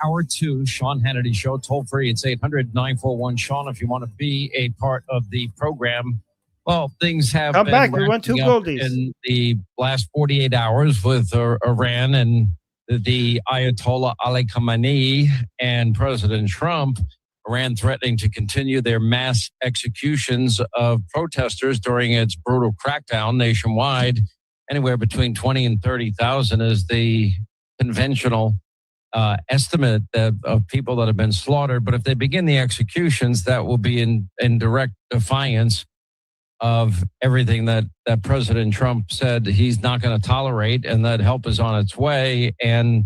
Hour two, Sean Hannity Show, toll free. It's 800-941-SEAN if you want to be a part of the program. Well, things have Come been back. We want two goldies in the last 48 hours with Iran and the Ayatollah Ali Khamenei and President Trump. Iran threatening to continue their mass executions of protesters during its brutal crackdown nationwide. Anywhere between 20 and 30,000 is the conventional estimate of people that have been slaughtered. But if they begin the executions, that will be in direct defiance of everything that President Trump said he's not going to tolerate, and that help is on its way. And,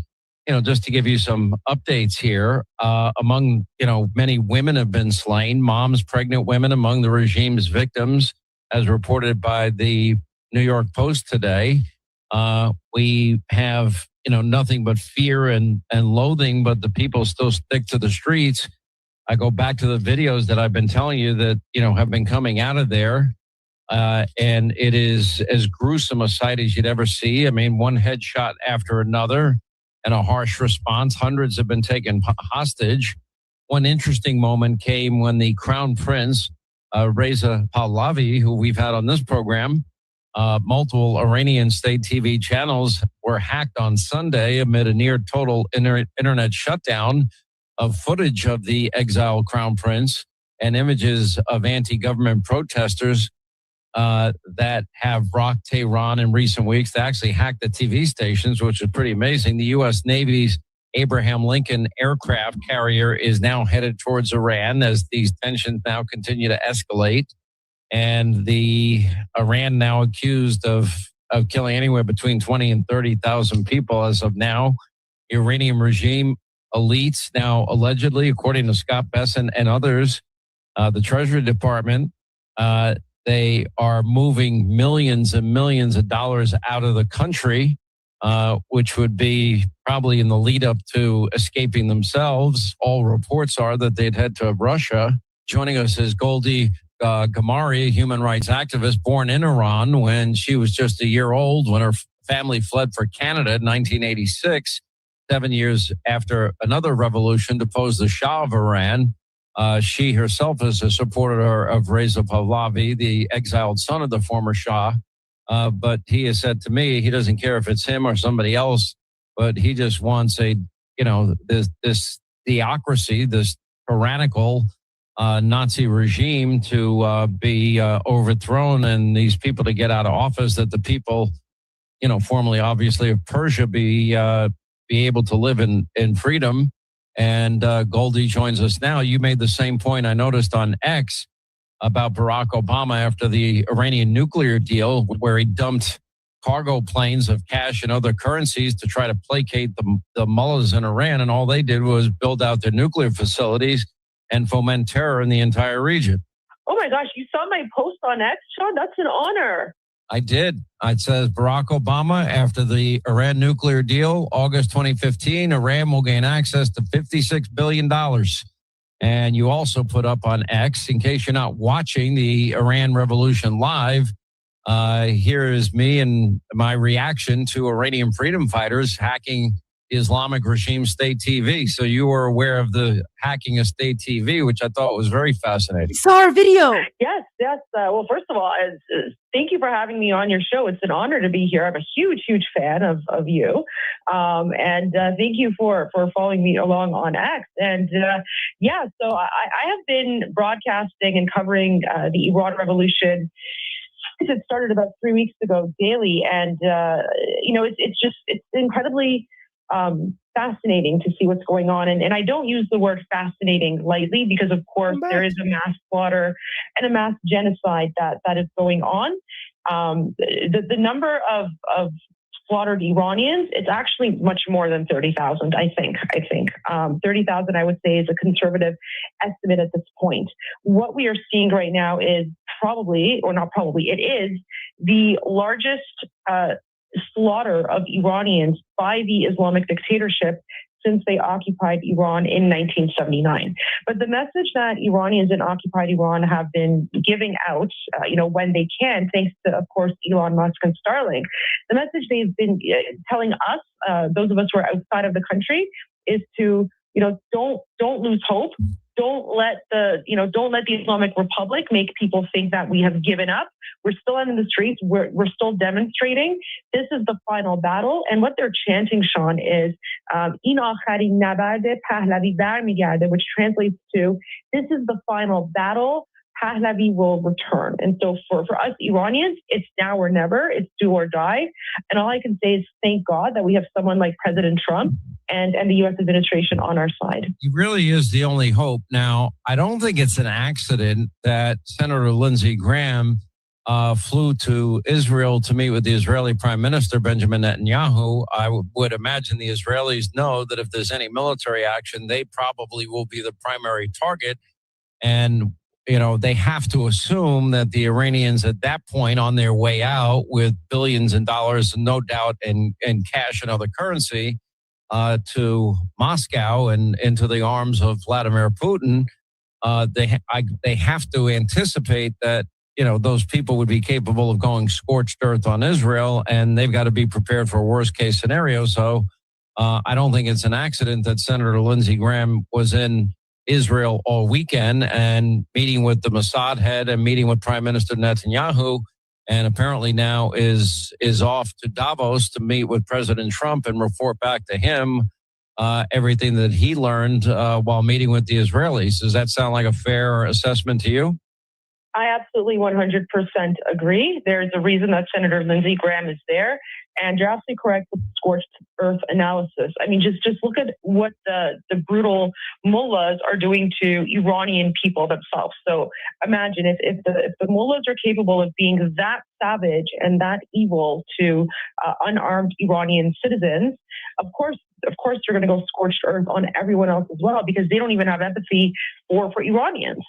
just to give you some updates here, among, many women have been slain, moms, pregnant women among the regime's victims, as reported by the New York Post today. We have nothing but fear and loathing, but the people still stick to the streets. I go back to the videos that I've been telling you that, have been coming out of there. And it is as gruesome a sight as you'd ever see. I mean, one headshot after another and a harsh response. Hundreds have been taken hostage. One interesting moment came when the Crown Prince, Reza Pahlavi, who we've had on this program, multiple Iranian state TV channels were hacked on Sunday amid a near total internet shutdown of footage of the exiled Crown Prince and images of anti-government protesters that have rocked Tehran in recent weeks. They actually hacked the TV stations, which is pretty amazing. The U.S. Navy's Abraham Lincoln aircraft carrier is now headed towards Iran as these tensions now continue to escalate. And the Iran now accused of killing anywhere between 20 and 30,000 people as of now. Iranian regime elites now allegedly, according to Scott Besson and others, the Treasury Department, they are moving millions and millions of dollars out of the country, which would be probably in the lead up to escaping themselves. All reports are that they'd head to Russia. Joining us is Goldie Gamari, a human rights activist born in Iran when she was just a year old when her family fled for Canada in 1986, 7 years after another revolution deposed the Shah of Iran. She herself is a supporter of Reza Pahlavi, the exiled son of the former Shah. But he has said to me he doesn't care if it's him or somebody else, but he just wants this theocracy, this tyrannical Nazi regime to be overthrown and these people to get out of office, that the people, formerly obviously of Persia, be able to live in freedom. And Goldie joins us now. You made the same point I noticed on X about Barack Obama after the Iranian nuclear deal, where he dumped cargo planes of cash and other currencies to try to placate the Mullahs in Iran. And all they did was build out their nuclear facilities and foment terror in the entire region. Oh my gosh, you saw my post on X, Sean? That's an honor. I did. It says Barack Obama, after the Iran nuclear deal, August 2015, Iran will gain access to $56 billion. And you also put up on X, in case you're not watching the Iran Revolution live, here is me and my reaction to Iranian freedom fighters hacking Islamic regime state TV. So you were aware of the hacking of state TV, which I thought was very fascinating. Saw our video. Yes. Well, first of all, thank you for having me on your show. It's an honor to be here. I'm a huge fan of you. And thank you for following me along on X. And so I have been broadcasting and covering the Iran Revolution. It started about 3 weeks ago daily. And, it's incredibly fascinating to see what's going on. And I don't use the word fascinating lightly because, of course, there is a mass slaughter and a mass genocide that is going on. The number of slaughtered Iranians, it's actually much more than 30,000, I think. 30,000, I would say, is a conservative estimate at this point. What we are seeing right now is it is the largest slaughter of Iranians by the Islamic dictatorship since they occupied Iran in 1979. But the message that Iranians in occupied Iran have been giving out, when they can, thanks to, of course, Elon Musk and Starlink, the message they've been telling us, those of us who are outside of the country, is to, don't lose hope. Don't let the Islamic Republic make people think that we have given up. We're still out in the streets. We're still demonstrating. This is the final battle. And what they're chanting, Sean, is "In akharin nabard Pahlavi barmigerde," which translates to, this is the final battle. Pahlavi will return. And so for us Iranians, it's now or never. It's do or die. And all I can say is thank God that we have someone like President Trump and the U.S. administration on our side. He really is the only hope. Now, I don't think it's an accident that Senator Lindsey Graham flew to Israel to meet with the Israeli Prime Minister, Benjamin Netanyahu. I would imagine the Israelis know that if there's any military action, they probably will be the primary target. And they have to assume that the Iranians at that point on their way out with billions of dollars, no doubt, in cash and other currency to Moscow and into the arms of Vladimir Putin, they have to anticipate that, those people would be capable of going scorched earth on Israel, and they've got to be prepared for a worst case scenario. So I don't think it's an accident that Senator Lindsey Graham was in Israel all weekend and meeting with the Mossad head and meeting with Prime Minister Netanyahu, and apparently now is off to Davos to meet with President Trump and report back to him everything that he learned while meeting with the Israelis. Does that sound like a fair assessment to you? I absolutely 100% agree. There's a reason that Senator Lindsey Graham is there. And you're absolutely correct with the scorched earth analysis. I mean, just look at what the brutal mullahs are doing to Iranian people themselves. So imagine if the mullahs are capable of being that savage and that evil to unarmed Iranian citizens, of course they're going to go scorched earth on everyone else as well, because they don't even have empathy for Iranians.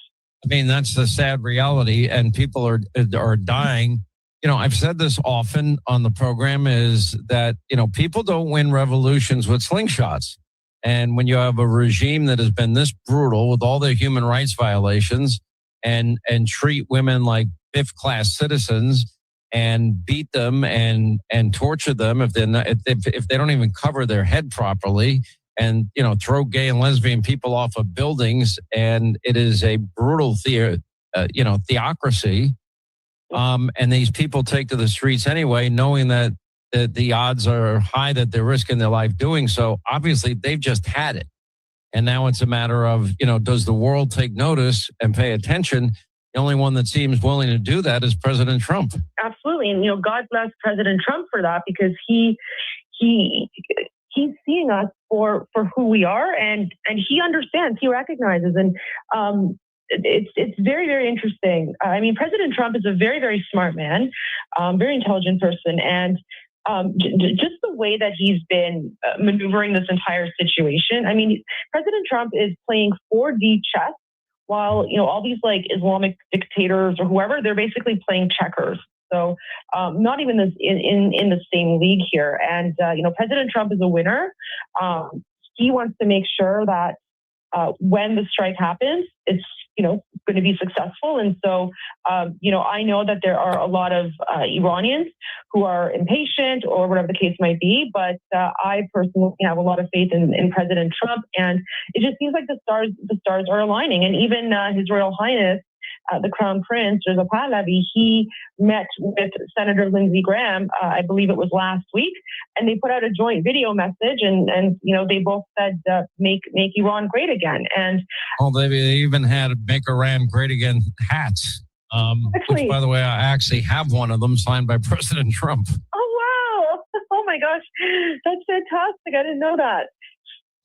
I mean, that's the sad reality, and people are dying. I've said this often on the program, is that, people don't win revolutions with slingshots. And when you have a regime that has been this brutal with all their human rights violations and treat women like fifth-class citizens and beat them and torture them if they don't even cover their head properly, and throw gay and lesbian people off of buildings, and it is a brutal theocracy. And these people take to the streets anyway, knowing that the odds are high that they're risking their life doing so. Obviously, they've just had it, and now it's a matter of does the world take notice and pay attention? The only one that seems willing to do that is President Trump. Absolutely, and God bless President Trump for that, because he's seeing us for who we are, and he understands, he recognizes, and it's very, very interesting. I mean, President Trump is a very, very smart man, very intelligent person, and just the way that he's been maneuvering this entire situation. I mean, President Trump is playing 4D chess, while all these like Islamic dictators or whoever, they're basically playing checkers. So not even in the same league here. And, President Trump is a winner. He wants to make sure that when the strike happens, it's, going to be successful. And so, I know that there are a lot of Iranians who are impatient or whatever the case might be, but I personally have a lot of faith in President Trump. And it just seems like the stars are aligning. And even His Royal Highness, the Crown Prince, Reza Pahlavi, he met with Senator Lindsey Graham, I believe it was last week, and they put out a joint video message, and they both said, make Iran great again. And they even had Make Iran Great Again hats, which, by the way, I actually have one of them signed by President Trump. Oh, wow. Oh, my gosh. That's fantastic. I didn't know that.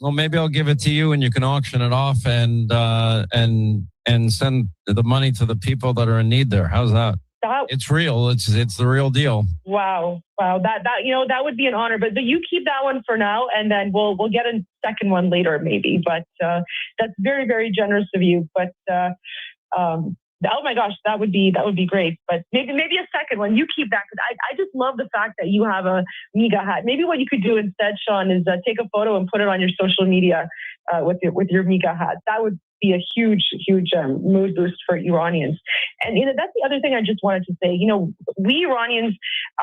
Well, maybe I'll give it to you and you can auction it off and send the money to the people that are in need there. How's that? It's real. It's the real deal. Wow. That would be an honor. But you keep that one for now, and then we'll get a second one later, maybe. But that's very, very generous of you. But Oh my gosh, that would be great. But maybe a second one. You keep that because I just love the fact that you have a MIGA hat. Maybe what you could do instead, Sean, is take a photo and put it on your social media with your MIGA hat. That would be a huge mood boost for Iranians. And that's the other thing I just wanted to say. We Iranians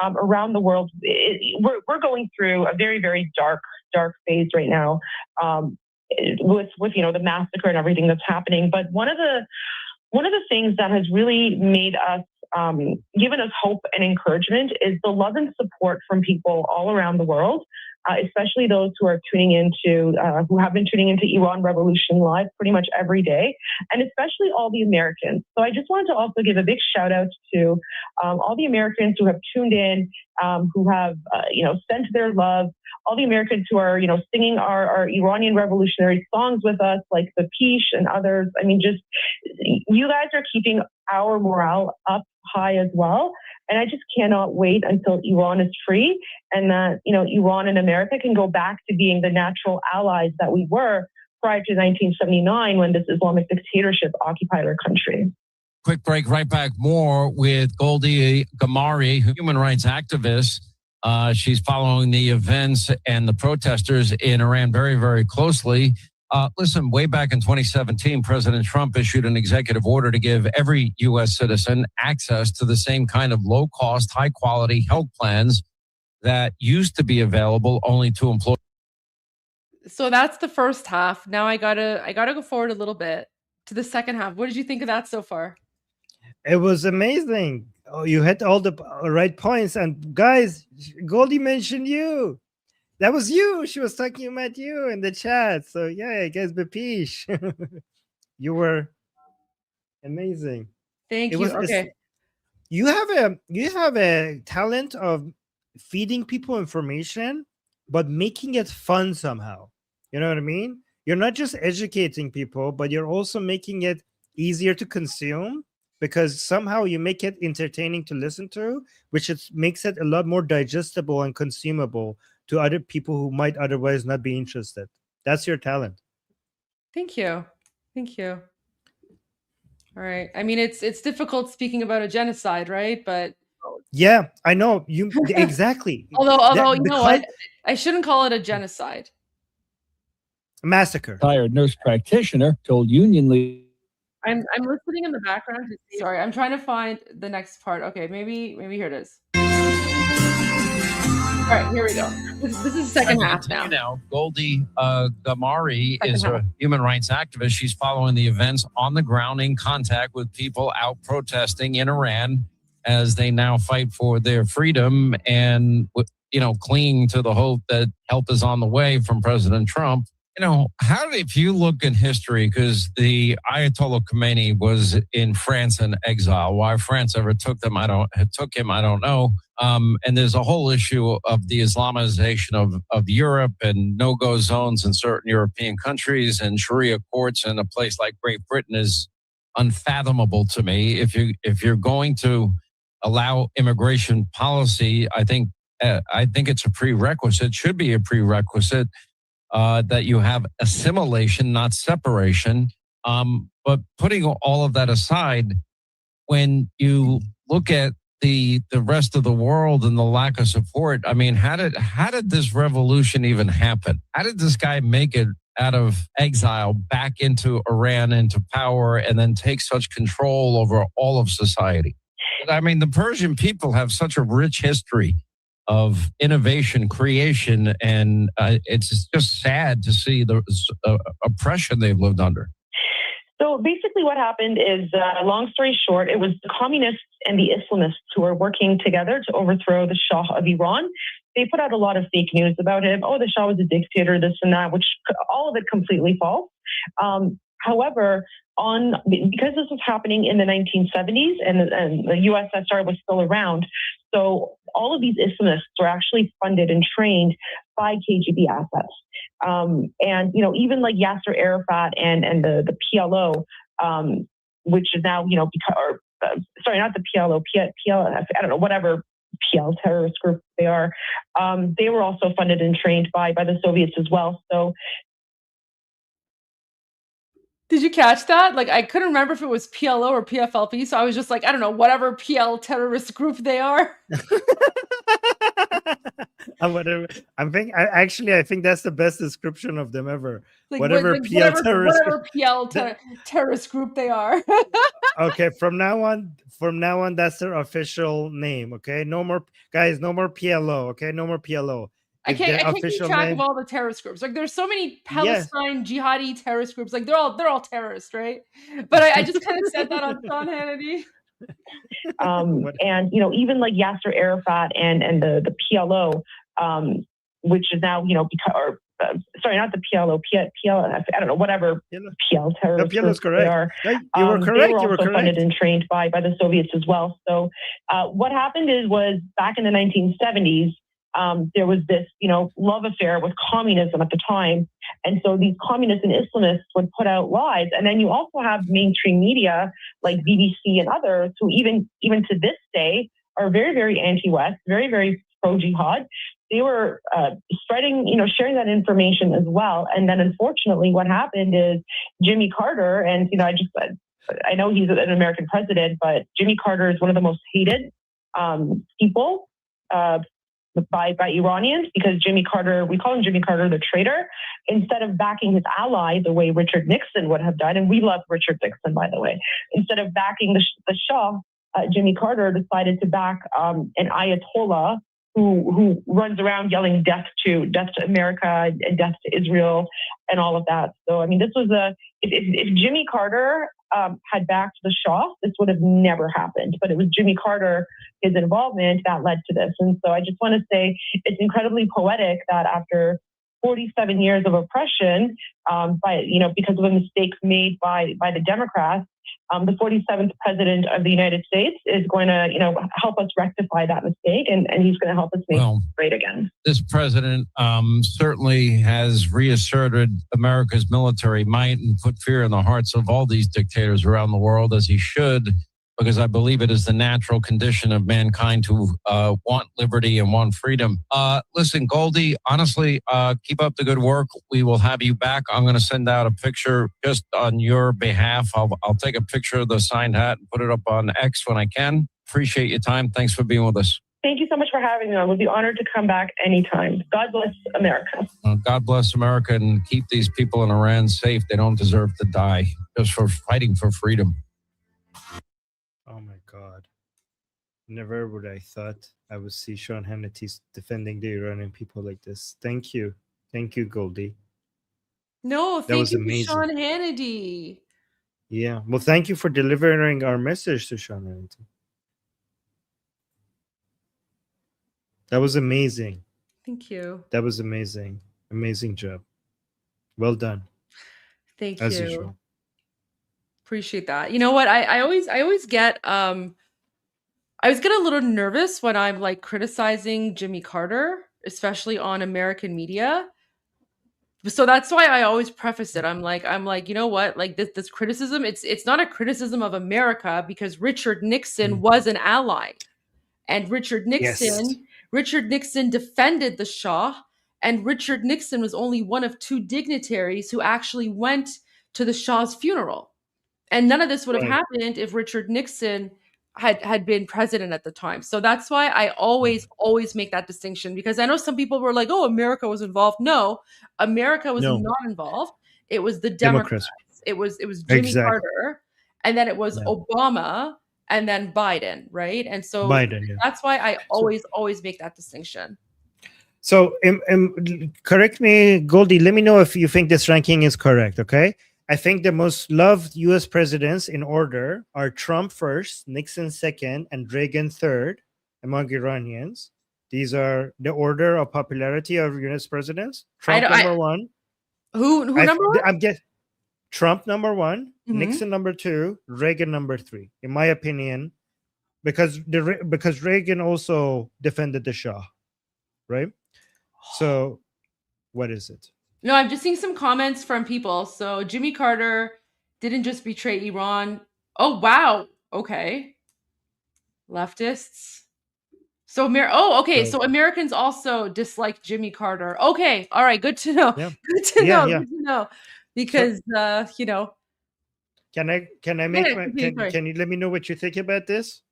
around the world, we're going through a very, very dark phase right now with the massacre and everything that's happening. But one of the things that has really made us, given us hope and encouragement is the love and support from people all around the world, especially those who are who have been tuning into Iran Revolution Live pretty much every day, and especially all the Americans. So I just wanted to also give a big shout out to all the Americans who have tuned in, who have, sent their love, all the Americans who are, singing our Iranian revolutionary songs with us, like the Pish and others. I mean, just, you guys are keeping our morale up high as well. And I just cannot wait until Iran is free and that, Iran and America can go back to being the natural allies that we were prior to 1979 when this Islamic dictatorship occupied our country. Quick break, right back. More with Goldie Gamari, human rights activist. She's following the events and the protesters in Iran very, very closely. Listen, way back in 2017, President Trump issued an executive order to give every U.S. citizen access to the same kind of low-cost, high-quality health plans that used to be available only to employees. So that's the first half. Now I gotta go forward a little bit to the second half. What did you think of that so far? It was amazing. Oh, you hit all the right points. And guys, Goldie mentioned you. That was you. She was talking about you in the chat. So yeah, I guess Bapish. You were amazing. Thank you. Okay. You have a talent of feeding people information, but making it fun somehow. You know what I mean? You're not just educating people, but you're also making it easier to consume because somehow you make it entertaining to listen to, which makes it a lot more digestible and consumable to other people who might otherwise not be interested. That's your talent. Thank you. All right. I mean, it's difficult speaking about a genocide, right? But yeah, I know you exactly. although you know what, I shouldn't call it a genocide. Massacre. Retired nurse practitioner told Union leaders. I'm listening in the background. Sorry, I'm trying to find the next part. Okay, maybe here it is. All right, here we go. This is the second half now. Goldie Gamari is a human rights activist. She's following the events on the ground in contact with people out protesting in Iran as they now fight for their freedom and, clinging to the hope that help is on the way from President Trump. If you look in history, because the Ayatollah Khomeini was in France in exile. Why France ever took him, I don't know. And there's a whole issue of the Islamization of Europe and no-go zones in certain European countries, and Sharia courts in a place like Great Britain is unfathomable to me. If you're going to allow immigration policy, I think it's a prerequisite, should be a prerequisite, that you have assimilation, not separation. But putting all of that aside, when you look at the rest of the world and the lack of support, I mean, how did this revolution even happen? How did this guy make it out of exile back into Iran, into power, and then take such control over all of society? I mean, the Persian people have such a rich history of innovation, creation, and it's just sad to see the oppression they've lived under. So basically what happened is, long story short, it was the communists and the Islamists who were working together to overthrow the Shah of Iran. They put out a lot of fake news about him. Oh, the Shah was a dictator, this and that, which all of it completely false. However, because this was happening in the 1970s and the USSR was still around, so all of these Islamists were actually funded and trained by KGB assets. And, even like Yasser Arafat and the PLO, which is now, sorry, not the PLO, PL, I don't know, whatever PL terrorist group they are, they were also funded and trained by the Soviets as well. So Did you catch that? Like, I couldn't remember if it was PLO or PFLP, so I was just like, I don't know, whatever PL terrorist group they are. Whatever. I think that's the best description of them ever. Like, Whatever PL terrorist. whatever PL terrorist group they are. Okay, from now on, that's their official name. Okay, no more guys, no more PLO. Okay, no more PLO. I can't keep track of all the terrorist groups. Like, there's so many Palestine jihadi terrorist groups. Like, they're all terrorists, right? But I just kind of said that on Sean Hannity. And even like Yasser Arafat and the PLO, which is now sorry, not the PLO, PL, I don't know, whatever PL terrorists. No, PLO is correct. You were correct. They were also funded and trained by the Soviets as well. So what happened was back in the 1970s, there was this, love affair with communism at the time. And so these communists and Islamists would put out lies. And then you also have mainstream media like BBC and others who even to this day are very, very anti-West, very, very pro-jihad. They were spreading, sharing that information as well. And then unfortunately what happened is Jimmy Carter, and, I know he's an American president, but Jimmy Carter is one of the most hated people by Iranians, because Jimmy Carter, we call him Jimmy Carter the traitor, instead of backing his ally the way Richard Nixon would have done. And we love Richard Nixon, by the way. Instead of backing the Shah, Jimmy Carter decided to back an Ayatollah who runs around yelling death to America and death to Israel and all of that. So, I mean, this was if Jimmy Carter had backed the Shah, this would have never happened. But it was Jimmy Carter, his involvement, that led to this. And so I just want to say it's incredibly poetic that after 47 years of oppression, because of the mistakes made by the Democrats, the 47th president of the United States is going to, help us rectify that mistake, and he's going to help us make it great again. This president certainly has reasserted America's military might and put fear in the hearts of all these dictators around the world, as he should, because I believe it is the natural condition of mankind to want liberty and want freedom. Listen, Goldie, honestly, keep up the good work. We will have you back. I'm going to send out a picture just on your behalf. I'll take a picture of the signed hat and put it up on X when I can. Appreciate your time. Thanks for being with us. Thank you so much for having me. I would be honored to come back anytime. God bless America. God bless America, and keep these people in Iran safe. They don't deserve to die just for fighting for freedom. Oh my God. Never would I thought I would see Sean Hannity defending the Iranian people like this. Thank you. Thank you, Goldie. No, thank you to Sean Hannity. Yeah. Well, thank you for delivering our message to Sean Hannity. That was amazing. Thank you. That was amazing. Amazing job. Well done. Thank As you. usual. Appreciate that. You know what? I always get I always get a little nervous when I'm like criticizing Jimmy Carter, especially on American media. So that's why I always preface it. I'm like, you know what? Like this criticism, it's not a criticism of America, because Richard Nixon was an ally. And Richard Nixon defended the Shah, and Richard Nixon was only one of two dignitaries who actually went to the Shah's funeral. And none of this would have happened if Richard Nixon had been president at the time. So that's why I always make that distinction, because I know some people were like, oh, America was involved. No, America was not involved. It was the Democrats. It was Jimmy Carter, and then it was Obama, and then Biden, right? And so that's why I always make that distinction. So correct me, Goldie, let me know if you think this ranking is correct, okay? I think the most loved U.S. presidents in order are Trump first, Nixon second, and Reagan third among Iranians. These are the order of popularity of U.S. presidents. Trump number one. Who number one? I'm guessing Trump number one, Nixon number two, Reagan number three. In my opinion, because Reagan also defended the Shah, right? So, what is it? No, I'm just seeing some comments from people. So Jimmy Carter didn't just betray Iran. Oh, wow. Okay. Leftists. So, so Americans also dislike Jimmy Carter. Okay. All right. Good to know. Yeah. Good to know. Good to know. Because, Can I make can you let me know what you think about this?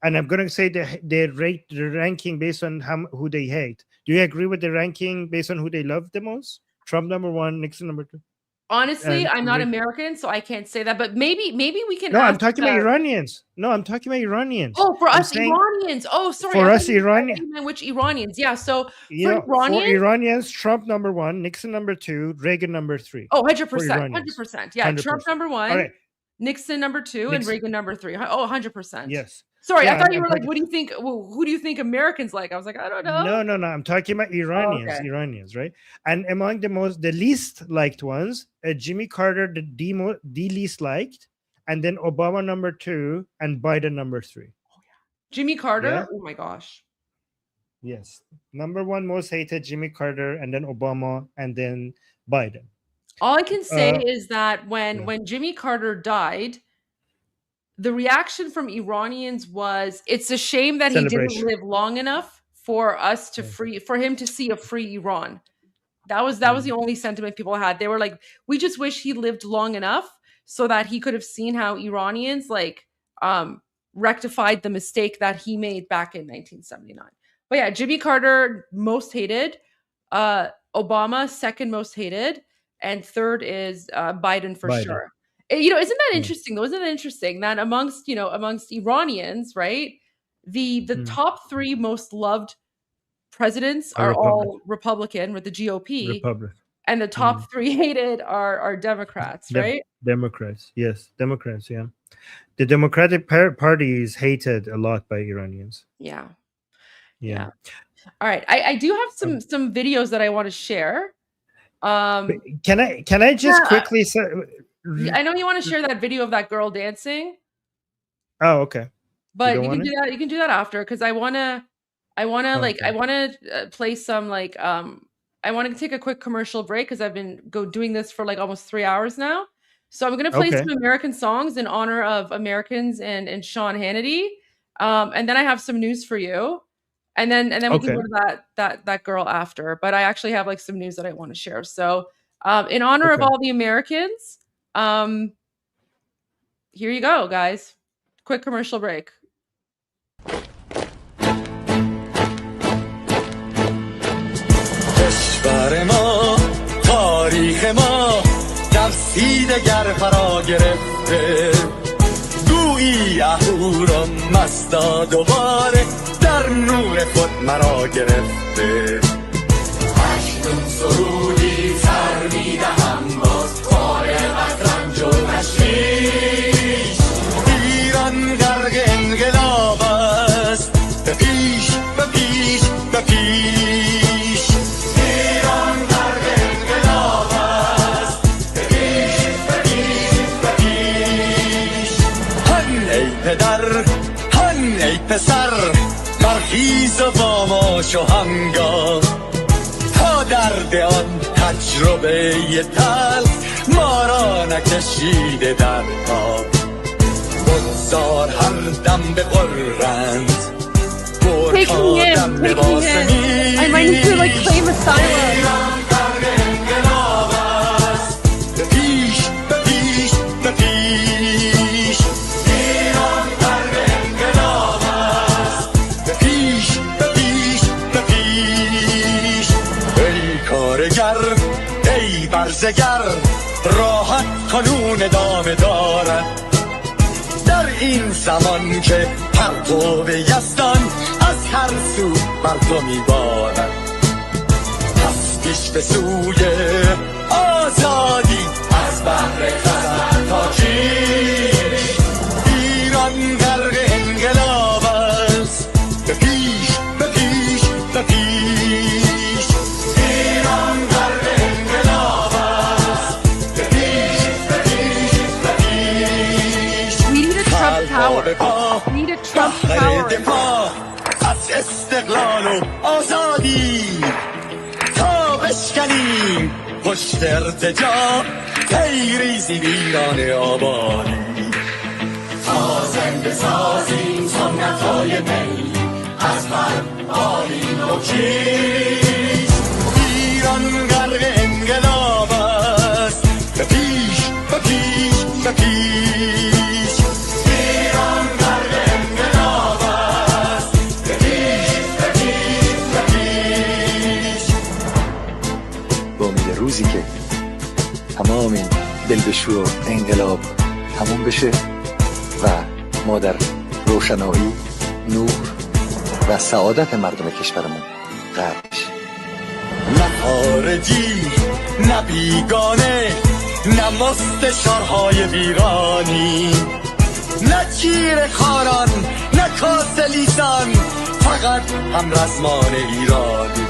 And I'm going to say they rate the ranking based on who they hate. Do you agree with the ranking based on who they love the most? Trump number 1, Nixon number 2. Honestly, I'm not American, so I can't say that. But maybe we can. No, I'm talking about Iranians. No, I'm talking about Iranians. Oh, for us Iranians. Oh, sorry. For us Iranians. Which Iranians? Yeah. So for Iranians, Trump number 1, Nixon number 2, Reagan number 3. Oh, 100%. 100%. Yeah. 100%. Trump number 1, right. Nixon number 2, and Reagan number 3. Oh, 100%. Yes. Sorry, I thought you were like, what do you think? Who do you think Americans like? I was like, I don't know. No. I'm talking about Iranians. Oh, okay. Iranians, right? And among the least liked ones, Jimmy Carter, the least liked, and then Obama number 2, and Biden number 3. Oh, yeah. Jimmy Carter? Yeah? Oh my gosh. Yes. Number 1 most hated, Jimmy Carter, and then Obama, and then Biden. All I can say is that when Jimmy Carter died, the reaction from Iranians was, it's a shame that he didn't live long enough for us to for him to see a free Iran. That was the only sentiment people had. They were like, we just wish he lived long enough so that he could have seen how Iranians rectified the mistake that he made back in 1979. But yeah, Jimmy Carter most hated, Obama second most hated, and third is Biden for sure. Isn't that interesting though? Isn't it interesting that amongst Iranians, right? The top 3 most loved presidents are all Republican with the GOP, and the top 3 hated are Democrats, right? Democrats, yes, Democrats, yeah. The Democratic Party is hated a lot by Iranians. Yeah. All right, I do have some videos that I want to share. Can I just quickly say? I know you want to share that video of that girl dancing. Oh, okay. But you can do that. You can do that after, because I wanna play some I want to take a quick commercial break because I've been doing this for like almost 3 hours now. So I'm gonna play some American songs in honor of Americans and Sean Hannity, and then I have some news for you, and then we can go to that girl after. But I actually have like some news that I want to share. So in honor of all the Americans. Here you go, guys. Quick commercial break. کشور ما تاریخ ما در دگر فرا گرفته گویی اهورا مستا دوباره در نور خود مرا گرفته اکنون سرودی سر میدهم باز ایران غرق انقلاب است به پیش به پیش به پیش ایران غرق انقلاب است به پیش به پیش به پیش هن ای پدر هن ای پسر برخیز و باماش و همگام تا درد آن تجربه تلخ ما را نکشیده در پا بگذار هر دم بغرند برها دم لباس I might need to like claim asylum. ایران غرق انقلاب است به پیش به پیش به پیش ایران غرق انقلاب است به پیش به پیش به پیش ای کارگر ای برزگر راحت کنون ادامه دارد در این زمان که پرتو یزدان از هر سو بر تو میبارد پس پیش به سوی آزادی از بحر خزر تا کیش ایران غرق انقلاب است به پیش به پیش به پیش ایران غرق انقلاب است به پیش به پیش به پیش We need a Trump tower. We need a Trump tower. از استقلال و آزادی تا بشکنیم پشت ارتجاع تیریزی ویران آبادی تا زنده سازیم سنت‌های می از من آیین و کیش ایران غرق انقلاب است به پیش به پیش به پیش دل بشور انقلاب تموم بشه و ما در روشنایی، نور و سعادت مردم کشورمون غرق بشیم. نه خارجی نه بیگانه، نه مستشارهای ویرانی، نه چیر خاران نه کاسه لیسان، فقط هم رزمان ایرانی.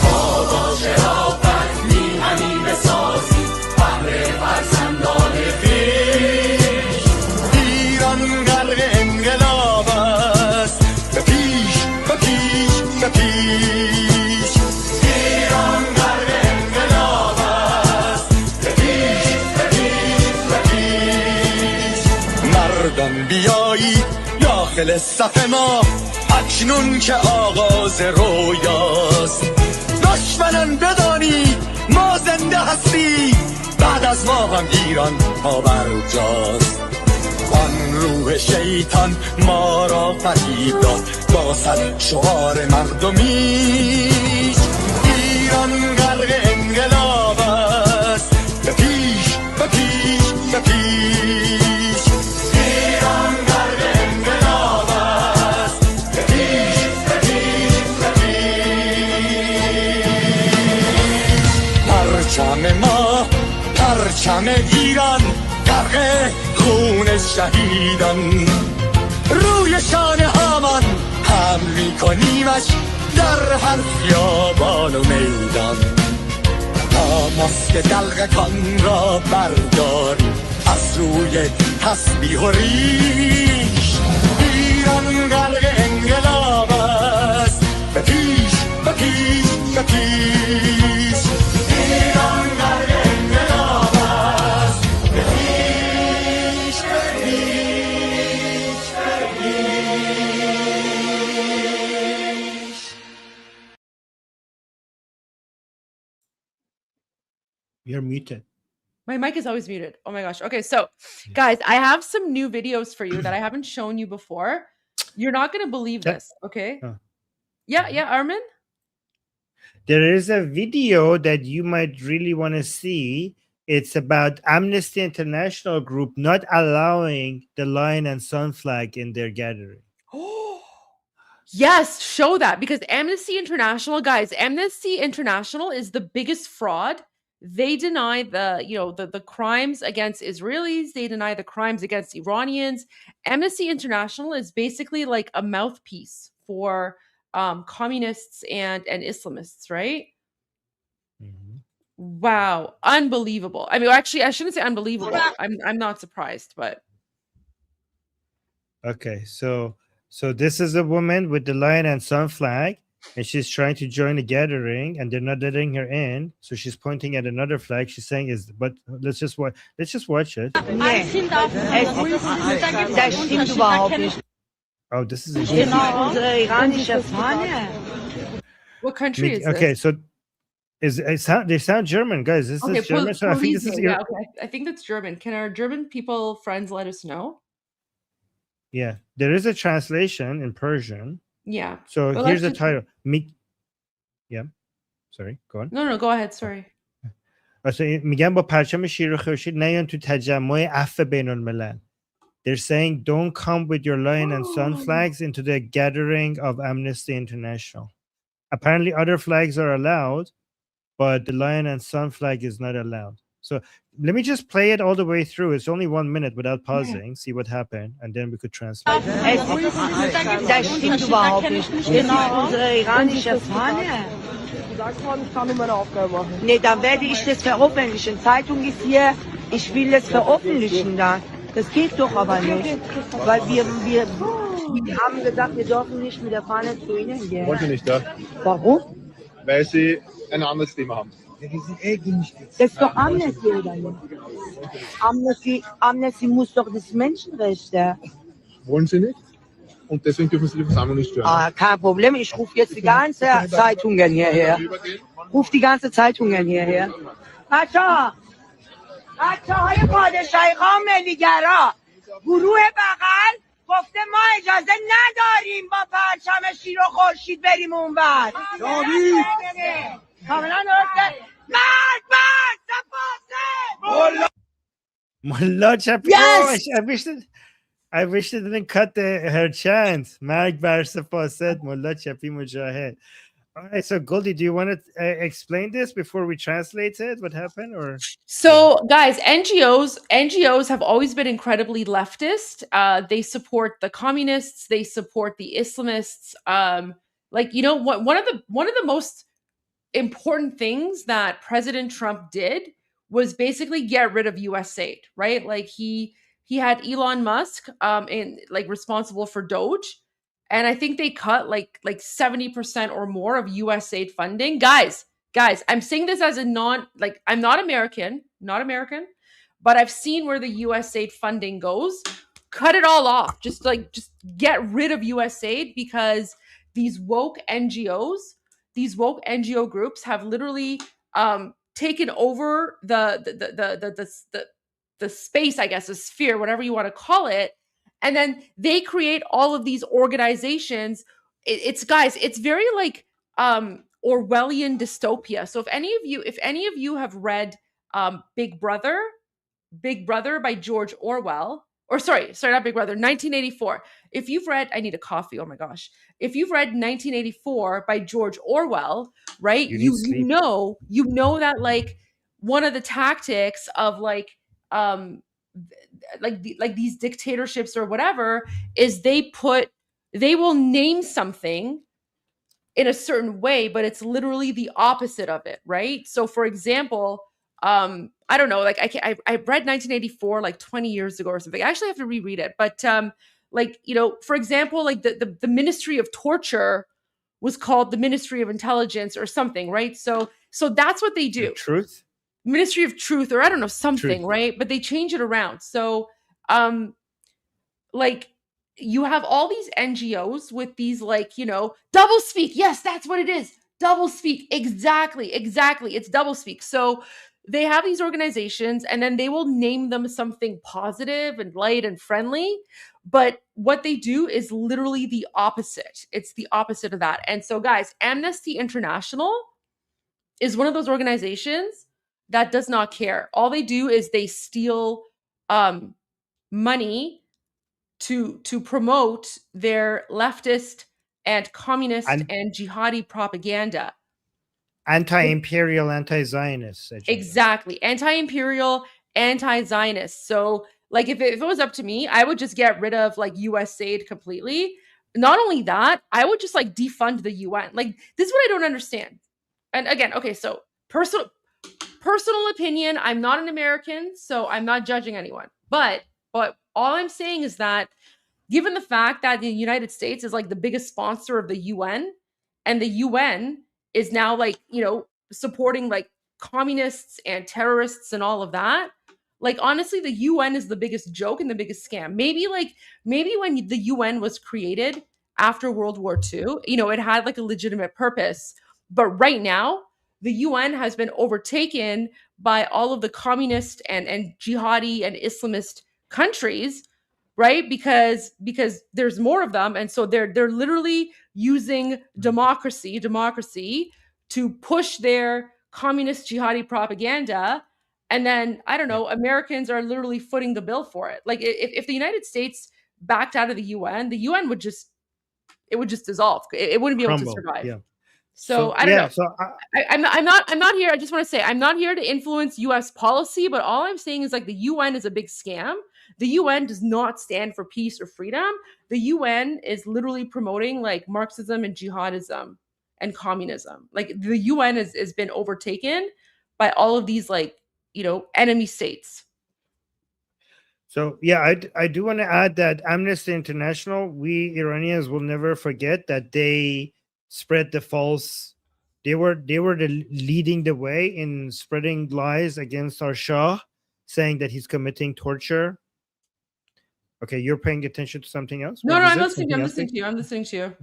با شرافت میهنی بسازی بهر فرزندان خویش. ایران غرق انقلاب است، به پیش به پیش به پیش. ایران غرق انقلاب است، به پیش به پیش به پیش. مردان بیایید داخل صف ما، اکنون که آغاز رویاست. دشمنان بدانید ما زنده هستیم، بعد از ما هم ایران پابرجاست. آن روح شیطان ما را فریب داد با صد شعار مردمیش. ایران غرق انقلاب است، به پیش به پیش به پیش. ایران غرق انقلاب است، به پیش به پیش به پیش. پرچم ما پرچم ایران غرق خون شهیدان، روی شانه هامان هم میکنیمش در هر خیابان و میدان. تا ماسک دلغکان را برداریم از روی تسبیح و ریش. ایران غرق انقلاب است، به پیش به پیش به پیش. ایران غرق انقلاب است، به پیش به پیش به پیش. You're muted. My mic is always muted. Oh my gosh. Okay, so guys, I have some new videos for you that I haven't shown you before. You're not going to believe this, okay? Yeah, Armin? There is a video that you might really want to see. It's about Amnesty International group not allowing the lion and sun flag in their gathering. Yes, show that, because Amnesty International, guys, Amnesty International is the biggest fraud. They deny the crimes against Israelis. They deny the crimes against Iranians. Amnesty International is basically like a mouthpiece for communists and Islamists, right? Mhm. Wow, unbelievable. I mean, actually, I shouldn't say unbelievable. I'm not surprised, but Okay, so this is a woman with the lion and sun flag, and she's trying to join a gathering, and they're not letting her in. So she's pointing at another flag. She's saying, but let's just watch it. Oh, this is what country is this? okay. So they sound German, guys. This is German. So I think this is okay. I think that's German. Can our German people friends let us know? Yeah, there is a translation in Persian. Yeah. So Well, here's the let's title. Yeah. Sorry, go on. No, go ahead. Sorry. میگن با پرچم شیر و خورشید نیان تو تجمع عفو بین الملل. They're saying don't come with your lion and sun flags into the gathering of Amnesty International. Apparently other flags are allowed, but the lion and sun flag is not allowed. So let me just play it all the way through. It's only 1 minute without pausing. See what happened, and then we could translate. Das stimmt überhaupt nicht. Das ist unsere iranische Fahne. Nee, dann werde ich das veröffentlichen. Zeitung ist hier. Ich will das veröffentlichen da. Das geht doch aber nicht. Weil wir haben gesagt, wir dürfen nicht mit der Fahne zu ihnen gehen. Wollen Sie nicht, ja? Warum? Weil Sie ein anderes Thema haben. Das ist doch Amnesty, oder nicht? Amnesty muss doch das Menschenrechte. Wollen Sie nicht? Und deswegen dürfen Sie die Versammlung nicht stören. Kein Problem. Ich rufe jetzt die ganze Zeitungen hierher. Ruf die ganze Zeitungen hierher. بچه های پادشاهی خان ملیگرا گروه بغل گفته ما اجازه نداریم با پرچم شیر و خورشید بریم اون بر کاملا درسته مرد سپاسه Mullah Chappie. Yes! I wish they didn't cut her chant. Mag bar Safa said Mullah Chappie Mujahid. All right, so Goldie, do you want to explain this before we translate it? What happened, or So, guys, NGOs have always been incredibly leftist. They support the communists. They support the Islamists. One of the most important things that President Trump did was basically get rid of US aid, right? Like he had Elon Musk in like responsible for Doge, and I think they cut like 70% or more of US aid funding. Guys, I'm saying this as a I'm not American, but I've seen where the US aid funding goes. Cut it all off. Just get rid of US aid, because these woke NGO groups have literally taken over the space, I guess, a sphere, whatever you want to call it, and then they create all of these organizations. It's very like Orwellian dystopia. So if any of you have read Big Brother by George Orwell, or sorry, not Big Brother, 1984. If you've read, I need a coffee. Oh my gosh. If you've read 1984 by George Orwell, right? You know that like one of the tactics of these dictatorships or whatever is they will name something in a certain way, but it's literally the opposite of it, right? So for example, I don't know, like I read 1984 like 20 years ago or something. I actually have to reread it, but for example, like the Ministry of Torture was called the Ministry of Intelligence or something, right? So that's what they do. Truth? Ministry of Truth, or I don't know, something, right? But they change it around. So you have all these NGOs with these double speak. Yes, that's what it is. Double speak. Exactly. It's double speak. So they have these organizations, and then they will name them something positive and light and friendly. But what they do is literally the opposite. It's the opposite of that. And so, guys, Amnesty International is one of those organizations that does not care. All they do is they steal money to promote their leftist and communist and jihadi propaganda. Anti-imperial, anti-Zionist. Exactly. Anti-imperial, anti-Zionist. So like if it was up to me, I would just get rid of like US aid completely. Not only that, I would just like defund the UN. Like this is what I don't understand. And again, okay, so personal opinion, I'm not an American, so I'm not judging anyone. But all I'm saying is that given the fact that the United States is like the biggest sponsor of the UN, and the UN is now like, supporting like communists and terrorists and all of that, like honestly, the UN is the biggest joke and the biggest scam. Maybe when the UN was created after World War II, it had like a legitimate purpose. But right now, the UN has been overtaken by all of the communist and jihadi and Islamist countries, right? Because there's more of them, and so they're literally using democracy to push their communist jihadi propaganda. And then I don't know, Americans are literally footing the bill for it. Like if the United States backed out of the UN would just dissolve. It wouldn't be able to survive. Yeah. So I don't know. So I'm not here. I just want to say I'm not here to influence U.S. policy, but all I'm saying is like the UN is a big scam. The UN does not stand for peace or freedom. The UN is literally promoting like Marxism and jihadism and communism. Like the UN has been overtaken by all of these enemy states. So yeah, I do want to add that Amnesty International, we Iranians will never forget that they spread the false. They were leading the way in spreading lies against our Shah, saying that he's committing torture. Okay, you're paying attention to something else? No, I'm listening to you.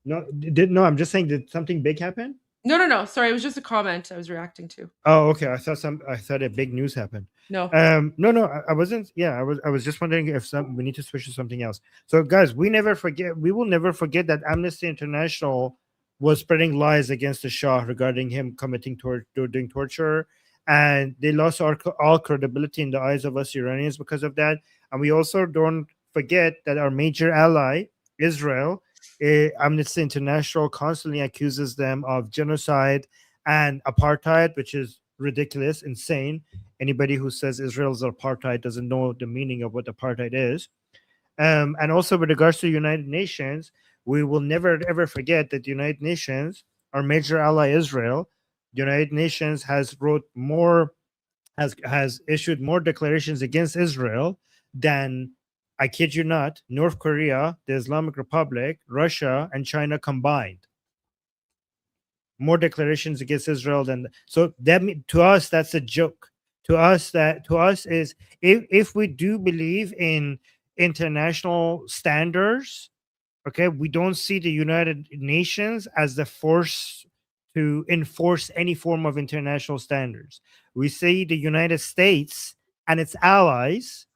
No, I'm just saying, did something big happen? No. Sorry, it was just a comment I was reacting to. Oh, okay. I thought a big news happened. No. No, I wasn't. Yeah, I was just wondering if we need to switch to something else. So, guys, we will never forget that Amnesty International was spreading lies against the Shah regarding him committing doing torture, and they lost all credibility in the eyes of us Iranians because of that. And we also don't forget that our major ally, Israel, Amnesty International constantly accuses them of genocide and apartheid, which is ridiculous, insane. Anybody who says Israel's apartheid doesn't know the meaning of what apartheid is. And also with regards to the United Nations, we will never ever forget that the United Nations, our major ally Israel, the United Nations has issued more declarations against Israel than, I kid you not, North Korea, the Islamic Republic, Russia, and China combined. More declarations against Israel than, so that to us that's a joke. To us is, if we do believe in international standards, okay, we don't see the United Nations as the force to enforce any form of international standards. We see the United States and its allies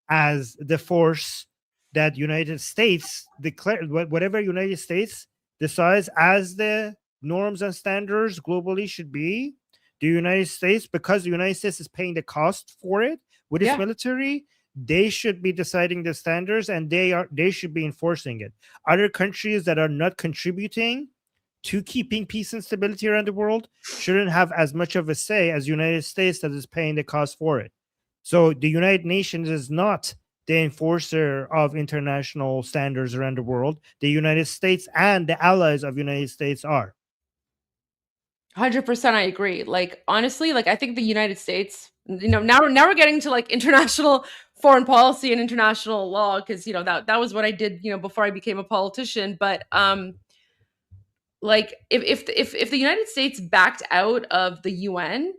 as the force that United States declare, whatever United States decides as the norms and standards globally should be. The United States, because the United States is paying the cost for it with its military, they should be deciding the standards, and they should be enforcing it. Other countries that are not contributing to keeping peace and stability around the world shouldn't have as much of a say as United States that is paying the cost for it. So the United Nations is not the enforcer of international standards around the world. The United States and the allies of United States are. 100% I agree. Like, honestly, like, I think the United States, now we're getting to like international foreign policy and international law, because that was what I did before I became a politician. But like, if the United States backed out of the UN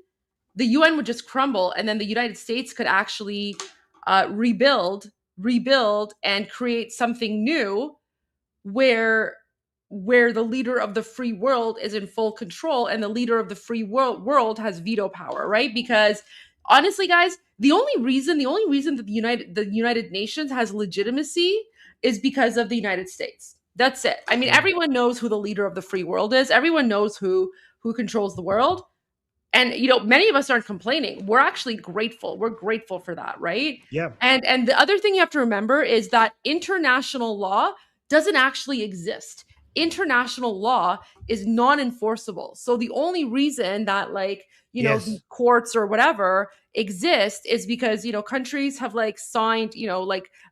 would just crumble, and then the United States could actually rebuild and create something new where the leader of the free world is in full control, and the leader of the free world has veto power, right? Because honestly, guys, the only reason that the United Nations has legitimacy is because of the United States. That's it. I mean, everyone knows who the leader of the free world is. Everyone knows who controls the world. And many of us aren't complaining. We're actually grateful. We're grateful for that, right? Yeah. And the other thing you have to remember is that international law doesn't actually exist. International law is non-enforceable. So the only reason that the courts or whatever exist is because countries have signed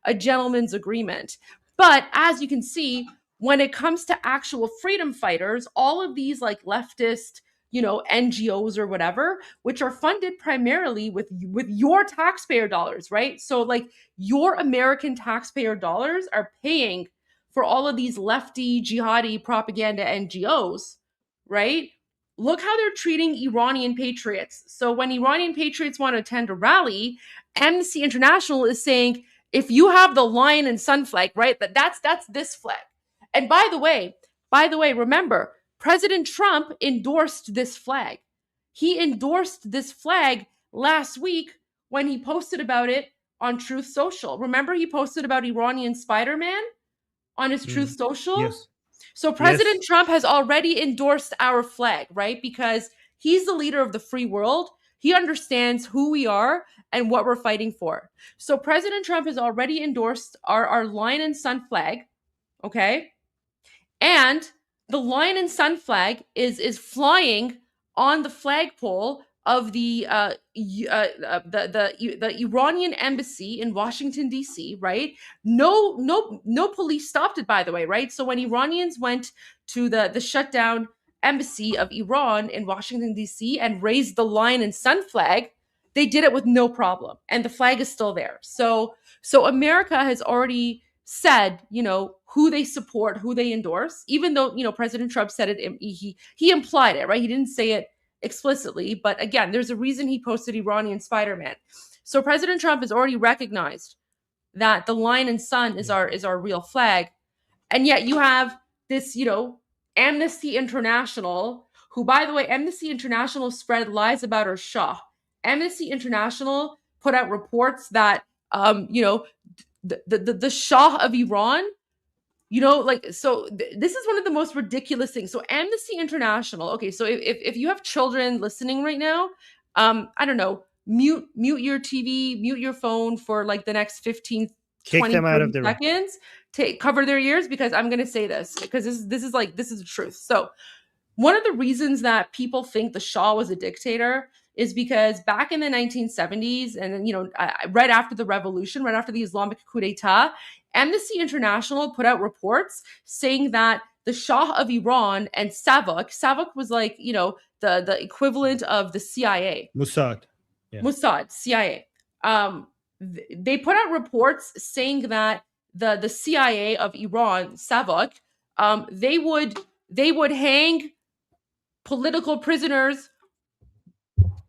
a gentleman's agreement. But as you can see, when it comes to actual freedom fighters, all of these leftist NGOs or whatever, which are funded primarily with your taxpayer dollars, right? So your American taxpayer dollars are paying for all of these lefty jihadi propaganda NGOs, right? Look how they're treating Iranian patriots. So when Iranian patriots want to attend a rally, Amnesty International is saying, if you have the lion and sun flag, right, that's this flag. And by the way, remember, President Trump endorsed this flag. He endorsed this flag last week when he posted about it on Truth Social. Remember, he posted about Iranian Spider-Man on his Truth Social? Yes. So President Trump has already endorsed our flag, right? Because he's the leader of the free world. He understands who we are and what we're fighting for. So President Trump has already endorsed our lion and sun flag, okay? And the lion and sun flag is flying on the flagpole of the Iranian embassy in Washington D.C. Right? No police stopped it, by the way. Right? So when Iranians went to the shutdown embassy of Iran in Washington D.C. and raised the lion and sun flag, they did it with no problem, and the flag is still there. So America has already said, who they support, who they endorse, even though, President Trump said it, he implied it, right? He didn't say it explicitly, but again, there's a reason he posted Iranian Spider-Man. So President Trump has already recognized that the lion and sun is our real flag. And yet you have this, Amnesty International, who, by the way, Amnesty International spread lies about our Shah. Amnesty International put out reports that, the Shah of Iran, so this is one of the most ridiculous things. So Amnesty International, okay, so if you have children listening right now, I don't know, mute your TV, mute your phone for like the next 15, Kick 20, them out 30 of the room. seconds. Cover their ears, because I'm going to say this, because this is the truth. So one of the reasons that people think the Shah was a dictator is because back in the 1970s, and then, right after the revolution, right after the Islamic coup d'etat, Amnesty International put out reports saying that the Shah of Iran and Savak was like, the equivalent of the CIA. Mossad. Yeah. Mossad, CIA. They put out reports saying that the CIA of Iran, Savak, they would hang political prisoners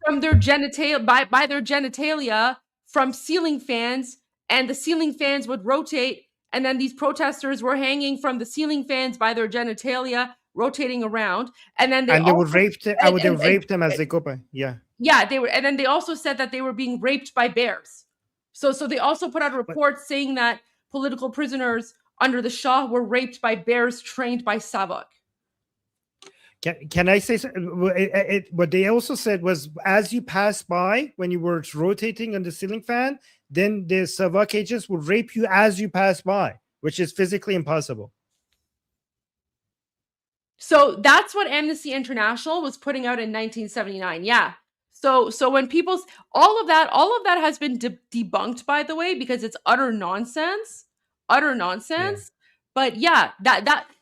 from their by their genitalia from ceiling fans, and the ceiling fans would rotate, and then these protesters were hanging from the ceiling fans by their genitalia, rotating around, and then they would rape them. I would rape them as they go by. Yeah. Yeah, they were, and then they also said that they were being raped by bears. So they also put out a report saying that political prisoners under the Shah were raped by bears trained by Savak. Can I say what they also said was, as you pass by, when you were rotating on the ceiling fan, then the Savak agents would rape you as you pass by, which is physically impossible. So that's what Amnesty International was putting out in 1979. Yeah. So when all of that has been debunked, by the way, because it's utter nonsense. Yeah. But yeah,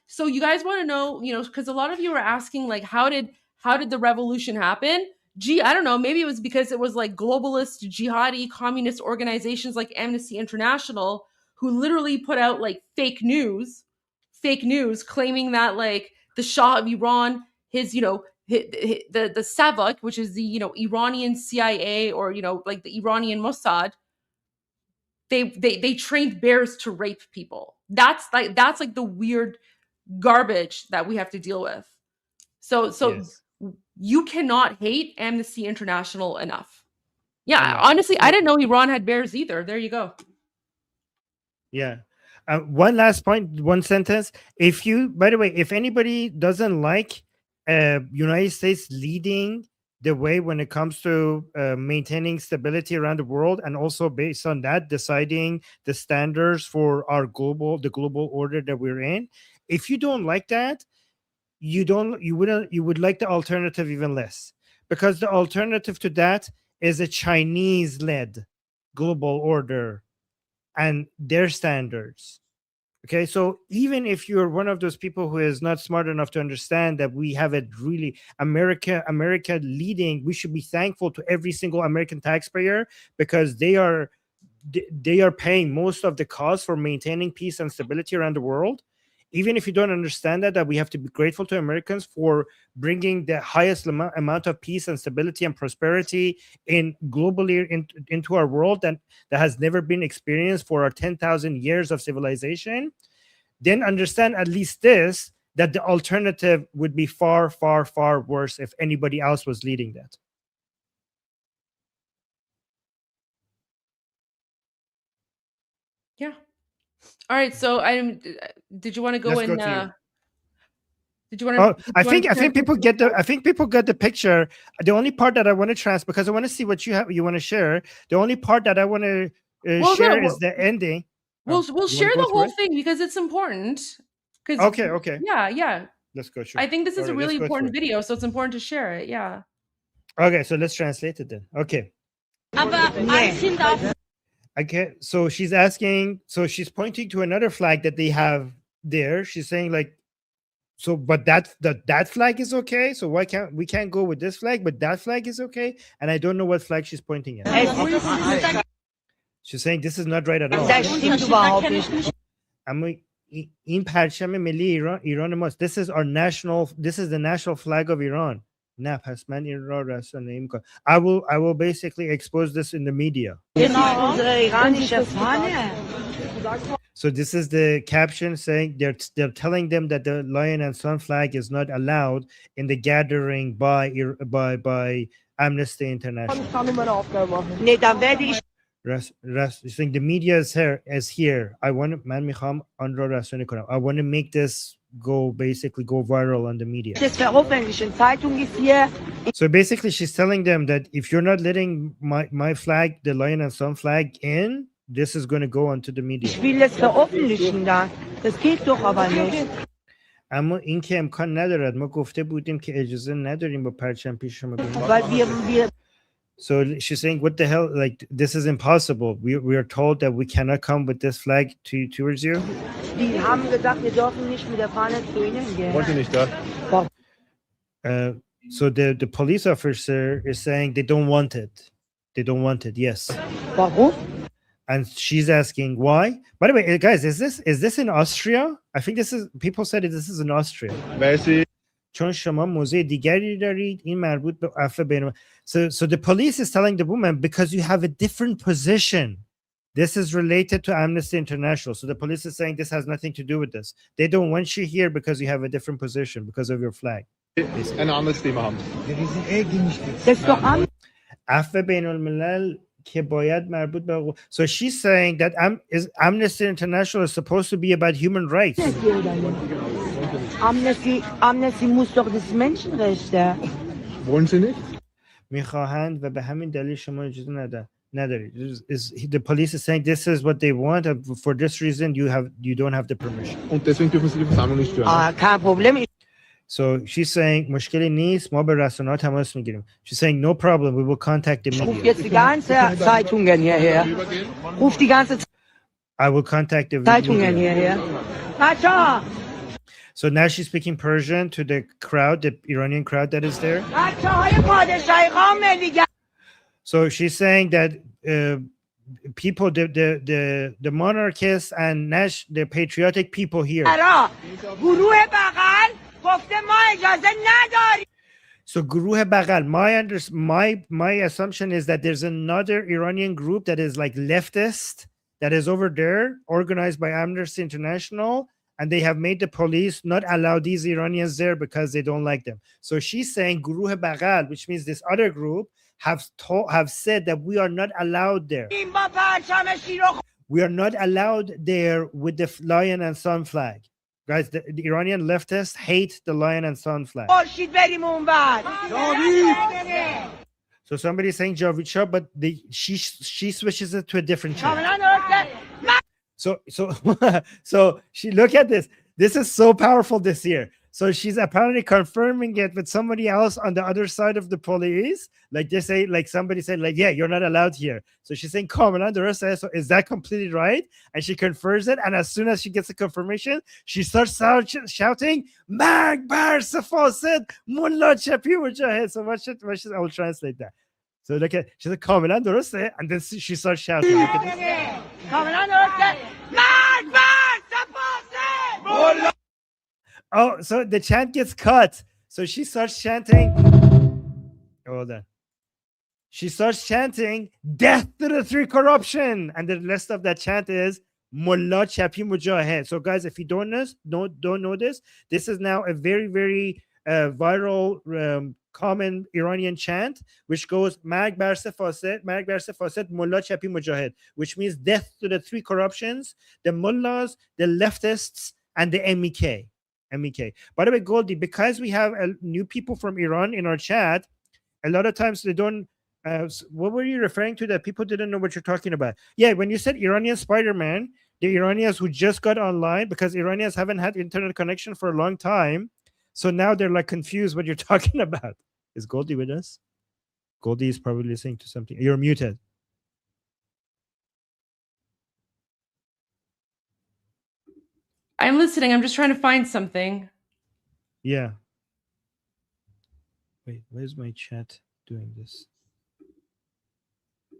so you guys want to know, because a lot of you are asking, like, how did the revolution happen? Gee, I don't know. Maybe it was because it was like globalist, jihadi, communist organizations like Amnesty International who literally put out like fake news claiming that like the Shah of Iran, the Savak, which is the Iranian CIA, or like the Iranian Mossad, they trained bears to rape people. That's like the weird garbage that we have to deal with. So yes. You cannot hate Amnesty International enough. Yeah, honestly, I didn't know Iran had bears either. There you go. Yeah. One last point, one sentence. By the way, if anybody doesn't like United States leading the way when it comes to maintaining stability around the world, and also based on that deciding the standards for the global order that we're in, if you don't like that, you would like the alternative even less, because the alternative to that is a Chinese-led global order and their standards. Okay, so even if you're one of those people who is not smart enough to understand that we have a really America leading, we should be thankful to every single American taxpayer, because they are paying most of the cost for maintaining peace and stability around the world. Even if you don't understand that we have to be grateful to Americans for bringing the highest amount of peace and stability and prosperity globally into our world that has never been experienced for our 10,000 years of civilization, then understand at least this, that the alternative would be far, far, far worse if anybody else was leading that. Yeah. All right, so did you want to go in? Did you want to? I think people get the picture. The only part that I want to because I want to see what you want to share. The only part that I want to share is the ending. We'll share the whole thing because it's important. Okay. Yeah. Let's go. Sure. I think this is a really important video, so it's important to share it. Yeah. Okay, so let's translate it then. Okay. Okay, so she's asking, so she's pointing to another flag that they have there. She's saying like, so, but that flag is okay. So why can't we go with this flag, but that flag is okay? And I don't know what flag she's pointing at. She's saying this is not right at all. In Parcham Milli Iran Mas. This is the national flag of Iran. I will basically expose this in the media. So this is the caption saying they're telling them that the lion and sun flag is not allowed in the gathering by Amnesty International. Saying the media is here. I want to make this go viral on the media. Das veröffentlichen. Zeitung ist hier. So basically, she's telling them that if you're not letting my flag, the lion and sun flag, in, this is going to go onto the media. Ich will es veröffentlichen da. Das geht doch aber nicht. اما این که امکان ندارد. ما گفته بودیم که اجازه نداریم با پرچم پیش شما بیاییم. Weil wir So she's saying, what the hell? Like, this is impossible. We are told that we cannot come with this flag towards you. die haben gesagt, wir dürfen nicht mit der Fahne zu ihnen gehen. Wollt ihr nicht da? So the police officer is saying they don't want it. They don't want it. Yes. Warum? And she's asking why. By the way, guys, is this in Austria? I think people said this is in Austria. Weil sie چون شما موضع دیگری دارید این مربوط به عفو بین. So the police is telling the woman, because you have a different position, this is related to Amnesty International. So the police is saying this has nothing to do with this. They don't want you here because you have a different position because of your flag. ein anderes Thema haben. Das ist doch an. عفو بین الملل که باید مربوط به. So she's saying that Amnesty International is supposed to be about human rights. Amnesty muss doch das Menschenrechte. Wollen sie nicht? میخواهند و به همین دلیل شما اجازه ندارید. The police is saying this is what they want, and for this reason you don't have the permission. Und deswegen dürfen sie die Versammlung nicht stören. Kein Problem. So she's saying مشکلی نیست ما به رسانه‌ها تماس میگیریم. She's saying no problem, we will contact the Ich rufe media. jetzt die ganze Zeitungen hierher. Ruf die ganze I will contact the Zeitungen media. hierher. Acha! So now she's speaking Persian to the crowd, the Iranian crowd that is there. So she's saying that people, the monarchists and the patriotic people here. So Guruh Baghal, my assumption is that there's another Iranian group that is like leftist that is over there, organized by Amnesty International, and they have made the police not allow these Iranians there because they don't like them. So she's saying Guruh Baghal, which means this other group, have said that we are not allowed there. We are not allowed there with the lion and sun flag. Guys, the Iranian leftists hate the lion and sun flag. So somebody's saying Javid Shah, but she switches it to a different channel. So she look at this. This is so powerful this year. So she's apparently confirming it with somebody else on the other side of the police. Like they say, like somebody said, like, yeah, you're not allowed here. So she's saying, Commandant, the rest says, so is that completely right? And she confirms it. And as soon as she gets the confirmation, she starts shouting, Mag bar safasid, mullah chapi mujahid. So I will translate that. So look at, she's like, Commandant, the rest and then she starts shouting. Look at this. Mag bar safasid. Oh, so the chant gets cut. So she starts chanting. Hold on. She starts chanting, death to the three corruption. And the rest of that chant is Mullah Chapi Mujahid. So guys, if you don't know this, this is now a very, very viral, common Iranian chant, which goes Mag bar safasid, Mullah Chapi Mujahid, which means death to the three corruptions, the mullahs, the leftists, and the MEK. By the way, Goldie, because we have new people from Iran in our chat, a lot of times they don't. What were you referring to that people didn't know what you're talking about? Yeah, when you said Iranian Spider-Man, the Iranians who just got online, because Iranians haven't had internet connection for a long time, so now they're like confused what you're talking about. Is Goldie with us? Goldie is probably listening to something. You're muted. I'm listening. I'm just trying to find something. Yeah. Wait, where's my chat doing this?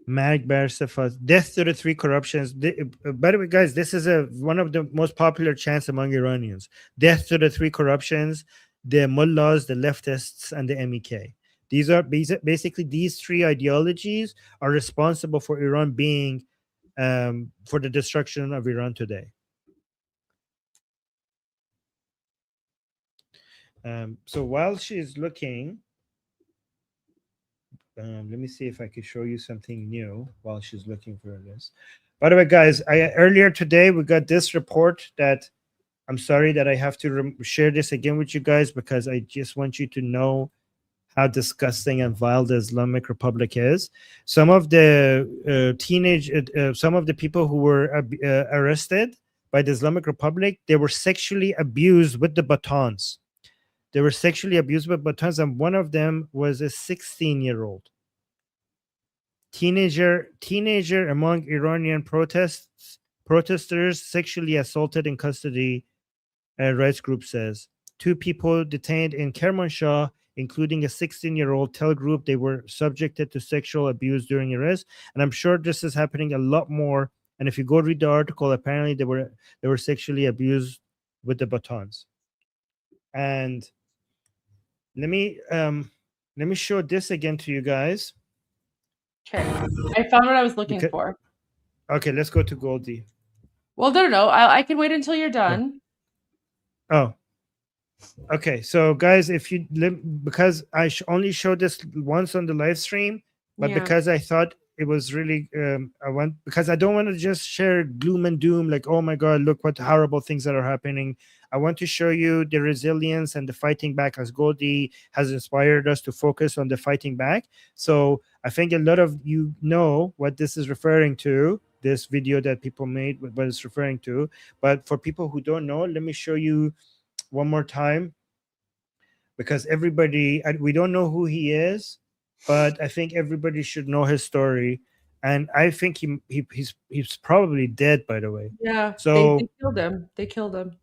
Mag bar safaz, death to the three corruptions. By the way, guys, this is one of the most popular chants among Iranians. Death to the three corruptions, the mullahs, the leftists, and the MEK. These are basically these three ideologies are responsible for Iran being for the destruction of Iran today. So while she's looking, let me see if I can show you something new while she's looking for this. By the way, guys, earlier today we got this report that I'm sorry that I have to share this again with you guys, because I just want you to know how disgusting and vile the Islamic Republic is. Some of the some of the people who were arrested by the Islamic Republic, they were sexually abused with the batons. They were sexually abused with batons, and one of them was a 16-year-old teenager among Iranian protesters sexually assaulted in custody. Rights group says 2 people detained in Kermanshah, including a 16-year-old, tell group they were subjected to sexual abuse during arrest. And I'm sure this is happening a lot more. And if you go read the article, apparently they were sexually abused with the batons. And let me show this again to you guys. Okay, I found what I was looking for. Okay, let's go to Goldie. Well, no, I can wait until you're done. Oh, okay. So, guys, if you because I only showed this once on the live stream, but because I thought it was really, because I don't want to just share gloom and doom, like, oh my God, look what horrible things that are happening. I want to show you the resilience and the fighting back, as Goldie has inspired us to focus on the fighting back. So I think a lot of you know what this is referring to, this video that people made, what it's referring to. But for people who don't know, let me show you one more time, because we don't know who he is, but I think everybody should know his story. And I think he's probably dead, by the way. Yeah. So they killed him. They killed him.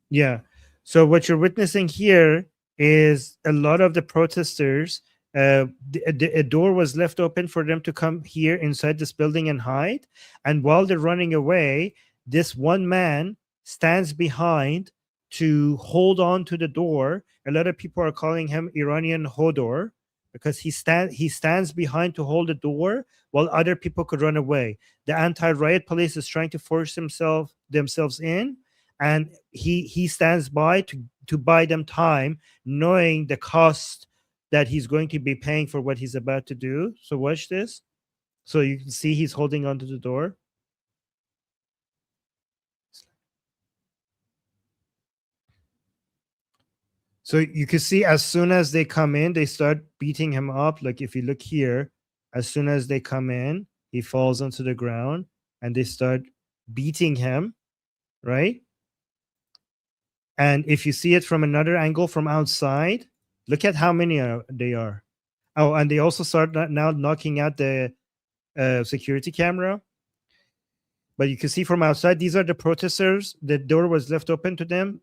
Yeah. So what you're witnessing here is a lot of the protesters. A door was left open for them to come here inside this building and hide. And while they're running away, this one man stands behind to hold on to the door. A lot of people are calling him Iranian Hodor, because he stands behind to hold the door while other people could run away. The anti-riot police is trying to force themselves in, and he stands by to buy them time, knowing the cost that he's going to be paying for what he's about to do. So watch this. So you can see he's holding onto the door. So you can see as soon as they come in, they start beating him up. Like if you look here, as soon as they come in, he falls onto the ground and they start beating him, right? And if you see it from another angle from outside, look at how many they are. Oh, and they also start now knocking out the security camera. But you can see from outside, these are the protesters. The door was left open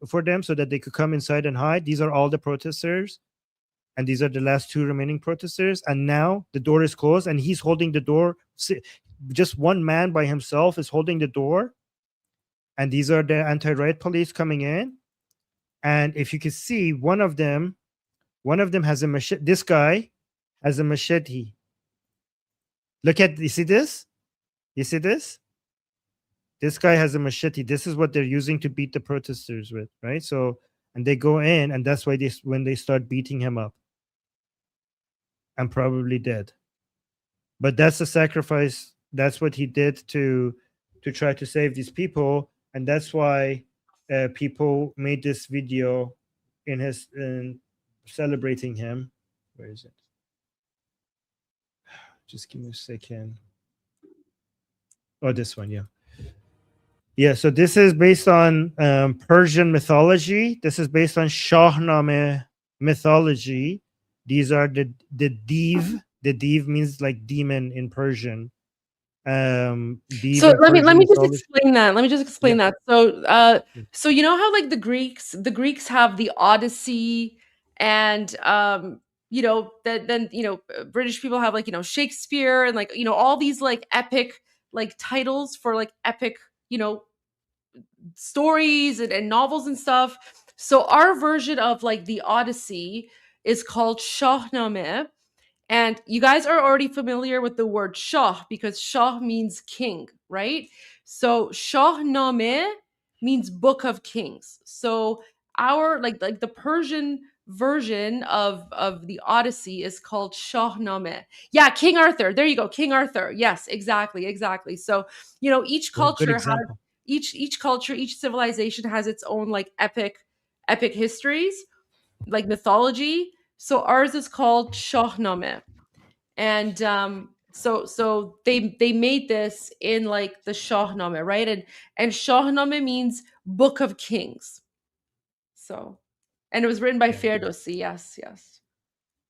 for them so that they could come inside and hide. These are all the protesters. And these are the last 2 remaining protesters. And now the door is closed and he's holding the door. Just one man by himself is holding the door. And these are the anti-riot police coming in. And if you can see, one of them has a machete. This guy has a machete. You see this? You see this? This guy has a machete. This is what they're using to beat the protesters with, right? So, and they go in, and that's why when they start beating him up. I'm probably dead. But that's the sacrifice. That's what he did to try to save these people, and that's why people made this video in celebrating him. Where is it? Just give me a second. Oh, this one, yeah. Yeah, so this is based on Persian mythology. This is based on Shahnameh mythology. These are the div. The div means like demon in Persian. So let me just explain that. Let me just explain that. So you know how like the Greeks have the Odyssey, and then British people have like Shakespeare, and like all these like epic like titles for like epic stories and novels and stuff. So our version of like the Odyssey is called Shahnameh. And you guys are already familiar with the word Shah, because Shah means king, right? So Shahnameh means Book of Kings. So our like the Persian version of the Odyssey is called Shahnameh. Yeah, King Arthur. There you go, King Arthur. Yes, exactly. So each culture has each culture, each civilization has its own like epic histories, like mythology. So ours is called Shahnameh. And so they made this in like the Shahnameh, right? And Shahnameh means Book of Kings. So, and it was written by Ferdowsi. Yes.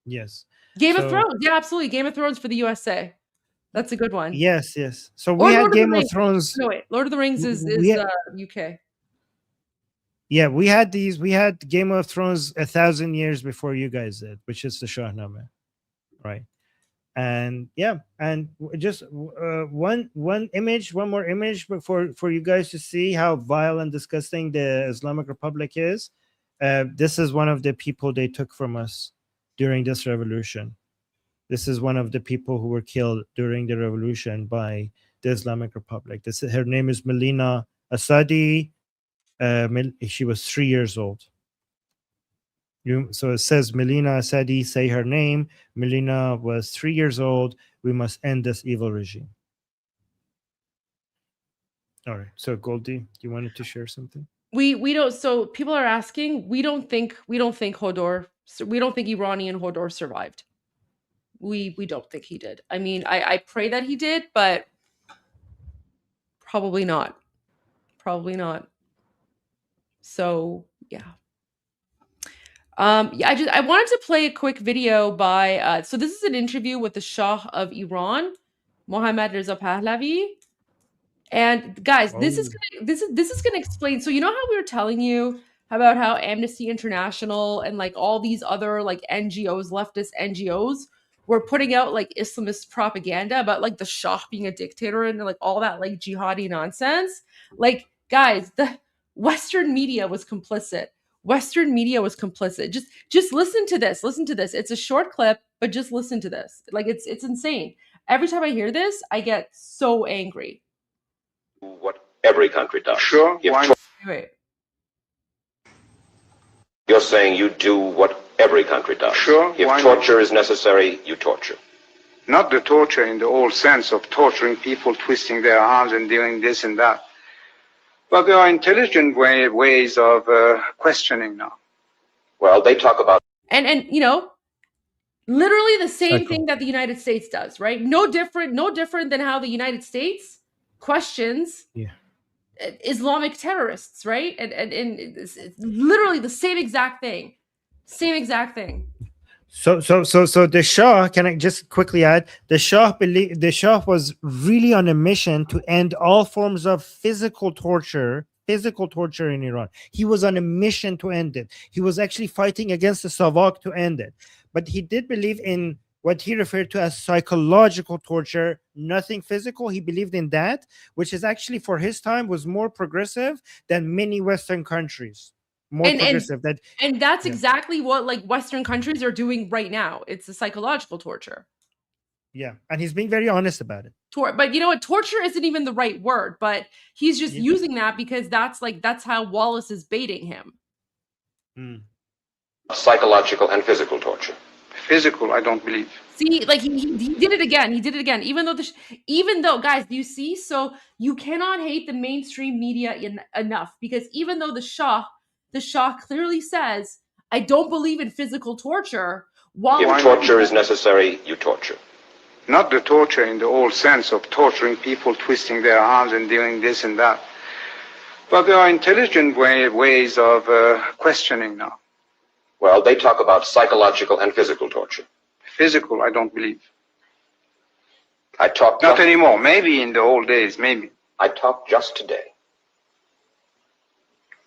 Yes. Game of So Thrones. Yeah, absolutely. Game of Thrones for the USA. That's a good one. yes. So Or we had Lord of the Game of Rings. Thrones. No, wait. Lord of the Rings is We had, UK. yeah, we had these. We had Game of Thrones 1,000 years before you guys did, which is the Shahnameh, right? And yeah, and just one more image for you guys to see how vile and disgusting the Islamic Republic is. This is one of the people they took from us during this revolution. This is one of the people who were killed during the revolution by the Islamic Republic. Her name is Melina Asadi. She was 3 years old. So it says Melina Asadi, say her name. Melina was 3 years old. We must end this evil regime. All right. So Goldie, you wanted to share something? We don't. So people are asking. We don't think Hodor. We don't think Iranian Hodor survived. We don't think he did. I mean, I pray that he did, but probably not. Probably not. So yeah. Yeah, I wanted to play a quick video by so this is an interview with the Shah of Iran, Mohammad Reza Pahlavi. And guys, this is gonna explain. So you know how we were telling you about how Amnesty International and like all these other like NGOs, leftist NGOs, were putting out like Islamist propaganda about like the Shah being a dictator and like all that like jihadi nonsense. Like, guys, the Western media was complicit. Western media was complicit. Just listen to this. Listen to this. It's a short clip, but just listen to this. Like it's insane. Every time I hear this, I get so angry. What every country does. Sure. Wait. You're saying you do what every country does. Sure. If torture is necessary, you torture. Not the torture in the old sense of torturing people, twisting their arms and doing this and that. But there are intelligent ways of questioning now. Well, they talk about and you know, literally the same thing that the United States does, right? No different than how the United States questions Islamic terrorists, right? And it's literally the same exact thing. So the Shah, can I just quickly add, the Shah was really on a mission to end all forms of physical torture in Iran. He was on a mission to end it. He was actually fighting against the Savak to end it. But he did believe in what he referred to as psychological torture, nothing physical. He believed in that, which is actually for his time was more progressive than many Western countries. And that's exactly what like Western countries are doing right now. It's a psychological torture. Yeah, and he's being very honest about it. But you know what? Torture isn't even the right word, but he's just using that because that's how Wallace is baiting him. Psychological and physical torture. Physical, I don't believe. See, like he did it again. He did it again. Even though, guys, do you see? So you cannot hate the mainstream media enough because even though the Shah clearly says, I don't believe in physical torture. If torture is necessary, you torture. Not the torture in the old sense of torturing people, twisting their arms and doing this and that. But there are intelligent ways of questioning now. Well, they talk about psychological and physical torture. Physical, I don't believe. Not anymore. Maybe in the old days, maybe. I talked just today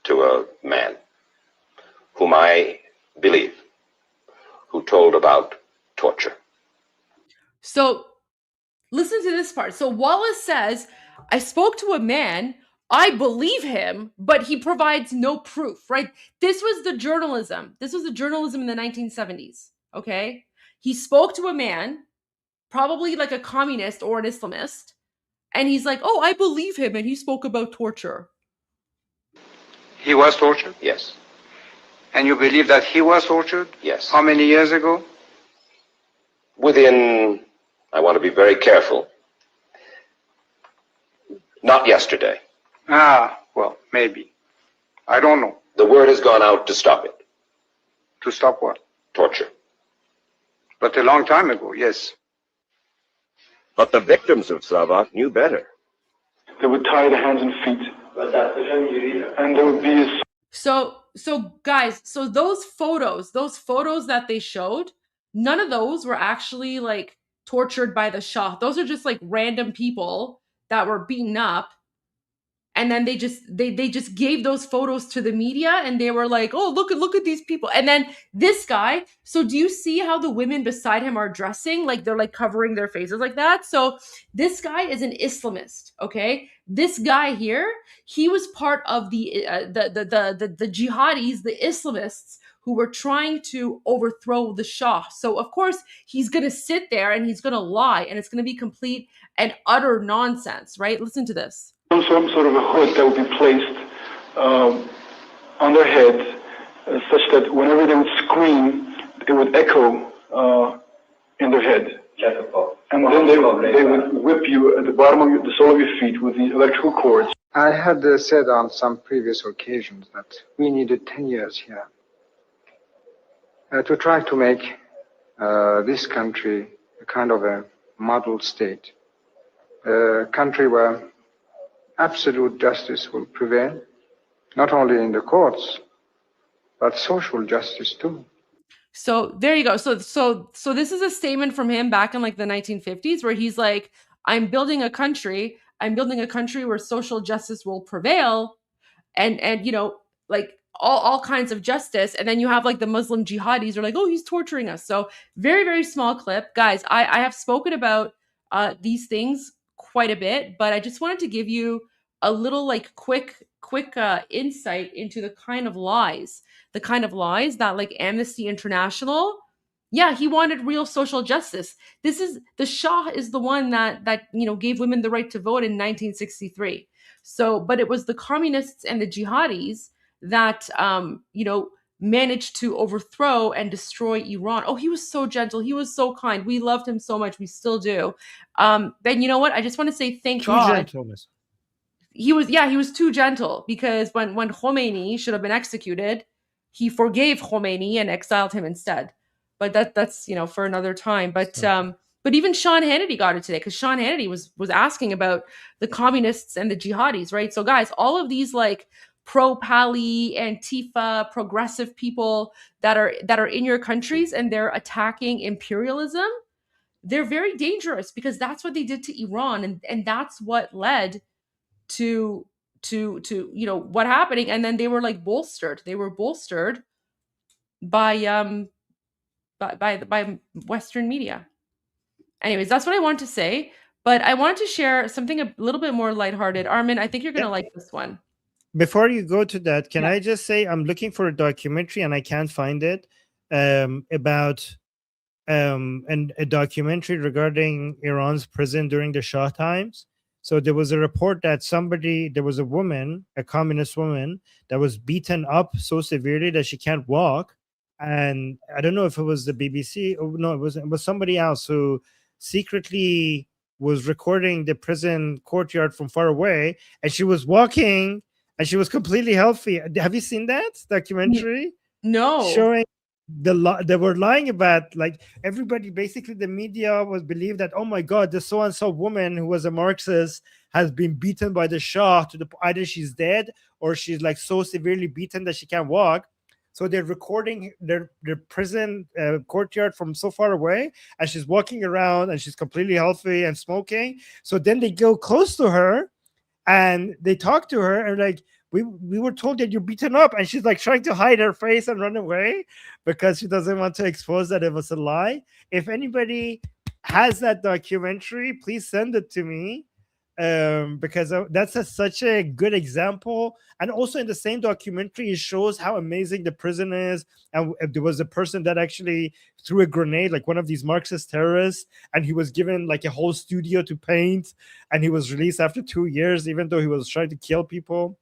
to a man whom I believe, who told about torture. So listen to this part. So Wallace says, I spoke to a man, I believe him, but he provides no proof, right? This was the journalism. This was the journalism in the 1970s, okay? He spoke to a man, probably like a communist or an Islamist, and he's like, oh, I believe him, and he spoke about torture. He was tortured? Yes. And you believe that he was tortured? Yes. How many years ago? Within, I want to be very careful, not yesterday. Well, maybe. I don't know. The word has gone out to stop it. To stop what? Torture. But a long time ago, yes. But the victims of Savak knew better. They would tie the hands and feet. And there would be So guys, so those photos that they showed, none of those were actually like tortured by the Shah. Those are just like random people that were beaten up. And then they just gave those photos to the media and they were like, oh, look at these people. And then this guy, so do you see how the women beside him are dressing? Like they're like covering their faces like that. So this guy is an Islamist, okay? This guy here, he was part of the jihadis, the Islamists who were trying to overthrow the Shah. So of course he's going to sit there and he's going to lie and it's going to be complete and utter nonsense, right? Listen to this. some sort of a hood that would be placed on their head, such that whenever they would scream, it would echo in their head. And then they would whip you at the bottom of the sole of your feet with the electrical cords. I had said on some previous occasions that we needed 10 years here to try to make this country a kind of a model state, a country where absolute justice will prevail, not only in the courts, but social justice too. So there you go. So this is a statement from him back in like the 1950s where he's like, I'm building a country where social justice will prevail and you know, like all kinds of justice. And then you have like the Muslim jihadis are like, oh, he's torturing us. So very, very small clip. Guys, I have spoken about these things quite a bit, but I just wanted to give you a little like quick insight into the kind of lies that like Amnesty International, yeah, he wanted real social justice. The Shah is the one that you know gave women the right to vote in 1963. So, but it was the communists and the jihadis that you know managed to overthrow and destroy Iran. Oh, he was so gentle. He was so kind. We loved him so much. We still do. Then you know what? I just want to say thank God. Gentleness. He was too gentle because when Khomeini should have been executed, he forgave Khomeini and exiled him instead. But that's you know for another time. But even Sean Hannity got it today because Sean Hannity was asking about the communists and the jihadis, right? So guys, all of these like pro-Pali, Antifa, progressive people that are in your countries and they're attacking imperialism, they're very dangerous because that's what they did to Iran and that's what led to you know what happening. And then they were like bolstered. They were bolstered by Western media. Anyways, that's what I want to say. But I wanted to share something a little bit more lighthearted. Armin, I think you're going to like this one. Before you go to that, can I just say I'm looking for a documentary and I can't find it about and a documentary regarding Iran's prison during the Shah times. So there was a report that there was a woman, a communist woman, that was beaten up so severely that she can't walk. And I don't know if it was the BBC or no, it was somebody else who secretly was recording the prison courtyard from far away, and she was walking and she was completely healthy. Have you seen that documentary? No. Showing they were lying about, like, everybody, basically the media was believed that, oh my God, the so-and-so woman who was a Marxist has been beaten by the Shah to either she's dead or she's like so severely beaten that she can't walk. So they're recording their prison courtyard from so far away, and she's walking around and she's completely healthy and smoking. So then they go close to her and they talk to her and like, we were told that you're beaten up, and she's like trying to hide her face and run away because she doesn't want to expose that it was a lie. If anybody has that documentary, please send it to me, because that's such a good example. And also in the same documentary, it shows how amazing the prison is. And there was a person that actually threw a grenade, like one of these Marxist terrorists, and he was given like a whole studio to paint, and he was released after 2 years, even though he was trying to kill people.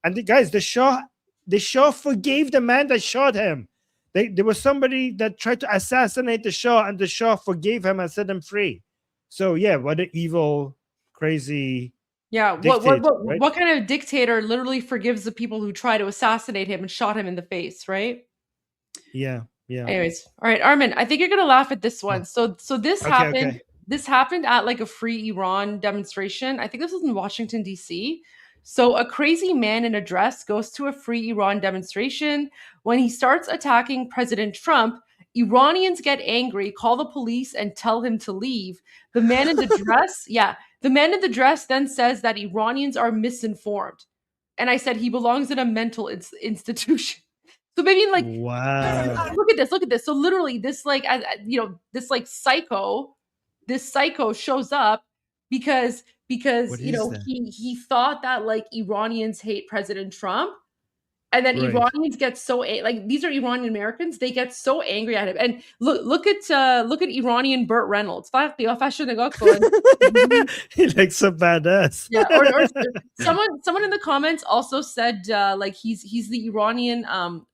And the Shah forgave the man that shot him. There was somebody that tried to assassinate the Shah, and the Shah forgave him and set him free. So yeah, what an evil, crazy Yeah, Dictator, right? what kind of dictator literally forgives the people who try to assassinate him and shot him in the face, right? Yeah, yeah. Anyways, all right, Armin, I think you're gonna laugh at this one. So this Okay, happened. okay. This happened at like a free Iran demonstration. I think this was in Washington, D.C. So a crazy man in a dress goes to a free Iran demonstration. When he starts attacking President Trump, Iranians get angry, call the police, and tell him to leave. The man in the dress, yeah, the man in the dress then says that Iranians are misinformed. And I said he belongs in a mental institution. So maybe like, Wow. look at this, look at this. So literally, this like, this like this psycho shows up because What you is know that? he thought that like Iranians hate President Trump, and then Right. Iranians get so like these are Iranian Americans. They get so angry at him. And look at Iranian Burt Reynolds. He looks so badass. Yeah, or someone in the comments also said like he's the Iranian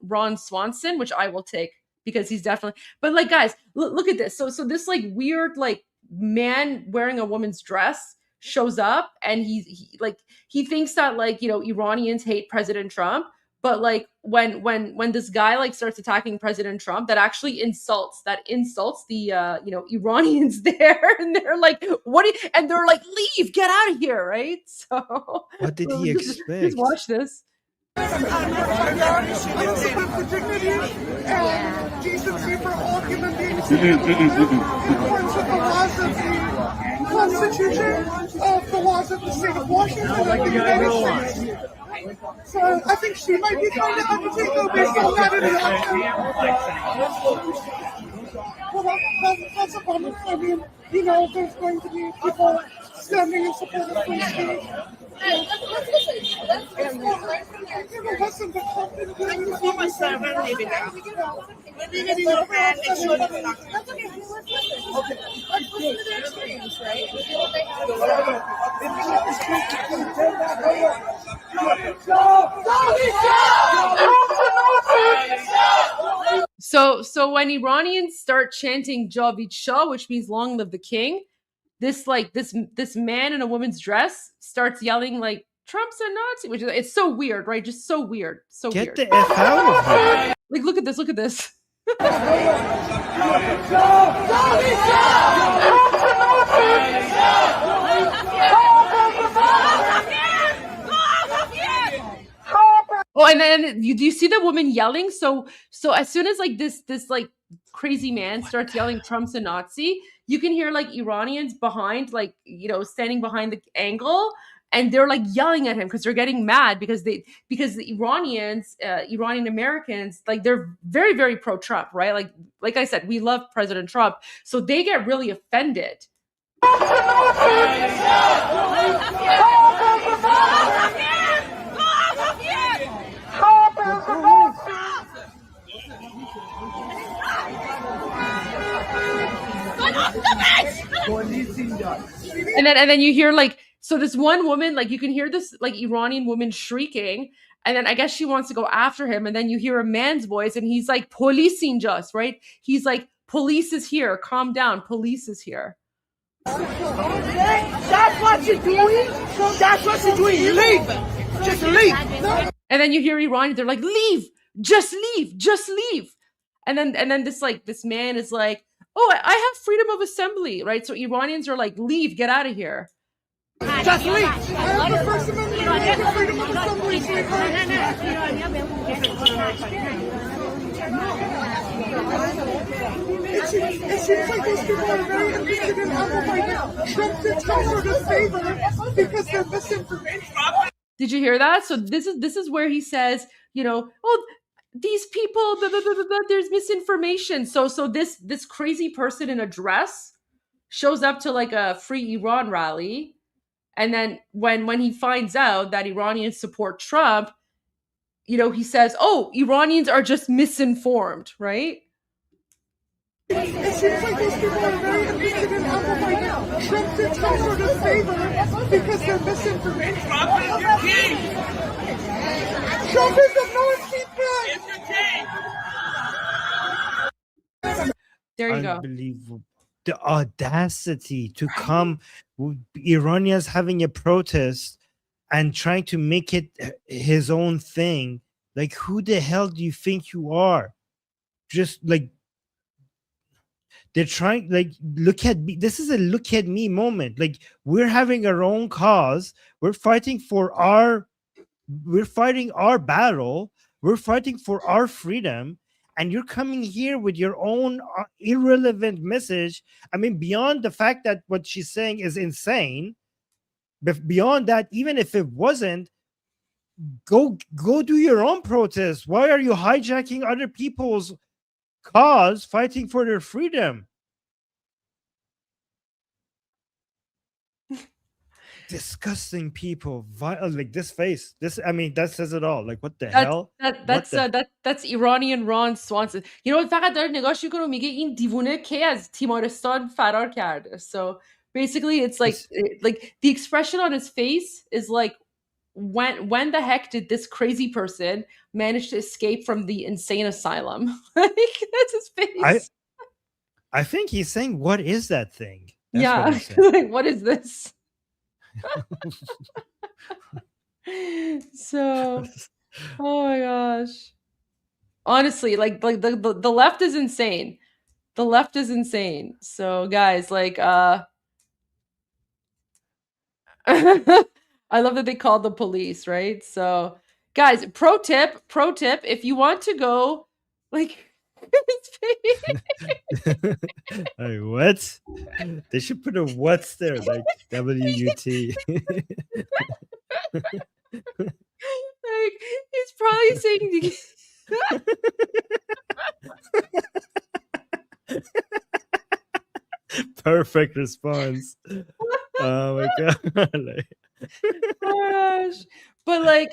Ron Swanson, which I will take because he's definitely. But like guys, look at this. So this like weird like man wearing a woman's dress shows up, and he thinks that like Iranians hate President Trump. But like when this guy like starts attacking President Trump, that actually insults the Iranians there, and they're like, and they're like, leave, get out of here, right? So What did he just expect? watch this. Decency for all human beings in terms of the laws of the Constitution, of the laws of the state of Washington, and the United States. So I think she might be trying to undertake though based on that interaction. Well, that's a bummer. I mean, there's going to be people standing in support of free speech. So when Iranians start chanting Javid Shah, which means long live the king, this man in a woman's dress starts yelling like Trump's a Nazi, which is it's so weird, right? Just so weird. So Get weird. the F out of here. Like look at this, look at this. Oh, and then do you see the woman yelling? So as soon as like this like crazy man starts yelling Trump's a Nazi, you can hear like Iranians behind, like standing behind the angle, and they're like yelling at him because they're getting mad because the Iranians, Iranian Americans, like they're very, very pro-Trump, right? Like I said, we love President Trump, so they get really offended. And then you hear like, so this one woman, like you can hear this like Iranian woman shrieking, and then I guess she wants to go after him, and then you hear a man's voice, and he's like, police just, right? He's like, police is here, calm down, police is here. That's what you're doing? That's what you're doing, you leave! Just leave! And then you hear Iranians, they're like, leave, just leave. And then this man is like, oh, I have freedom of assembly, right? So Iranians are like, leave, get out of here. Just leave! I have the First Amendment, I have the freedom of assembly. It seems like those people are very interested in amplifying Trump to favor because they're misinformation. Did you hear that? So this is where he says, oh, these people, blah, blah, blah, blah, blah, there's misinformation. So this crazy person in a dress shows up to like a free Iran rally, and then when he finds out that Iranians support Trump, he says, oh, Iranians are just misinformed, right? It seems like those people are very interested in amplifying Trump to favor because they're misinformation. Trump is your king! Trump is the North Sea. There you go. Unbelievable. The audacity to come, Iranians having a protest, and trying to make it his own thing. Like, who the hell do you think you are? Just like, they're trying, like, look at me. This is a look at me moment. Like, we're having our own cause. We're fighting our battle. We're fighting for our freedom. And you're coming here with your own irrelevant message. I mean, beyond the fact that what she's saying is insane, but beyond that, even if it wasn't, go do your own protest. Why are you hijacking other people's cause, fighting for their freedom? Disgusting people. Like, this face. This, I mean, that says it all. Like, what the hell? That's Iranian Ron Swanson. You know, فقط داره نگاهش میکنه و میگه این دیوونه کی از تیمارستان فرار کرده. So basically it's like the expression on his face is like, when the heck did this crazy person manage to escape from the insane asylum? Like, that's his face. I think he's saying, what is that thing? That's yeah. What he's saying. Like, what is this? So, oh my gosh. Honestly, like the left is insane. The left is insane. So guys, like I love that they called the police, right? So guys, pro tip, if you want to go, like, like, what? They should put a what's there, like W-U-T. Like, he's probably saying Perfect response. Oh my god. Gosh. But like,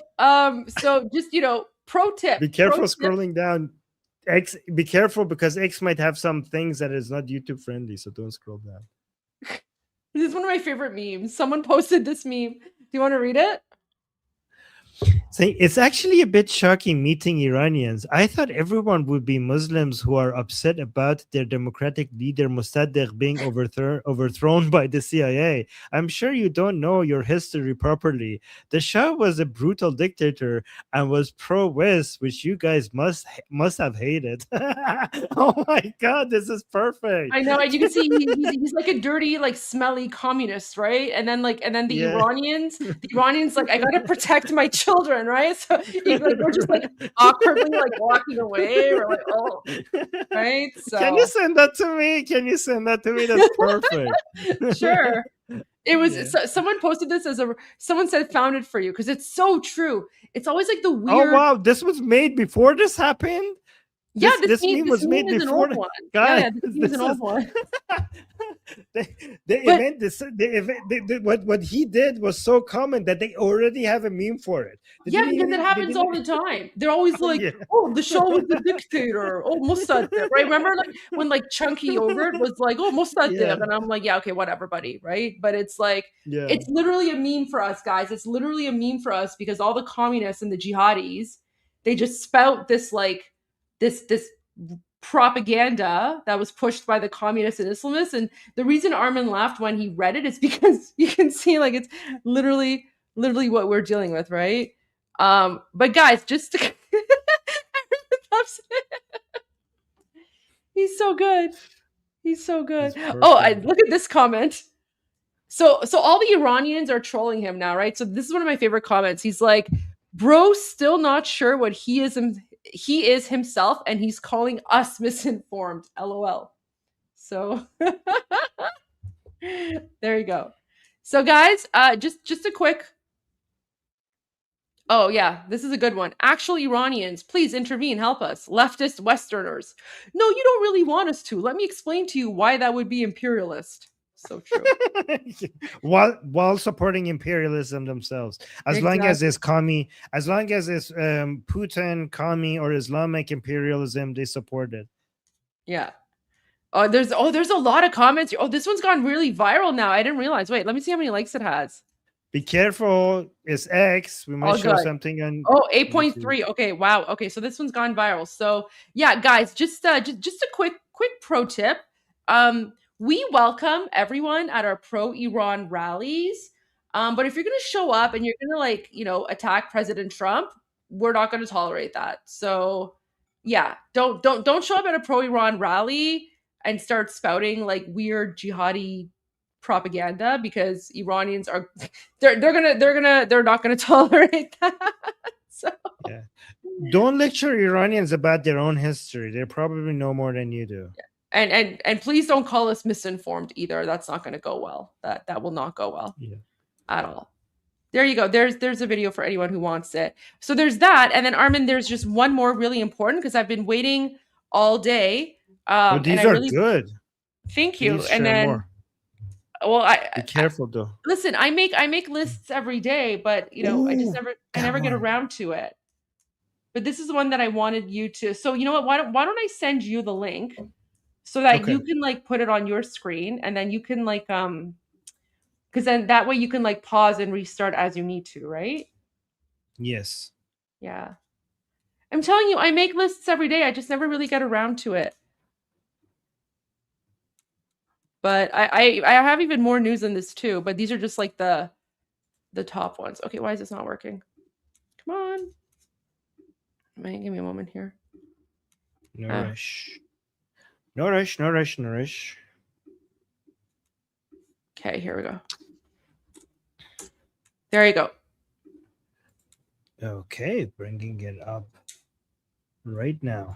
so just, you know, pro tip. Be careful scrolling down. X, be careful, because X might have some things that is not YouTube friendly, so don't scroll down. This is one of my favorite memes. Someone posted this meme. Do you want to read it? Say, it's actually a bit shocking meeting Iranians. I thought everyone would be Muslims who are upset about their democratic leader Mossadegh being overthrown by the CIA. I'm sure you don't know your history properly. The Shah was a brutal dictator and was pro-West, which you guys must have hated. Oh my god, this is perfect. I know, and you can see he's like a dirty, like, smelly communist, right? And then the Iranians, like, I gotta protect my children, right? So we're just like awkwardly like walking away. We're like, oh, right. So can you send that to me? That's perfect. Sure. It was someone posted this someone said found it for you, because it's so true. It's always like the weird. Oh wow, this was made before this happened. Yeah, this meme was made before. One. Guys, this is an old one. What he did was so common that they already have a meme for it. Because it happens all the time. They're always like, "Oh, the Shah was the dictator." Oh, Mossadegh, right? Remember, like, when like Chunky Overt was like, "Oh, Mossadegh," and I'm like, "Yeah, okay, whatever, buddy," right? But it's like, it's literally a meme for us, guys. It's literally a meme for us, because all the communists and the jihadis, they just spout this like this propaganda that was pushed by the communists and Islamists. And the reason Armin laughed when he read it is because you can see, like, it's literally what we're dealing with, right? But guys, just to he's so good. Oh, look at this comment. So all the Iranians are trolling him now, right? So this is one of my favorite comments. He's like, bro, still not sure what he is himself, and he's calling us misinformed. LOL. So there you go. So guys, just a quick. Oh yeah, this is a good one. Actual Iranians, please intervene, help us. Leftist Westerners. No, you don't really want us to. Let me explain to you why that would be imperialist. So true. while supporting imperialism themselves, as long as it's Putin, commie, or Islamic imperialism, they support it. Yeah. There's a lot of comments. Oh, this one's gone really viral now. I didn't realize. Wait, let me see how many likes it has. Be careful, it's X. We might show something on 8.3. Okay, wow. Okay, so this one's gone viral. So yeah, guys, just a quick pro tip. We welcome everyone at our pro-Iran rallies. But if you're going to show up and you're going to like, attack President Trump, we're not going to tolerate that. So yeah, don't show up at a pro-Iran rally and start spouting like weird jihadi propaganda, because Iranians are they're not gonna tolerate that. So yeah, don't lecture Iranians about their own history. They probably know more than you do. And please don't call us misinformed either. That's not going to go well. That will not go well at all. There you go. There's a video for anyone who wants it. So there's that, and then Armin, there's just one more really important, because I've been waiting all day. These are good. Thank you. Please and share then more. Well, be careful though. Listen, I make lists every day, but I never get around to it. But this is the one that I wanted you to. So you know what? Why don't I send you the link so that you can like put it on your screen, and then you can like because then that way you can like pause and restart as you need to, right? Yes. Yeah. I'm telling you, I make lists every day. I just never really get around to it. But I have even more news than this too. But these are just like the top ones. Okay, why is this not working? Come on. Give me a moment here. No rush. No rush, no rush, no rush. Okay, here we go. There you go. Okay, bringing it up right now.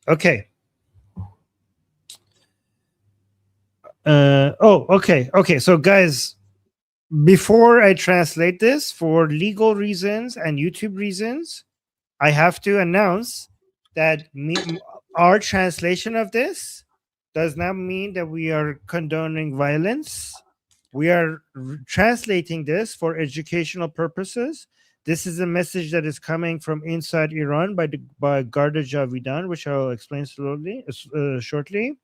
Okay. Okay. So guys, before I translate this for legal reasons and YouTube reasons, I have to announce that our translation of this does not mean that we are condoning violence. We are translating this for educational purposes. This is a message that is coming from inside Iran by Garda Javidan, which I'll explain shortly.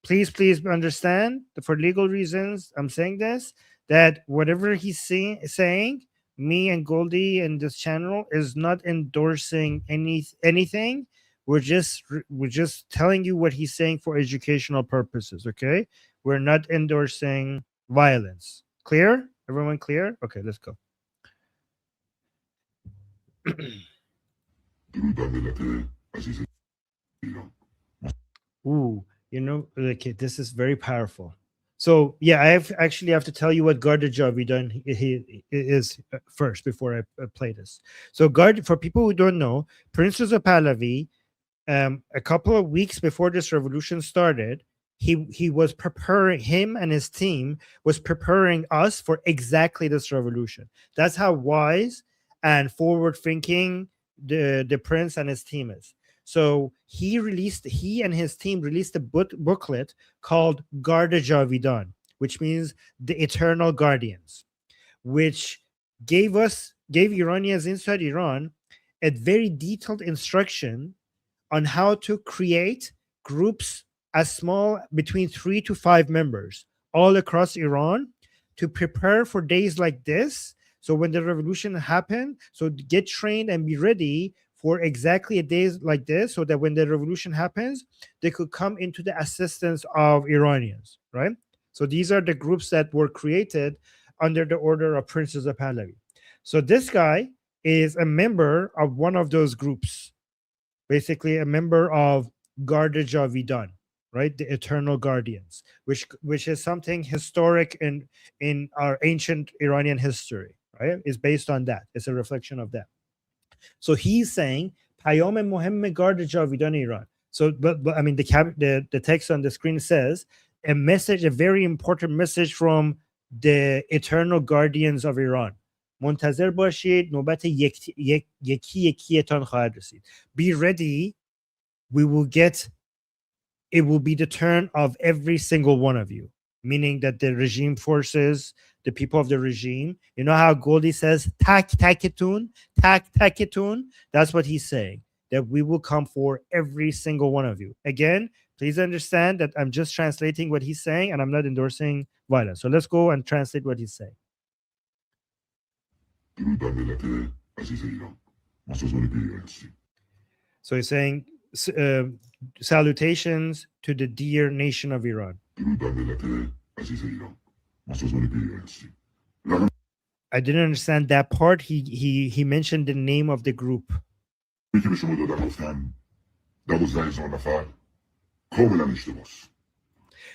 Please understand that for legal reasons, I'm saying this, that whatever he's saying, me and Goldie and this channel is not endorsing anything. We're just telling you what he's saying for educational purposes, okay? We're not endorsing violence. Clear? Everyone clear? Okay, let's go. Ooh, okay, this is very powerful. So yeah, I have to tell you what Garda Javidan he is first before I play this. So for people who don't know, Prince Reza Pahlavi, a couple of weeks before this revolution started, he was preparing, him and his team was preparing us for exactly this revolution. That's how wise and forward thinking the prince and his team is. So he and his team released a booklet called Garda Javidan, which means the eternal guardians, which gave Iranians inside Iran a very detailed instruction on how to create groups as small between 3 to 5 members all across Iran to prepare for days like this. So when the revolution happened, so get trained and be ready for exactly a day like this, so that when the revolution happens, they could come into the assistance of Iranians, right? So these are the groups that were created under the order of Prince Reza Pahlavi. So this guy is a member of one of those groups, basically a member of Garda Javidan, right? The Eternal Guardians, which is something historic in our ancient Iranian history, right? It's based on that. It's a reflection of that. So he's saying Payam Mohem Garda Javidan Iran. So, but I mean, the text on the screen says a message, a very important message from the Eternal Guardians of Iran. منتظر باشید نوبت یکی یکیتان خواهد رسید. Be ready. It will be the turn of every single one of you, meaning that the regime forces, the people of the regime, you know how Goldie says, tak taketun, that's what he's saying, that we will come for every single one of you. Again, please understand that I'm just translating what he's saying and I'm not endorsing violence. So let's go and translate what he's saying. So he's saying, salutations to the dear nation of Iran. I didn't understand that part. He mentioned the name of the group.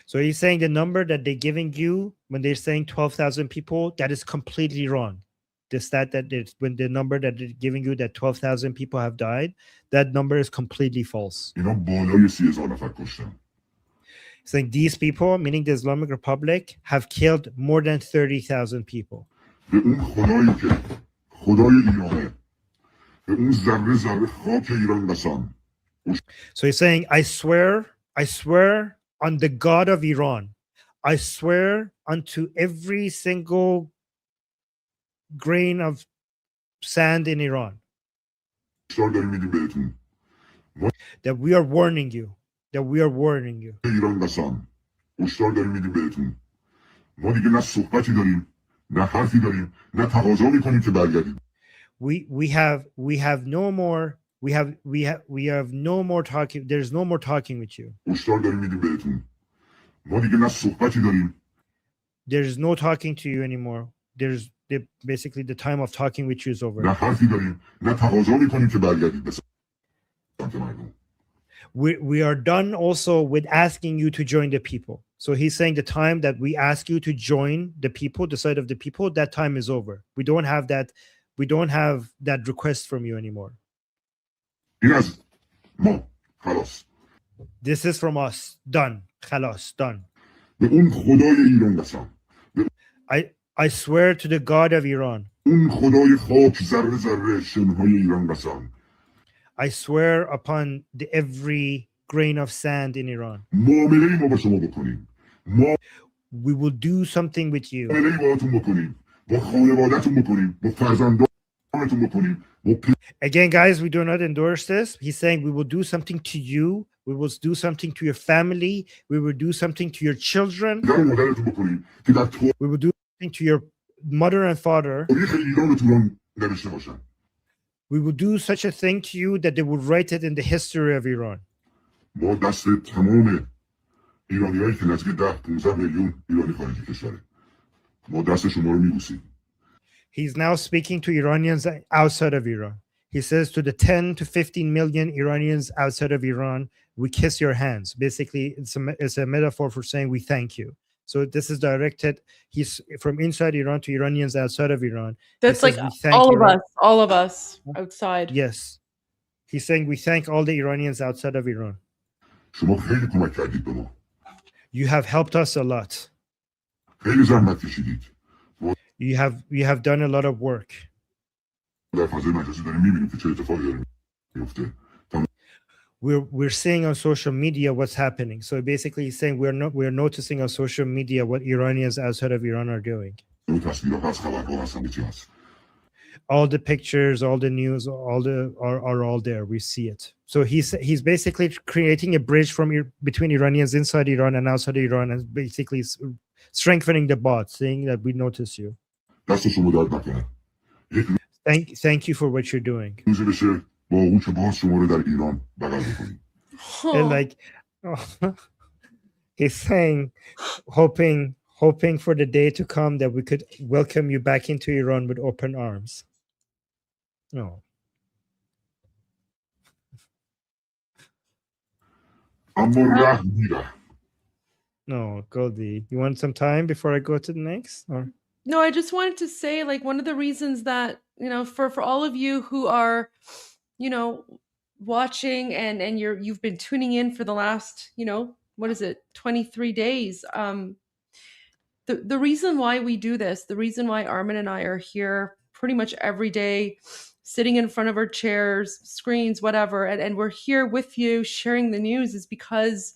So he's saying the number that they're giving you when they're saying 12,000 people, that is completely wrong. The stat that when the number that they're giving you that 12,000 people have died, that number is completely false. Saying these people, meaning the Islamic Republic, have killed more than 30,000 people. So he's saying, I swear on the God of Iran. I swear unto every single grain of sand in Iran that we are warning you. That we are warning you. We have no more. We have no more talking. There's no more talking with you. There's no talking to you anymore. Basically the time of talking with you is over. We are done also with asking you to join the people. So he's saying the time that we ask you to join the people, the side of the people, that time is over. We don't have that request from you anymore. This is from us. Done. Khalas, done. I swear to the God of Iran. I swear upon every grain of sand in Iran. We will do something with you. Again, guys, we do not endorse this. He's saying we will do something to you. We will do something to your family. We will do something to your children. We will do something to your mother and father. We will do such a thing to you that they will write it in the history of Iran. He's now speaking to Iranians outside of Iran. He says to the 10 to 15 million Iranians outside of Iran, we kiss your hands. Basically, it's a metaphor for saying we thank you. So this is directed. He's from inside Iran to Iranians outside of Iran. That's like all of us outside. Yes. He's saying we thank all the Iranians outside of Iran. You have helped us a lot. You have done a lot of work. We're seeing on social media what's happening. So basically he's saying we're noticing on social media what Iranians outside of Iran are doing. All the pictures, all the news, are all there. We see it. So he's basically creating a bridge between Iranians inside Iran and outside Iran, and basically strengthening the bond, saying that we notice you. Thank you for what you're doing. And like he's saying, hoping for the day to come that we could welcome you back into Iran with open arms. No. No, Goldie. You want some time before I go to the next? Or? No, I just wanted to say, like, one of the reasons that, for all of you who are, watching and you've been tuning in for the last, 23 days. The reason why we do this, the reason why Armin and I are here pretty much every day, sitting in front of our chairs, screens, whatever, and we're here with you sharing the news is because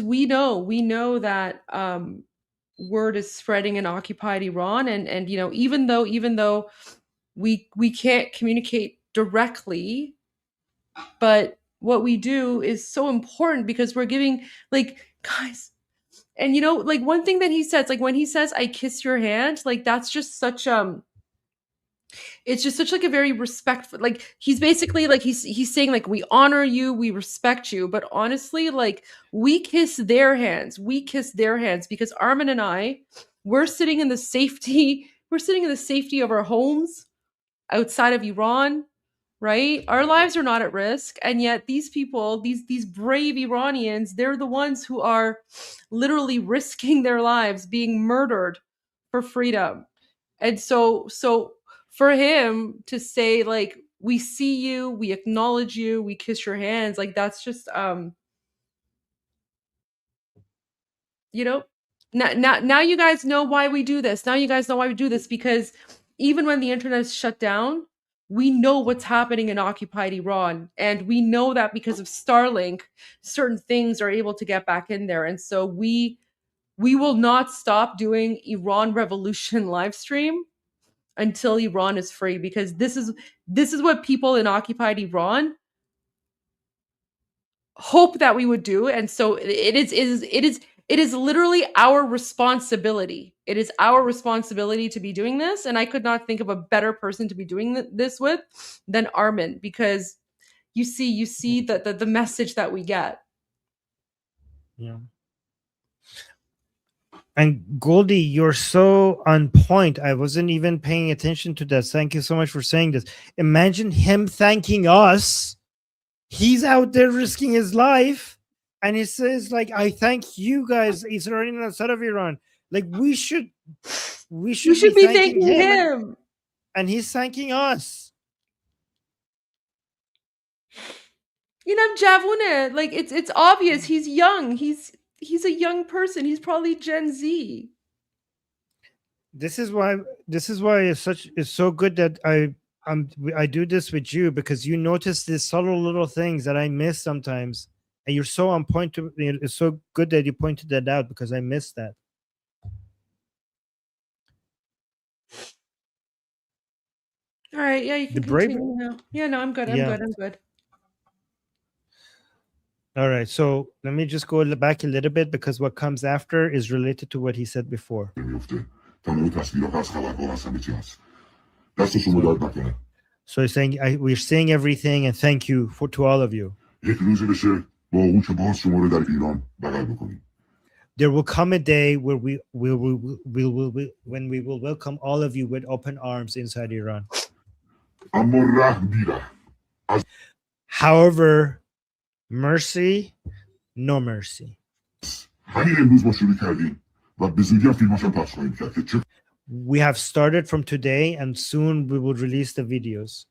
we know that word is spreading in occupied Iran, and even though we can't communicate directly, but what we do is so important because we're giving, like, guys, and like one thing that he says, like when he says I kiss your hand, like that's just such It's just such like a very respectful, like he's basically like he's saying like we honor you, we respect you, but honestly, like we kiss their hands, because Armin and I, we're sitting in the safety, of our homes outside of Iran, right? Our lives are not at risk, and yet these people, these brave Iranians, they're the ones who are literally risking their lives, being murdered for freedom. And so for him to say like we see you, we acknowledge you, we kiss your hands, like that's just you know, now you guys know why we do this. Now you guys know why we do this, because even when the internet is shut down, we know what's happening in occupied Iran, and we know that because of Starlink, certain things are able to get back in there. And so we will not stop doing Iran Revolution live stream until Iran is free, because this is what people in occupied Iran hope that we would do. And so it is literally our responsibility. It is our responsibility to be doing this, and I could not think of a better person to be doing this with than Armin, because you see the message that we get. Yeah. And Goldie, you're so on point. I wasn't even paying attention to that. Thank you so much for saying this. Imagine him thanking us. He's out there risking his life, and he says, like, I thank you guys, Israel outside of Iran. Like, we should be thanking him. And he's thanking us. You know, Javune, like it's obvious he's young. He's a young person. He's probably Gen Z. This is why it's so good that I do this with you, because you notice these subtle little things that I miss sometimes, and you're so on point to. It's so good that you pointed that out, because I missed that. All right, yeah, you can continue now. Yeah, no, I'm good. I'm good. All right, so let me just go back a little bit, because what comes after is related to what he said before. So he's saying, we're seeing everything, and thank you to all of you. There will come a day where we will welcome all of you with open arms inside Iran. However, mercy, no mercy. We have started from today, and soon we will release the videos.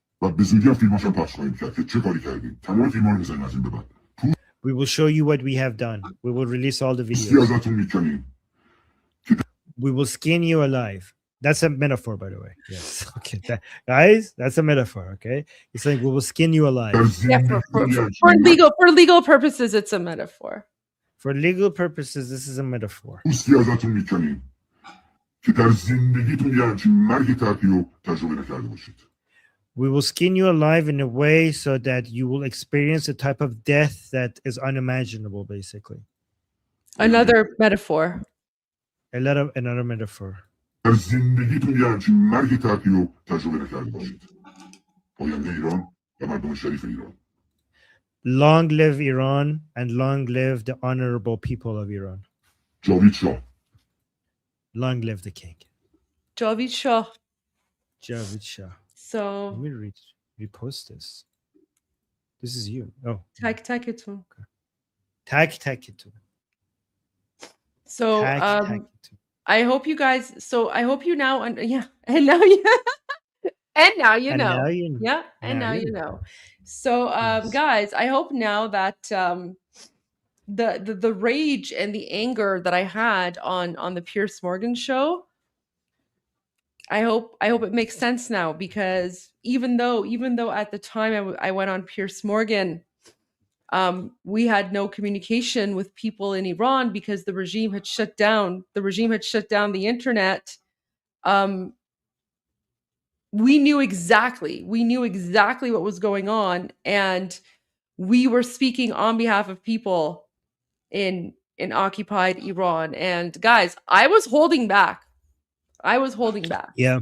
We will show you what we have done. We will release all the videos. We will skin you alive. That's a metaphor, by the way. Yes. Okay. Guys, that's a metaphor. Okay. It's like, we will skin you alive. Yeah, for legal purposes, it's a metaphor. For legal purposes, this is a metaphor. We will skin you alive in a way so that you will experience a type of death that is unimaginable, basically. Another metaphor. Another metaphor. Long live Iran, and long live the honorable people of Iran. Long live the king. Javid Shah. Javid Shah. So let me repost this. This is you. Oh. Tag it to. Okay. Tag it to. So I hope you guys. So I hope you now. Yeah, and now you. And now you know. Now you know. Yeah, and now you know. So guys, I hope now that the rage and the anger that I had on the Piers Morgan show, I hope it makes sense now, because even though at the time I went on Piers Morgan, we had no communication with people in Iran because the regime had shut down the internet. We knew exactly what was going on, and we were speaking on behalf of people in occupied Iran. And guys, I was holding back. Yeah.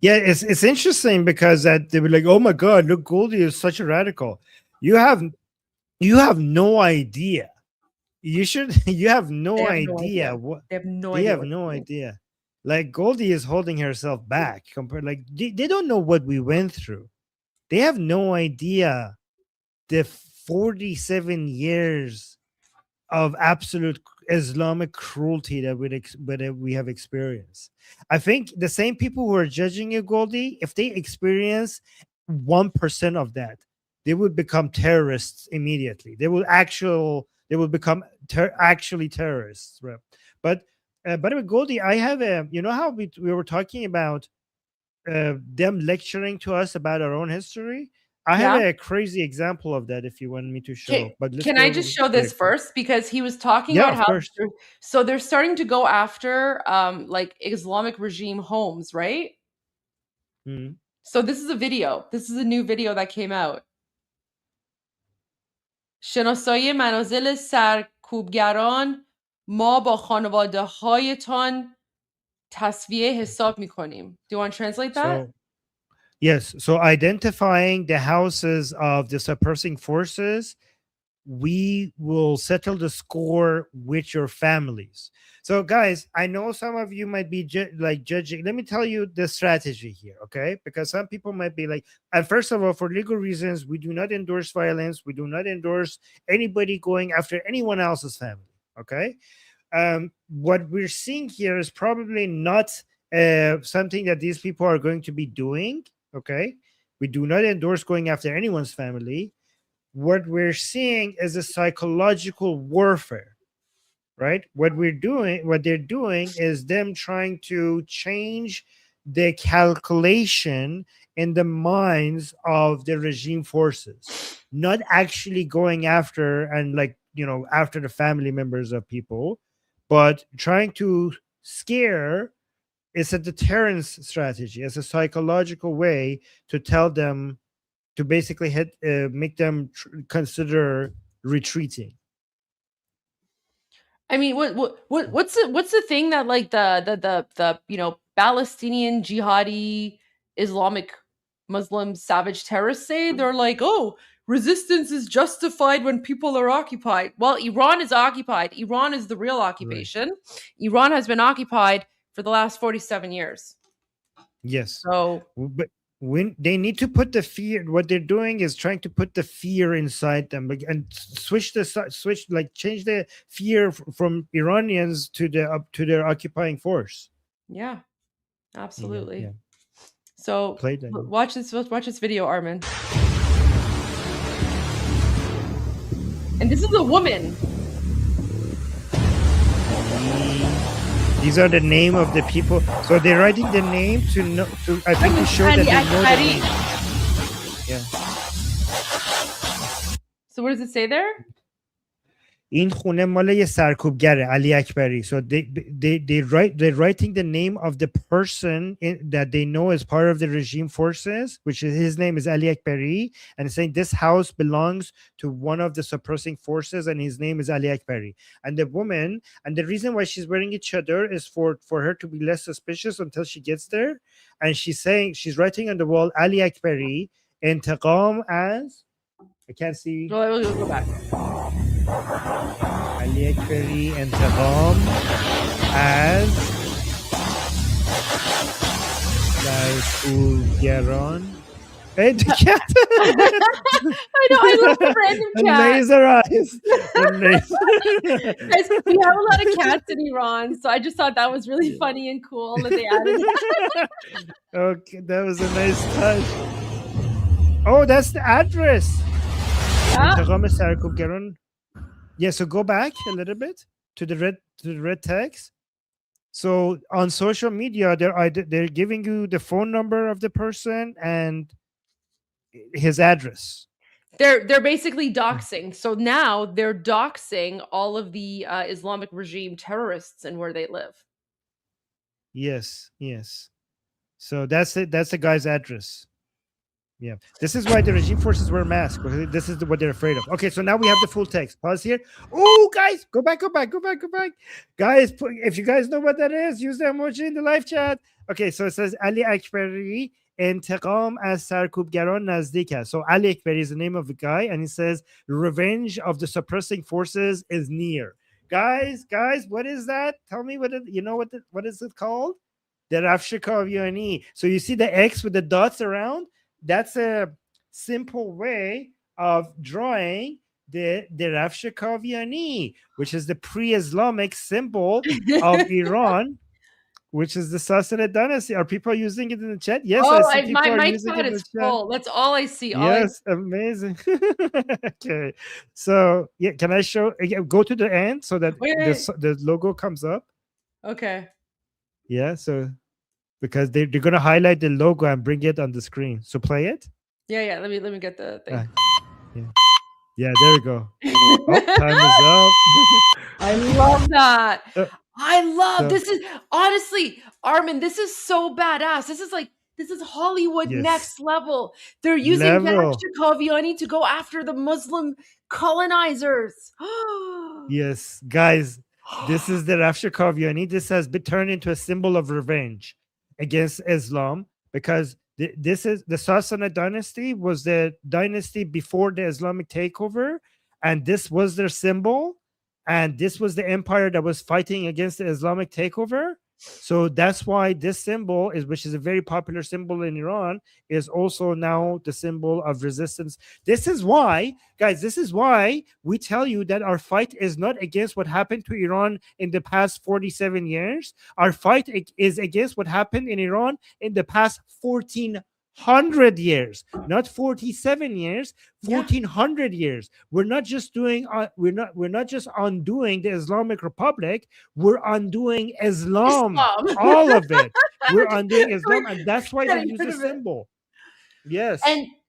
Yeah, it's interesting because that they were like, "Oh my God, look, Goldie is such a radical." You have no idea. You should. You have They no have no idea. idea what They have no they idea have what no to do. idea. Like Goldie is holding herself back compared. Like they don't know what we went through. They have no idea the 47 years of absolute Islamic cruelty that we have experienced. I think the same people who are judging you, Goldie, if they experience 1% of that, they would become terrorists immediately. They will become actually terrorists. Right? But by the way, Goldie, I have a, you know how we were talking about them lecturing to us about our own history. I have Yeah. a crazy example of that if you want me to show. But let's Can I go just show very this quick. first? Because he was talking Yeah, about of how course. they're starting to go after like Islamic regime homes, right? Mhm. So this is a video. This is a new video that came out. شناسایی منازل سرکوبگران ما با خانواده هایتان تصفیه حساب میکنیم. Do you want to translate that? So yes, so identifying the houses of the suppressing forces, we will settle the score with your families. So guys, I know some of you might be judging. Let me tell you the strategy here, okay? Because some people might be like, and first of all, for legal reasons, we do not endorse violence. We do not endorse anybody going after anyone else's family, okay? What we're seeing here is probably not something that these people are going to be doing, okay? We do not endorse going after anyone's family. What we're seeing is a psychological warfare, right? What they're doing is them trying to change the calculation in the minds of the regime forces, not actually going after and after the family members of people, but trying to scare. It's a deterrence strategy. It's a psychological way to tell them to basically make them consider retreating. I mean, what's the thing that like the Palestinian jihadi Islamic Muslim savage terrorists say? They're like, oh, resistance is justified when people are occupied. Well, Iran is occupied. Iran is the real occupation. Iran has been occupied for the last 47 years. Yes. So, but when they need to put the fear, what they're doing is trying to put the fear inside them and change the fear from Iranians to to their occupying force. yeah, absolutely. Yeah. So Play that. watch this video, Armin. And this is a woman. These are the name of the people. So they're writing the name to know. I think to show that they know the name. Yeah. So what does it say there? این خونه مال یه سرکوبگره علی اکبری. So they're writing the name of the person that they know as part of the regime forces, which is his name is Ali Akbari, and saying this house belongs to one of the suppressing forces and his name is Ali Akbari. And the woman, and the reason why she's wearing a chador is for her to be less suspicious until she gets there. And she's writing on the wall Ali Akbari intiqam as, I can't see. We'll go back. Ali Akbari intiqam as Darkulgaran. Hey, the cat. I know, I love the random The cat. laser eyes. Guys, we have a lot of cats in Iran, so I just thought that was really funny and cool that they added that. Okay, that was a nice touch. Oh, that's the address. Intiqam Sarkubgaran. Yeah, so go back a little bit to the red text. So on social media, they're giving you the phone number of the person and his address. They're basically doxing. So now they're doxing all of the Islamic regime terrorists and where they live. Yes. So that's it. That's the guy's address. Yeah, this is why the regime forces wear masks. This is what they're afraid of. Okay, so now we have the full text. Pause here. Oh, guys, go back. Guys, if you guys know what that is, use the emoji in the live chat. Okay, so it says Ali Akbari انتقام از سرکوبگران نزدیک است. So Ali Akbari is the name of the guy, and he says revenge of the suppressing forces is near. Guys, what is that? Tell me what is it called? The Rafshikavyani. So you see the X with the dots around? That's a simple way of drawing the Rafshikavyani, which is the pre-Islamic symbol of Iran, which is the Sassanid dynasty. Are people using it in the chat? Yes, I see people are my using chat it in the is chat. full. That's all I see. Yes, amazing. Okay, so yeah, can I show? Go to the end so that the logo comes up. Okay. Yeah, so because they're going to highlight the logo and bring it on the screen. So play it. Yeah. Let me get the thing. Yeah, there we go. Oh, time is up. I love that. This is honestly, Armin, this is so badass. This is Hollywood next level. They're using Rafshikavyani to go after the Muslim colonizers. Yes, guys, this is the Rafshikavyani. This has been turned into a symbol of revenge against Islam, because this is the Sassanid dynasty was the dynasty before the Islamic takeover, and this was their symbol, and this was the empire that was fighting against the Islamic takeover. So that's why this symbol which is a very popular symbol in Iran, is also now the symbol of resistance. This is why, guys, we tell you that our fight is not against what happened to Iran in the past 47 years. Our fight is against what happened in Iran in the past 1,400 years, not 47 years, 1,400 years. We're not just doing we're not just undoing the Islamic Republic, we're undoing Islam. All of it. We're undoing Islam, and that's why they use the symbol. Yes.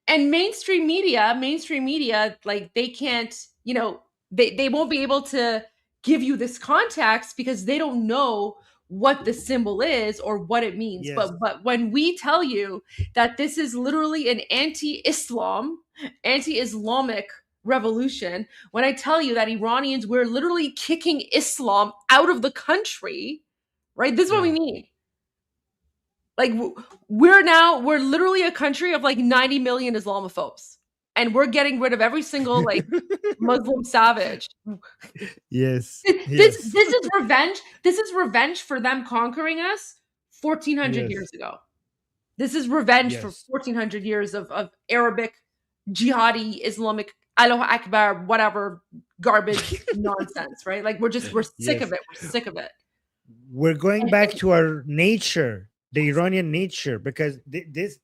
And mainstream media, like they can't, they won't be able to give you this context because they don't know what the symbol is or what it means. Yes. But when we tell you that this is literally an anti-Islamic revolution, when I tell you that Iranians, we're literally kicking Islam out of the country, right? This is what we mean. Like we're literally a country of like 90 million Islamophobes, and we're getting rid of every single like Muslim savage. Yes. This is revenge. This is revenge for them conquering us 1,400 years ago. This is revenge for 1,400 years of Arabic, jihadi, Islamic, Allah Akbar, whatever garbage nonsense, right? Like we're sick of it. We're sick of it. We're going back to our nature, the Iranian nature, because this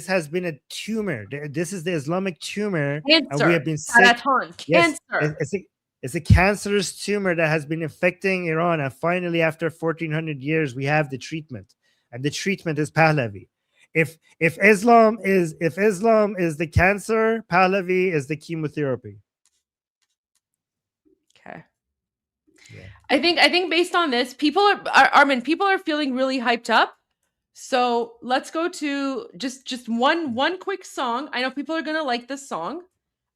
has been a tumor. This is the Islamic tumor, cancer. And we have been sick. Cancer. It's a cancerous tumor that has been affecting Iran, and finally, after 1,400 years, we have the treatment, and the treatment is Pahlavi. If Islam is the cancer, Pahlavi is the chemotherapy. Okay. Yeah. I think based on this, people are feeling really hyped up. So let's go to just one quick song. I know people are gonna like this song,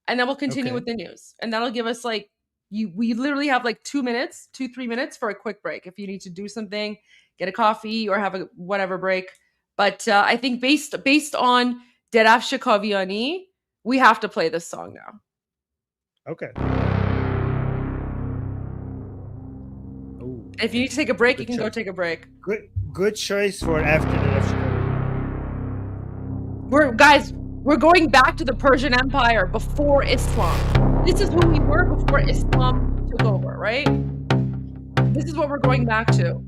and then we'll continue with the news, and that'll give us like we literally have like 2 minutes, 2-3 minutes for a quick break if you need to do something, get a coffee or have a whatever break. But I think based on Rafshikavyani, we have to play this song now. Okay. If you need to take a break, you can go take a break. Good choice for after the We're going back to the Persian Empire before Islam. This is who we were before Islam took over, right? This is what we're going back to.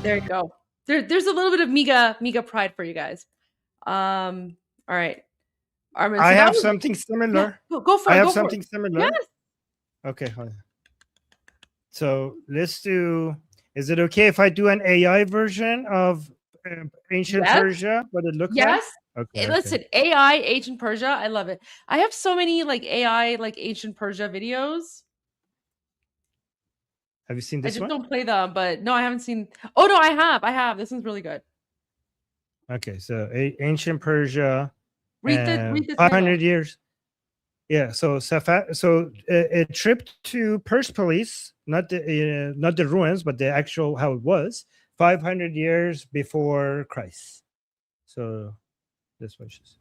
There you go. There's a little bit of Miga pride for you guys. All right, Armin. I So that have was something similar. go for it. I have Go for something it. similar. Yes. Okay, hold on. So let's do. Is it okay if I do an AI version of ancient Yes. Persia? What it looked Yes. like? Okay. Listen, AI ancient Persia. I love it. I have so many like AI like ancient Persia videos. Have you seen I this just one? don't play them, but no, I haven't seen. Oh no, I have. This one's really good. Okay, so ancient Persia, Read the 500 title. years. Yeah, so a trip to Persepolis, not the ruins, but the actual how it was, 500 years before Christ. So this was just.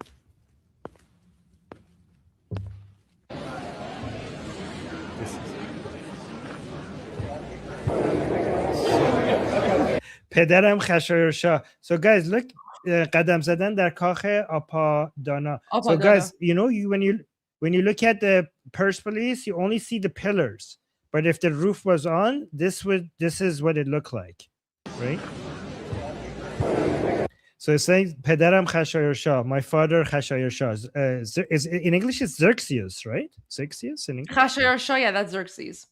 پدرم خشایارشاه. So guys, look, قدم زدن در کاخ آپادانا. So guys, when you look at the Persepolis, you only see the pillars. But if the roof was on, this is what it looked like, right? So it's saying پدرم خشایارشاه, my father خشایارشاه. Is in English it's Xerxes, right? Xerxes in English. Khashayar-Shah, yeah, that's Xerxes.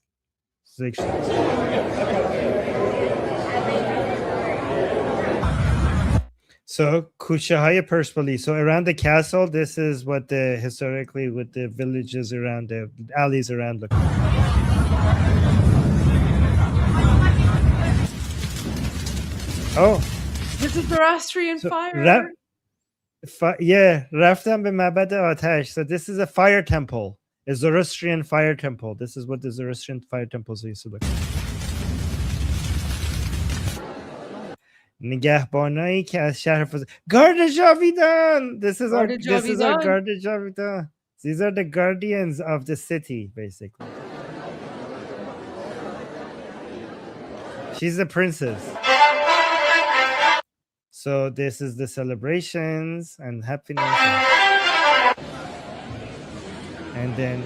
So Kushahaya Persepolis. So around the castle, this is what the historically with the villages around the alleys around look like. Oh, this is Zoroastrian fire. Yeah, رفتم به معبد آتش. So this is a fire temple, a Zoroastrian fire temple. This is what the Zoroastrian fire temples used to look like. نگهبانایی که از شهر گارد جاویدان. This is our guard جاویدان. These are the guardians of the city, basically. She's the princess. So this is the celebrations and happiness. And then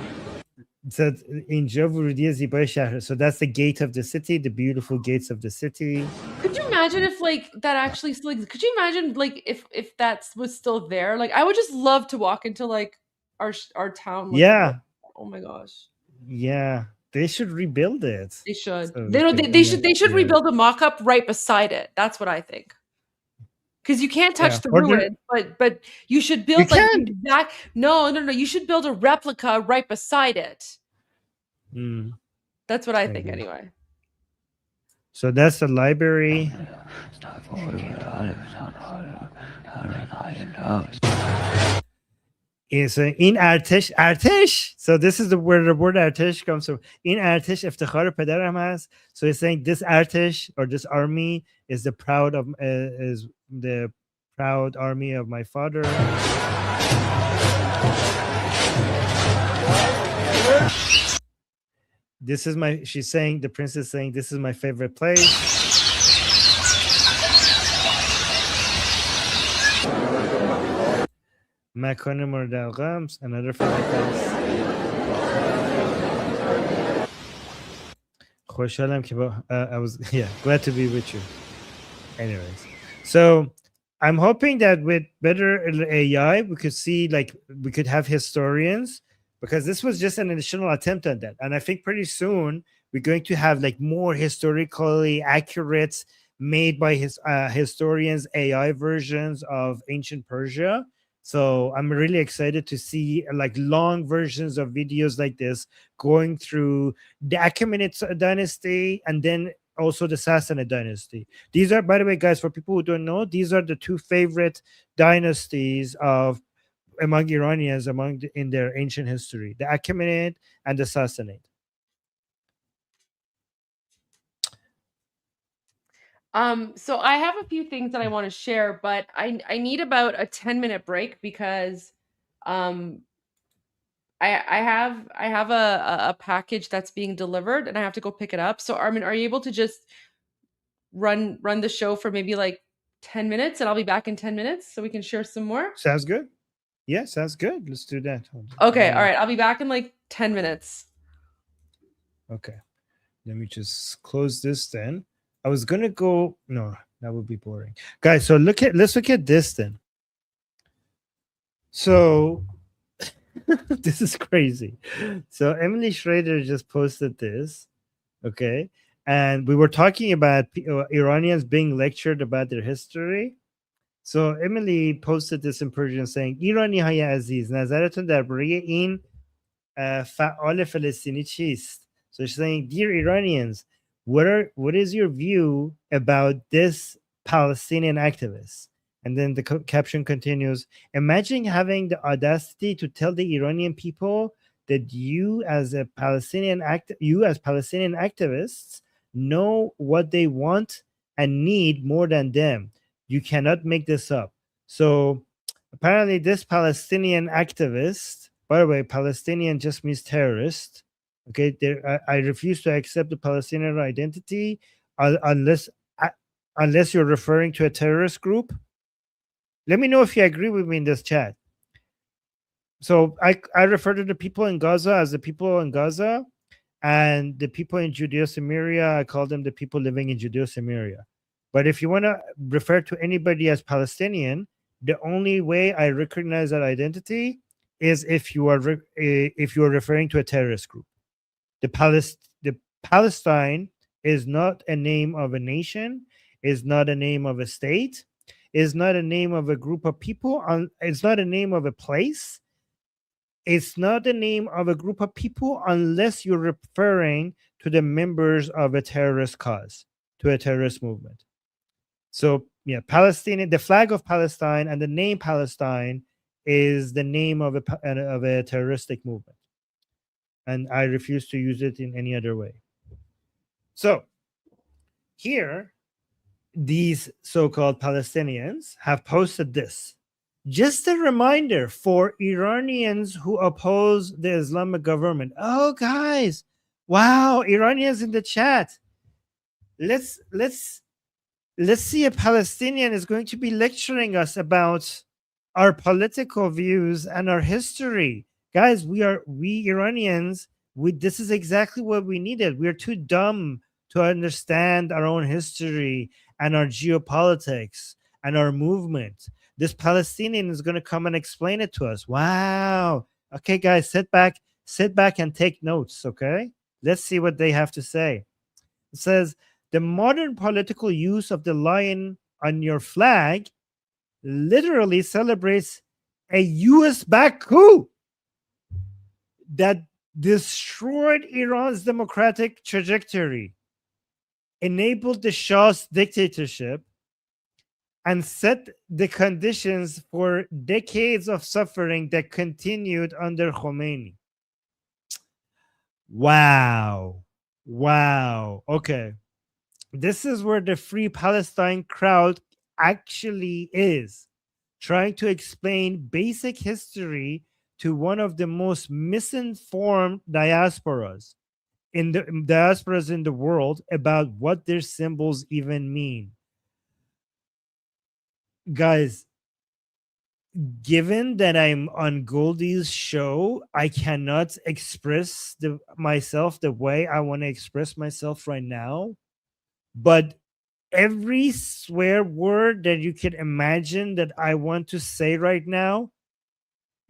so اینجا ورودی زیبای شهر. So that's the gate of the city, the beautiful gates of the city. Could you imagine if like that actually still exists? Could you imagine like if that was still there? Like I would just love to walk into like our town. Yeah. Oh my gosh. Yeah. They should rebuild it. They should. So they should rebuild a mock-up right beside it. That's what I think. Because you can't touch the ruin, but you should build like the exact. No. You should build a replica right beside it. That's what I think, anyway. So that's the library. Is in ارتش. So this is where the word ارتش comes from. In ارتش افتخار پدرم هست. So he's saying this ارتش or this army is the proud army of my father. She's saying, the princess saying, this is my favorite place. مکان مورد علاقه, another favorite place. خوشحالم که I was glad to be with you. Anyways, so I'm hoping that with better AI we could see we could have historians, because this was just an additional attempt at that, and I think pretty soon we're going to have more historically accurate made by historians AI versions of ancient Persia. So I'm really excited to see long versions of videos like this going through the Achaemenid dynasty and then also the Sassanid dynasty. These are, by the way, guys, for people who don't know, these are the two favorite dynasties among Iranians in their ancient history, the Achaemenid and the Sassanid. So I have a few things that I want to share, but I need about a 10-minute break because I have a package that's being delivered and I have to go pick it up. So Armin, are you able to just run the show for maybe 10 minutes and I'll be back in 10 minutes so we can share some more? Sounds good. Yeah, sounds good. Let's do that. Okay, all right. I'll be back in 10 minutes. Okay. Let me just close this then. I was gonna go. No, that would be boring, guys. So let's look at this then. So this is crazy. So Emily Schrader just posted this, okay, and we were talking about Iranians being lectured about their history. So Emily posted this in Persian saying ایرانی های عزیز نظرتون درباره این فعال فلسطینی چیست? So she's saying, dear Iranians, what is your view about this Palestinian activist? And then the caption continues, imagine having the audacity to tell the Iranian people that you as Palestinian activists know what they want and need more than them. You cannot make this up. So apparently this Palestinian activist, by the way, Palestinian just means terrorist. Okay, I refuse to accept the Palestinian identity unless you're referring to a terrorist group. Let me know if you agree with me in this chat. So I refer to the people in Gaza as the people in Gaza, and the people in Judea-Samaria, I call them the people living in Judea-Samaria. But if you want to refer to anybody as Palestinian, the only way I recognize that identity is if you are referring to a terrorist group. The Palestine is not a name of a nation, is not a name of a state, is not a name of a group of people, it's not a name of a place, it's not the name of a group of people unless you're referring to the members of a terrorist cause, to a terrorist movement. So yeah, Palestinian, the flag of Palestine and the name Palestine is the name of a terroristic movement. And I refuse to use it in any other way. So here, these so-called Palestinians have posted this. Just a reminder for Iranians who oppose the Islamic government. Oh, guys, wow, Iranians in the chat. Let's see a Palestinian is going to be lecturing us about our political views and our history. Guys, we Iranians, this is exactly what we needed. We're too dumb to understand our own history and our geopolitics and our movement. This Palestinian is going to come and explain it to us. Wow. Okay, guys, sit back and take notes, okay? Let's see what they have to say. It says, the modern political use of the lion on your flag literally celebrates a US-backed coup that destroyed Iran's democratic trajectory, enabled the Shah's dictatorship, and set the conditions for decades of suffering that continued under Khomeini. Wow. Wow. Okay. This is where the Free Palestine crowd actually is, trying to explain basic history to one of the most misinformed diasporas in the world about what their symbols even mean. Guys, given that I'm on Goldie's show, I cannot express myself the way I want to express myself right now. But every swear word that you can imagine that I want to say right now,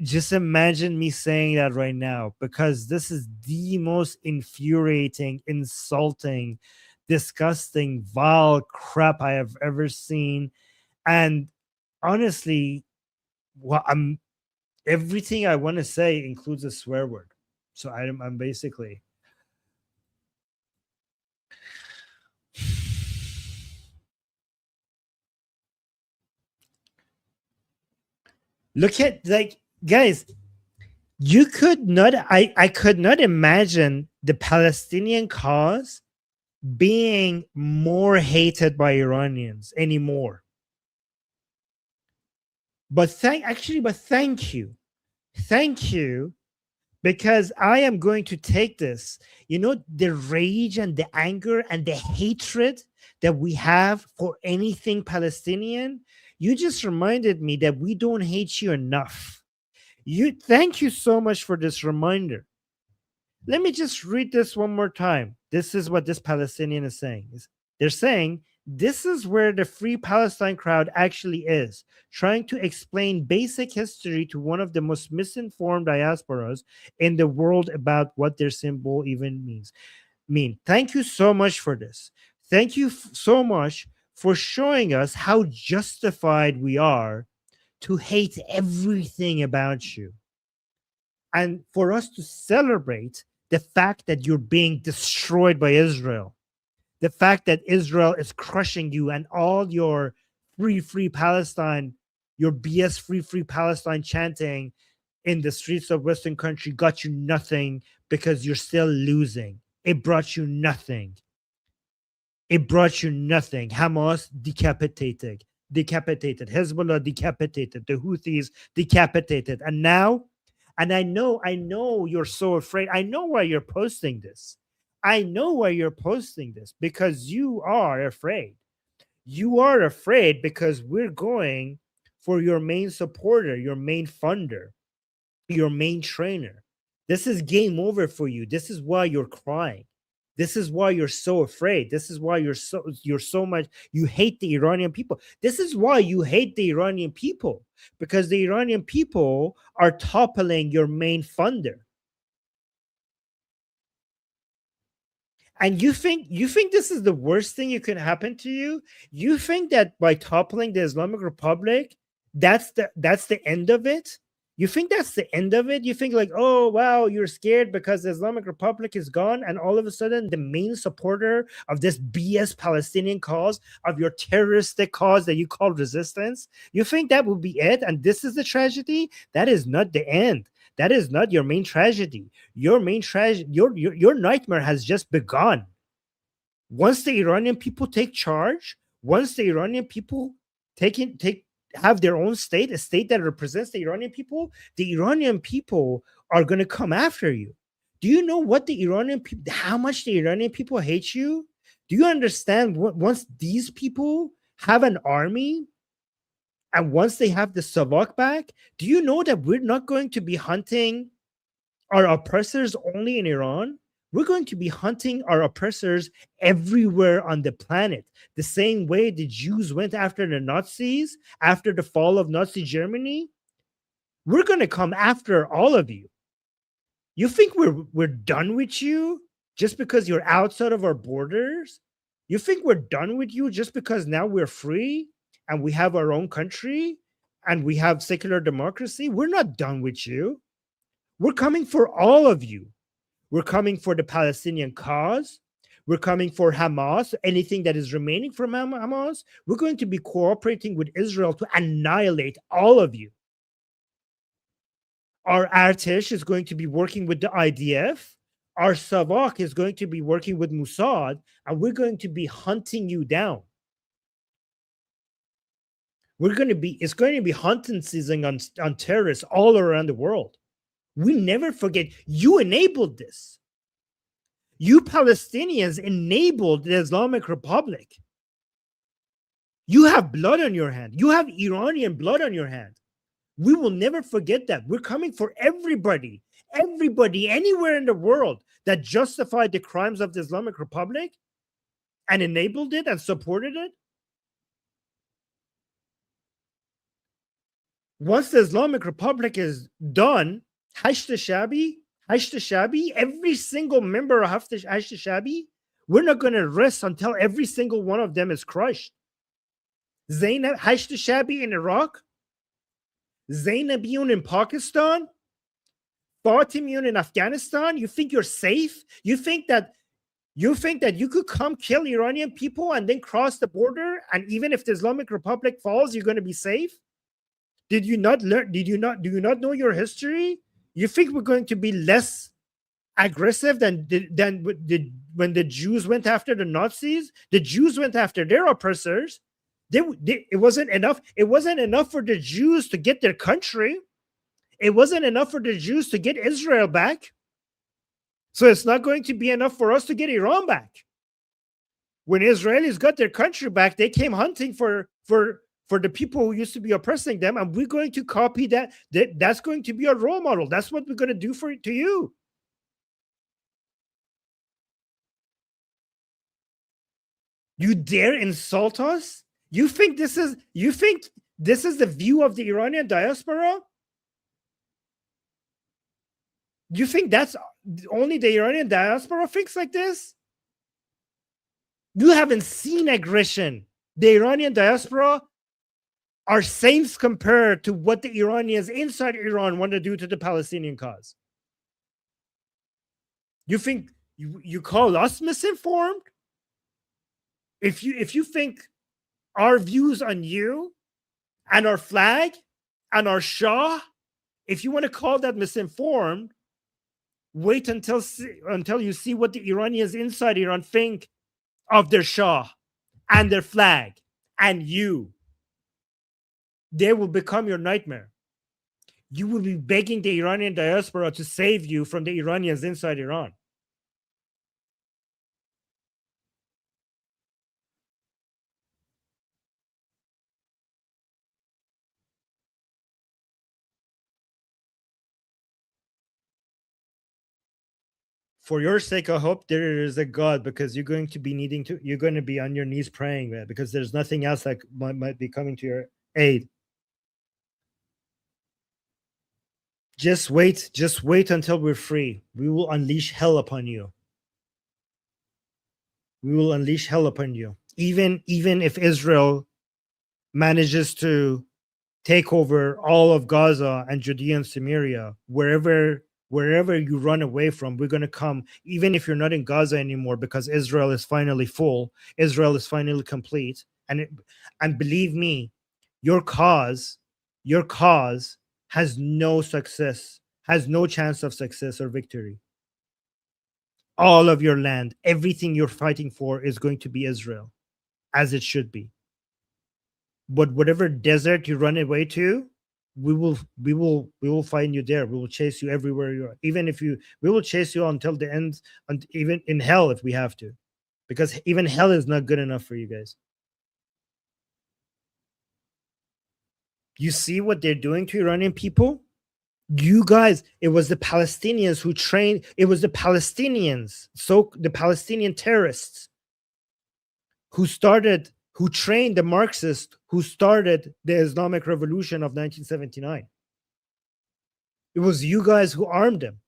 just imagine me saying that right now, because this is the most infuriating, insulting, disgusting, vile crap I have ever seen. And honestly, everything I want to say includes a swear word. So I'm basically... Look at, like, guys, you could not, I could not imagine the Palestinian cause being more hated by Iranians anymore. But thank you. Thank you, because I am going to take this, the rage and the anger and the hatred that we have for anything Palestinian. You just reminded me that we don't hate you enough. Thank you so much for this reminder. Let me just read this one more time. This is what this Palestinian is saying. They're saying this is where the Free Palestine crowd actually is, trying to explain basic history to one of the most misinformed diasporas in the world about what their symbol even means. Thank you so much for this. Thank you so much for showing us how justified we are to hate everything about you, and for us to celebrate the fact that you're being destroyed by Israel, the fact that Israel is crushing you, and all your free Palestine, your BS free Palestine chanting in the streets of Western country got you nothing, because you're still losing. It brought you nothing. It brought you nothing. Hamas decapitated. Hezbollah decapitated. The Houthis decapitated. And now, and I know you're so afraid. I know why you're posting this. I know why you're posting this, because you are afraid. You are afraid because we're going for your main supporter, your main funder, your main trainer. This is game over for you. This is why you're crying. This is why you're so afraid. This is why you're so much, you hate the Iranian people. This is why you hate the Iranian people, because the Iranian people are toppling your main funder. And you think this is the worst thing you can happen to you? You think that by toppling the Islamic Republic, that's the end of it? You think that's the end of it? You think like, oh, wow, you're scared because the Islamic Republic is gone, and all of a sudden the main supporter of this BS Palestinian cause, of your terroristic cause that you call resistance, you think that will be it? And this is the tragedy? That is not the end. That is not your main tragedy. Your main tragedy, your nightmare has just begun. Once the Iranian people take charge, once the Iranian people have their own state, a state that represents the Iranian people are going to come after you. Do you know what the Iranian people, how much the Iranian people hate you? Do you understand once these people have an army, and once they have the Savak back, do you know that we're not going to be hunting our oppressors only in Iran? We're going to be hunting our oppressors everywhere on the planet. The same way the Jews went after the Nazis after the fall of Nazi Germany. We're going to come after all of you. You think we're done with you just because you're outside of our borders? You think we're done with you just because now we're free and we have our own country and we have secular democracy? We're not done with you. We're coming for all of you. We're coming for the Palestinian cause. We're coming for Hamas, anything that is remaining from Hamas. We're going to be cooperating with Israel to annihilate all of you. Our Artesh is going to be working with the IDF. Our Savak is going to be working with Mossad, and we're going to be hunting you down. It's going to be hunting season on terrorists all around the world. We never forget, you enabled this. You Palestinians enabled the Islamic Republic. You have blood on your hand. You have Iranian blood on your hand. We will never forget that. We're coming for everybody, anywhere in the world that justified the crimes of the Islamic Republic and enabled it and supported it. Once the Islamic Republic is done, Hashd Shabi, every single member of Hashd Shabi, we're not going to rest until every single one of them is crushed. Zainab, Hashd Shabi in Iraq, Zainabiyun in Pakistan, Fatimiyun in Afghanistan. You think you're safe? You think that you could come kill Iranian people and then cross the border, and even if the Islamic Republic falls, you're going to be safe? Did you not learn? Do you not know your history? You think we're going to be less aggressive than when the Jews went after the Nazis? The Jews went after their oppressors. It wasn't enough. It wasn't enough for the Jews to get their country. It wasn't enough for the Jews to get Israel back. So it's not going to be enough for us to get Iran back. When Israelis got their country back, they came hunting for the people who used to be oppressing them, and we're going to copy that. That's going to be a role model. That's what we're going to do to you. You dare insult us? You think this is the view of the Iranian diaspora? You think that's only the Iranian diaspora thinks like this? You haven't seen aggression. The Iranian diaspora are saints compared to what the Iranians inside Iran want to do to the Palestinian cause. You think you call us misinformed? If you think our views on you and our flag and our Shah, if you want to call that misinformed, wait until you see what the Iranians inside Iran think of their Shah and their flag and you. They will become your nightmare. You will be begging the Iranian diaspora to save you from the Iranians inside Iran. For your sake, I hope there is a God, because you're going to be on your knees praying, man, because there's nothing else that might be coming to your aid. Just wait until we're free. We will unleash hell upon you. We will unleash hell upon you. Even if Israel manages to take over all of Gaza and Judea and Samaria, wherever you run away from, we're going to come, even if you're not in Gaza anymore, because Israel is finally full, Israel is finally complete. And believe me, your cause has no success, has no chance of success or victory. All of your land, everything you're fighting for is going to be Israel, as it should be. But whatever desert you run away to, we will find you there. We will chase you everywhere you are. We will chase you until the end, and even in hell if we have to, because even hell is not good enough for you guys. You see what they're doing to Iranian people? You guys, it was the Palestinians who trained, it was the Palestinians, so the Palestinian terrorists who trained the Marxists who started the Islamic Revolution of 1979. It was you guys who armed them.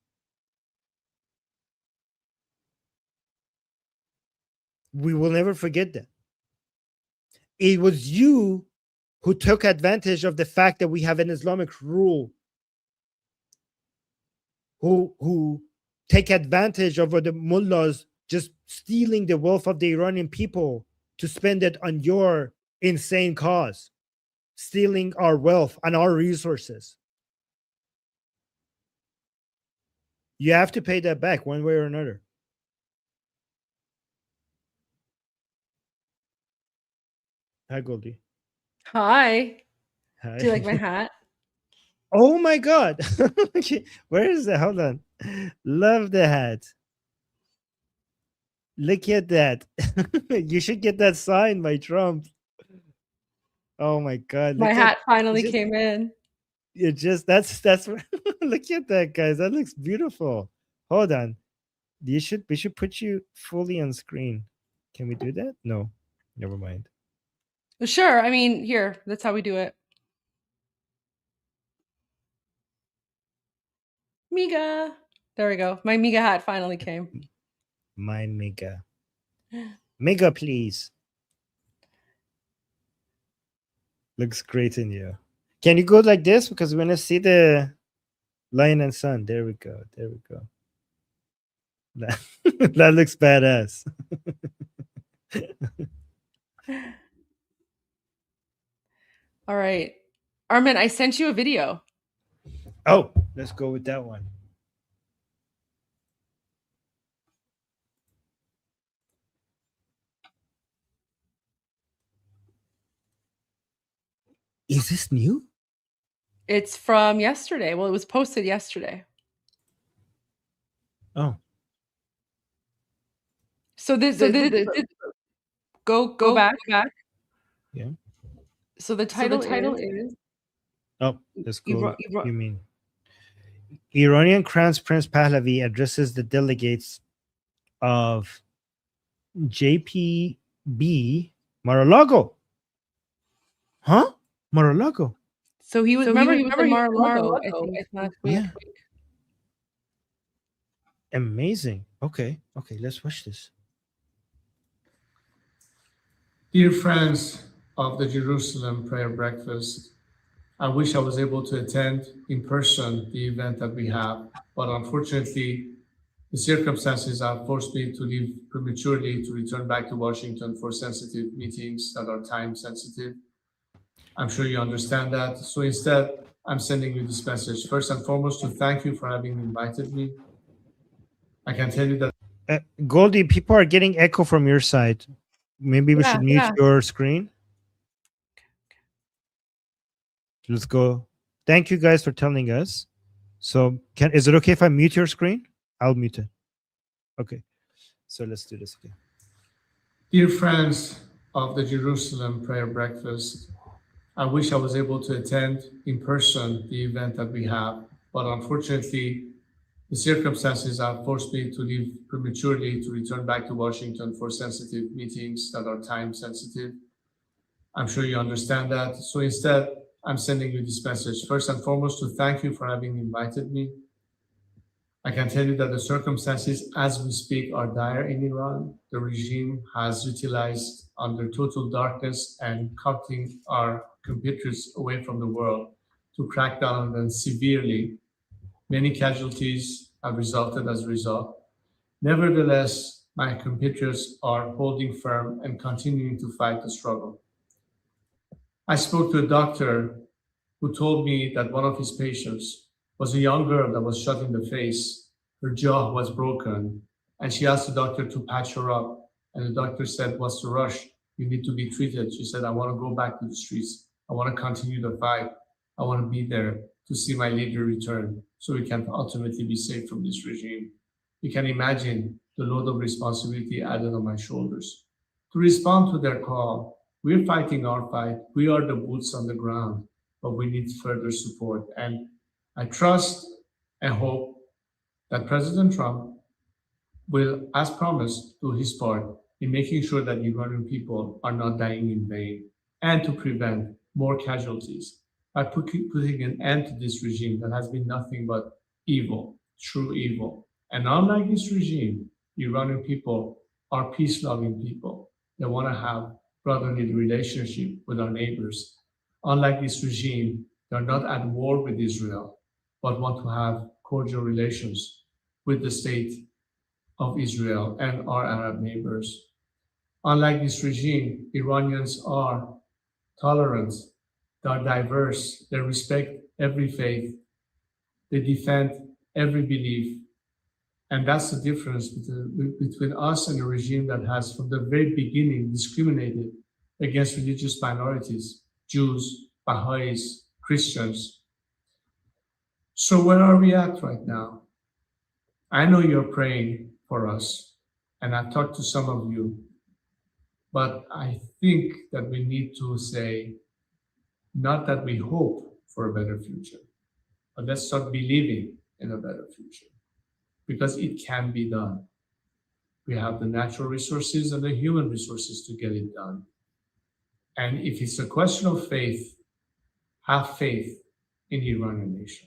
We will never forget that. It was you who took advantage of the fact that we have an Islamic rule, who take advantage of the mullahs just stealing the wealth of the Iranian people to spend it on your insane cause, stealing our wealth and our resources. You have to pay that back one way or another. Hi, Goldie. Hi. Hi. Do you like my hat? Oh my God. Where is that? Hold on. Love the hat. Look at that. You should get that signed by Trump. Oh my God. My hat finally came in. It just that's look at that, guys. That looks beautiful. Hold on. We should put you fully on screen. Can we do that? No. Never mind. Sure. I mean, here, that's how we do it. Miga. There we go. My Miga hat finally came. My Miga. Miga, please. Looks great in you. Can you go like this? Because we want to see the lion and sun. There we go. There we go. That looks badass. All right. Armin, I sent you a video. Oh, let's go with that one. Is this new? It's from yesterday. Well, it was posted yesterday. Oh. So go back. Yeah. So the title is Oh, let's go. You mean Iranian Crown Prince Pahlavi addresses the delegates of JP B, Mar-a-Lago. Huh? Mar-a-Lago. So he was in Mar-a-Lago, I think, last week. Yeah. Amazing. Okay, let's watch this. Dear friends of the Jerusalem Prayer Breakfast, I wish I was able to attend in person the event that we have, but unfortunately, the circumstances have forced me to leave prematurely to return back to Washington for sensitive meetings that are time sensitive. I'm sure you understand that. So instead, I'm sending you this message. First and foremost, to thank you for having invited me. I can tell you that Goldie, people are getting echo from your side. Maybe we should mute your screen. Let's go. Thank you guys for telling us. So is it okay if I mute your screen? I'll mute it. Okay. So let's do this again. Dear friends of the Jerusalem Prayer Breakfast, I wish I was able to attend in person the event that we have, but unfortunately, the circumstances have forced me to leave prematurely to return back to Washington for sensitive meetings that are time sensitive. I'm sure you understand that. So instead, I'm sending you this message. First and foremost, to thank you for having invited me. I can tell you that the circumstances as we speak are dire in Iran. The regime has utilized under total darkness and cutting our computers away from the world to crack down on them severely. Many casualties have resulted as a result. Nevertheless, my compatriots are holding firm and continuing to fight the struggle. I spoke to a doctor who told me that one of his patients was a young girl that was shot in the face. Her jaw was broken, and she asked the doctor to patch her up. And the doctor said, "What's the rush? You need to be treated." She said, "I want to go back to the streets. I want to continue the fight. I want to be there to see my leader return so we can ultimately be safe from this regime." You can imagine the load of responsibility added on my shoulders. To respond to their call, we're fighting our fight. We are the boots on the ground, but we need further support. And I trust and hope that President Trump will, as promised, do his part in making sure that Iranian people are not dying in vain and to prevent more casualties by putting an end to this regime that has been nothing but evil, true evil. And unlike this regime, Iranian people are peace-loving people. They want to have brotherly relationship with our neighbors. Unlike this regime, they're not at war with Israel, but want to have cordial relations with the state of Israel and our Arab neighbors. Unlike this regime, Iranians are tolerant, they are diverse, they respect every faith, they defend every belief. And that's the difference between us and a regime that has, from the very beginning, discriminated against religious minorities, Jews, Baha'is, Christians. So where are we at right now? I know you're praying for us, and I've talked to some of you, but I think that we need to say, not that we hope for a better future, but let's start believing in a better future, because it can be done. We have the natural resources and the human resources to get it done. And if it's a question of faith, have faith in the Iranian nation.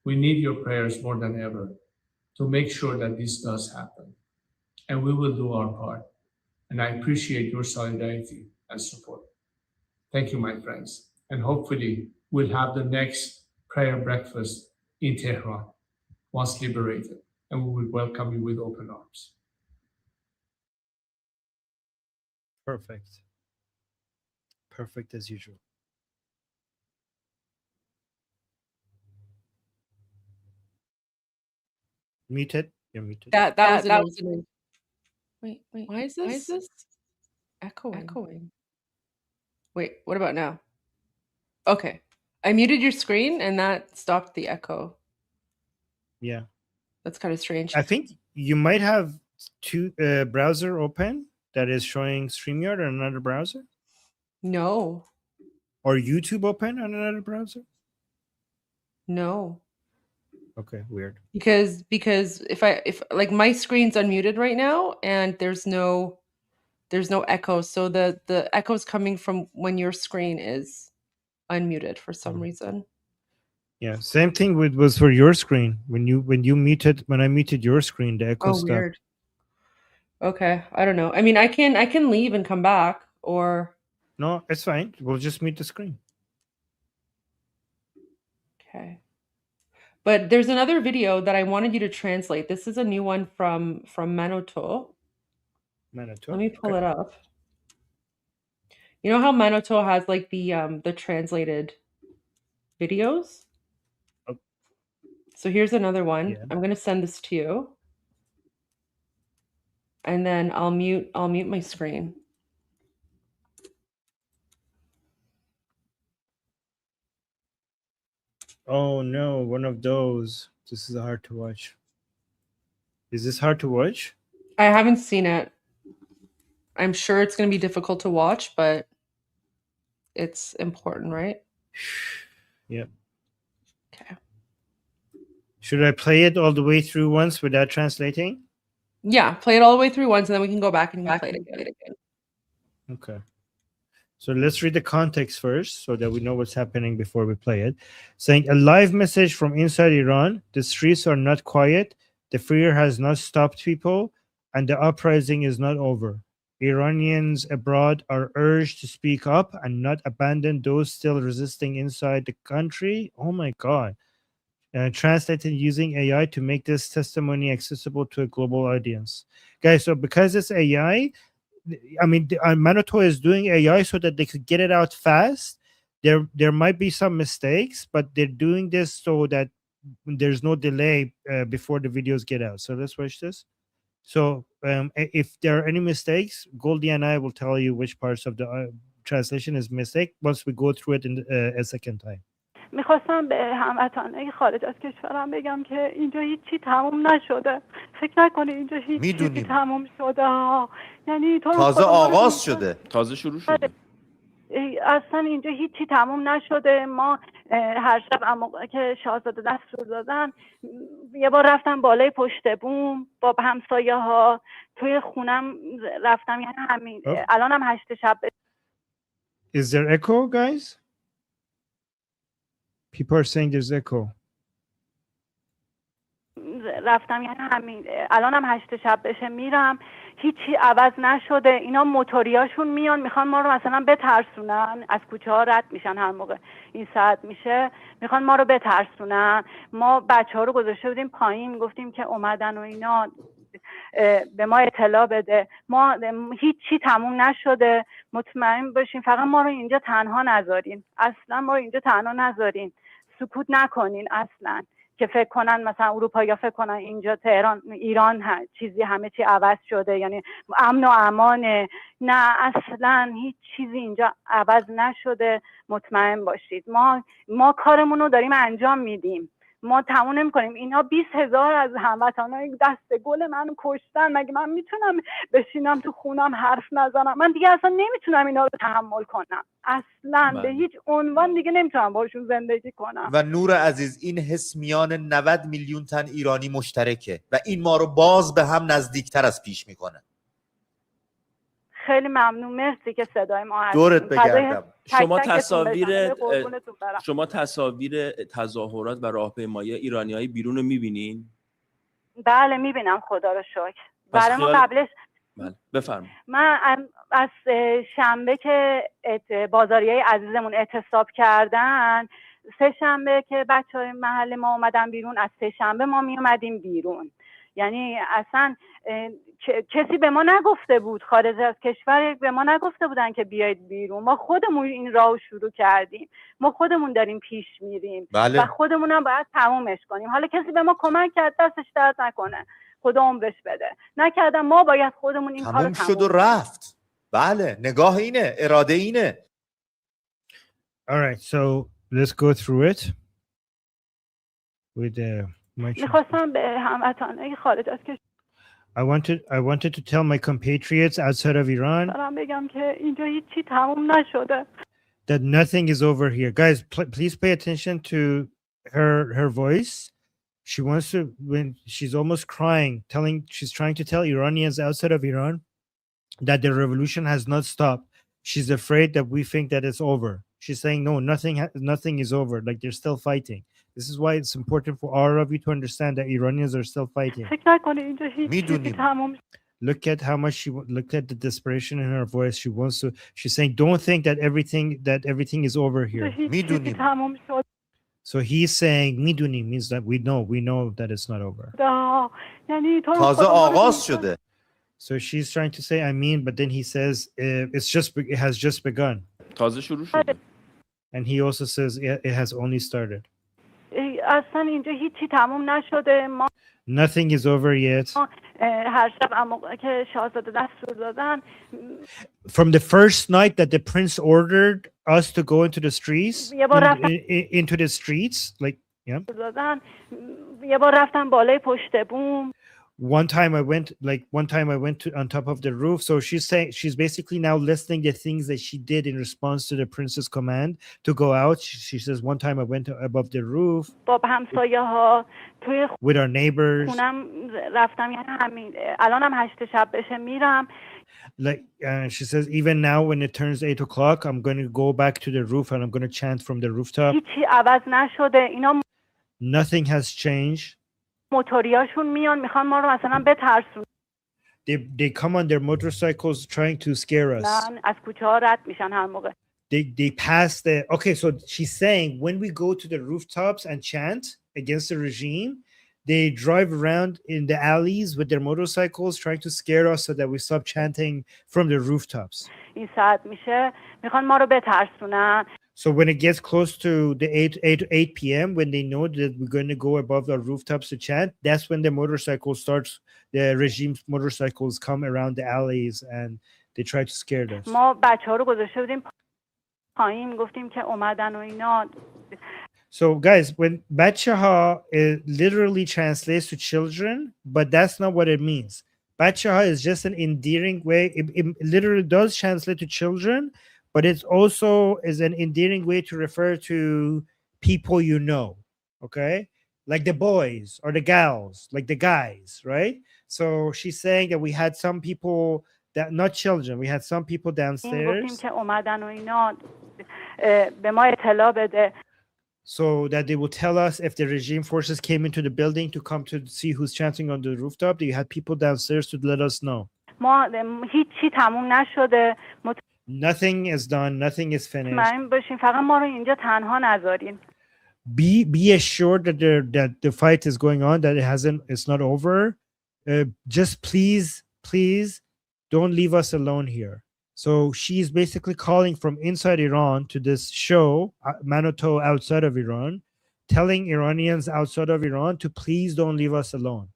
We need your prayers more than ever to make sure that this does happen. And we will do our part. And I appreciate your solidarity and support. Thank you, my friends. And hopefully we'll have the next prayer breakfast in Tehran once liberated. And we will welcome you with open arms. Perfect. Perfect as usual. Muted. You're muted. That was an Wait. Why is this echoing? Wait, what about now? Okay. I muted your screen and that stopped the echo. Yeah. That's kind of strange. I think you might have two browser open that is showing StreamYard on another browser. No. Or YouTube open on another browser? No. Okay, weird. Because if like my screen's unmuted right now and there's no there's no echo. So the echo's coming from when your screen is unmuted for some reason. Yeah, same thing was for your screen. When I muted your screen, the echo Oh, stopped. weird. Okay, I don't know. I mean, I can leave and come back, or No, it's fine. We'll just mute the screen. okay. But there's another video that I wanted you to translate. This is a new one from Manoto. Let me pull it up. You know how Manoto has like the translated videos? Oh. So here's another one. Yeah. I'm gonna send this to you. And then I'll mute my screen. Oh no, one of those. This is hard to watch. Is this hard to watch? I haven't seen it. I'm sure it's going to be difficult to watch, but it's important, right? Yep. Okay. Should I play it all the way through once without translating? Yeah, play it all the way through once, and then we can go back and play it again. Okay. So let's read the context first so that we know what's happening before we play it. Saying a live message from inside Iran. The streets are not quiet. The fear has not stopped people, and the uprising is not over. Iranians abroad are urged to speak up and not abandon those still resisting inside the country. Oh my God. Translated using AI to make this testimony accessible to a global audience. Guys, so because it's AI, I mean, Manoto is doing AI so that they could get it out fast. There might be some mistakes, but they're doing this so that there's no delay before the videos get out. So let's watch this. So if there are any mistakes, Goldie and I will tell you which parts of the translation is mistake once we go through it in a second time. میخواستم به هموطنای خارج از کشورم بگم که اینجا هیچی تموم نشده. فکر نکنی اینجا هیچ چیزی تموم شده ها. یعنی تو تازه آغاز شده. تازه شروع شده. اصلا اینجا هیچی تموم نشده. ما هر شب موقع که شاهزاده دستور دادن یه بار رفتم بالای پشت بوم با همسایه ها توی خونم رفتم، یعنی همین الانم 8 شب. Is there echo, guys? People are saying there's echo. رفتم، یعنی همین الانم 8 شب بشه میرم، هیچی عوض نشده. اینا موتوریاشون میان میخوان ما رو مثلا بترسونن، از کوچه ها رد میشن هر موقع این ساعت میشه، میخوان ما رو بترسونن. ما بچه ها رو گذاشته بودیم پایین، گفتیم که اومدن و اینا به ما اطلاع بده. ما هیچی تموم نشده، مطمئن باشین، فقط ما رو اینجا تنها نذارین، اصلا ما رو اینجا تنها نذارین، سکوت نکنین اصلا، که فکر کنن مثلا اروپا فکر کنن اینجا تهران ایران چیزی همه چی عوض شده، یعنی امن و امانه. نه اصلا هیچ چیزی اینجا عوض نشده، مطمئن باشید. ما کارمون رو داریم انجام میدیم، ما تموم نمی‌کنیم. اینا 20,000 از هموطنای دست گل منو کشتن، مگه من میتونم بشینم تو خونم حرف نزنم؟ من دیگه اصلا نمیتونم اینا رو تحمل کنم، اصلا به هیچ عنوان دیگه نمیتونم باشون زندگی کنم. و نور عزیز، این حس میان 90 میلیون تن ایرانی مشترکه و این ما رو باز به هم نزدیکتر از پیش میکنه. خیلی ممنون، مرسی که صدای ما هستین. دورت بگردم. شما تصاویر تظاهرات و راهپیمایی ایرانیای بیرون رو میبینین؟ بله میبینم، خدا رو شکر. برای ما قبلش بفرمایید. من از شنبه که بازاریای عزیزمون اعتصاب کردن، 3 شنبه که بچهای محل ما اومدن بیرون، از 3 شنبه ما می اومدیم بیرون. یعنی اصلا کسی به ما نگفته بود، خارج از کشور به ما نگفته بودن که بیاید بیرون. ما خودمون این راهو شروع کردیم، ما خودمون داریم پیش میریم. بله. و خودمون هم باید تمومش کنیم. حالا کسی به ما کمک کرد، دستش درد نکنه، خدا عمرش بده. نکردم، ما باید خودمون این کارو تموم شد و رفت. بله، نگاه اینه، اراده اینه. All right, so let's go through it with میخواستم به هموطنای خارج از کشور I wanted to tell my compatriots outside of Iran that nothing is over here. Guys, please pay attention to her voice. She wants to, when she's almost crying, she's trying to tell Iranians outside of Iran that the revolution has not stopped. She's afraid that we think that it's over. She's saying no, nothing is over. Like they're still fighting. This is why it's important for all of you to understand that Iranians are still fighting. فکر نکنه اینجا هیچ چیزی میدونیم. تموم Look at how much look at the desperation in her voice. She wants to. She's saying, "Don't think that everything is over here." هیچ چیزی میدونیم. تموم شد So he's saying, "Miduni" means that we know that it's not over. یعنی تو رو تازه خدا ما رو آغاز شده. So she's trying to say, "I mean," but then he says, it has just begun." تازه شروع شده. And he also says, "It has only started." اصلا اینجا هیچی تموم نشده. ما Nothing is over yet. هر شب اما که شاهزاده دستور دادن From the first night that the prince ordered us to go into the streets, into the streets, like yeah. دادن یه بار رفتم بالای پشت بوم. One time I went on top of the roof. So she's saying she's basically now listing the things that she did in response to the prince's command to go out. She says one time I went above the roof با همسایه‌ها توی with our neighbors. خونم رفتم یعنی همین الانم 8 شب بشه میرم. Like she says, even now when it turns 8 o'clock, I'm going to go back to the roof and I'm going to chant from the rooftop. هیچی عوض نشده. اینا Nothing has changed. موتوریاشون میان میخوان ما رو مثلا بترسونن. They come on their motorcycles trying to scare us. از کوچه ها رد میشن هر موقع. They pass the okay. So she's saying when we go to the rooftops and chant against the regime, they drive around in the alleys with their motorcycles trying to scare us so that we stop chanting from the rooftops. این ساعت میشه میخوان ما رو بترسونن. So when it gets close to the 8 p.m., when they know that we're going to go above our rooftops to chant, that's when the the regime's motorcycles come around the alleys and they try to scare us. ما بچه‌ها رو گذاشته بودیم پایین گفتیم که اومدن و اینا. So guys, when Bachaha literally translates to children, but that's not what it means. Bachaha is just an endearing way. It literally does translate to children, but it's also is an endearing way to refer to people you know, okay? Like the boys or the gals, like the guys, right? So she's saying that we had some people that not children, we had some people downstairs. So that they will tell us if the regime forces came into the building to come to see who's chanting on the rooftop. You had people downstairs to let us know. Nothing is done. Nothing is finished. Be assured that the fight is going on. That it's not over. Just please don't leave us alone here. So she's basically calling from inside Iran to this show, Manoto outside of Iran, telling Iranians outside of Iran to please don't leave us alone.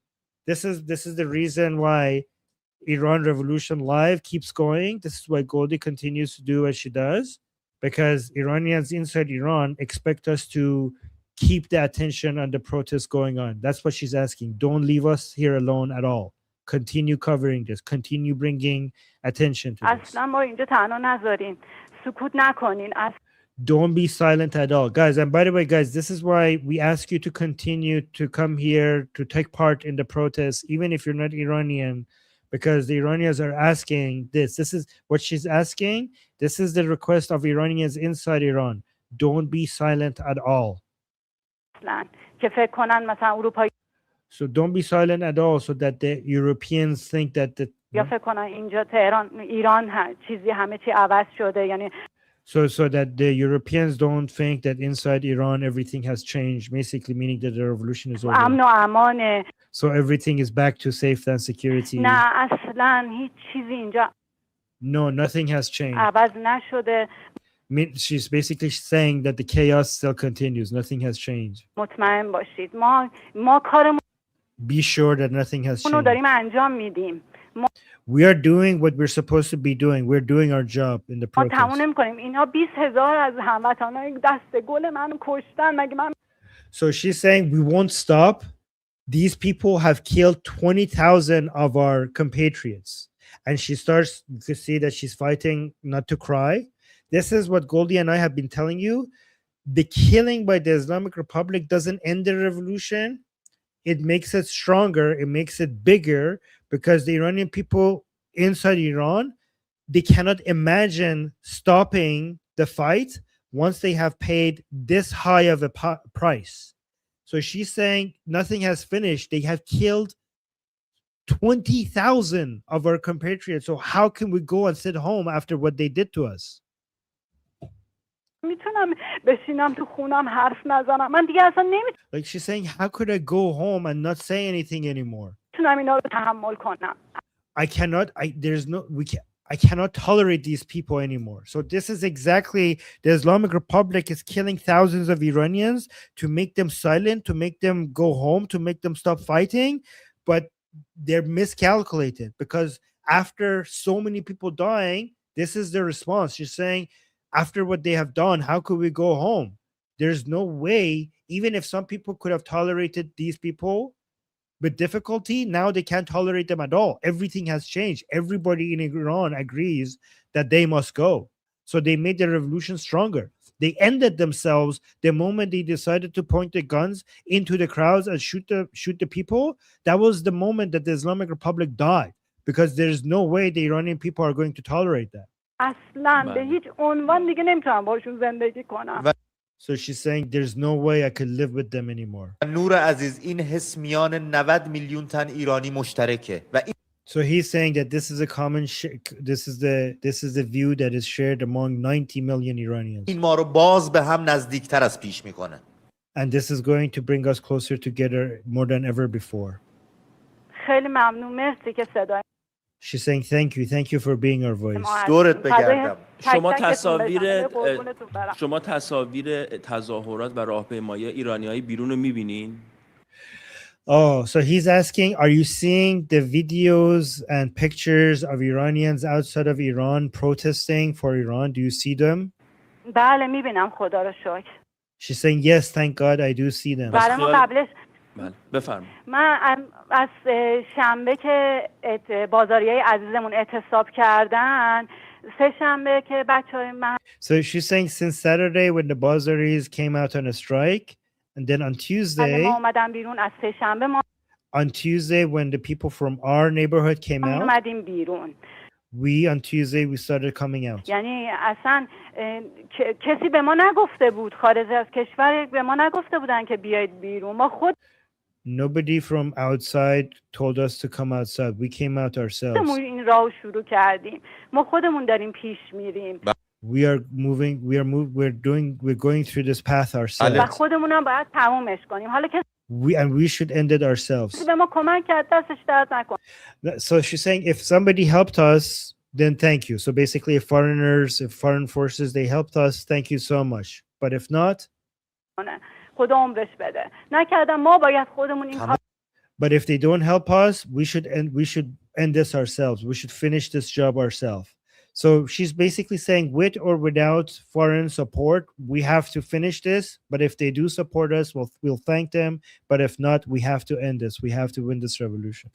This is the reason why Iran Revolution Live keeps going. This is why Goldie continues to do as she does, because Iranians inside Iran expect us to keep the attention on the protests going on. That's what she's asking. Don't leave us here alone at all. Continue covering this. Continue bringing attention to this. Don't be silent at all. Guys, and by the way, guys, this is why we ask you to continue to come here to take part in the protests, even if you're not Iranian, because the Iranians are asking this. This is what she's asking. This is the request of Iranians inside Iran. Don't be silent at all. So don't be silent at all, so that the Europeans think that so that the Europeans don't think that inside Iran everything has changed, basically meaning that the revolution is over. So everything is back to safety and security. No, nothing has changed. She's basically saying that the chaos still continues. Nothing has changed. Be sure that nothing has changed. We are doing what we're supposed to be doing. We're doing our job in the protest. So she's saying we won't stop. These people have killed 20,000 of our compatriots. And she starts to see that she's fighting not to cry. This is what Goldie and I have been telling you. The killing by the Islamic Republic doesn't end the revolution. It makes it stronger. It makes it bigger, because the Iranian people inside Iran, they cannot imagine stopping the fight once they have paid this high of a price. So she's saying nothing has finished. They have killed 20,000 of our compatriots. So how can we go and sit home after what they did to us? Like she's saying, how could I go home and not say anything anymore? I cannot. I cannot tolerate these people anymore. So this is exactly, the Islamic Republic is killing thousands of Iranians to make them silent, to make them go home, to make them stop fighting. But they're miscalculated, because after so many people dying, this is the response. She's saying, after what they have done, how could we go home? There's no way. Even if some people could have tolerated these people with difficulty, now they can't tolerate them at all. Everything has changed. Everybody in Iran agrees that they must go. So they made the revolution stronger. They ended themselves the moment they decided to point the guns into the crowds and shoot the people. That was the moment that the Islamic Republic died, because there's no way the Iranian people are going to tolerate that. So she's saying there's no way I could live with them anymore. نور عزیز این حس میان 90 میلیون تن ایرانی مشترکه و So he's saying that this is a common this is the view that is shared among 90 million Iranians. این ما رو باز به هم نزدیکتر از پیش میکنه. And this is going to bring us closer together more than ever before. خیلی ممنون، مرسی که صدای She's saying thank you for being our voice. دورت بگردم. شما تصاویر تظاهرات و راهپیمایی ایرانیای بیرون رو می‌بینین؟ Oh, so he's asking, are you seeing the videos and pictures of Iranians outside of Iran protesting for Iran? Do you see them? بله می‌بینم، خدا رو شکر. She's saying, yes, thank God I do see them. بله ما قبلش بفرمایید. من از شنبه که بازاریای عزیزمون اعتصاب کردن، سه شنبه که بچهای من So she's saying since Saturday when the bazaris came out on a strike, and then on Tuesday ما اومدم بیرون، از سه شنبه ما on Tuesday when the people from our neighborhood came out, اومدیم بیرون. on Tuesday we started coming out. یعنی اصلا کسی به ما نگفته بود، خارج از کشور به ما نگفته بودن که بیاید بیرون. ما خود Nobody from outside told us to come outside. We came out ourselves. این راهو شروع کردیم. ما خودمون داریم پیش میریم. We're going through this path ourselves. و خودمون هم باید تمومش کنیم. حالا که we should end it ourselves. به ما کمک کرد، دستش درد نکنه. So she's saying if somebody helped us, then thank you. So basically if foreign forces, they helped us, thank you so much. But if not, خدا عمرش بده. نکردم، ما باید خودمون این کار. But if they don't help us, we should end this ourselves. We should finish this job ourselves. So she's basically saying with or without foreign support, we have to finish this. But if they do support us, we'll thank them. But if not, we have to end this. We have to win this revolution.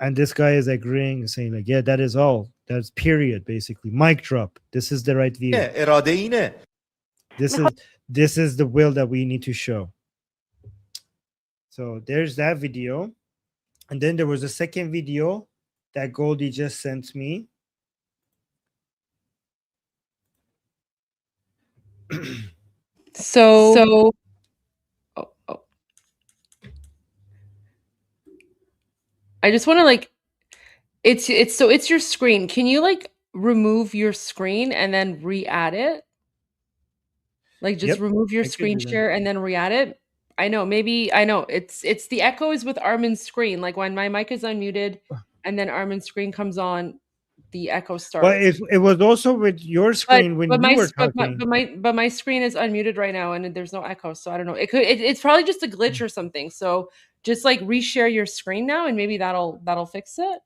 And this guy is agreeing and saying like, yeah, that is all. That's period, basically. Mic drop. This is the right view. This is the will that we need to show. So there's that video. And then there was a second video that Goldie just sent me. So I just want to it's your screen. Can you like remove your screen and then re-add it? Like just remove your screen share and then re-add it. I know it's the echo is with Armin's screen. Like when my mic is unmuted and then Armin's screen comes on, the echo starts. But it was also with your screen when you were talking. But my screen is unmuted right now and there's no echo, so I don't know. It's probably just a glitch or something. So just like reshare your screen now and maybe that'll fix it.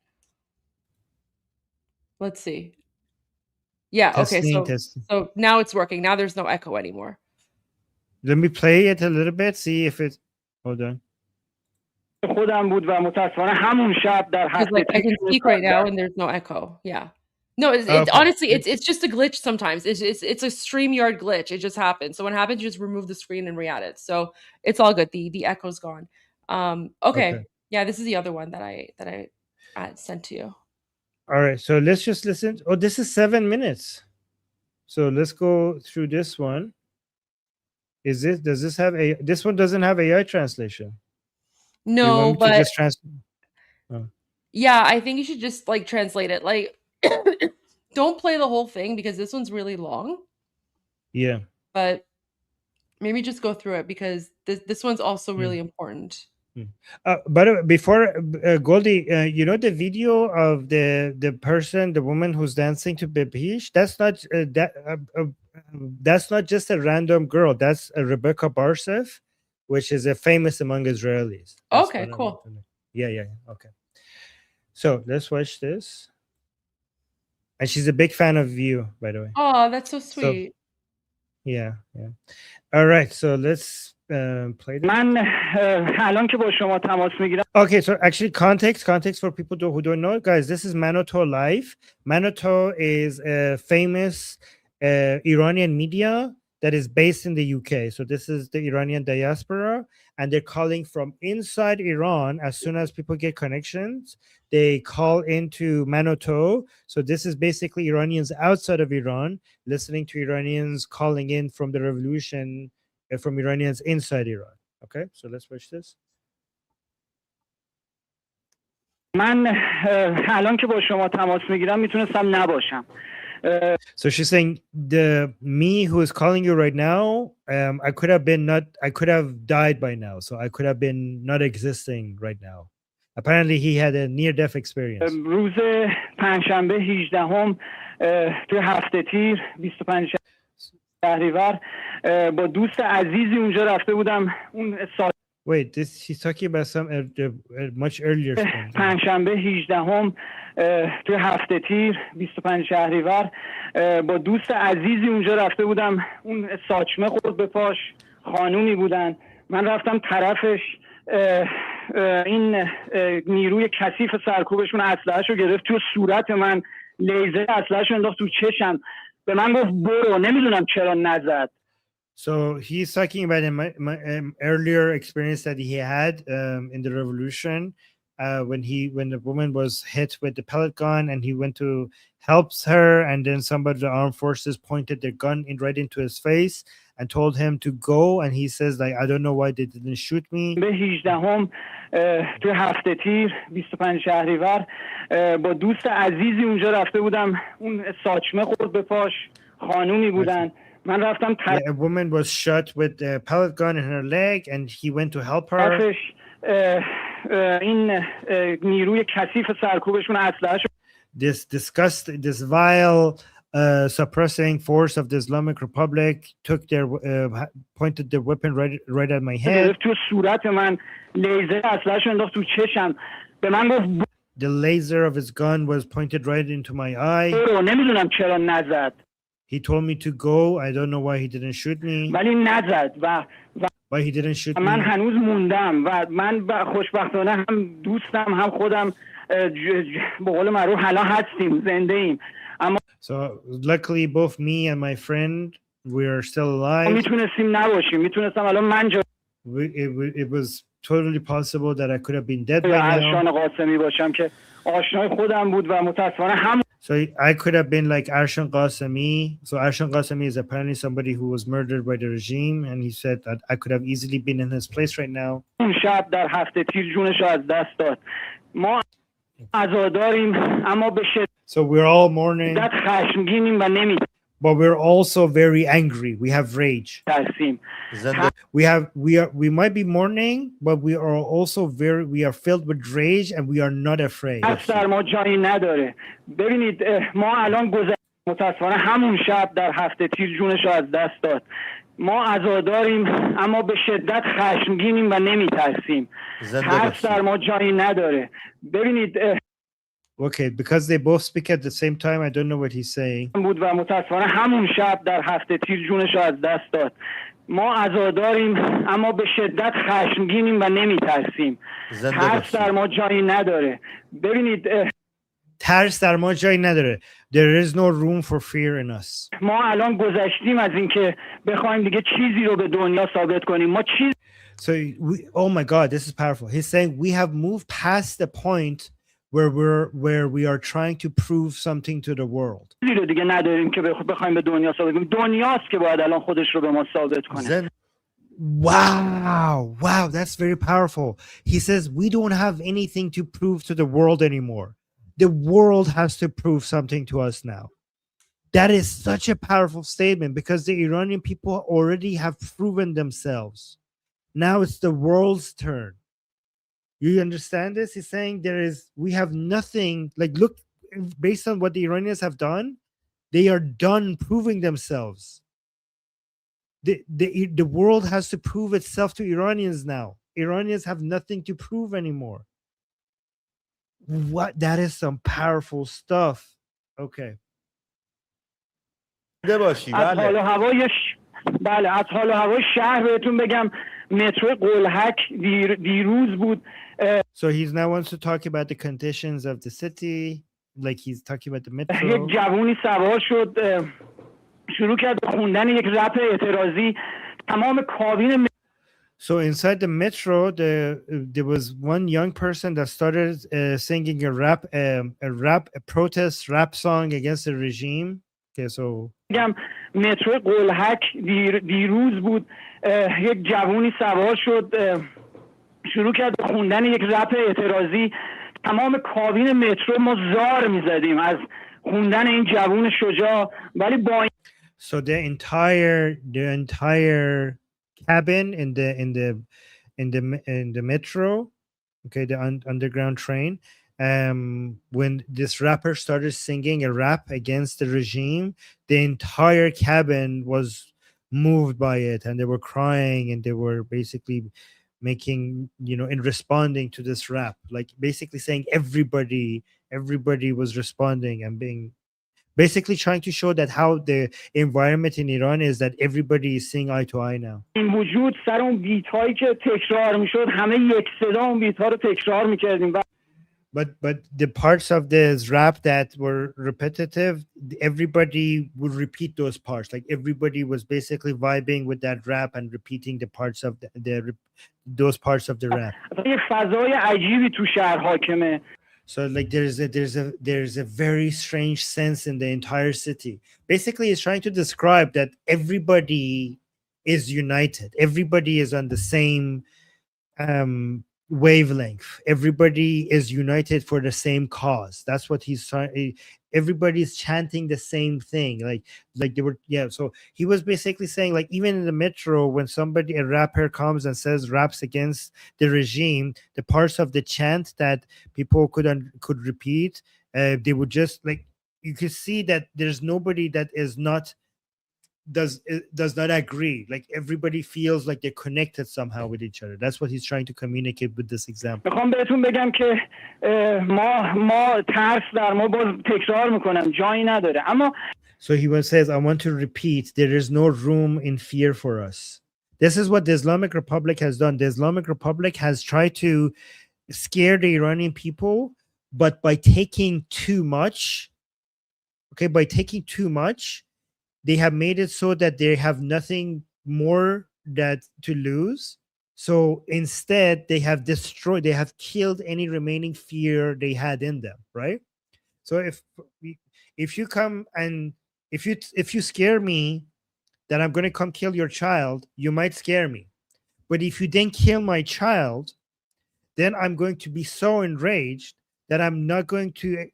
Let's see. Yeah, testing, okay. So now it's working. Now there's no echo anymore. Let me play it a little bit, see if it hold on. Because like I can speak right now and there's no echo. Yeah. No, honestly, it's just a glitch sometimes. It's a StreamYard glitch. It just happens. So when it happens, you just remove the screen and re-add it. So it's all good. The echo's gone. Okay. Yeah, this is the other one that I sent to you. All right, so let's just listen. Oh, this is 7 minutes. So let's go through this one. Does this have this one doesn't have AI translation? Do you want No, me to but just translate? Oh. yeah, I think you should just like translate it. Like don't play the whole thing because this one's really long. Yeah. But maybe just go through it because this one's also really important. But before Goldie, you know the video of the person, the woman who's dancing to Bepish? That's not just a random girl. That's Rebecca Barsev, which is a famous among Israelis. That's Okay, what I cool. want to know. Yeah. Okay. So let's watch this. And she's a big fan of you, by the way. Oh, that's so So, sweet. yeah. All right, so let's play this. Okay, so actually context for people who don't know, guys, this is Manoto Live. Manoto is a famous Iranian media that is based in the UK. So this is the Iranian diaspora, and they're calling from inside Iran. As soon as people get connections, they call into Manoto. So this is basically Iranians outside of Iran listening to Iranians calling in from the revolution from Iranians inside Iran. Okay, so let's watch this. So she's saying me who is calling you right now, I could have died by now, so I could have been not existing right now. Apparently he had a near-death experience. روز پنجشنبه 18 توی هفته تیر 25 شهریور با دوست عزیزی اونجا رفته بودم اون Wait, she's talking about some much earlier. پنجشنبه 18 توی هفته تیر 25 شهریور با دوست عزیزی اونجا رفته بودم اون ساچمه خورد به پاش خانومی بودن من رفتم طرفش این نیروی کثیف سرکوبشون اسلحه‌شو گرفت تو صورت من لیزر اسلحه‌شو انداخت تو چشم به من گفت برو نمیدونم چرا نزد. So he's talking about my earlier experience that he had in the revolution when the woman was hit with the pellet gun and he went to help her, and then somebody the armed forces pointed their gun right into his face and told him to go, and he says like I don't know why they didn't shoot me. به 18 تو هفته تیر 25 شهریور با دوست عزیزی اونجا رفته بودم اون ساچمه خورد به پاش خانومی بودن من رفتم A woman was shot with a pellet gun in her leg and he went to help her. این نیروی کثیف سرکوبشون اسلحه‌شو This vile suppressing force of the Islamic Republic took their pointed their weapon right at my head. تو صورت من لیزر اسلحه‌شو انداخت تو چشم به من گفت The laser of his gun was pointed right into my eye. نمیدونم چرا نزد. He told me to go. I don't know why he didn't shoot me. ولی نزد و Why he didn't shoot me. من هنوز موندم و من خوشبختانه هم دوستم هم خودم به قول معروف حالا هستیم زنده ایم اما So luckily both me and my friend we are still alive. میتونستیم نباشیم میتونستم الان من it was totally possible that I could have been dead by ارشان now. قاسمی باشم که آشنای خودم بود و متاسفانه هم So I could have been like Arshan Qasemi. So Arshan Qasemi is apparently somebody who was murdered by the regime, and he said that I could have easily been in his place right now. اون شب در هفته تیر جونش از دست داد ما عزاداریم اما به So we're all mourning, شدت خشمگینیم و نمی but we're also very angry. We have rage. ترسیم We might be mourning, but we are filled with rage and we are not afraid. در ما جایی نداره ببینید ما الان متاسفانه همون شب در هفته تیر جونش از دست داد ما عزاداریم اما به شدت خشمگینیم و نمی ترسیم ترس در ما جایی نداره ببینید Okay, because they both speak at the same time, I don't know what he's saying. بود و متاسفانه همون شب در هفته تیر جونش از دست داد ما عزاداریم اما به شدت خشمگینیم و نمی ترسیم ترس در ما جایی نداره ببینید ترس در ما جایی نداره. There is no room for fear in us. ما الان گذشتیم از اینکه بخوایم دیگه چیزی رو به دنیا ثابت کنیم ما So oh my God, this is powerful. He's saying we have moved past the point where we are trying to prove something to the world. رو دیگه نداریم که بخوایم به دنیا ثابت کنیم. دنیاست که باید الان خودش رو به ما ثابت کنه. Wow, that's very powerful. He says we don't have anything to prove to the world anymore. The world has to prove something to us now. That is such a powerful statement because the Iranian people already have proven themselves. Now it's the world's turn. You understand this? He's saying we have nothing, like, look, based on what the Iranians have done, they are done proving themselves. The world has to prove itself to Iranians now. Iranians have nothing to prove anymore. What? That is some powerful stuff. Okay. از حال و هوای بله از حال و هوای شهر بهتون بگم مترو قلهک دیروز بود. So he's now wants to talk about the conditions of the city, like he's talking about the metro. یک جوونی سوار شد شروع کرد به خوندن یک رپ اعتراضی تمام کابین. So inside the metro, there was one young person that started singing a protest rap song against the regime. Okay, so مترو قلهک دیروز بود یک جوونی سوار شد شروع کرد به خوندن یک رپ اعتراضی تمام کابین مترو ما زار میزدیم از خوندن این جوون شجاع ولی با So the entire cabin in the metro, okay, the underground train, when this rapper started singing a rap against the regime, the entire cabin was moved by it, and they were crying, and they were basically making, in responding to this rap, like basically saying everybody was responding and being basically trying to show that how the environment in Iran is that everybody is seeing eye to eye now. این وجود سر اون بیت هایی که تکرار میشد همه یک صدا اون بیت ها رو تکرار میکردیم. But the parts of this rap that were repetitive, everybody would repeat those parts. Like everybody was basically vibing with that rap and repeating the parts of those parts of the rap. یه فضای عجیبی تو شهر حاکمه. So like there's a very strange sense in the entire city. Basically, it's trying to describe that everybody is united. Everybody is on the same wavelength. Everybody is united for the same cause. That's what he's trying. Everybody's chanting the same thing. Like they were, yeah. So he was basically saying, like, even in the metro, when a rapper comes and says raps against the regime, the parts of the chant that people could repeat, they would just, like, you could see that there's nobody that is not does not agree. Like everybody feels like they're connected somehow with each other. That's what he's trying to communicate with this example. میخوام بهتون بگم که ما ترس در ما باز تکرار میکنم جایی نداره اما So he says, I want to repeat, there is no room in fear for us. This is what the Islamic Republic has done. The Islamic Republic has tried to scare the Iranian people, but by taking too much, they have made it so that they have nothing more to lose. So instead, they have killed any remaining fear they had in them, right? So if you come and if you scare me that I'm going to come kill your child, you might scare me. But if you then kill my child, then I'm going to be so enraged that I'm going to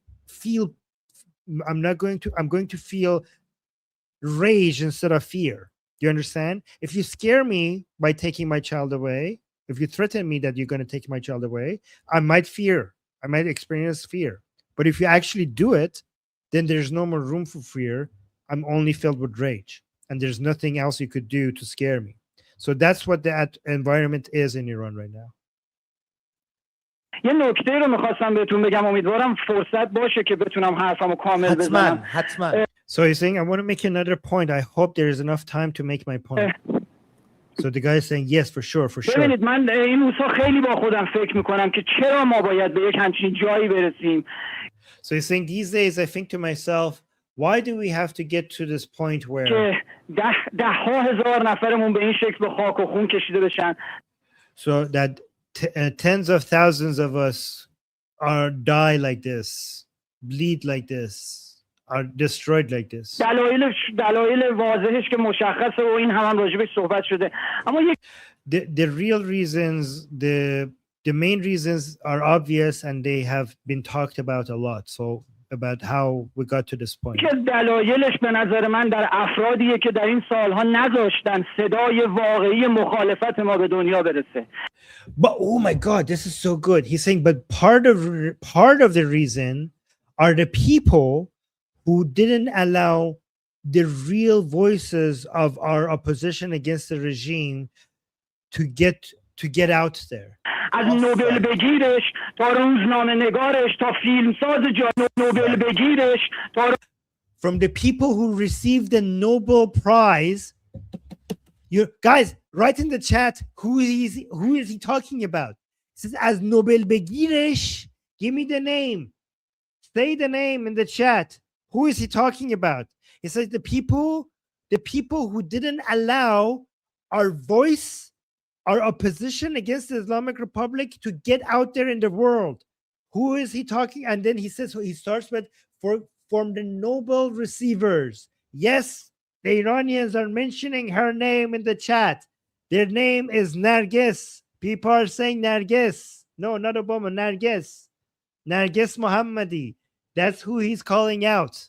feel rage instead of fear. Do you understand? If you scare me by taking my child away, if you threaten me that you're going to take my child away, I might experience fear. But if you actually do it, then there's no more room for fear. I'm only filled with rage, and there's nothing else you could do to scare me. So that's what that environment is in Iran right now. یه نکته رو می‌خواستم بهتون بگم امیدوارم فرصت باشه که بتونم حرفمو کامل بزنم. حتما. So he's saying, I want to make another point. I hope there is enough time to make my point. So the guy is saying, yes, for sure. ببینید من این روزها خیلی با خودم فکر میکنم که چرا ما باید به یک همچین جایی برسیم. So he's saying, these days I think to myself, why do we have to get to this point where که ده ها هزار نفرمون به این شکل به خاک و خون کشیده بشن. so that tens of thousands of us are die like this, bleed like this, are destroyed like this. دلایل واضحش که مشخصه و این هم راجبش صحبت شده اما یک The real reasons, the main reasons are obvious and they have been talked about a lot. So about how we got to this point. که دلایلش به نظر من در افرادیه که در این سالها نذاشتن صدای واقعی مخالفت ما به دنیا برسه. But oh my God, this is so good. He's saying, but part of the reason are the people who didn't allow the real voices of our opposition against the regime to get out there. از نوبل بگیرش تا روزنامه نگارش تا فیلمساز نوبل بگیرش تا from the people who received the Nobel Prize. You guys, write in the chat who is he talking about? He says as Nobel Begirish. Give me the name. Say the name in the chat. Who is he talking about? He says the people who didn't allow our voice, our opposition against the Islamic Republic to get out there in the world. Who is he talking? And then he says, so he starts with from the Nobel receivers. Yes, the Iranians are mentioning her name in the chat. Their name is Nargis. People are saying Nargis. No, not Obama, Nargis. Nargis Mohammadi. That's who he's calling out.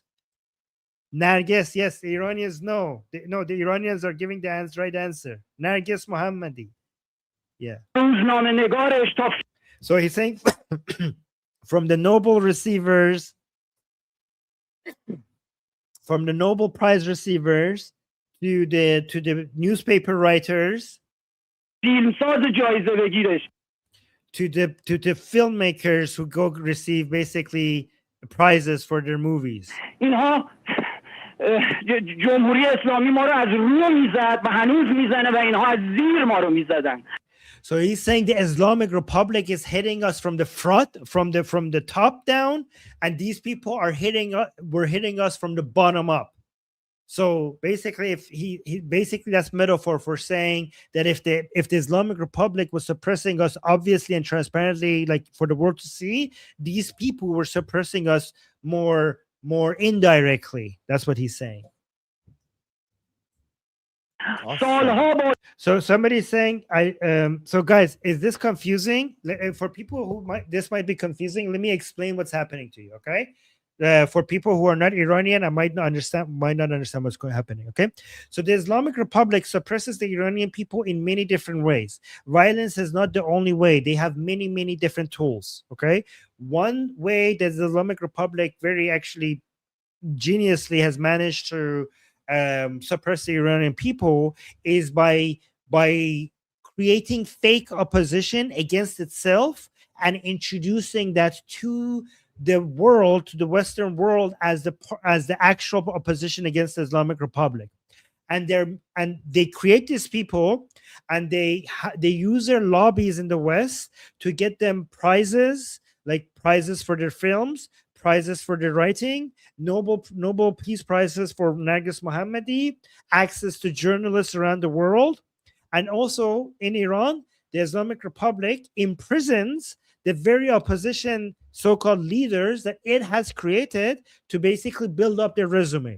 Nargis, yes, the Iranians know. The Iranians are giving the right answer. Nargis Mohammadi. Yeah. So he's saying from the Nobel receivers, from the Nobel Prize receivers to the newspaper writers, to the filmmakers who go receive basically prizes for their movies. جمهوری اسلامی ما رو از رو میزد و هنوز میزنه و اینها از زیر ما رو میزدن. So he's saying the Islamic Republic is hitting us from the front, from the top down, and these people are were hitting us from the bottom up. So basically, if he basically that's metaphor for saying that if the Islamic Republic was suppressing us obviously and transparently, like for the world to see, these people were suppressing us more indirectly. That's what he's saying. Awesome. So somebody's saying, so guys, is this confusing? For people who this might be confusing, let me explain what's happening to you, okay? For people who are not Iranian, I might not understand what's happening, okay? So the Islamic Republic suppresses the Iranian people in many different ways. Violence is not the only way. They have many, many different tools, okay? One way that the Islamic Republic very actually geniusly has managed to suppress the Iranian people is by creating fake opposition against itself and introducing that to the world, to the Western world, as the actual opposition against the Islamic Republic. And they create these people, and they use their lobbies in the West to get them prizes, like prizes for their films, prizes for their writing, Nobel Peace Prizes for Nargis Mohammadi, access to journalists around the world. And also in Iran, the Islamic Republic imprisons the very opposition so-called leaders that it has created to basically build up their resume.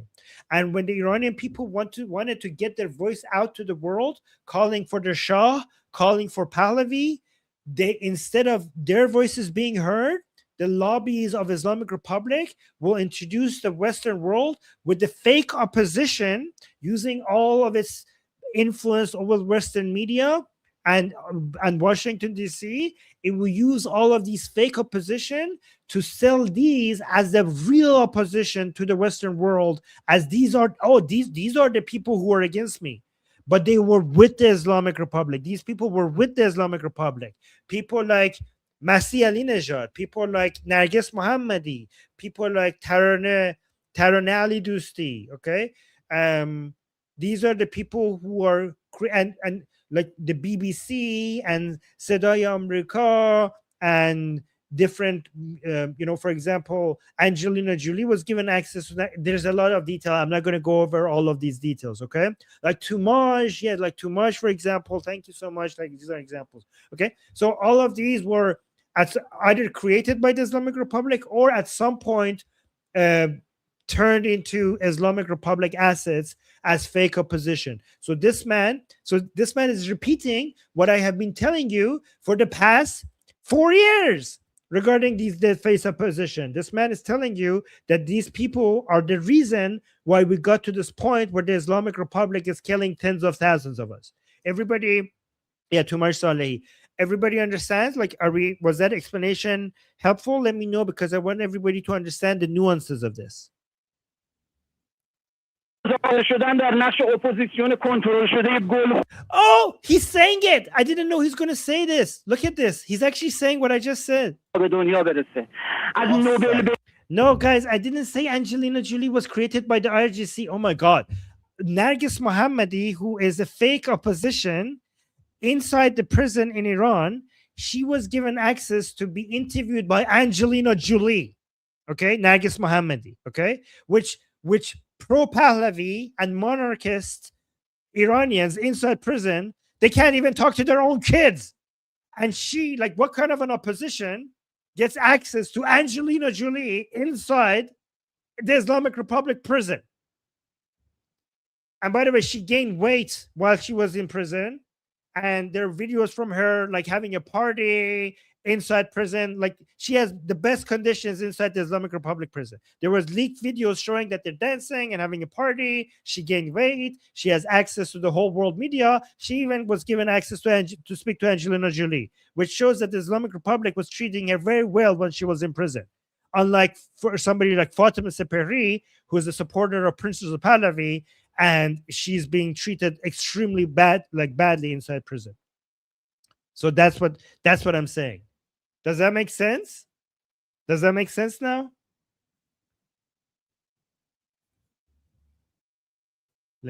And when the Iranian people wanted to get their voice out to the world, calling for the Shah, calling for Pahlavi, they, instead of their voices being heard, the lobbies of Islamic Republic will introduce the Western world with the fake opposition, using all of its influence over Western media and Washington, D.C. It will use all of these fake opposition to sell these as the real opposition to the Western world, as these are the people who are against me. But they were with the Islamic Republic. These people were with the Islamic Republic. People like Masih Ali-Nejad, people like Nargis Mohammadi, people like Taraneh Ali Dusti, okay? These are the people who are, and like the BBC and Sadai Amrika and different, for example, Angelina Jolie was given access to that. There's a lot of detail. I'm not going to go over all of these details, okay? Like Toumaj, for example. Thank you so much. Like, these are examples, okay? So all of these were either created by the Islamic Republic or at some point turned into Islamic Republic assets as fake opposition. So this man is repeating what I have been telling you for the past 4 years regarding the fake opposition. This man is telling you that these people are the reason why we got to this point where the Islamic Republic is killing tens of thousands of us. Everybody, Toumaj Salehi. Everybody understands? Like, was that explanation helpful? Let me know, because I want everybody to understand the nuances of this. Oh, he's saying it. I didn't know he's going to say this. Look at this. He's actually saying what I just said. No, guys, I didn't say Angelina Jolie was created by the IRGC. Oh my God. Nargis Mohammadi, who is a fake opposition inside the prison in Iran, she was given access to be interviewed by Angelina Jolie. Okay, Nargis Mohammadi. Okay, which pro-Pahlavi and monarchist Iranians inside prison, they can't even talk to their own kids. And she, like, what kind of an opposition gets access to Angelina Jolie inside the Islamic Republic prison? And by the way, she gained weight while she was in prison. And there are videos from her, like, having a party inside prison. Like, she has the best conditions inside the Islamic Republic prison. There was leaked videos showing that they're dancing and having a party. She gained weight. She has access to the whole world media. She even was given access to speak to Angelina Jolie, which shows that the Islamic Republic was treating her very well when she was in prison. Unlike for somebody like Fatima Sepehri, who is a supporter of Princess Pahlavi, and she's being treated extremely badly inside prison. So that's what I'm saying. Does that make sense? Does that make sense now?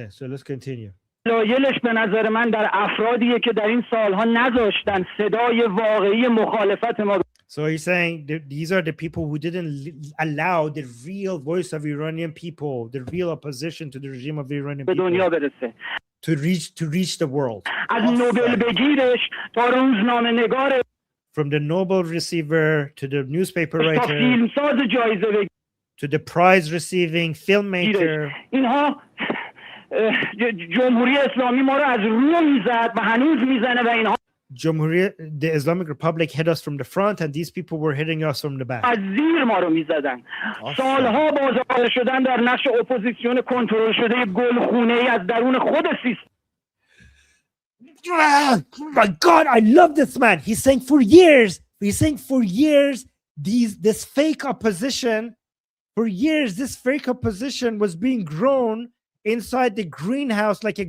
So let's continue. دلایلش به نظر من در افرادیه که در این سالها نذاشتن صدای واقعی مخالفت ما. So he's saying these are the people who didn't allow the real voice of Iranian people, the real opposition to the regime of the Iranian به people, دنیا برسه. to reach the world. از نوبل بگیرش تا روزنامه نگار، from the Nobel receiver to the newspaper تا writer فیلمساز جایزه بگیر، to the prize receiving filmmaker. اینها جمهوری اسلامی ما رو از رو میزد و هنوز میزنه و اینها The Islamic Republic hit us from the front, and these people were hitting us from the back. از زیر ما رو میزدن. سالها بازآورده شدن در نشر اپوزیسیون کنترل شده گلخونه‌ای از درون خود سیستم. Oh my God, I love this man. He's saying for years, this fake opposition, was being grown inside the greenhouse, like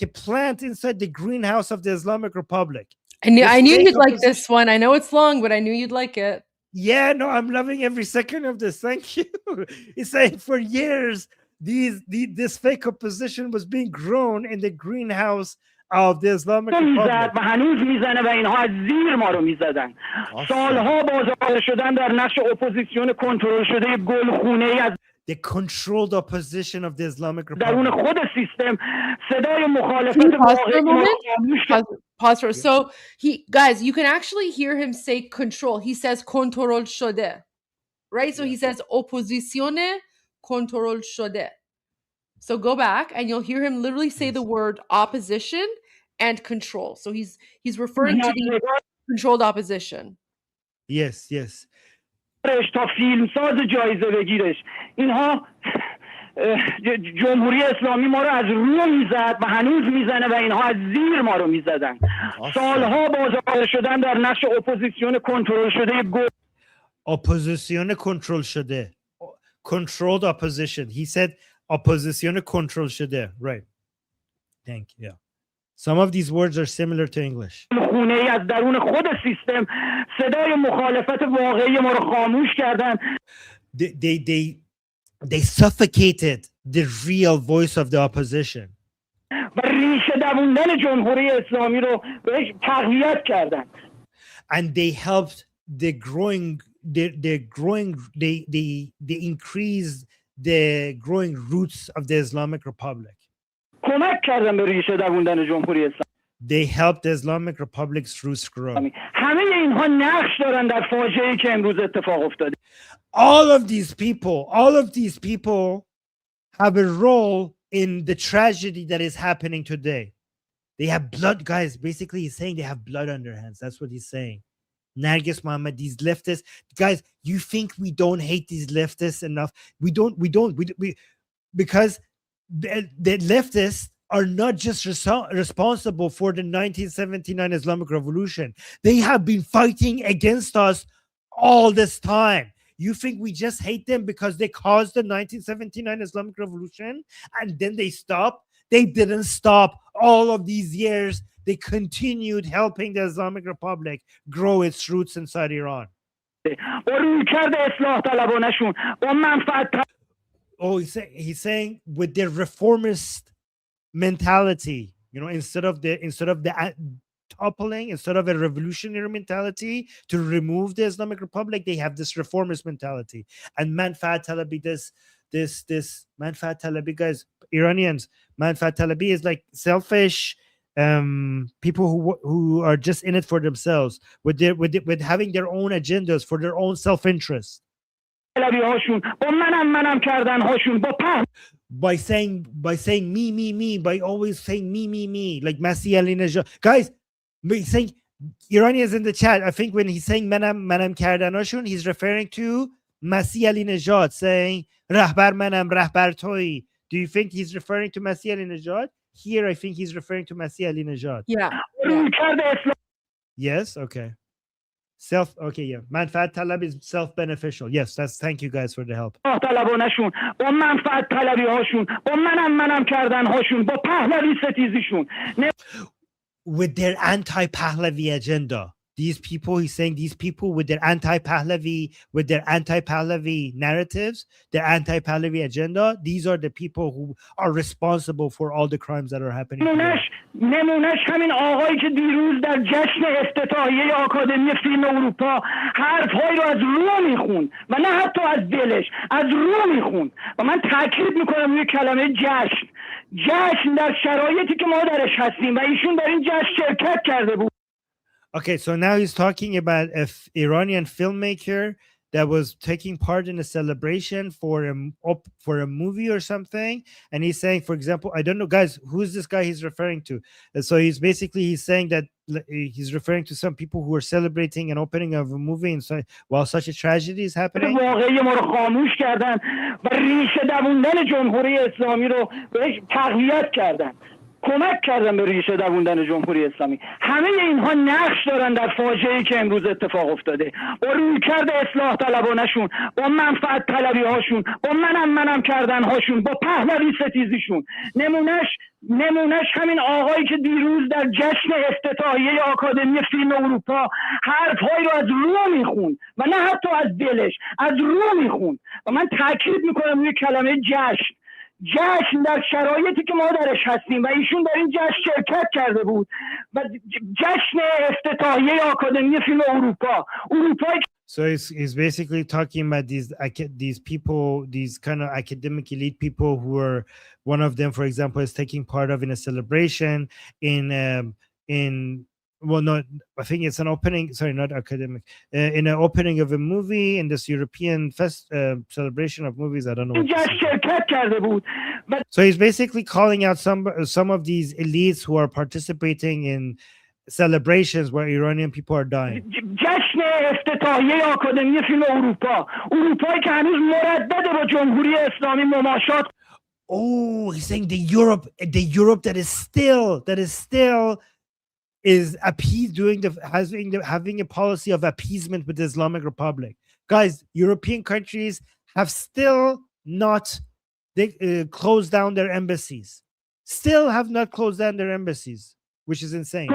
a plant inside the greenhouse of the Islamic Republic. I knew you'd like this one. I know it's long, but I knew you'd like it. Yeah, no, I'm loving every second of this. Thank you. He's saying for years, this fake opposition was being grown in the greenhouse of the Islamic Republic. و هنوز میزنه و اینها از زیر ما رو میزدن. سالها بازآورده شدن در نشر اپوزیسیون کنترل شده گلخونه‌ای از the controlled opposition of the Islamic Republic. درون خود سیستم صدای مخالفت Pause for so guys, you can actually hear him say control. He says control شده. Right? So he says opposizione control شده. So go back and you'll hear him literally say the word opposition and control. So he's referring to the controlled opposition. Yes. تا فیلمساز جایزه بگیرش، اینها جمهوری اسلامی ما رو از رو میزد و هنوز میزنه و اینها از زیر ما رو میزدن. سالها بازآورده شدن در نشر اپوزیسیون کنترل شده اپوزیسیون کنترل شده. Controlled opposition. He said opposition control شده. Right. Thank you. Yeah. Some of these words are similar to English. خونه‌ای از درون خود سیستم صدای مخالفت واقعی ما رو خاموش کردن. They suffocated the real voice of the opposition. و ریشه دووندن جمهوری اسلامی رو بهش تقویت کردن. And they helped they're growing, they increase the growing roots of the Islamic Republic. کمک کردن به ریشه دووندن جمهوری اسلامی. They helped the Islamic Republic's roots grow. همه اینها نقش دارن در فاجعه‌ای که امروز اتفاق افتاده. All of these people have a role in the tragedy that is happening today. They have blood, guys. Basically, he's saying they have blood on their hands. That's what he's saying. Nargis Mohammed, these leftists, guys, you think we don't hate these leftists enough? We don't, because the leftists are not just responsible for the 1979 Islamic Revolution. They have been fighting against us all this time. You think we just hate them because they caused the 1979 Islamic Revolution and then they stopped? They didn't stop all of these years. They continued helping the Islamic Republic grow its roots inside Iran. Oh, he's saying with their reformist mentality, instead of the toppling, instead of a revolutionary mentality to remove the Islamic Republic, they have this reformist mentality. And Manfaat Talabi, this Manfaat Talabi, guys, Iranians, Manfaat Talabi is like selfish people who are just in it for themselves, with having their own agendas for their own self-interest. By saying me, by always saying me, like Masih Ali Najad. Guys, saying Iranians in the chat, I think when he's saying manam kardanashun, he's referring to Masih Ali Najad, saying rahbar manam rahbar toyi. Do you think he's referring to Masih Ali Najad? Here, I think he's referring to Masih Ali Najad. Yeah. Yes. Okay. Okay, yeah. Manfaat talab is self-beneficial. Yes, thank you guys for the help. With their anti-Pahlavi agenda. These people, he's saying these people with their anti-Pahlavi narratives, their anti-Pahlavi agenda, these are the people who are responsible for all the crimes that are happening. نمونش همین آقایی که دیروز در جشن افتتاحیه آکادمی فیلم اروپا حرف‌هایی رو از رو میخوند و نه حتی از دلش، از رو میخوند. و من تاکید میکنم روی کلمه جشن در شرایطی که ما درش هستیم و ایشون در این جشن شرکت کرده بود. Okay, so now he's talking about an Iranian filmmaker that was taking part in a celebration for a movie or something, and he's saying, for example, I don't know, guys, who's this guy he's referring to? And so he's saying that he's referring to some people who are celebrating an opening of a movie, and so while such a tragedy is happening. کمک کردن به ریشه دووندن جمهوری اسلامی. همه اینها نقش دارن در فاجعه‌ای که امروز اتفاق افتاده. با رویکرد اصلاح طلبانه‌شون، با منفعت طلبی‌هاشون، با منم کردن‌هاشون، با پهلوی ستیزیشون. نمونش همین آقایی که دیروز در جشن افتتاحیه آکادمی فیلم اروپا حرف‌هایی رو از رو میخوند و نه حتی از دلش، از رو میخوند. و من تاکید میکنم روی کلمه جشن در شرایطی که ما درش هستیم و ایشون در این جشن شرکت کرده بود و جشن افتتاحیه آکادمی فیلم اروپا. So he's basically talking about these people, these kind of academic elite people who are, one of them, for example, is taking part of in a celebration well, no, I think it's an opening. Sorry, not academic. In an opening of a movie in this European celebration of movies. I don't know. So he's basically calling out some of these elites who are participating in celebrations where Iranian people are dying. جشن افتتاحیه آکادمی فیلم اروپایی که هنوز مردد با جمهوری اسلامی مماشات. Oh, he's saying the Europe that is still is having a policy of appeasement with the Islamic Republic. Guys, European countries have still not closed down their embassies. Still have not closed down their embassies, which is insane.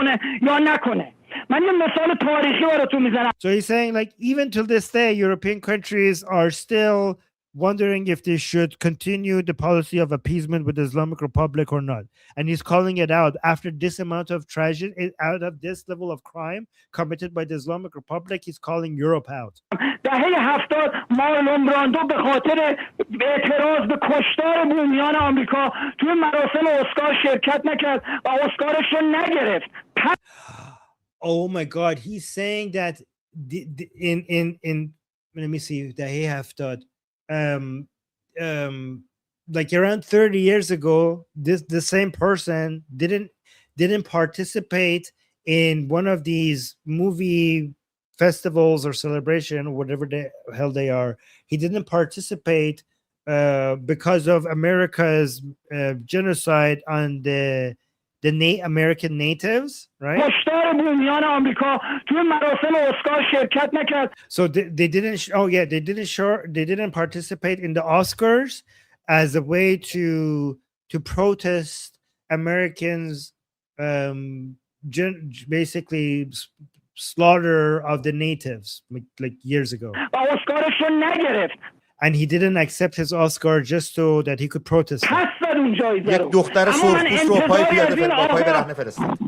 So he's saying, like, even till this day, European countries are still wondering if they should continue the policy of appeasement with the Islamic Republic or not. And he's calling it out after this amount of tragedy, out of this level of crime committed by the Islamic Republic. He's calling Europe out. دهه 70 مارلون براندو به خاطر اعتراض به کشتار بومیان آمریکا توی مراسم اسکار شرکت نکرد و اسکارش رو نگرفت. Oh my God, he's saying that in let me see, دهه 70 like around 30 years ago, the same person didn't participate in one of these movie festivals or celebration, whatever the hell they are. He didn't participate because of America's genocide on the American natives, right? So they didn't. They didn't participate in the Oscars as a way to protest Americans, basically slaughter of the natives like years ago. And he didn't accept his Oscar just so that he could protest. یک دختر سرخپوست رو پای پیاده با پای برهنه فرستاد.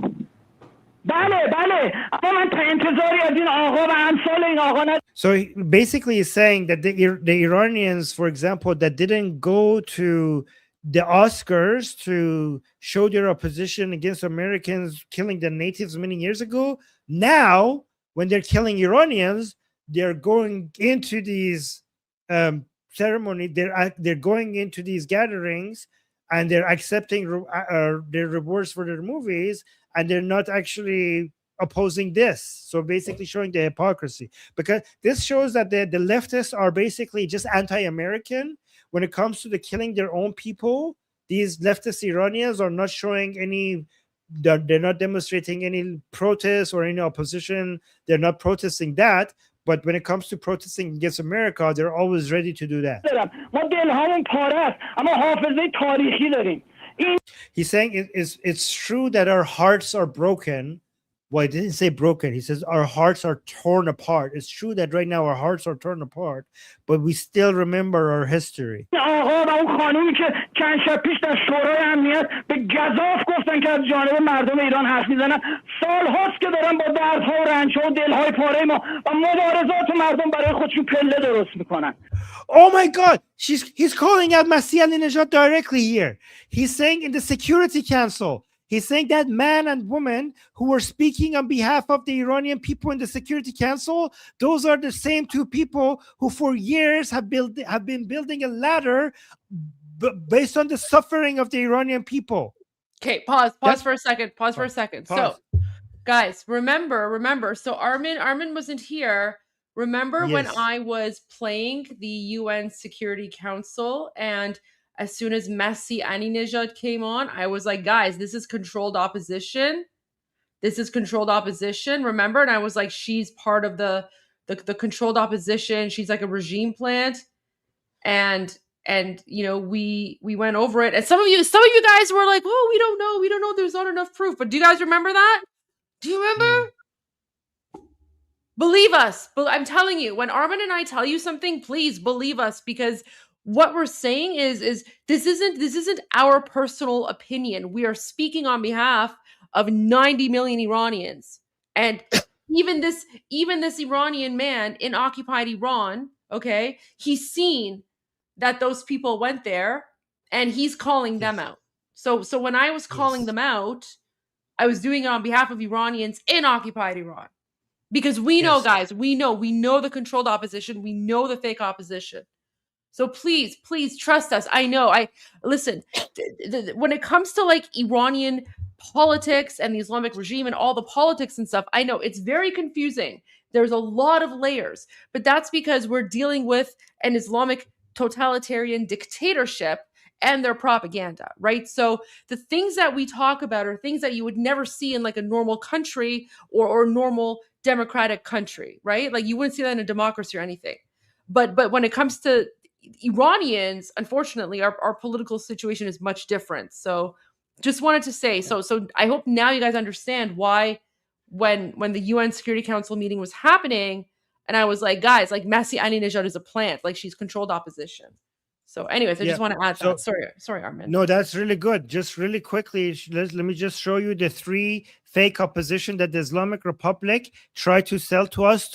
So basically he's saying that the Iranians, for example, that didn't go to the Oscars to show their opposition against Americans killing the natives many years ago, now when they're killing Iranians, they're going into these ceremony, they're going into these gatherings and they're accepting their rewards for their movies, and they're not actually opposing this. So basically showing the hypocrisy, because this shows that the leftists are basically just anti-American when it comes to the killing their own people. These leftist Iranians are not showing any, they're not demonstrating any protest or any opposition. They're not protesting that. But when it comes to protesting against America, they're always ready to do that. He's saying it's true that our hearts are broken. Well, he didn't say broken. He says our hearts are torn apart. It's true that right now our hearts are torn apart, but we still remember our history. Oh my God, he's calling out Masih Alinejad directly here. He's saying in the Security Council, he's saying that man and woman who were speaking on behalf of the Iranian people in the Security Council, those are the same two people who for years have been building a ladder based on the suffering of the Iranian people. Okay, pause for a second. For a second. Pause. So, guys, remember. So Armin wasn't here. Remember when I was playing the UN Security Council, and as soon as Masih Alinejad came on, I was like, guys, this is controlled opposition. This is controlled opposition. Remember? And I was like, she's part of the controlled opposition. She's like a regime plant. And you know, we went over it. And some of you guys were like, oh, we don't know. There's not enough proof. But do you guys remember that? Do you remember? Believe us. But I'm telling you, when Armin and I tell you something, please believe us, because what we're saying is this isn't our personal opinion. We are speaking on behalf of 90 million Iranians. And even this Iranian man in occupied Iran, okay, he's seen that those people went there and he's calling them out. So when I was calling them out, I was doing it on behalf of Iranians in occupied Iran. Because we know, guys, we know the controlled opposition. We know the fake opposition. So please trust us. Listen, when it comes to like Iranian politics and the Islamic regime and all the politics and stuff, I know it's very confusing. There's a lot of layers, but that's because we're dealing with an Islamic totalitarian dictatorship and their propaganda, right? So the things that we talk about are things that you would never see in like a normal country or normal democratic country, right? Like you wouldn't see that in a democracy or anything. But when it comes to Iranians, unfortunately, our political situation is much different. So just wanted to say, so I hope now you guys understand why when the UN Security Council meeting was happening, And I was like, guys, like Masih Alinejad is a plant. Like she's controlled opposition. So anyways, I just want to add that. Sorry, Armin. No, that's really good. Just really quickly, let me just show you the 3 fake opposition that the Islamic Republic tried to sell to us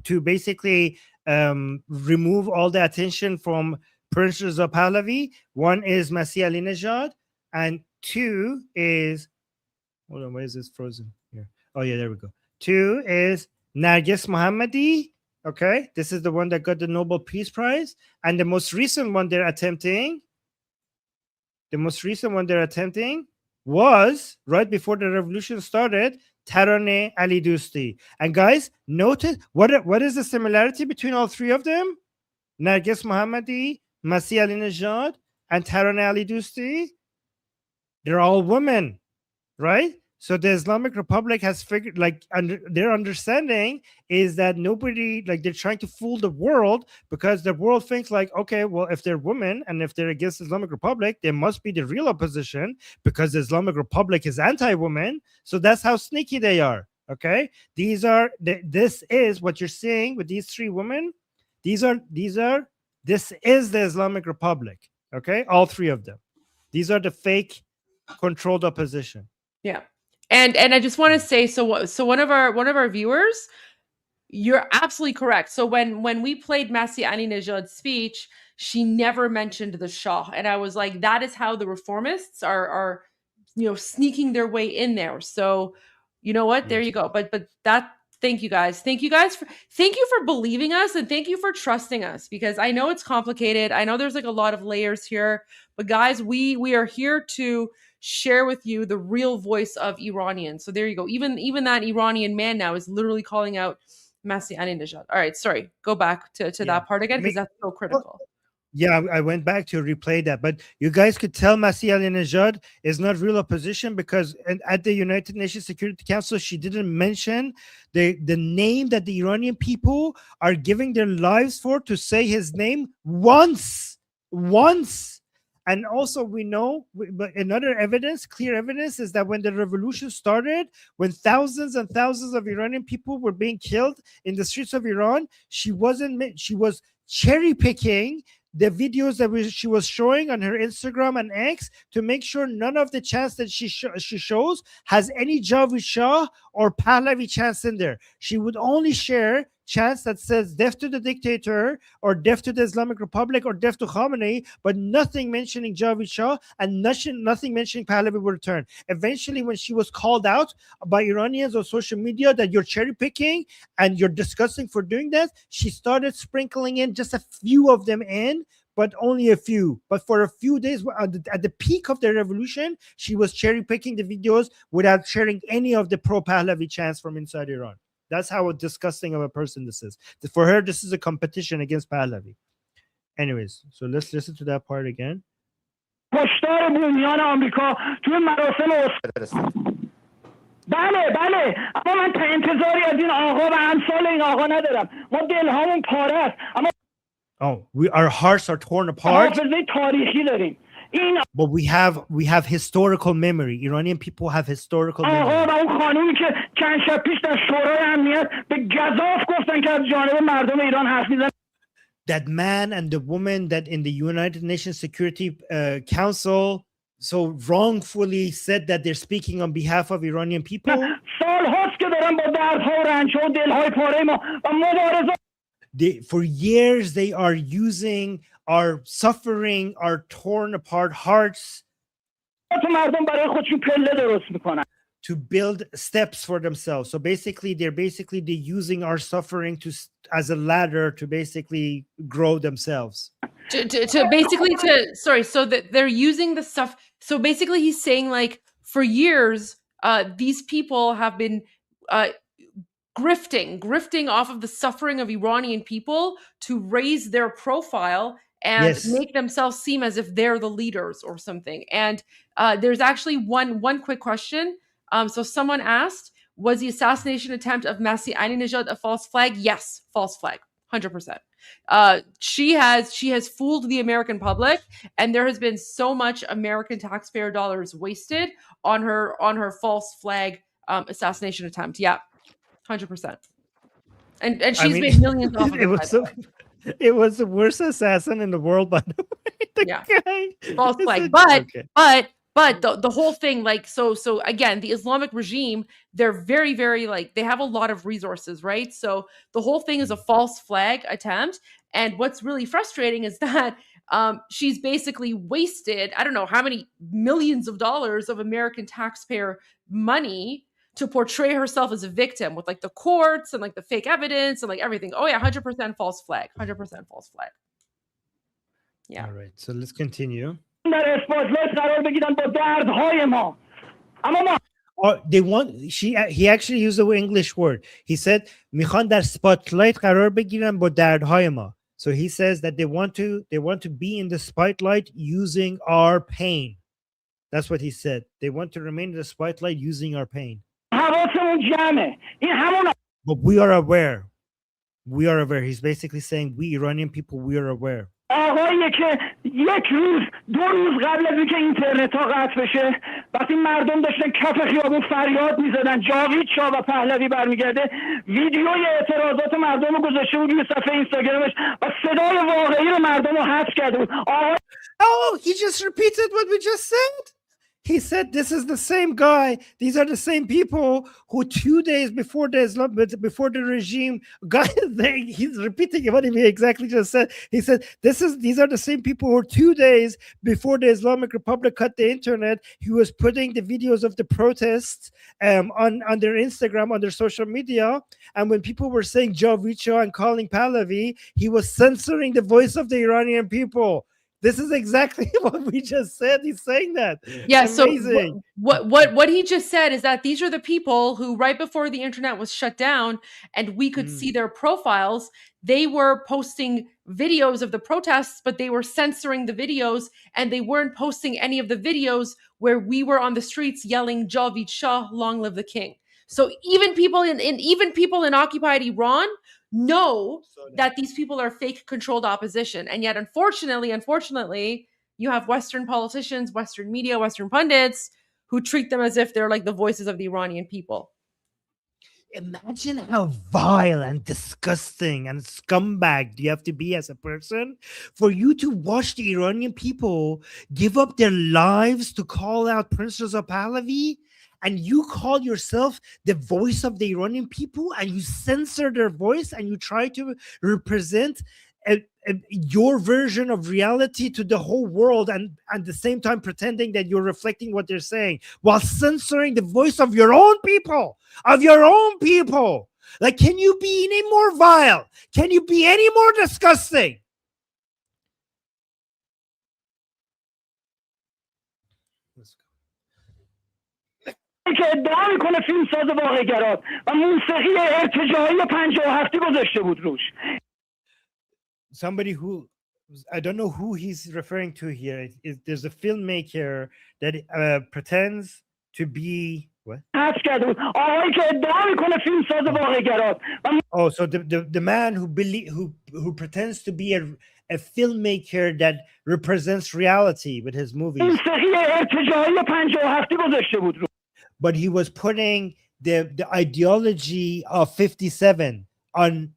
to basically remove all the attention from Prince Reza Pahlavi. 1 is Masih Alinejad, and 2 is, hold on, where is this frozen here? Oh yeah, there we go. 2 is Narges Mohammadi. Okay, this is the one that got the Nobel Peace Prize, and the most recent one they're attempting was right before the revolution started, Taraneh Ali Dosti. And guys, notice what is the similarity between all 3 of them? Narges Mohammadi, Masih Alinejad, and Taraneh Ali Dosti. They're all women, right? So the Islamic Republic has figured, like, their understanding is that nobody, like, they're trying to fool the world because the world thinks like, okay, well, if they're women and if they're against the Islamic Republic, they must be the real opposition because the Islamic Republic is anti-women. So that's how sneaky they are. Okay, this is what you're seeing with these 3 women. This is the Islamic Republic. Okay, all 3 of them. These are the fake controlled opposition. Yeah. And I just want to say, so one of our viewers, you're absolutely correct. So when we played Masih Alinejad's speech, she never mentioned the Shah, and I was like, that is how the reformists are sneaking their way in there. So you know what? There you go. But that. Thank you guys for believing us, and thank you for trusting us, because I know it's complicated. I know there's like a lot of layers here, but guys, we are here to share with you the real voice of Iranians. So there you go. Even that Iranian man now is literally calling out Masih Alinejad. All right, sorry. Go back to that part again, because that's so critical. Yeah, I went back to replay that, but you guys could tell Masih Alinejad is not real opposition because at the United Nations Security Council, she didn't mention the name that the Iranian people are giving their lives for, to say his name once. And also we know, but another evidence, clear evidence, is that when the revolution started, when thousands and thousands of Iranian people were being killed in the streets of Iran, she was cherry picking the videos that she was showing on her Instagram and X to make sure none of the chants that she shows has any Javid Shah or Pahlavi chants in there. She would only share chants that says death to the dictator or death to the Islamic Republic or death to Khamenei, but nothing mentioning Javid Shah and nothing mentioning Pahlavi will return. Eventually, when she was called out by Iranians on social media that you're cherry picking and you're disgusting for doing that, she started sprinkling in just a few of them in, but only a few. But for a few days at the peak of the revolution, she was cherry picking the videos without sharing any of the pro-Pahlavi chants from inside Iran. That's how disgusting of a person this is. For her, this is a competition against Pahlavi. Anyways, so let's listen to that part again. هشدار بومیان آمریکا توی مراسم بله اما من انتظاری از این آقا و امثال این آقا ندارم. ما دلهامون پاره است. اما our hearts are torn apart. حافظه تاریخی داریم. But we have historical memory. Iranian people have historical memory. آقا و اون خانومی که چند شب پیش در شورای امنیت به گزاف گفتن که از جانب مردم ایران حرف میزنن. That man and the woman that in the United Nations Security Council so wrongfully said that they're speaking on behalf of Iranian people. سال‌هاست که دارن با دردها و رنج‌ها و دل‌های پاره ما و مبارزه. For years, they are using our suffering, our torn apart hearts to build steps for themselves. So basically, they're using our suffering as a ladder to basically grow themselves. So that they're using the stuff. So basically, he's saying like for years, these people have been grifting off of the suffering of Iranian people to raise their profile and make themselves seem as if they're the leaders or something. And there's actually one quick question. So someone asked, was the assassination attempt of Masih Alinejad a false flag? Yes, false flag, 100%. She has fooled the American public, and there has been so much American taxpayer dollars wasted on her false flag assassination attempt. Yeah. 100%. And she's made millions off of it. It was the worst assassin in the world, by the way. False flag. But the whole thing, like, so again, the Islamic regime, they're very, very, like, they have a lot of resources, right? So the whole thing is a false flag attempt. And what's really frustrating is that she's basically wasted, I don't know how many millions of dollars of American taxpayer money to portray herself as a victim with like the courts and like the fake evidence and like everything. Oh yeah, 100% false flag. 100% false flag. Yeah. All right. So let's continue. They want he actually used the English word. He said میخوان در spotlight قرار بگیرن با دردهای ما. So he says that they want to be in the spotlight using our pain. That's what he said. They want to remain in the spotlight using our pain. But we are aware. We are aware. He's basically saying we Iranian people, we are aware. آقایی که یک روز 2 روز قبل از اینکه اینترنت ها قطع بشه وقتی مردم داشتن کف خیابون فریاد میزدن جاوید شاه و پهلوی برمیگرده ویدیوی اعتراضات مردم رو گذاشته بود روی صفحه اینستاگرامش و صدای واقعی رو مردم رو حذف کرده بود. Oh, he just repeated what we just said. He said this is the same guy. These are the same people who 2 days before the regime got he's repeating what he exactly just said. He said these are the same people who 2 days before the Islamic Republic cut the internet, he was putting the videos of the protests on their Instagram, on their social media. And when people were saying Javicho and calling Pahlavi, he was censoring the voice of the Iranian people. This is exactly what we just said. He's saying that. Yeah. Amazing. So what he just said is that these are the people who, right before the internet was shut down and we could see their profiles, they were posting videos of the protests, but they were censoring the videos and they weren't posting any of the videos where we were on the streets yelling Javid Shah, long live the king. So even people in occupied Iran know that these people are fake controlled opposition. And yet, unfortunately, you have Western politicians, Western media, Western pundits who treat them as if they're like the voices of the Iranian people. Imagine how vile and disgusting and scumbag you have to be as a person for you to watch the Iranian people give up their lives to call out Prince Reza Pahlavi. And you call yourself the voice of the Iranian people and you censor their voice and you try to represent your version of reality to the whole world and at the same time pretending that you're reflecting what they're saying while censoring the voice of your own people, Like, can you be any more vile? Can you be any more disgusting? که ادعا میکنه فیلمساز واقع‌گرا و موسیقی ارتجاعی 57 گذاشته بود روش. Somebody who I don't know who he's referring to here. There's a filmmaker that pretends to be what? آقایی که ادعا میکنه فیلمساز واقع‌گرا. Oh, so the man who pretends to be a filmmaker that represents reality with his movies. موسیقی ارتجاعی 57 گذاشته بود روش. But he was putting the ideology of 57 on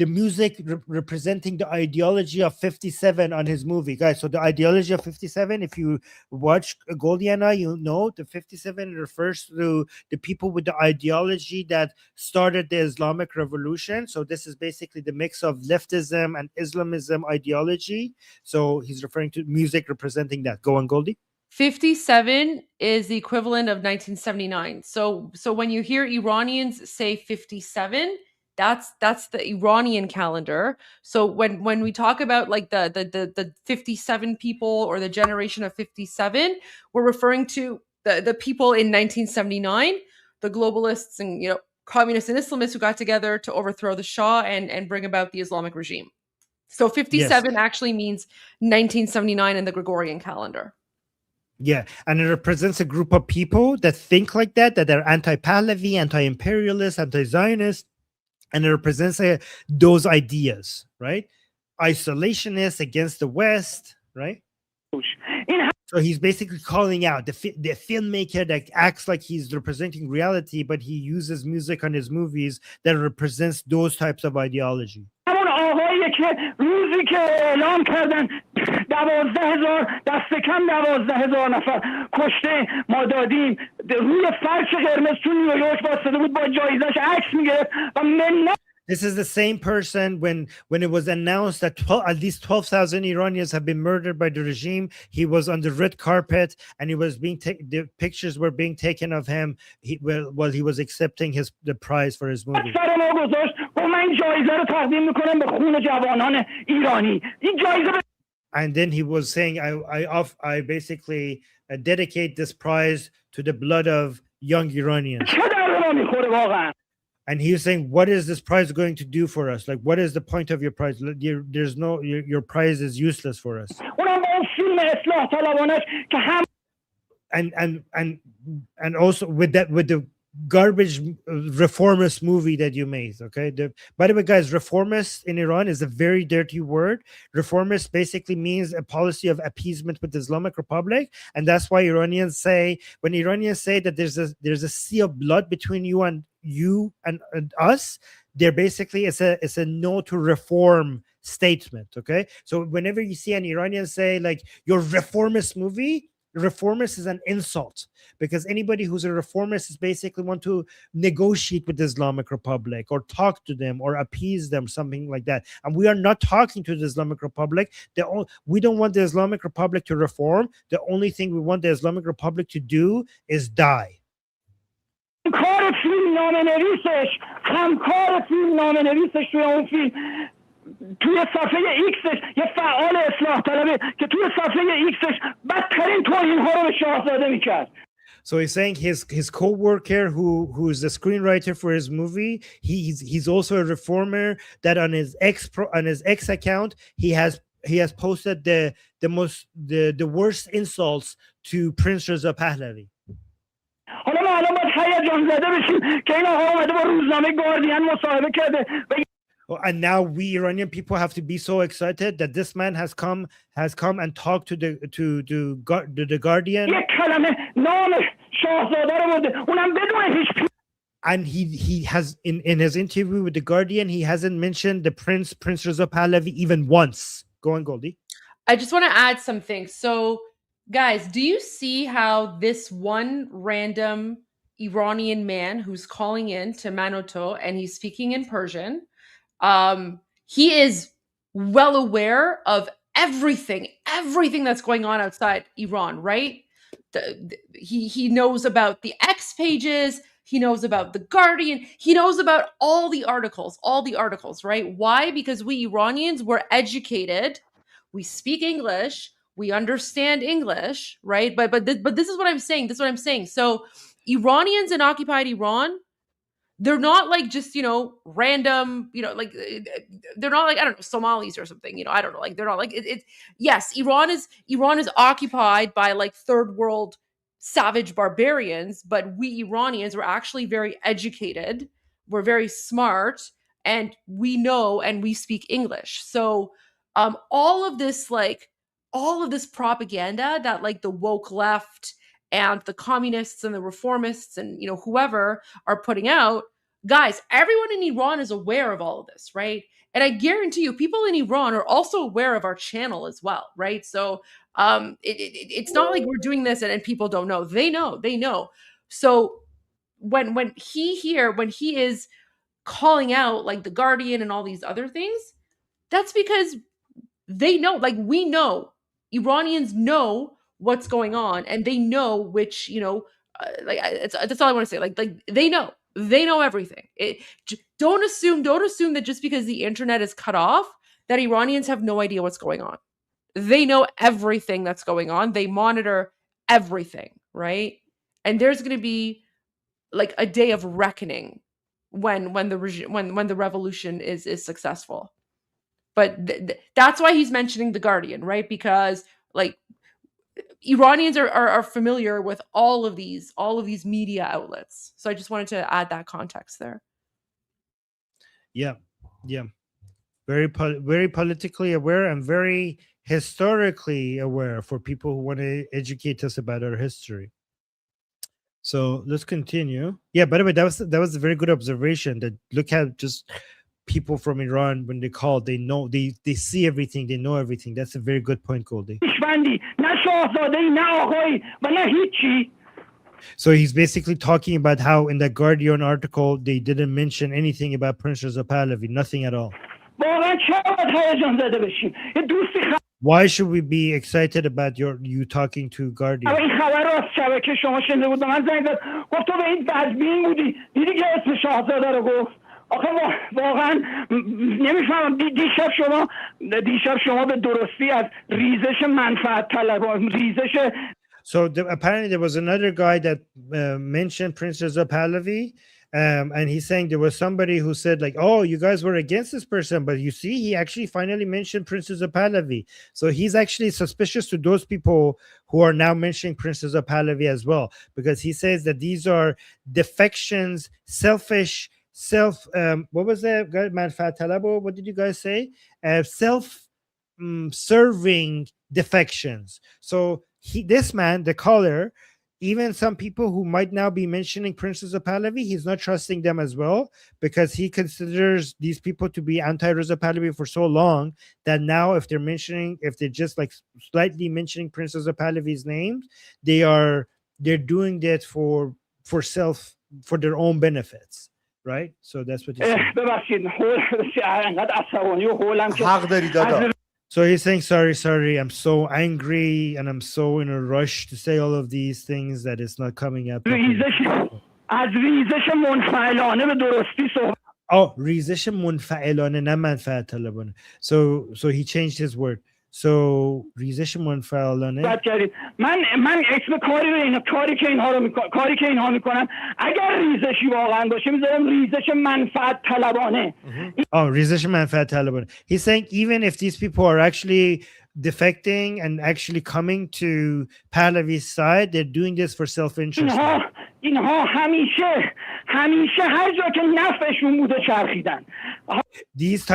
the music representing the ideology of 57 on his movie, guys. So the ideology of 57, if you watch Goldie and I, you'll know the 57 refers to the people with the ideology that started the Islamic Revolution. So this is basically the mix of leftism and Islamism ideology. So he's referring to music representing that. Go on, Goldie. 57 is the equivalent of 1979. So when you hear Iranians say 57, that's the Iranian calendar. So when we talk about like the 57 people or the generation of 57, we're referring to the people in 1979, the globalists and communists and Islamists who got together to overthrow the Shah and bring about the Islamic regime. So 57 actually means 1979 in the Gregorian calendar. Yeah, and it represents a group of people that think like that are anti-Pahlavi, anti-imperialist, anti-Zionist, and it represents those ideas, right? Isolationist against the West, right? So he's basically calling out the filmmaker that acts like he's representing reality, but he uses music on his movies that represents those types of ideology. همون آقایی که روزی که اعلام کردن 12,000 دست کم 12,000 نفر کشته ما دادیم روی فرش قرمز تو نیویورک واسطه بود با جایزش عکس میگرفت و منت. This is the same person when it was announced that at least 12,000 Iranians have been murdered by the regime. He was on the red carpet and he was the pictures were being taken of him while he was accepting the prize for his movie. And then he was saying, I basically dedicate this prize to the blood of young Iranians. And he was saying, what is this prize going to do for us? Like, what is the point of your prize? There's no, your prize is useless for us. And also with the garbage reformist movie that you made, okay? By the way, guys, reformist in Iran is a very dirty word. Reformist basically means a policy of appeasement with the Islamic Republic, and that's why Iranians say, when Iranians say that there's a sea of blood between you and us, they're basically it's a no to reform statement. Okay, so whenever you see an Iranian say like your reformist movie, reformist is an insult, because anybody who's a reformist is basically want to negotiate with the Islamic Republic or talk to them or appease them, something like that. And we are not talking to the Islamic Republic. We don't want the Islamic Republic to reform. The only thing we want the Islamic Republic to do is die. همکار فیلمنامه‌نویسش توی اون فیلم توی صفحه ایکسش یه فعال اصلاح طلبه که توی صفحه ایکسش بدترین توهین‌ها رو به شاهزاده میکرد. So he's saying his co-worker who's the screenwriter for his movie, he's also a reformer, that on his X account he has posted the worst insults to Prince Reza Pahlavi. حالا ما الان باید هیجان زده بشیم که این آقا اومده با روزنامه گاردین مصاحبه کرده. And now we Iranian people have to be so excited that this man has come and talked to the Guardian. یک کلمه نام شاهزاده رو برده اونم بدون هیچ. And he has in his interview with the Guardian, he hasn't mentioned the Prince Reza Pahlavi even once. Go on, Goldie. I just want to add something. So guys, do you see how this one random Iranian man who's calling in to Manoto and he's speaking in Persian, he is well aware of everything that's going on outside Iran, right? He knows about the X pages, he knows about the Guardian, he knows about all the articles, right? Why? Because we Iranians were educated, we speak English, we understand English, right? But this is what I'm saying. So Iranians in occupied Iran, they're not like just, random, like they're not like, I don't know, Somalis or something, I don't know, like they're not like yes, Iran is occupied by like third world savage barbarians, but we Iranians were actually very educated, we're very smart, and we know and we speak English. So all of this propaganda that like the woke left and the communists and the reformists and whoever are putting out, guys, everyone in Iran is aware of all of this, right? And I guarantee you people in Iran are also aware of our channel as well, right? So it's not like we're doing this and people don't know. They know. So when he is calling out like the Guardian and all these other things, that's because they know, like we know, Iranians know what's going on, and they know which, that's all I want to say. Like they know everything. Don't assume that just because the internet is cut off, that Iranians have no idea what's going on. They know everything that's going on. They monitor everything, right? And there's going to be like a day of reckoning when the revolution is successful. But that's why he's mentioning the Guardian, right? Because like Iranians are familiar with all of these media outlets. So I just wanted to add that context there. Yeah. Very politically aware and very historically aware for people who want to educate us about our history. So let's continue. Yeah, by the way, that was a very good observation. That look at just people from Iran when they call, they know, they see everything, they know everything. That's a very good point, Goldie. So he's basically talking about how in the Guardian article they didn't mention anything about Prince Reza Pahlavi, nothing at all. Why should we be excited about you talking to Guardian? آخه واقعا نمیفهمم دیشب شما به درستی از ریزش منفعت طلبان ریزش. So apparently there was another guy that mentioned Prince Reza Pahlavi, and he's saying there was somebody who said like, oh, you guys were against this person, but you see he actually finally mentioned Prince Reza Pahlavi. So he's actually suspicious to those people who are now mentioning Prince Reza Pahlavi as well, because he says that these are defections, selfish, what was that? Manfaat talabo? What did you guys say? Self-serving defections. So this man, the caller, even some people who might now be mentioning Prince Reza Pahlavi, he's not trusting them as well, because he considers these people to be anti-Reza Pahlavi for so long that now if they're just like slightly mentioning Prince Reza Pahlavi's name, they're doing that for their own benefits. Right? So that's what he's saying. So he's saying, sorry, I'm so angry and I'm so in a rush to say all of these things that it's not coming up. Oh, ریزش منفعلانه نه منفعت طلبانه. So he changed his word. So ریزش منفعلانه بد کردید. من اسم کاری که اینها میکنن اگر ریزشی واقعا باشه میذارم ریزش منفعت طلبانه. Oh, ریزش منفعت طلبانه. He's saying even if these people are actually defecting and actually coming to Pahlavi's side, they're doing this for self-interest. اینها همیشه هر جا که نفعشون بوده چرخیدن. These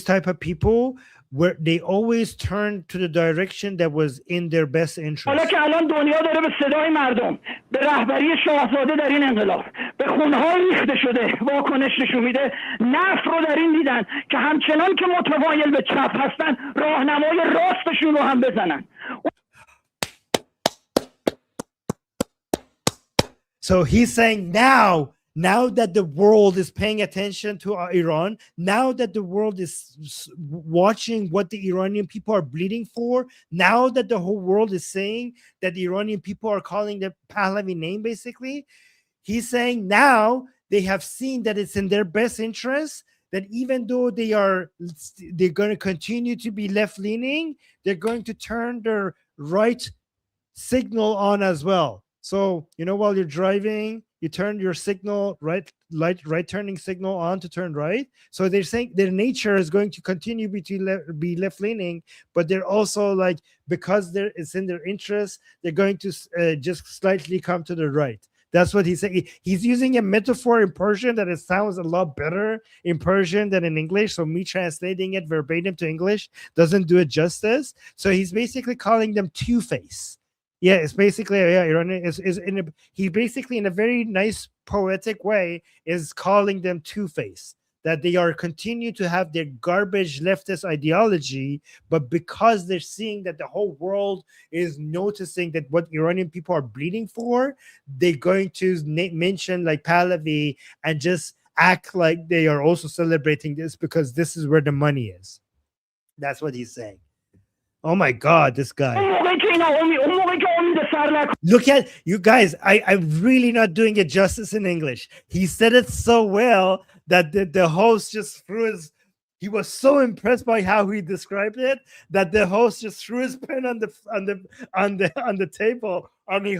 type of people, where they always turn to the direction that was in their best interest. حالا که الان دنیا داره به صدای مردم، به رهبری شاهزاده در این انقلاب، به خونهای ریخته شده واکنش نشون میده، نفع رو در این دیدن که همچنان که متمایل به چپ هستن راهنمای راستشون رو هم بزنن. So he's saying now that the world is paying attention to Iran, now that the world is watching what the Iranian people are bleeding for, now that the whole world is saying that the Iranian people are calling the Pahlavi name, basically, he's saying now they have seen that it's in their best interest, that even though they're going to continue to be left-leaning, they're going to turn their right signal on as well. So, while you're driving, you turn your signal right turning signal on to turn right. So they're saying their nature is going to continue be left-leaning, but they're also like, because it's in their interest, they're going to just slightly come to the right. That's what he's saying. He's using a metaphor in Persian that it sounds a lot better in Persian than in English. So me translating it verbatim to English doesn't do it justice. So he's basically calling them two-face. Yeah, it's basically Iranian he basically in a very nice poetic way is calling them two-face, that they are continue to have their garbage leftist ideology, but because they're seeing that the whole world is noticing that what Iranian people are bleeding for, they're going to mention like Pahlavi and just act like they are also celebrating this because this is where the money is. That's what he's saying. Oh my God, this guy. Look at you guys. I'm really not doing it justice in English. He said it so well that the host just he was so impressed by how he described it that the host just threw his pen on the table and he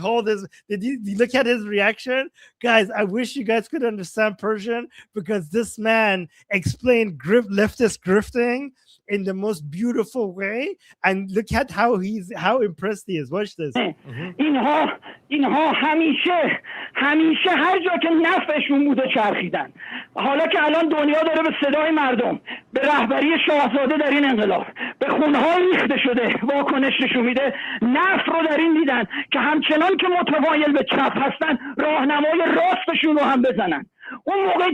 did you look at his reaction? Guys, I wish you guys could understand Persian, because this man explained leftist grifting in the most beautiful way, and look at how impressed he is. Watch this. اینها همیشه هر جا که نفعشون بوده چرخیدن. حالا که الان دنیا داره به صدای مردم، به رهبری شاهزاده در این انقلاب، به خونها ریخته شده واکنش نشون میده. نفت رو در این دیدن که همچنان که متمایل به چپ هستن راهنمای راستشون رو هم بزنن. اون موقعی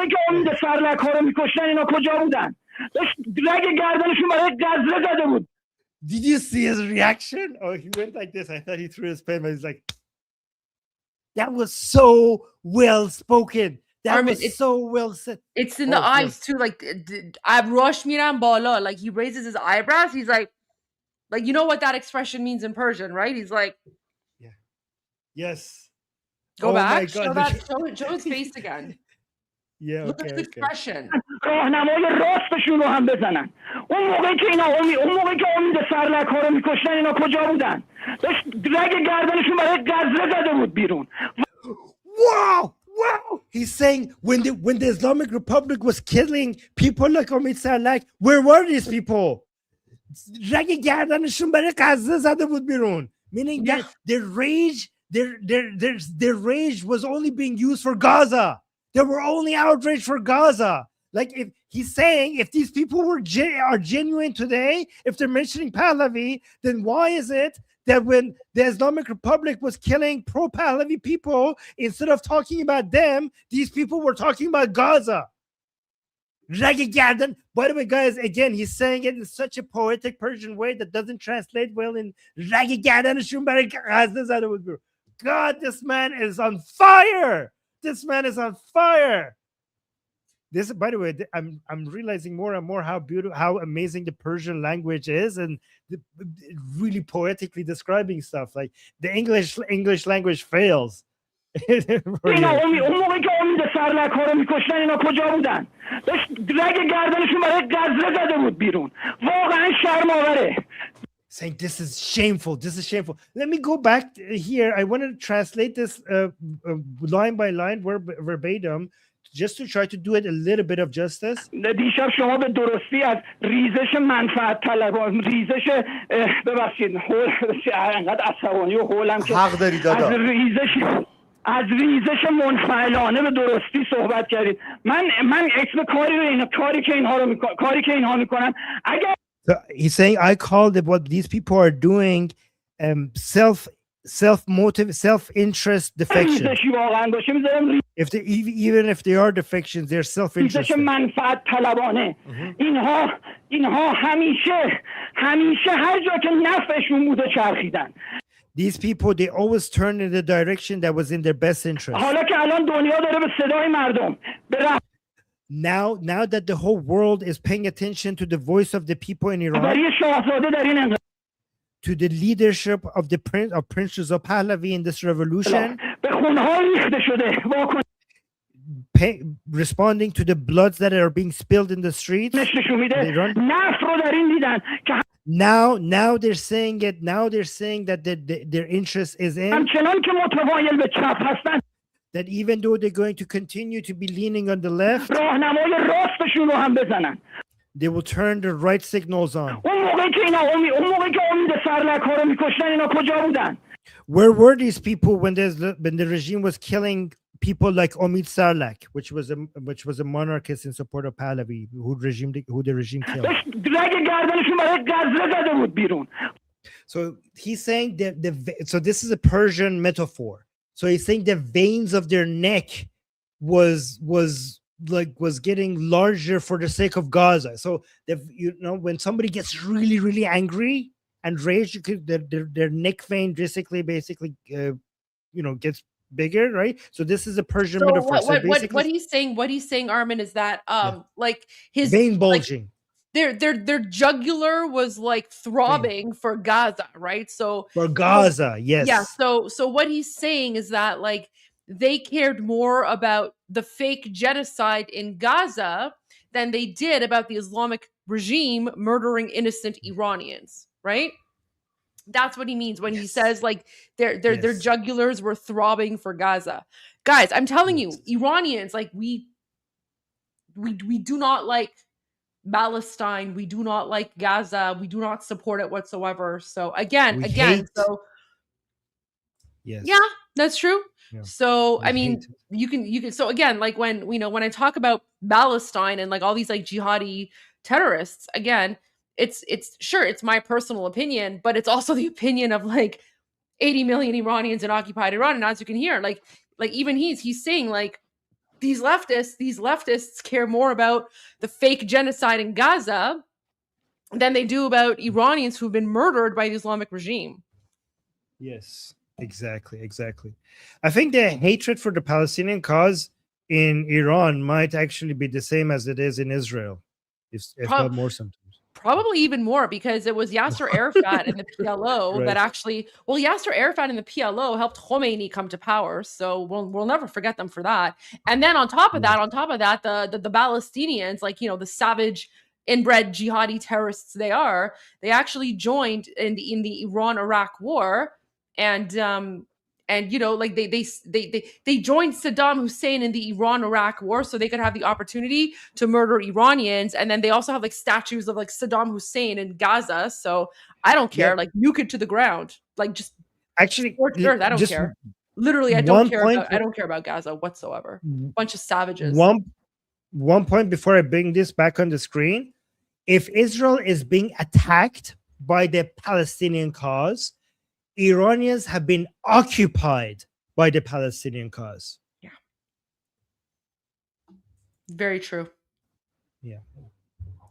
که امید سرلک ها رو میکشتن اینا کجا بودن؟ داشت رگ گردنشون برای گزره زده بود. Did you see his reaction? Oh, he went like this. I thought he threw his pen, but he's like, that was so well spoken. That Armin, was so well said. It's in the eyes too. Like, Rosh Miran Bala, like he raises his eyebrows. He's like, you know what that expression means in Persian, right? He's like, yeah, yes. Go back. My God. Show his face again. Yeah, Look at the expression. راهنمای راستشون رو هم بزنن. اون موقعی که امید سرلک ها رو میکشتن اینا کجا بودن؟ داشت رگ گردنشون برای گزره زده بود بیرون. Wow! He's saying when the Islamic Republic was killing people like Omid Sarlak, where were these people? رگ گردنشون برای گزره زده بود بیرون. Meaning that their rage was only being used for Gaza. They were only outraged for Gaza. Like, if he's saying, if these people are genuine today, if they're mentioning Pahlavi, then why is it that when the Islamic Republic was killing pro-Pahlavi people, instead of talking about them, these people were talking about Gaza? By the way, guys, again, he's saying it in such a poetic Persian way that doesn't translate well in God, this man is on fire. This man is on fire. This, by the way, I'm realizing more and more how beautiful, how amazing the Persian language is, and really poetically describing stuff. Like the English language fails. اون موقعی که امید سرلک ها رو میکشتن اینا کجا بودن؟ داشت رگ گردنشون برای گزره زده بود بیرون. واقعا شرم‌آوره. Saying this is shameful. This is shameful. Let me go back here. I want to translate this line by line, verbatim, just to try to do it a little bit of justice. دیشب شما به درستی از ریزش منفعت طلبان، ریزش ببخشید انقدر عصبانی و حولم که حق داری دادا. از ریزش منفعلانه به درستی صحبت کردید. من اسم کاری که اینها میکنن اگر So he's saying, I called it what these people are doing, self-motive, self-interest defection. Even if they are defections, they're self-interested. منفعت طلبانه. اینها همیشه هر جا که نفعشون بوده چرخیدن. These people, they always turn in the direction that was in their best interest. حالا که الان دنیا داره به صدای مردم Now that the whole world is paying attention to the voice of the people in Iran, to the leadership of the Prince of Pahlavi in this revolution, responding to the bloods that are being spilled in the streets, now they're saying it. Now they're saying that their interest is in that even though they're going to continue to be leaning on the left, they will turn the right signals on. Where were these people when the regime was killing people like Omid Sarlak, which was a monarchist in support of Pahlavi, who the regime killed? So he's saying that so this is a Persian metaphor. So he's saying the veins of their neck was getting larger for the sake of Gaza. So when somebody gets really, really angry and rage, their neck vein basically gets bigger, right? So this is a Persian metaphor. What he's saying, Armin, is that like his vein bulging. Their jugular was like throbbing for Gaza, right? So for Gaza, yes. Yeah. So what he's saying is that like they cared more about the fake genocide in Gaza than they did about the Islamic regime murdering innocent Iranians, right? That's what he means when he says like their jugulars were throbbing for Gaza. Guys, I'm telling you, Iranians, like we do not like Palestine, we do not like Gaza, we do not support it whatsoever. So again, yeah, that's true. Yeah. So I mean, you can. So again, like when I talk about Palestine and like all these like jihadi terrorists, again, it's sure, it's my personal opinion, but it's also the opinion of like 80 million Iranians in occupied Iran. And as you can hear, like even he's saying like these leftists care more about the fake genocide in Gaza than they do about Iranians who've been murdered by the Islamic regime. Yes, exactly. I think the hatred for the Palestinian cause in Iran might actually be the same as it is in Israel, if not more sometimes. Probably even more, because it was Yasser Arafat and the PLO Right. that actually, well, Yasser Arafat and the PLO helped Khomeini come to power, so we'll never forget them for that. And then on top of that, the Palestinians, like, you know, the savage inbred jihadi terrorists they actually joined in the Iran-Iraq war, and you know, like they joined Saddam Hussein in the Iran-Iraq war so they could have the opportunity to murder Iranians. And then they also have like statues of like Saddam Hussein in Gaza. So I don't care, like nuke it to the ground, like just actually earth. I don't care. Literally, I don't care about Gaza whatsoever. Bunch of savages. One point before I bring this back on the screen: if Israel is being attacked by the Palestinian cause, Iranians have been occupied by the Palestinian cause. Yeah. Very true. Yeah.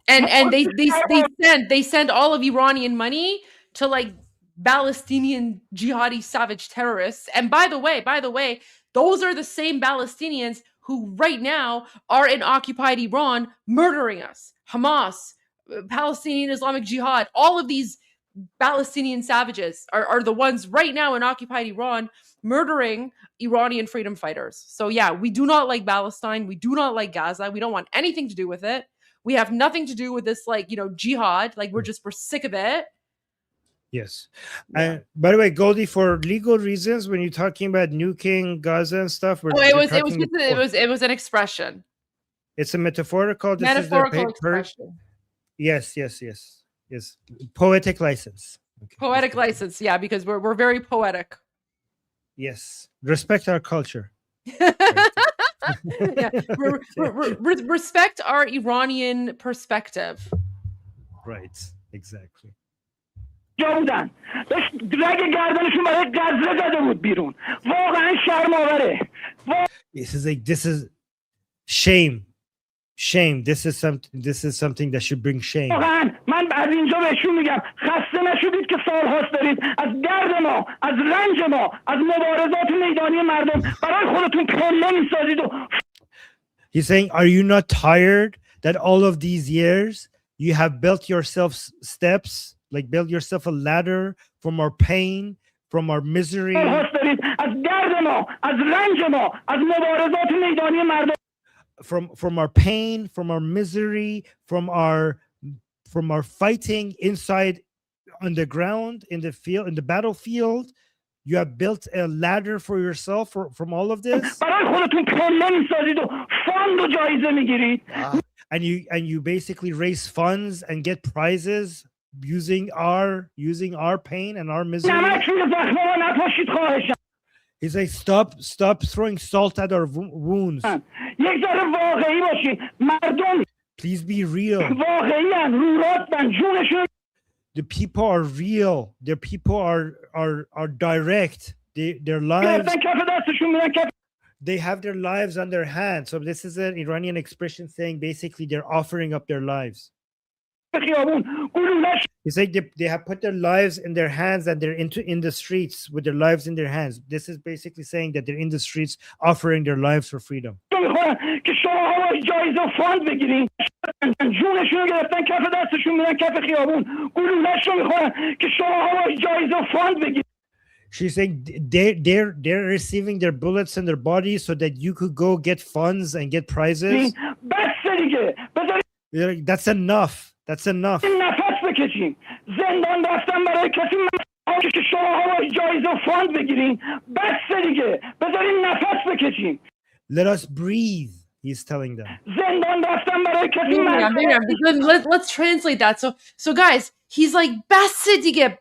And they send all of Iranian money to like Palestinian jihadi savage terrorists. And by the way, those are the same Palestinians who right now are in occupied Iran murdering us. Hamas, Palestinian Islamic Jihad, all of these Palestinian savages are the ones right now in occupied Iran murdering Iranian freedom fighters. So yeah, we do not like Palestine. We do not like Gaza. We don't want anything to do with it. We have nothing to do with this, like, you know, jihad. Like we're sick of it. Yes. By the way, Goldie, for legal reasons, when you're talking about nuking Gaza and stuff, it was an expression. It's a metaphorical. Expression. Yes. Poetic license. Okay. Poetic license, yeah, because we're very poetic. Yes. Respect our culture. Yeah. Respect our Iranian perspective. Right. Exactly. بودن داشت رگ گردنشون برای گزره زده بود بیرون واقعا شرم آوره This is shame. This is something that should bring shame. واقعا من از اینجا بهشون میگم خسته نشدید که سالهاست دارید از درد ما، از رنج ما، از مبارزات میدانی مردم برای خودتون پله میسازید و He's saying, are you not tired that all of these years you have built yourself steps, like build yourself a ladder from our pain, from our misery, from our pain, from our misery, from our fighting inside on the ground, in the field, in the battlefield. You have built a ladder for yourself from all of this. And you basically raise funds and get prizes using our pain and our misery. He's like, stop throwing salt at our wounds. Please be real. The people are real. The people are direct. Their lives. They have their lives on their hands. So this is an Iranian expression saying basically they're offering up their lives. It's like they have put their lives in their hands and they're in the streets with their lives in their hands. This is basically saying that they're in the streets offering their lives for freedom. She's saying they're receiving their bullets in their bodies so that you could go get funds and get prizes. That's enough. That's enough. Let us breathe, he's telling them. Let's translate that. So guys, he's like, بس دیگه,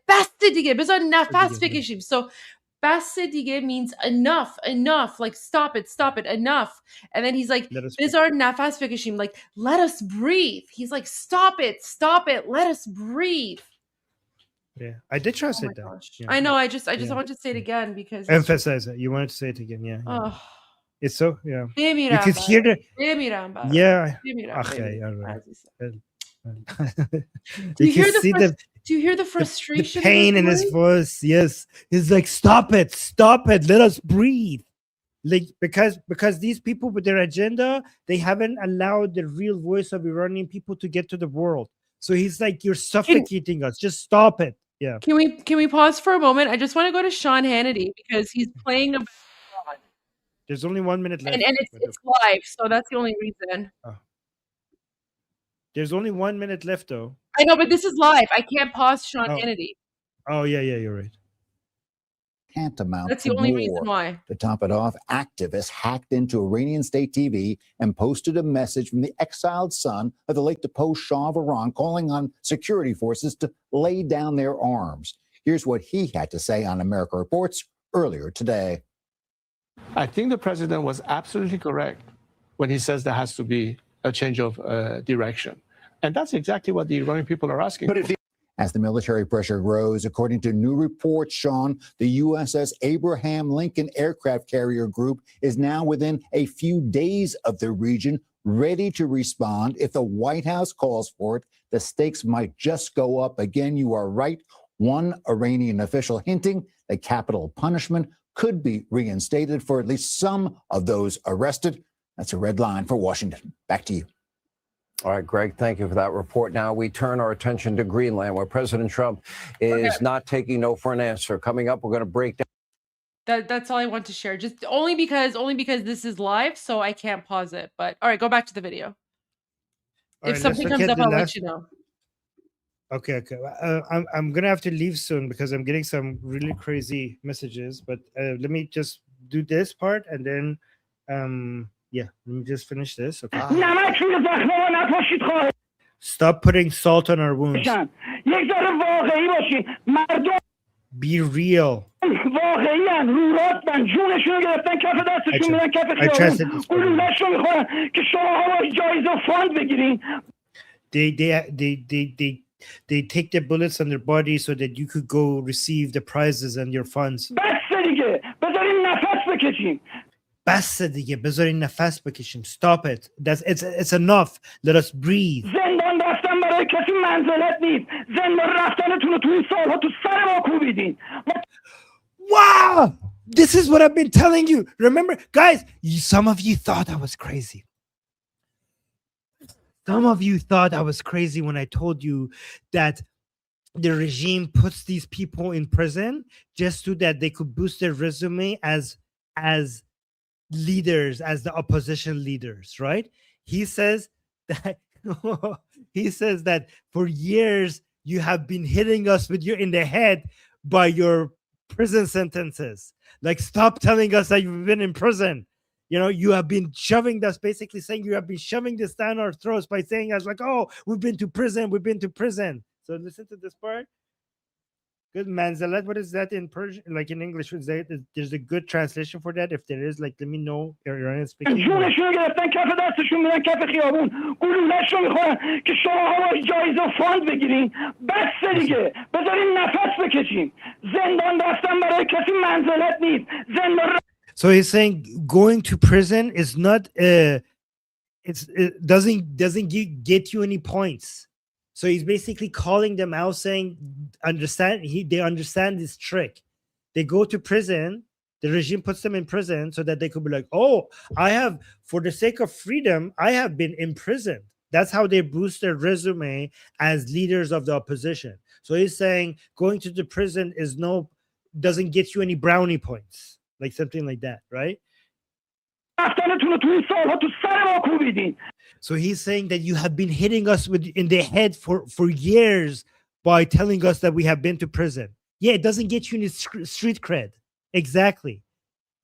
بذار نفس بکشیم. So بس دیگه means enough, like stop it, enough. And then he's like, بذار نفس بکشیم, like let us breathe. He's like, stop it, let us breathe. Yeah, I did translate that. Gosh. Yeah. I know. I just wanted to say it again because emphasize it. You wanted to say it again, yeah. Oh. It's so you بمیرم could hear the بمیرم yeah. بمیرم. Okay, all right. Do you can see do you hear the frustration, the pain in his voice? Yes, he's like, stop it, let us breathe. Like because these people with their agenda, they haven't allowed the real voice of Iranian people to get to the world. So he's like, you're suffocating us. Just stop it. Yeah. Can we pause for a moment? I just want to go to Sean Hannity because he's playing a. There's only 1 minute left. And it's live, so that's the only reason. Oh. There's only 1 minute left, though. I know, but this is live. I can't pause Sean Hannity. Oh, yeah, you're right. Tantamount That's to the only war. reason why. To top it off, activists hacked into Iranian state TV and posted a message from the exiled son of the late deposed Shah of Iran calling on security forces to lay down their arms. Here's what he had to say on America Reports earlier today. I think the president was absolutely correct when he says there has to be a change of direction. And that's exactly what the Iranian people are asking for. As the military pressure grows, according to new reports, Sean, the USS Abraham Lincoln aircraft carrier group is now within a few days of the region, ready to respond. If the White House calls for it, the stakes might just go up. Again, you are right. One Iranian official hinting that capital punishment could be reinstated for at least some of those arrested. That's a red line for Washington. Back to you. All right, Greg, thank you for that report. Now we turn our attention to Greenland, where President Trump is not taking no for an answer. Coming up, we're going to break down. That's all I want to share. Just only because this is live, so I can't pause it. But all right, go back to the video. If something comes up, I'll let you know. Okay. I'm gonna have to leave soon because I'm getting some really crazy messages. But let me just do this part and then let me just finish this. Okay. Stop putting salt on our wounds. Be real. They take the bullets on their body so that you could go receive the prizes and your funds. بس دیگه بذارین نفس بکشیم. Stop it. It's enough. Let us breathe. زندان رفتن برای کسی منزلت نیست. زندان رفتنتون رو تو این سالها تو سر ما کوبیدین. Wow! This is what I've been telling you. Remember, guys, some of you thought I was crazy. Some of you thought I was crazy when I told you that the regime puts these people in prison just so that they could boost their resume as leaders, as the opposition leaders, right? He says that for years you have been hitting us with you in the head by your prison sentences. Like, stop telling us that you've been in prison. You know, you have been shoving this, basically saying you have been shoving this down our throats by saying us like, oh, we've been to prison. So listen to this part. Good manzalat. What is that in Persian? Like in English, there's a good translation for that. If there is, like, let me know. Iranian speaking. So he's saying going to prison is not it doesn't get you any points. So he's basically calling them out, saying, they understand this trick. They go to prison, the regime puts them in prison so that they could be like, oh, for the sake of freedom, I have been imprisoned. That's how they boost their resume as leaders of the opposition. So he's saying going to the prison doesn't get you any brownie points, like something like that, right? So he's saying that you have been hitting us in the head for years by telling us that we have been to prison. Yeah, it doesn't get you any street cred. Exactly.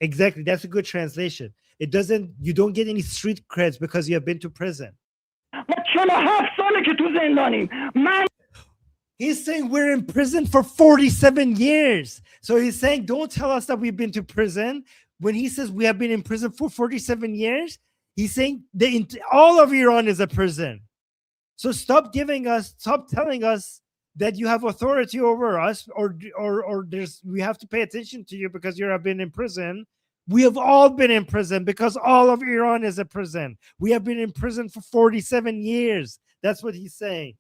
That's a good translation. You don't get any street creds because you have been to prison. He's saying we're in prison for 47 years. So he's saying, don't tell us that we've been to prison. When he says we have been in prison for 47 years, he's saying all of Iran is a prison. So stop telling us that you have authority over us, or we have to pay attention to you because you have been in prison. We have all been in prison because all of Iran is a prison. We have been in prison for 47 years. That's what he's saying.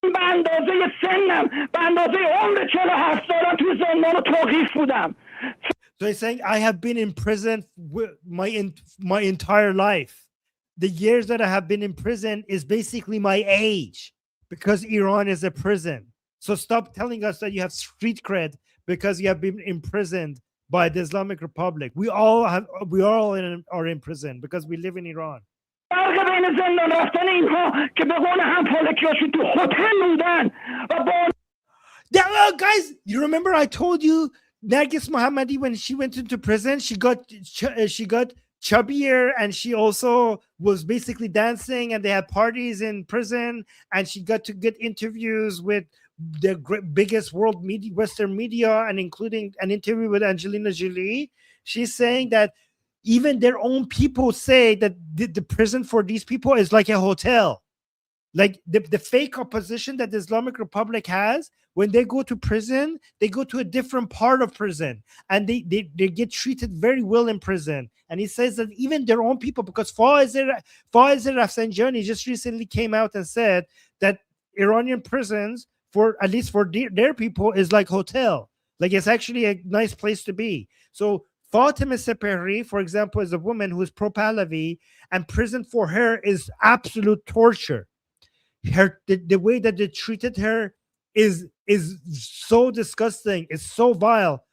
به اندازه سنم به اندازه عمر 47 سالم توی زندان و توقیف بودم. So he's saying I have been in prison my entire life. The years that I have been in prison is basically my age because Iran is a prison. So stop telling us that you have street cred because you have been imprisoned by the Islamic Republic. We all are in prison because we live in Iran. فرق بین زندان رفتن اینها که به قول هم پالکیاشون تو هتل موندن و با guys, you remember I told you Nargis Mohammadi, when she went into prison, she got chubbier, and she also was basically dancing, and they had parties in prison, and she got to get interviews with the biggest world media, Western media, and including an interview with Angelina Jolie. She's saying that even their own people say that the prison for these people is like a hotel. Like the fake opposition that the Islamic Republic has, when they go to prison, they go to a different part of prison, and they get treated very well in prison. And he says that even their own people, because Faiz Rafsanjani just recently came out and said that Iranian prisons, at least for their people, is like hotel. Like it's actually a nice place to be. So Fatima Sepehri, for example, is a woman who is pro-Pahlavi, and prison for her is absolute torture. The way that they treated her is so disgusting. It's so vile.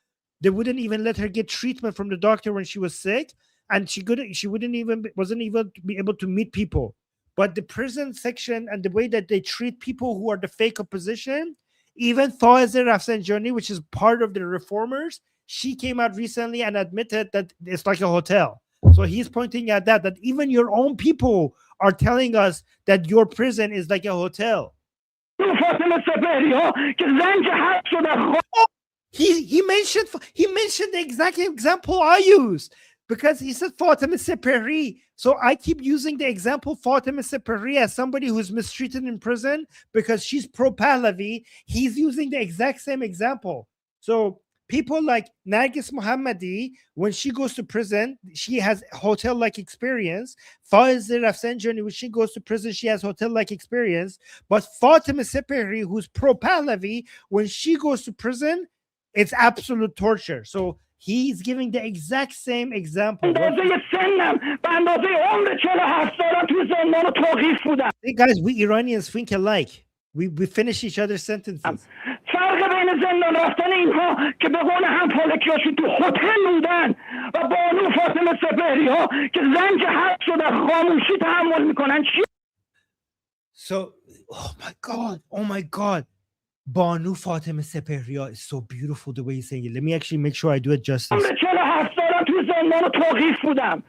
They wouldn't even let her get treatment from the doctor when she was sick, and wasn't even be able to meet people. But the prison section and the way that they treat people who are the fake opposition, even Faiz Rafsanjani, which is part of the reformers, she came out recently and admitted that it's like a hotel. So he's pointing at that even your own people are telling us that your prison is like a hotel. He mentioned the exact example I used, because he said Fatima Sepehri. So I keep using the example Fatima Sepehri as somebody who's mistreated in prison because she's pro-Pahlavi. He's using the exact same example. So people like Nargis Mohammadi, when she goes to prison, she has hotel-like experience. Faiz Rafsanjani, when she goes to prison, she has hotel-like experience. But Fatima Sepehri, who's pro-Pahlavi, when she goes to prison, it's absolute torture. So he's giving the exact same example. Hey guys, we Iranians think alike. We finish each other's sentences. فرق بین زندان رفتن اینها که به قول هم پالکیاشون تو هتل موندن و بانو فاطمه سپهری ها که زنج حبس رو در خاموشی تحمل میکنن. So, oh my God. Banu Fatima Sepehriya is so beautiful the way he's saying it. Let me actually make sure I do it justice. من 47 سالم تو زندان و توقیف بودم.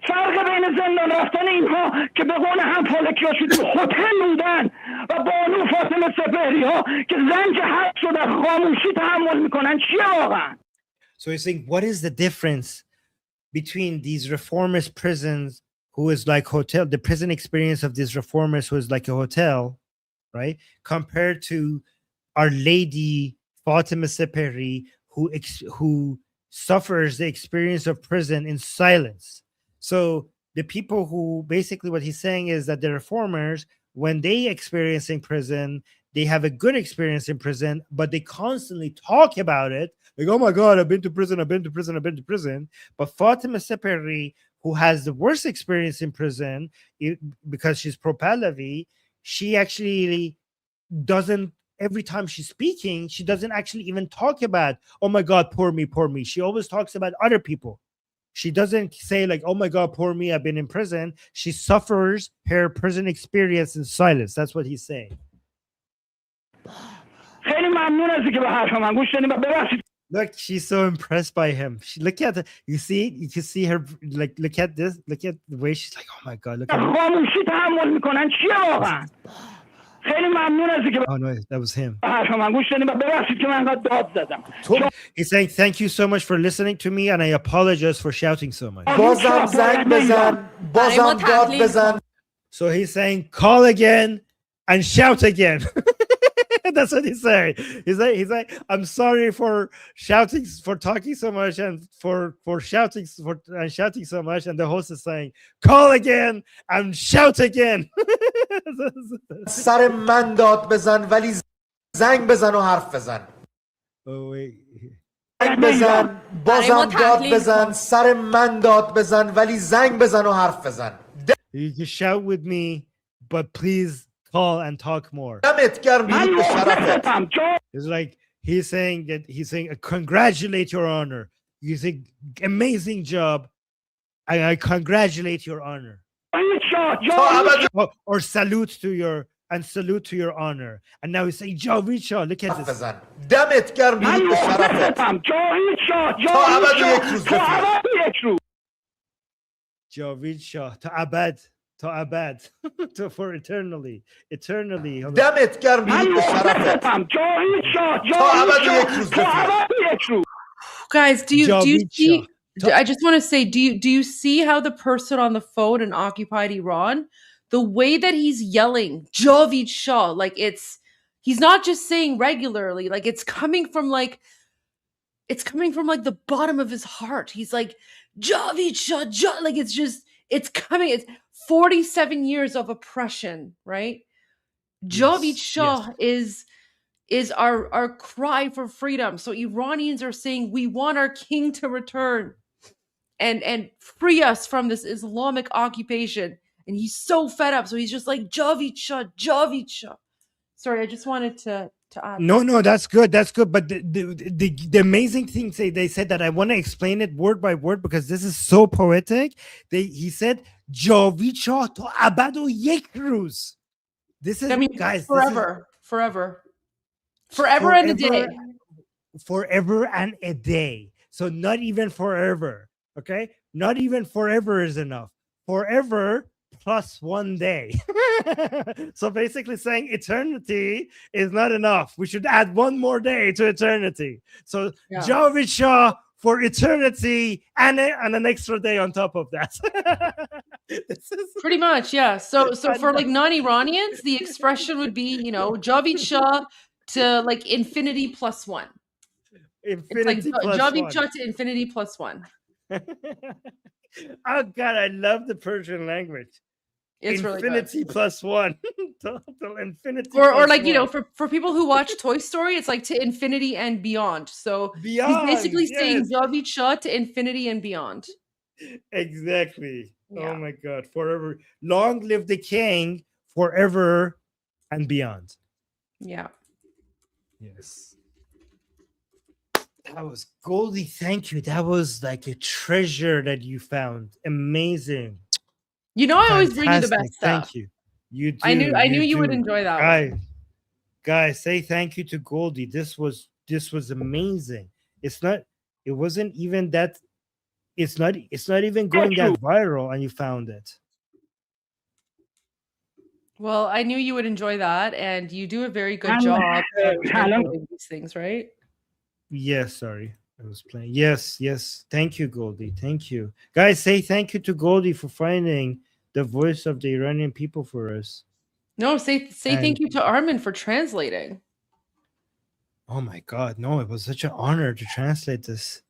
فرق بین زندان رفتن اینها که به قول هم پالکیاشون تو هتل موندن و بانو فاطمه سپهری ها که زنج حبس رو در خاموشی تحمل میکنن چیه واقعا؟ So he's saying, what is the difference between these reformist prisons who is like hotel, the prison experience of these reformers who is like a hotel, right? Compared to Our Lady Fatima Sepehri, who suffers the experience of prison in silence. So the people who basically what he's saying is that the reformers, when they experience in prison, they have a good experience in prison, but they constantly talk about it. Like, oh my God, I've been to prison, I've been to prison, I've been to prison. But Fatima Sepehri, who has the worst experience in prison because she's pro-Pahlavi, she actually doesn't, every time she's speaking, she doesn't actually even talk about, oh my God, poor me, poor me. She always talks about other people. She doesn't say like, oh my God, poor me, I've been in prison. She suffers her prison experience in silence. That's what he's saying. Look, she's so impressed by him. Look at you can see her, like, look at this, look at the way she's like, oh my God, look at خیلی ممنون از اینکه Oh no, that was him. حرف من گوش دادین و ببخشید که من انقدر داد زدم. He's saying thank you so much for listening to me and I apologize for shouting so much. بازم زنگ بزن، بازم داد بزن. So he's saying call again and shout again. That's what he's saying. He's like, I'm sorry for shouting, for talking so much, and for shouting so much. And the host is saying, call again and shout again. سر من داد بزن ولی زنگ بزن و حرف بزن. Oh wait. زنگ بزن، بازم داد بزن، سر من داد بزن ولی زنگ بزن و حرف بزن. You can shout with me, but please call and talk more. دمت گرم بید به شرفت. It's like he's saying congratulate your honor. You think amazing job. I congratulate your honor. Or salute to your honor. And now he's saying Javid Shah. Look at this. دمت گرم بید به شرفت. تا ابد یک روز بفیر. Javid Shah to abad for eternally دمت گرم بید به شرفت. تا ابد یک روز بفیر. Guys, do you see? I just want to say, do you see how the person on the phone in occupied Iran, the way that he's yelling Javid Shah, like he's not just saying regularly, like it's coming from like the bottom of his heart. He's like Javid Shah, like it's coming. It's 47 years of oppression, right? Javid Shah is our cry for freedom. So Iranians are saying we want our king to return and free us from this Islamic occupation. And he's so fed up. So he's just like Javid Shah, Javid Shah. Sorry, I just wanted to add. No, that's good. That's good. But the amazing thing they said that I want to explain it word by word because this is so poetic. He said Javid Shah to abad o yek ruz. This is, I mean, guys, forever and a day. Forever and a day. So not even forever. Okay, not even forever is enough. Forever plus 1 day. So basically saying eternity is not enough. We should add 1 more day to eternity. So Javid Shah for eternity and an extra day on top of that. Pretty much, yeah. So for like non-Iranians, the expression would be, Javid Shah to like infinity plus 1. Infinity it's like plus Javid 1. Shah to infinity plus 1. Oh God, I love the Persian language. It's infinity really plus 1. Total infinity. Or like, for people who watch Toy Story, it's like to infinity and beyond. So he's basically saying Javid Shah to infinity and beyond. Exactly. Yeah. Oh my God. Forever. Long live the king, forever and beyond. Yeah. Yes. That was Goldie. Thank you. That was like a treasure that you found. Amazing. I always bring you the best stuff. Thank you. You do. I knew you would enjoy that one. Guys, say thank you to Goldie. This was amazing. It wasn't even that. It's not even going that viral, and you found it. Well, I knew you would enjoy that, and you do a very good job of these things, right? Yes, sorry. I was playing. Yes. Thank you, Goldie. Thank you. Guys, say thank you to Goldie for finding the voice of the Iranian people for us. No, say thank you to Armin for translating. Oh my God, no, it was such an honor to translate this.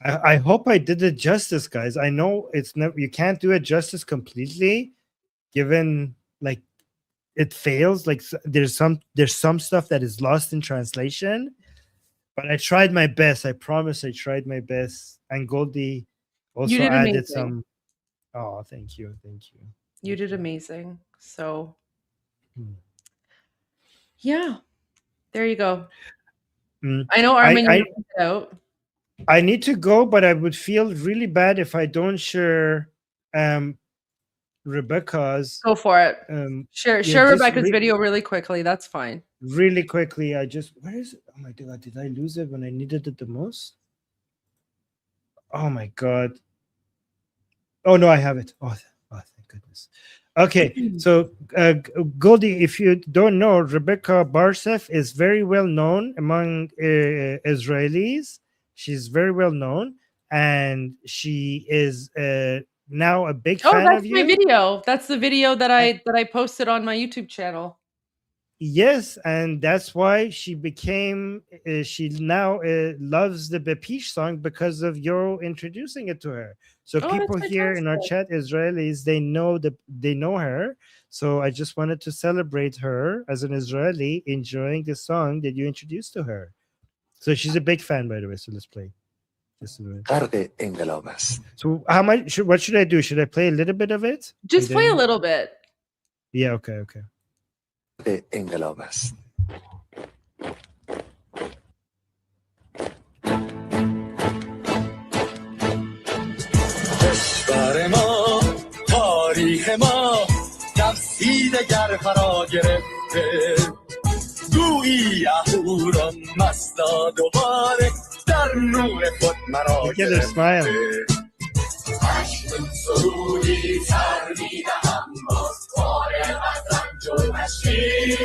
I hope I did it justice, guys. I know you can't do it justice completely, given like it fails. Like there's some stuff that is lost in translation. But I tried my best. I promise I tried my best. And Goldie also added some. Oh, thank you. You did amazing. So, yeah, there you go. I know Armin, you it out. I need to go, but I would feel really bad if I don't share Rebecca's. Go for it. Share Rebecca's video really quickly. That's fine. Really quickly, where is it? Oh my God, did I lose it when I needed it the most? Oh my God. Oh no, I have it. Oh thank goodness. Okay, so Goldie, if you don't know, Rebecca Barsef is very well known among Israelis. She's very well known, and she is now a big fan that's of my you. video. That's the video that I posted on my YouTube channel. Yes, and that's why she became. She now loves the Bepish song because of your introducing it to her. So people here in our chat, Israelis, they know her. So I just wanted to celebrate her as an Israeli enjoying the song that you introduced to her. So she's a big fan, by the way. So let's play. So how much? What should I do? Should I play a little bit of it? Just play a little bit. Yeah. Okay. انقلاب است. کشور ما تاریخ ما نفسی دگر فرا گرفته گویی اهوران مستا دوباره در نور خود مرا گرفته سرودی سر میدهم باز باره وطن جو مشکیش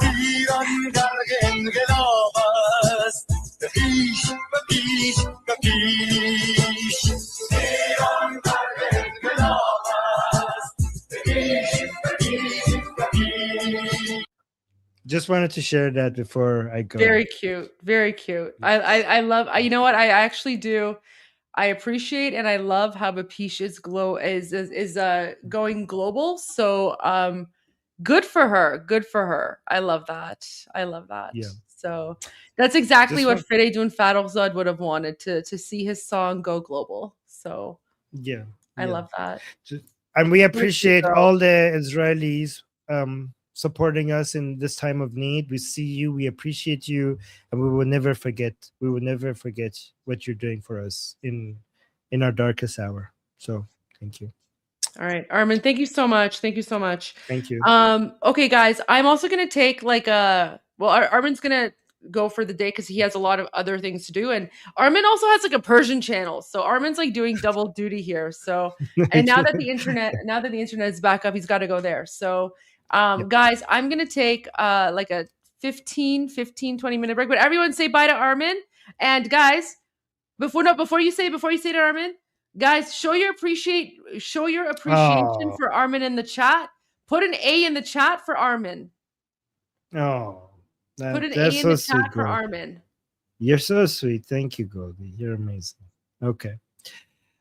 ایران غرق انقلاب است به پیش به پیش به پیش ایران غرق انقلاب است به پیش به پیش به پیش. Just wanted to share that before I go. Very cute. Very cute. I love, you know what? I actually do. I appreciate and I love how Bapish is going global. So good for her. Good for her. I love that. I love that. Yeah. So that's exactly what Feridun Farrokhzad would have wanted to see his song go global. So yeah. I love that. And we appreciate all the Israelis supporting us in this time of need. We see you, we appreciate you, and we will never forget. We will never forget what you're doing for us in our darkest hour. So thank you. All right, Armin, thank you so much. Thank you so much. Thank you. Okay, guys, I'm also gonna take Armin's gonna go for the day because he has a lot of other things to do, and Armin also has like a Persian channel, so Armin's like doing double duty here. So and now that the internet is back up, he's got to go there. So guys, I'm gonna take like a 20 minute break, but everyone say bye to Armin. And guys, before you say to Armin, guys, show your appreciation for Armin in the chat. Put an A in the chat for Armin. Put an A in the chat for Armin. You're so sweet. Thank you, Goldie. You're amazing. Okay.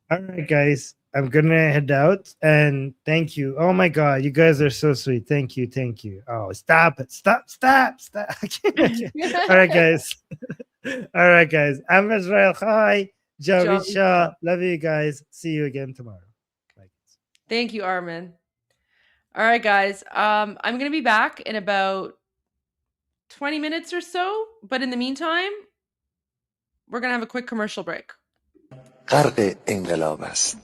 All right, guys. I'm gonna head out and thank you. Oh my God, you guys are so sweet. Thank you. Oh, stop it. Stop. All right, guys. All right, guys. I'm Israel. Hi. Javid Shah. Love you guys. See you again tomorrow. Bye. Thank you, Armin. All right, guys. I'm gonna be back in about 20 minutes or so. But in the meantime, we're gonna have a quick commercial break. غرق انقلاب است.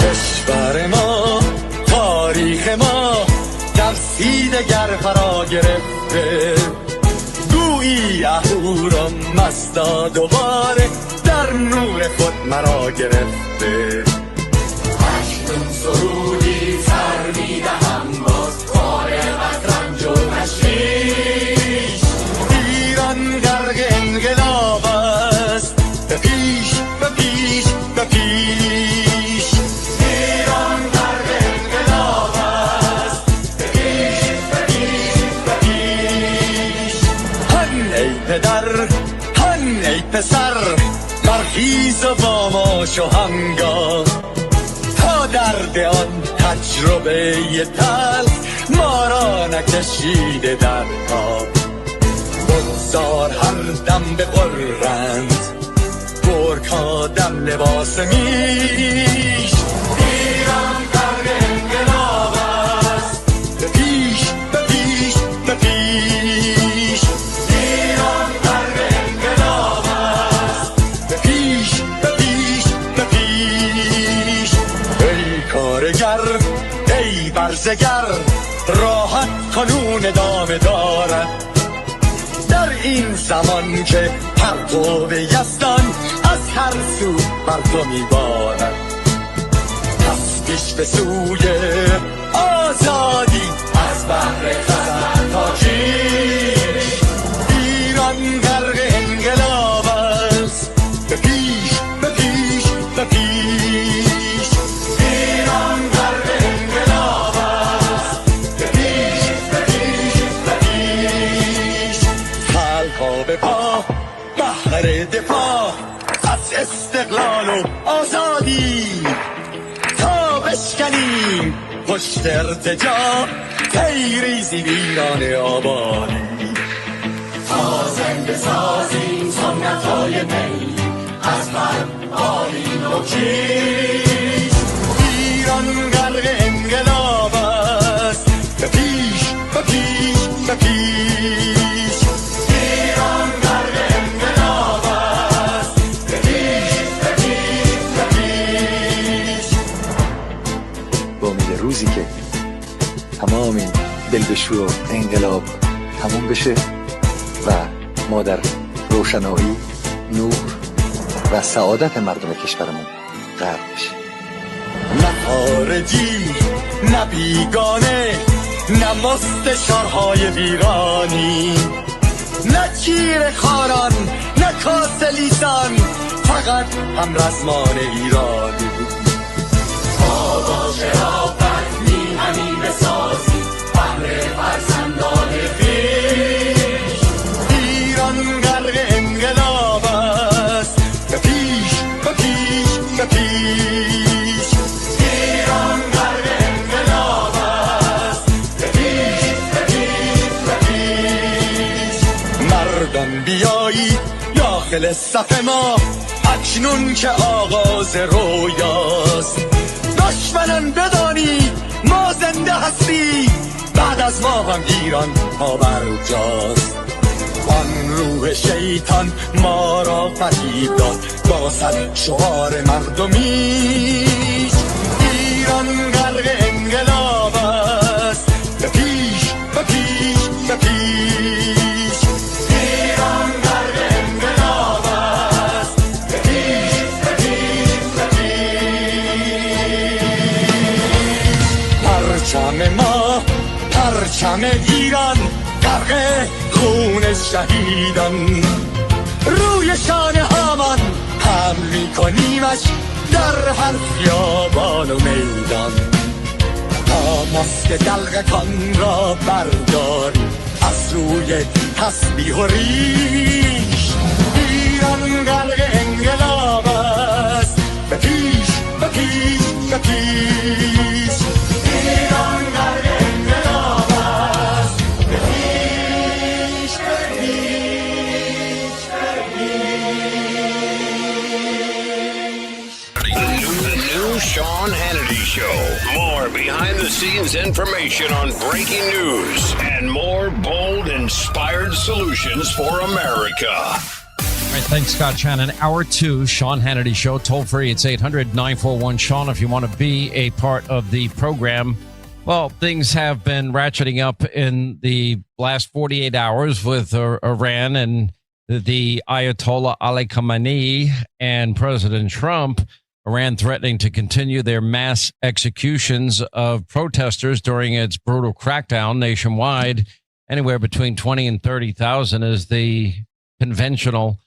کشور ما تاریخ ما نفسی دگر فرا گرفته گویی اهوران مستا دوباره در نور خود مرا گرفته مجنون سرودی سر میدهم باز باره وطن جو مشکیش ایران غرق انقلاب است به پیش به پیش به پیش ایران غرق انقلاب است به پیش به پیش به پیش هن ای پدر هن ای پسر برخیز و با ما شو همگام تا درد آن تجربه تل ما را نکشیده در آب بگذار هر دم بغرند گرگ‌ها دم لباس میش ایران غرق انقلاب است به پیش به پیش به پیش ایران غرق انقلاب است به پیش به پیش به پیش ای کارگر ای برزگر راحت قانون ادامه دارد در این زمان که پرتو یزدان از هر سو بر تو میبارد پس پیش به سوی آزادی از بحر خزر تا کیش ایران غرق انقلاب است به پیش به پیش به پیش ایران غرق انقلاب است به پیش به پیش به پیش خلقا به پا بهر دفاع از استقلال و آزادی تا بشکنیم پشت ارتجاع تیریزی ویران آبادی تا زنده سازیم سنت‌های می از من آیین و کیش ایران غرق انقلاب است به پیش به پیش به پیش ایران غرق انقلاب است به پیش به پیش به پیش با امید روزی که تمام این دلبشو و انقلاب تموم بشه و ما در روشنایی، نور و سعادت مردم کشورمون غرق بشیم. نه خارجی نه بیگانه نه مستشارهای ویرانی نه کیر خاران نه کاسلیسان فقط هم رزمان ایرانی تا با شرافت میهنی بسازی بهر فرزندان خویش ایران غرق انقلاب است به پیش به پیش به پیش ایران غرق انقلاب است به پیش به پیش به پیش مردان بیایید داخل صف ما اکنون که آغاز رویاست دشمنان بدانید ما زنده هستیم بعد از ما هم ایران پابرجاست آن روح شیطان ما را فریب داد با صد شعار مردمیش ایران غرق انقلاب است به پیش به پیش به پیش ایران غرق انقلاب است به پیش به پیش به پیش پرچم ما پرچم ایران غرق خون شهیدان روی شانه هامان هم میکنیمش در هر خیابان و میدان تا ماسک دلغکان را برداریم از روی تسبیح و ریش ایران غرق انقلاب است به پیش به پیش به پیش ایران غرق انقلاب است به پیش به پیش به پیش. The new Sean Hannity Show. More behind-the-scenes information on breaking news and more bold, inspired solutions for America. All right, thanks, Scott Shannon. Hour 2, Sean Hannity Show. Toll free, it's 800-941-SEAN if you want to be a part of the program. Well, things have been ratcheting up in the last 48 hours with Iran and the Ayatollah Ali Khamenei and President Trump. Iran threatening to continue their mass executions of protesters during its brutal crackdown nationwide. Anywhere between 20 and 30,000 is the conventional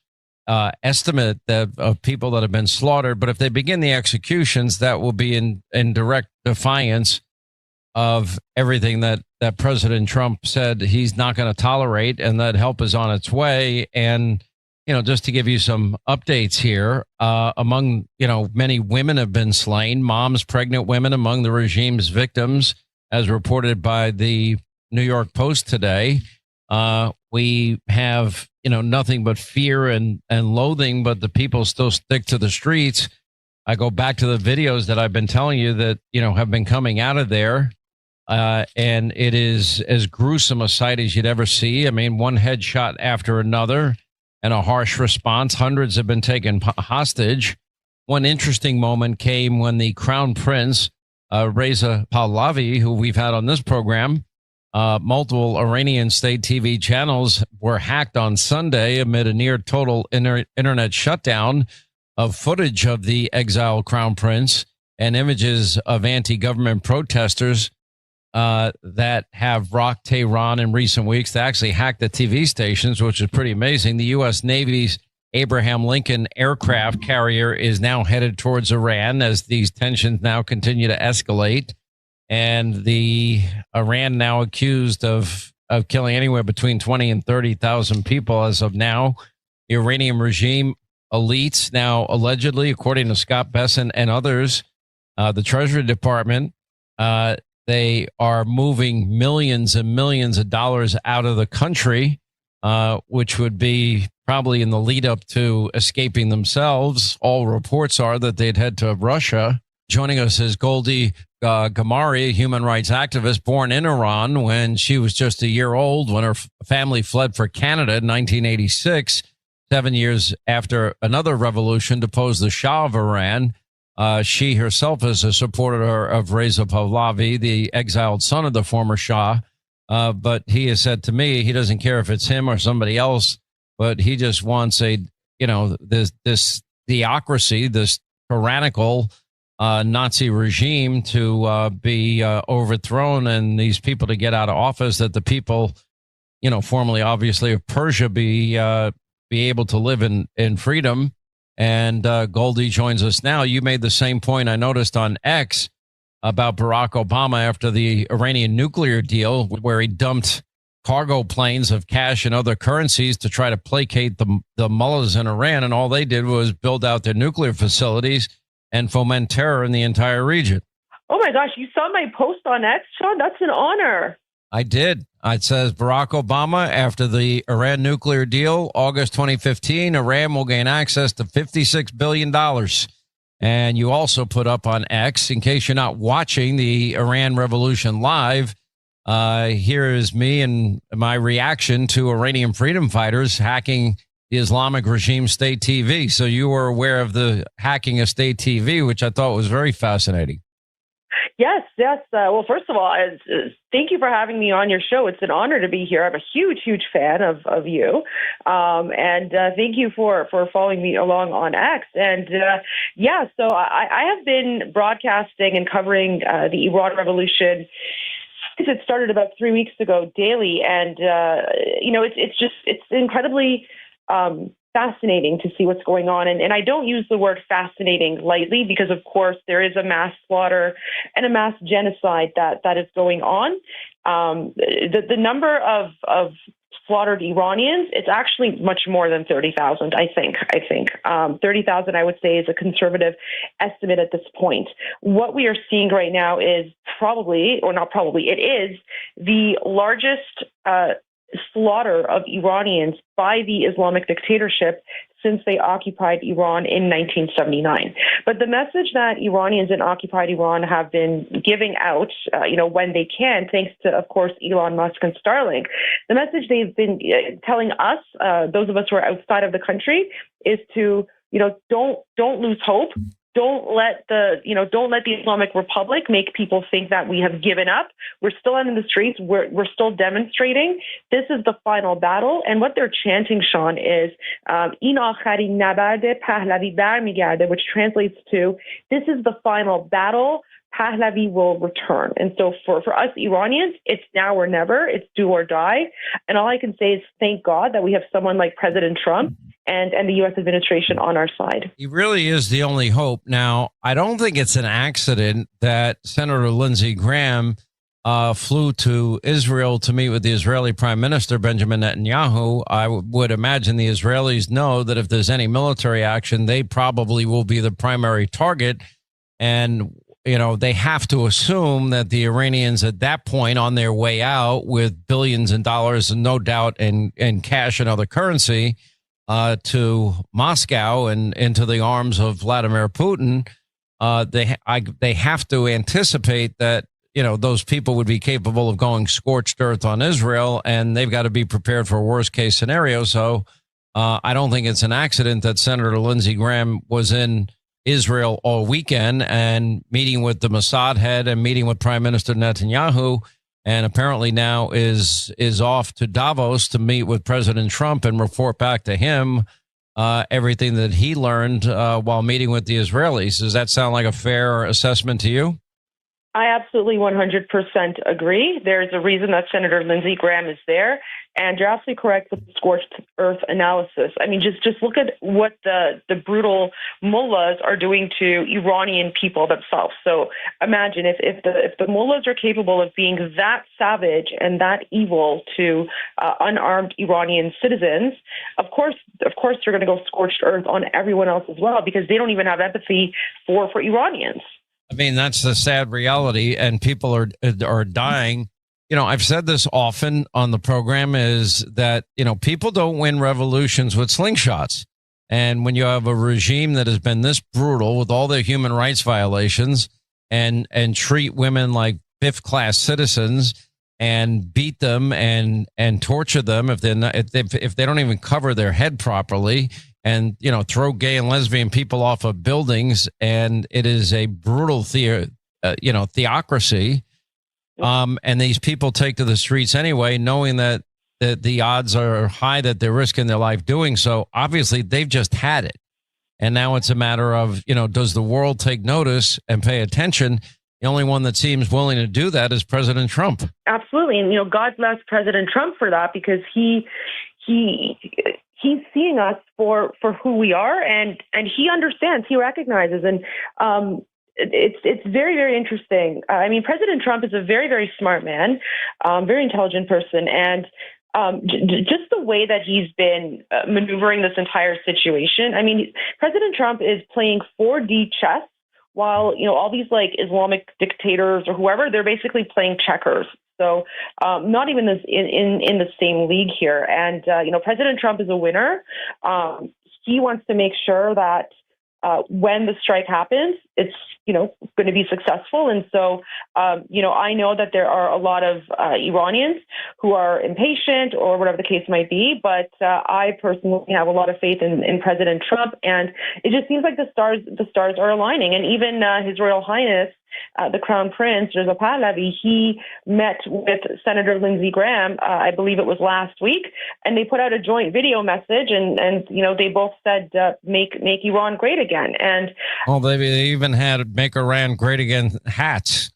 estimate of people that have been slaughtered. But if they begin the executions, that will be in direct defiance of everything that President Trump said he's not going to tolerate, and that help is on its way. And, you know, just to give you some updates here, among, many women have been slain, moms, pregnant women among the regime's victims, as reported by the New York Post today. We have, nothing but fear and loathing, but the people still stick to the streets. I go back to the videos that I've been telling you that, have been coming out of there. And it is as gruesome a sight as you'd ever see. I mean, one headshot after another and a harsh response. Hundreds have been taken hostage. One interesting moment came when the Crown Prince, Reza Pahlavi, who we've had on this program, Multiple Iranian state TV channels were hacked on Sunday amid a near total internet shutdown of footage of the exiled crown prince and images of anti-government protesters that have rocked Tehran in recent weeks. They actually hacked the TV stations, which is pretty amazing. The U.S. Navy's Abraham Lincoln aircraft carrier is now headed towards Iran as these tensions now continue to escalate. And the Iran now accused of killing anywhere between 20 and 30,000 people as of now. The Iranian regime elites now allegedly, according to Scott Besson and others, the Treasury Department, they are moving millions and millions of dollars out of the country, which would be probably in the lead up to escaping themselves. All reports are that they'd head to Russia. Joining us is Goldie Gamari, a human rights activist born in Iran when she was just a year old when her family fled for Canada in 1986, 7 years after another revolution deposed the Shah of Iran. She herself is a supporter of Reza Pahlavi, the exiled son of the former Shah. But he has said to me he doesn't care if it's him or somebody else, but he just wants this theocracy, this tyrannical Nazi regime to be overthrown and these people to get out of office, that the people, formerly obviously of Persia, be able to live in freedom. And Goldie joins us now. You made the same point I noticed on X about Barack Obama after the Iranian nuclear deal, where he dumped cargo planes of cash and other currencies to try to placate the mullahs in Iran. And all they did was build out their nuclear facilities and foment terror in the entire region. Oh, my gosh. You saw my post on X, Sean? That's an honor. I did. It says Barack Obama, after the Iran nuclear deal, August 2015, Iran will gain access to $56 billion. And you also put up on X, in case you're not watching the Iran Revolution live, here is me and my reaction to Iranian freedom fighters hacking the Islamic regime state TV. So you were aware of the hacking of state TV, which I thought was very fascinating. Yes. Well, first of all, thank you for having me on your show. It's an honor to be here. I'm a huge fan of you. And thank you for following me along on X. And so I have been broadcasting and covering the Iran Revolution. It started about 3 weeks ago daily. And, it's incredibly fascinating to see what's going on. And I don't use the word fascinating lightly because, of course, there is a mass slaughter and a mass genocide that is going on. The number of slaughtered Iranians, it's actually much more than 30,000, I think. 30,000, I would say, is a conservative estimate at this point. What we are seeing right now is it is the largest slaughter of Iranians by the Islamic dictatorship since they occupied Iran in 1979. But the message that Iranians in occupied Iran have been giving out, when they can, thanks to, of course, Elon Musk and Starlink, the message they've been telling us, those of us who are outside of the country, is to, don't lose hope. Don't let the Islamic Republic make people think that we have given up. We're still out in the streets. We're still demonstrating. This is the final battle. And what they're chanting, Sean, is "In akharin nabard Pahlavi barmigarde," which translates to "This is the final battle. Pahlavi will return." And so for us Iranians, it's now or never. It's do or die. And all I can say is thank God that we have someone like President Trump and the U.S. administration on our side. He really is the only hope. Now, I don't think it's an accident that Senator Lindsey Graham flew to Israel to meet with the Israeli Prime Minister, Benjamin Netanyahu. I would imagine the Israelis know that if there's any military action, they probably will be the primary target. And they have to assume that the Iranians at that point, on their way out with billions of dollars and no doubt in cash and other currency to Moscow and into the arms of Vladimir Putin, they have to anticipate that those people would be capable of going scorched earth on Israel, and they've got to be prepared for a worst case scenario. So I don't think it's an accident that Senator Lindsey Graham was in Israel all weekend and meeting with the Mossad head and meeting with Prime Minister Netanyahu and apparently now is off to Davos to meet with President Trump and report back to him everything that he learned while meeting with the Israelis. Does that sound like a fair assessment to you? I absolutely 100% agree. There's a reason that Senator Lindsey Graham is there, and you're absolutely correct with the scorched earth analysis. I mean, just look at what the brutal mullahs are doing to Iranian people themselves. So imagine if the mullahs are capable of being that savage and that evil to unarmed Iranian citizens, of course they're going to go scorched earth on everyone else as well, because they don't even have empathy for Iranians. I mean, that's the sad reality, and people are dying. You know, I've said this often on the program, is that, you know, people don't win revolutions with slingshots. And when you have a regime that has been this brutal with all their human rights violations and treat women like fifth-class citizens and beat them and torture them if they don't even cover their head properly, and, you know, throw gay and lesbian people off of buildings, and it is a brutal theocracy. And these people take to the streets anyway, knowing that the odds are high that they're risking their life doing so. Obviously, they've just had it. And now it's a matter of, you know, does the world take notice and pay attention? The only one that seems willing to do that is President Trump. Absolutely. And, you know, God bless President Trump for that, because he's seeing us for who we are, and he understands, he recognizes, and it's very, very interesting. I mean, President Trump is a very, very smart man, very intelligent person, and just the way that he's been maneuvering this entire situation. I mean, President Trump is playing 4D chess, while, you know, all these like Islamic dictators or whoever, they're basically playing checkers. So not even in the same league here. And, you know, President Trump is a winner. He wants to make sure that when the strike happens, it's, you know, going to be successful. And so, you know, I know that there are a lot of Iranians who are impatient or whatever the case might be, but I personally have a lot of faith in President Trump, and it just seems like the stars are aligning. And even His Royal Highness, the Crown Prince, Reza Pahlavi, he met with Senator Lindsey Graham, I believe it was last week, and they put out a joint video message, and you know, they both said, make Iran great again. And well, they even had Make Iran Great Again hats,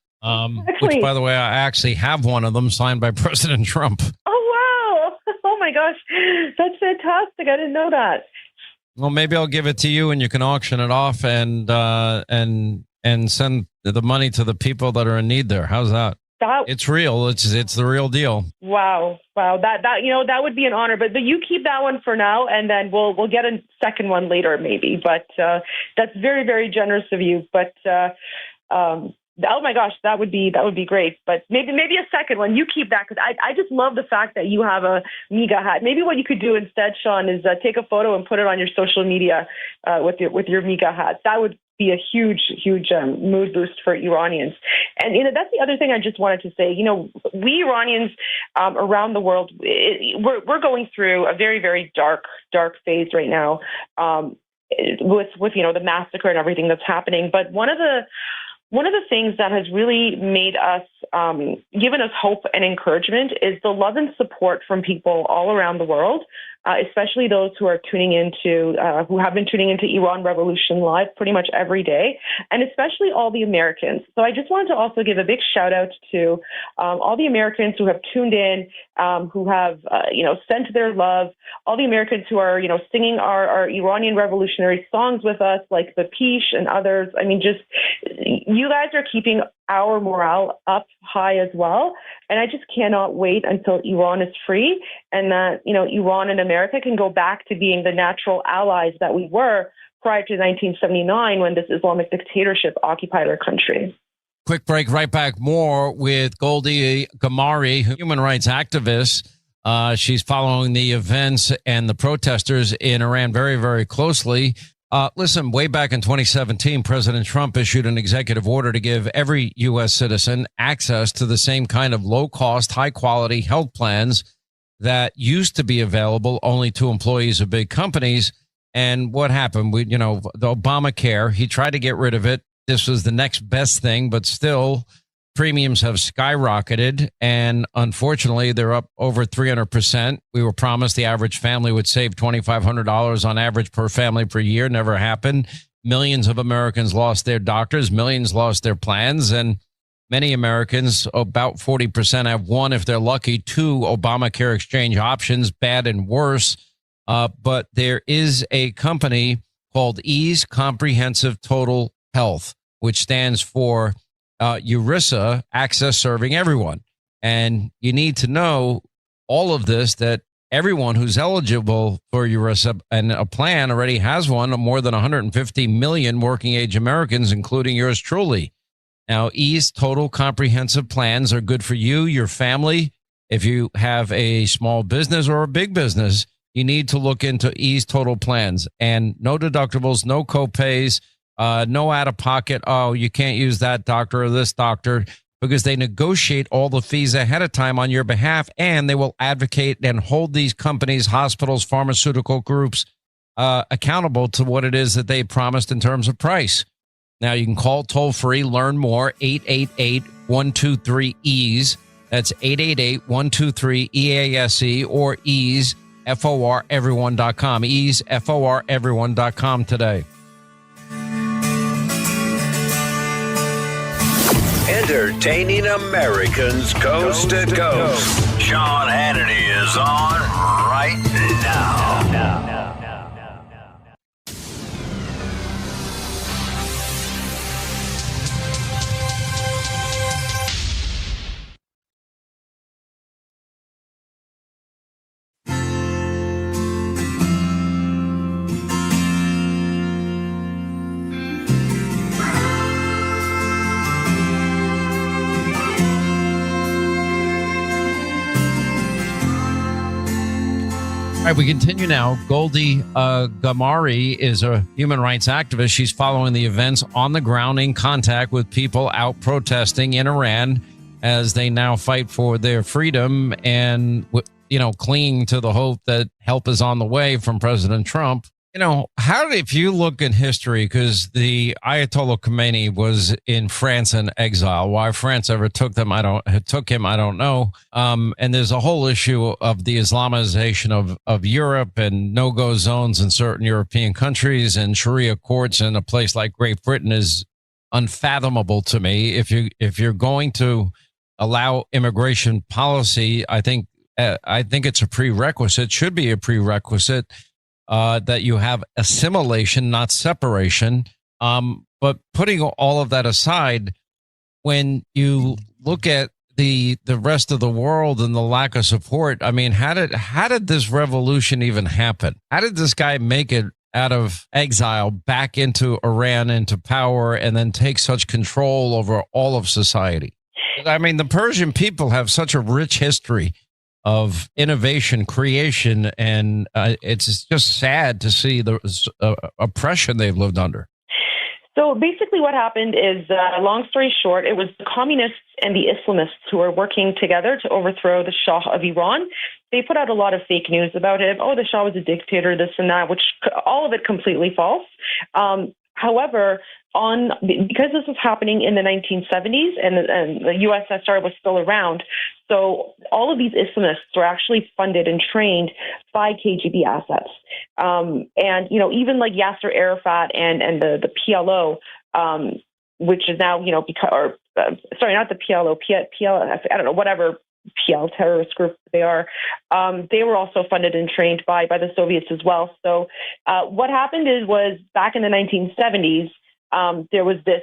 which, by the way, I actually have one of them signed by President Trump. Oh, wow. Oh, my gosh. That's fantastic. I didn't know that. Well, maybe I'll give it to you and you can auction it off and send the money to the people that are in need there. How's that? It's real. It's the real deal. Wow. That you know, that would be an honor. But you keep that one for now, and then we'll get a second one later, maybe. But that's very, very generous of you. But oh my gosh, that would be great. But maybe a second one. You keep that, because I just love the fact that you have a MIGA hat. Maybe what you could do instead, Sean, is take a photo and put it on your social media with your MIGA hat. That would be a huge mood boost for Iranians. And, you know, that's the other thing I just wanted to say. You know, we Iranians around the world, we're going through a very, very dark phase right now with you know, the massacre and everything that's happening. But one of the things that has really made us, given us hope and encouragement, is the love and support from people all around the world, especially those who are who have been tuning into Iran Revolution Live pretty much every day, and especially all the Americans. So I just wanted to also give a big shout out to all the Americans who have tuned in, who have, you know, sent their love, all the Americans who are, you know, singing our Iranian revolutionary songs with us, like the Pish and others. I mean, just, you guys are keeping our morale up high as well. And I just cannot wait until Iran is free, and that, you know, Iran and America can go back to being the natural allies that we were prior to 1979, when this Islamic dictatorship occupied our country. Quick break, right back. More with Goldie Gamari, human rights activist. She's following the events and the protesters in Iran very, very closely. Listen, way back in 2017, President Trump issued an executive order to give every U.S. citizen access to the same kind of low-cost, high-quality health plans that used to be available only to employees of big companies. And what happened? The Obamacare, he tried to get rid of it. This was the next best thing, but still, premiums have skyrocketed, and unfortunately, they're up over 300%. We were promised the average family would save $2,500 on average per family per year. Never happened. Millions of Americans lost their doctors. Millions lost their plans. And many Americans, about 40%, have one, if they're lucky, two Obamacare exchange options, bad and worse. But there is a company called Ease Comprehensive Total Health, which stands for ERISA, Access Serving Everyone. And you need to know all of this, that everyone who's eligible for ERISA and a plan already has one, more than 150 million working age Americans, including yours truly. Now, Ease Total Comprehensive plans are good for you, your family. If you have a small business or a big business, you need to look into Ease Total plans, and no deductibles, no copays, no out of pocket. Oh, you can't use that doctor or this doctor, because they negotiate all the fees ahead of time on your behalf, and they will advocate and hold these companies, hospitals, pharmaceutical groups accountable to what it is that they promised in terms of price. Now, you can call toll free, learn more, 888-123-EASE. That's 888-123-EASE or Ease, FOREveryone.com. Ease, FOREveryone.com today. Entertaining Americans coast to coast. Sean Hannity is on right now. All right, we continue now. Goldie Gamari is a human rights activist. She's following the events on the ground, in contact with people out protesting in Iran as they now fight for their freedom and, clinging to the hope that help is on the way from President Trump. If you look in history, because the Ayatollah Khomeini was in France in exile. Why France ever took him, I don't know. And there's a whole issue of the Islamization of Europe and no-go zones in certain European countries, and Sharia courts in a place like Great Britain is unfathomable to me. If you're going to allow immigration policy, I think it's a prerequisite, should be a prerequisite, that you have assimilation, not separation. But putting all of that aside, when you look at the rest of the world and the lack of support, I mean, how did this revolution even happen? How did this guy make it out of exile back into Iran, into power, and then take such control over all of society? I mean, the Persian people have such a rich history of innovation, creation, and it's just sad to see the oppression they've lived under. So basically what happened is, long story short, it was the communists and the Islamists who were working together to overthrow the Shah of Iran. They put out a lot of fake news about him. Oh, the Shah was a dictator, this and that, which all of it completely false. However, because this was happening in the 1970s and the USSR was still around, so all of these Islamists were actually funded and trained by KGB assets. And, even like Yasser Arafat and the PLO, which is now, not the PLO, I don't know, whatever PL terrorist group they are, they were also funded and trained by the Soviets as well. So what happened was back in the 1970s, there was this,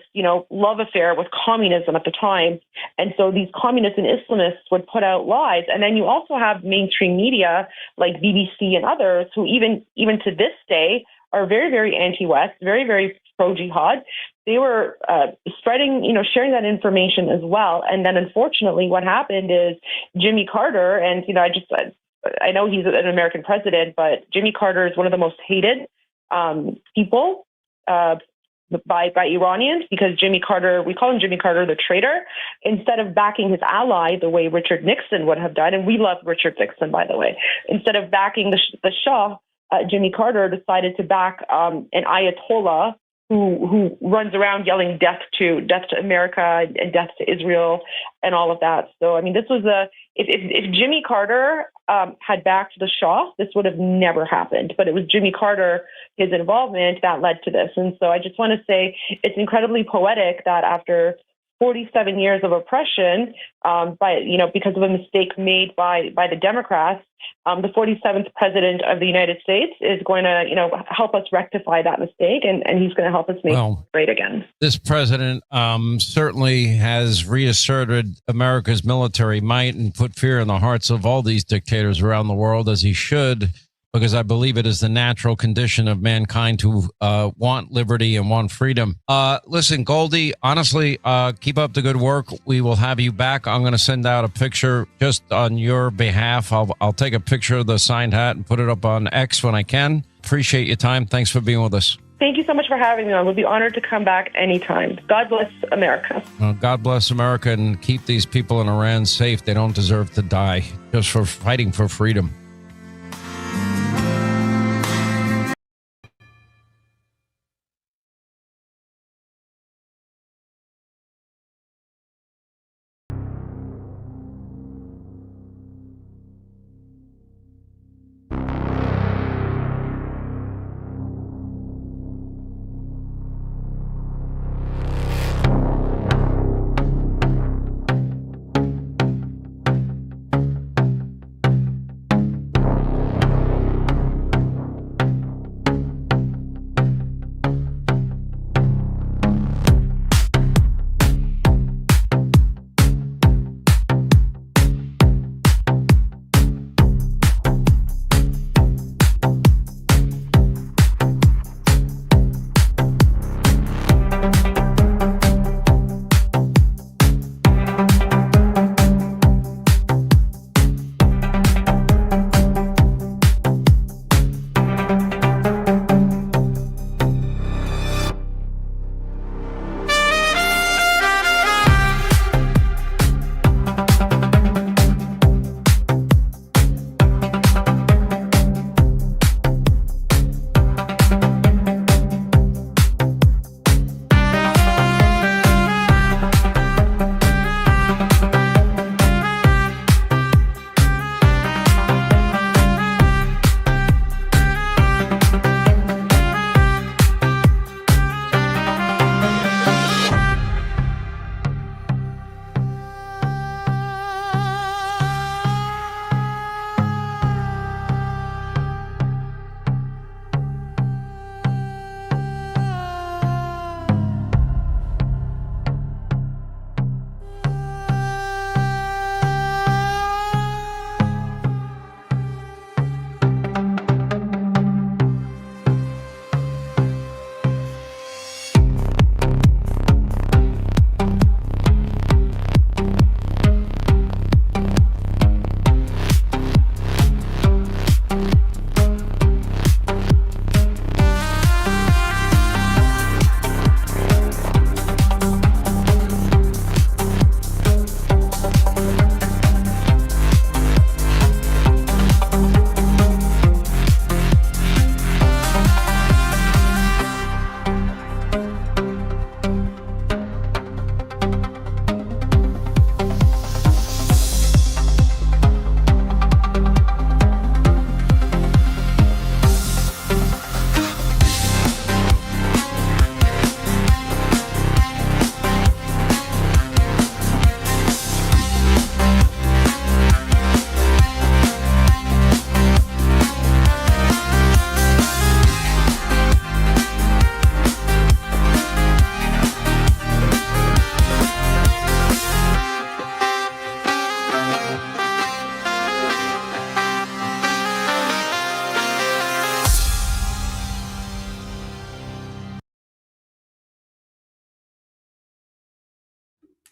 love affair with communism at the time. And so these communists and Islamists would put out lies. And then you also have mainstream media like BBC and others who even to this day are very, very anti-West, very, very pro-jihad. They were spreading, sharing that information as well. And then unfortunately what happened is Jimmy Carter, and, I know he's an American president, but Jimmy Carter is one of the most hated people by Iranians, because Jimmy Carter, we call him Jimmy Carter the traitor, instead of backing his ally the way Richard Nixon would have done. And we love Richard Nixon, by the way. Instead of backing the Shah, Jimmy Carter decided to back an Ayatollah who runs around yelling death to America and death to Israel and all of that. So, I mean, this was if Jimmy Carter had backed the Shah, this would have never happened. But it was Jimmy Carter, his involvement, that led to this. And so I just want to say it's incredibly poetic that after 47 years of oppression, because of a mistake made by the Democrats, the 47th president of the United States is going to, help us rectify that mistake, and he's going to help us make it great again. This president certainly has reasserted America's military might and put fear in the hearts of all these dictators around the world, as he should, because I believe it is the natural condition of mankind to want liberty and want freedom. Listen, Goldie, honestly, keep up the good work. We will have you back. I'm going to send out a picture just on your behalf. I'll take a picture of the signed hat and put it up on X when I can. Appreciate your time. Thanks for being with us. Thank you so much for having me on. We'll be honored to come back anytime. God bless America. God bless America, and keep these people in Iran safe. They don't deserve to die just for fighting for freedom.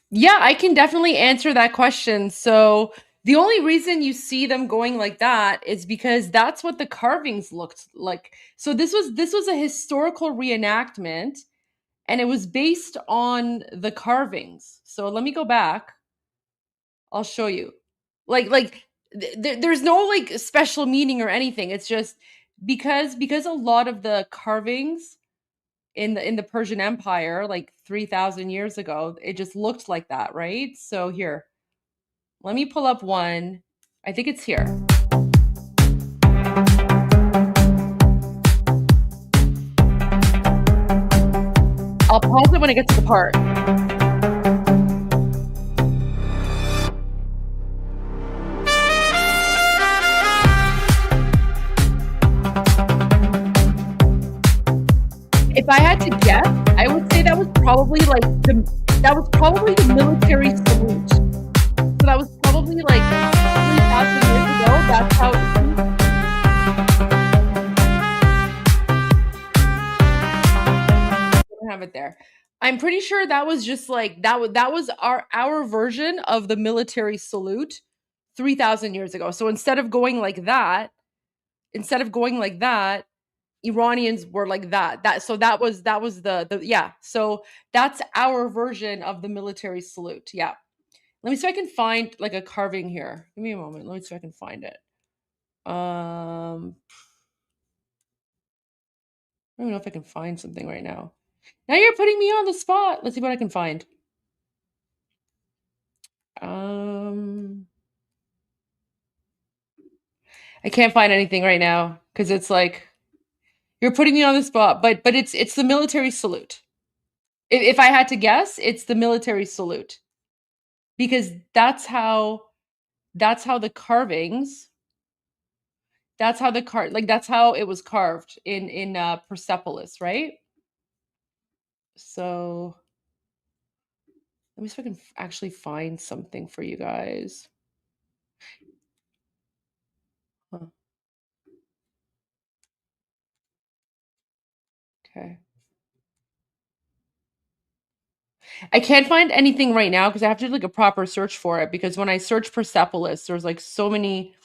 Yeah, I can definitely answer that question. So the only reason you see them going like that is because that's what the carvings looked like. So this was a historical reenactment, and it was based on the carvings. So let me go back. I'll show you. There's no like special meaning or anything. It's just because a lot of the carvings in the Persian Empire, like 3,000 years ago. It just looked like that, right? So here, let me pull up one. I think it's here. I'll pause it when I get to the part. If I had to guess, I would say that was probably the military salute. So that was probably like 3,000 years ago. That's how I don't have it there. I'm pretty sure that was just like that was our version of the military salute 3,000 years ago. So instead of going like that, Iranians were like that. That was the yeah. So that's our version of the military salute. Yeah. Let me see if I can find like a carving here. Give me a moment. Let me see if I can find it. I don't even know if I can find something right now. Now you're putting me on the spot. Let's see what I can find. I can't find anything right now because it's like you're putting me on the spot. But it's the military salute. If I had to guess, it's the military salute because that's how the carvings. That's how that's how it was carved in Persepolis, right? So let me see if I can actually find something for you guys. Huh. Okay. I can't find anything right now because I have to do like a proper search for it because when I search Persepolis, there's like so many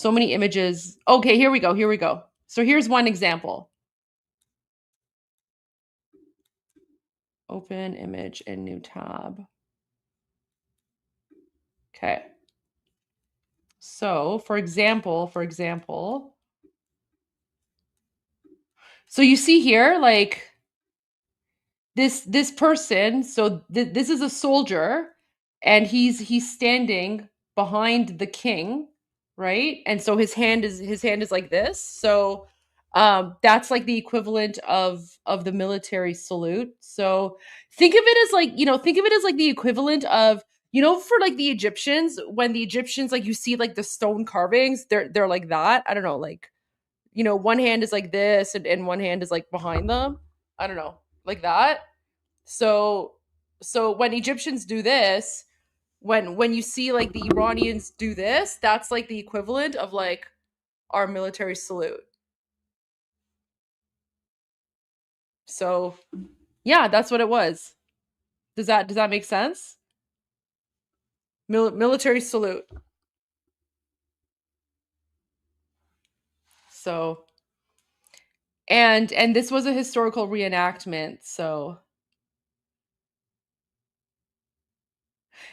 images. Okay, here we go. So here's one example. Open image in new tab. Okay. So, for example, so you see here, like this person. So this is a soldier, and he's standing behind the king, right? And so his hand is like this. So that's like the equivalent of the military salute. So think of it as like the equivalent of for like the Egyptians, when the Egyptians, like you see like the stone carvings, they're like that. I don't know, like one hand is like this and one hand is like behind them. I don't know, like that. So when Egyptians do this, when you see like the Iranians do this, that's like the equivalent of like our military salute. So yeah, that's what it was. Does that make sense? Military salute. So and this was a historical reenactment. So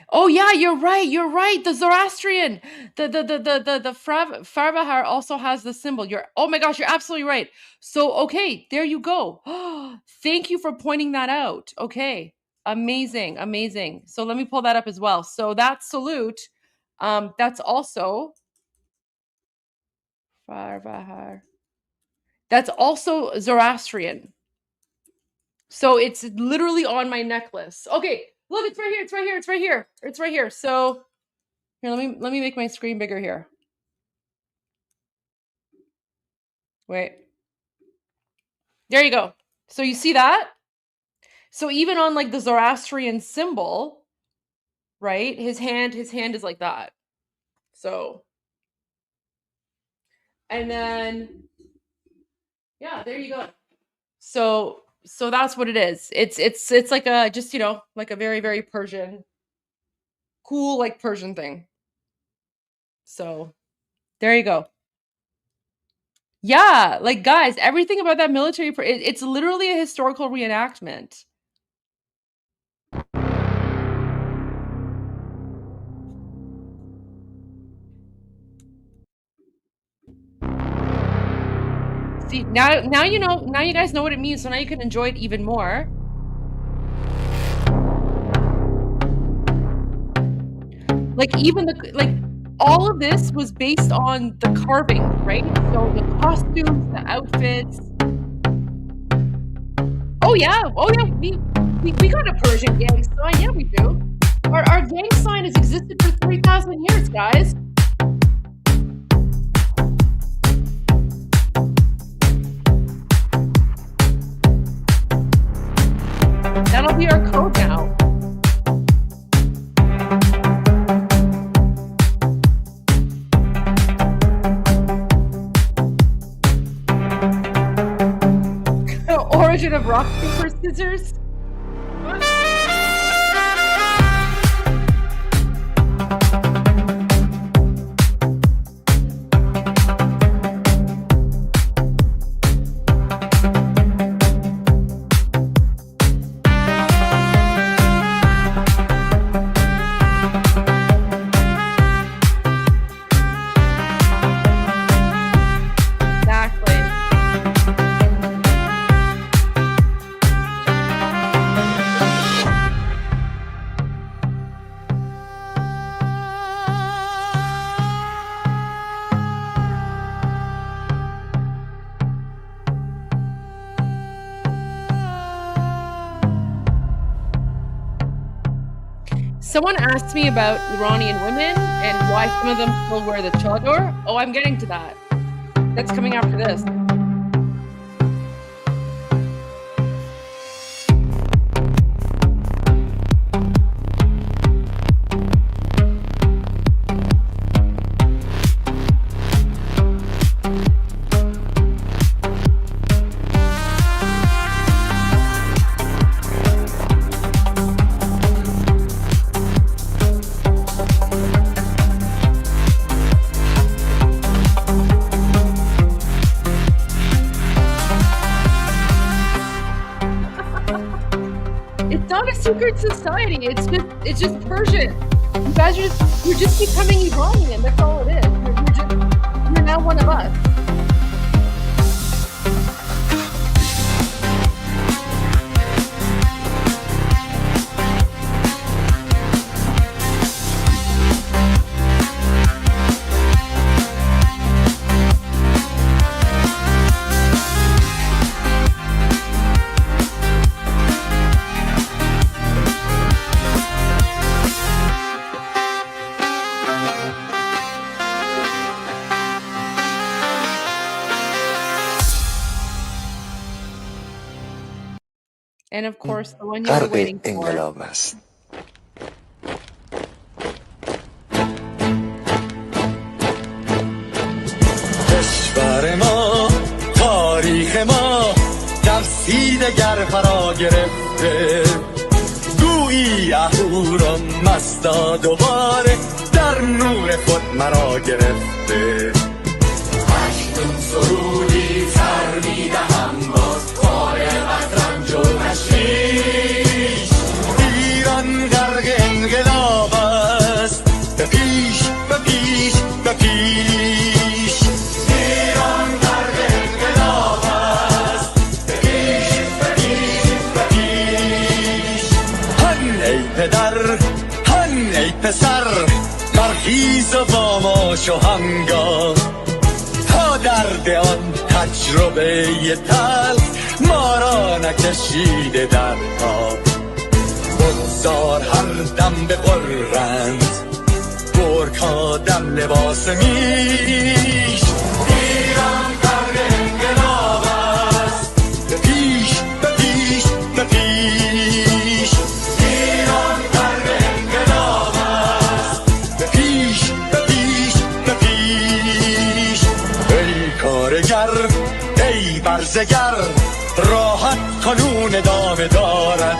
oh yeah, you're right. The Zoroastrian, the Farvahar also has the symbol. Oh my gosh, you're absolutely right. So okay, there you go. Thank you for pointing that out. Okay, amazing. So let me pull that up as well. So that salute, that's also Farvahar. That's also Zoroastrian. So it's literally on my necklace. Okay, look, it's right here. So here, let me make my screen bigger here. Wait. There you go. So you see that? So even on like the Zoroastrian symbol, right? His hand is like that. So and then yeah, there you go. So that's what it is. It's like a just, like a very, very Persian, cool, like Persian thing. So there you go. Yeah, like guys, everything about that military, it's literally a historical reenactment. See, now you know. Now you guys know what it means. So now you can enjoy it even more. Like even all of this was based on the carving, right? So the costumes, the outfits. Oh yeah, we got a Persian gang sign. Yeah, we do. Our gang sign has existed for 3,000 years, guys. That'll be our code now. Origin of rock, paper, scissors. Someone asked me about Iranian women and why some of them still wear the chador. Oh, I'm getting to that. That's coming after this. Secret society. It's just Persian. You guys you're just becoming Iranian. That's all it is. You're now one of us. And of course, the one you were waiting for. انقلاب است. کشور ما تاریخ ما تفسیر گر فرا گرفته گویی اهورا مستا دوباره در نور خود مرا گرفته اکنون سرودی سر میدهم باز فارغ از رنج و تشویش ایران غرق انقلاب است به پیش به پیش به پیش ایران غرق انقلاب است به پیش به پیش به پیش هن ای پدر هن ای پسر برخیز و باماش و همگام تا درد آن تجربه تلخ ما را نکشیده در خواب بگذار هر دم بغرند گرگ‌ها در لباس میش ایران غرق انقلاب است به پیش به پیش به پیش ایران غرق انقلاب است به پیش به پیش به پیش ای کارگر ای برزگر راحت قانون ادامه دارد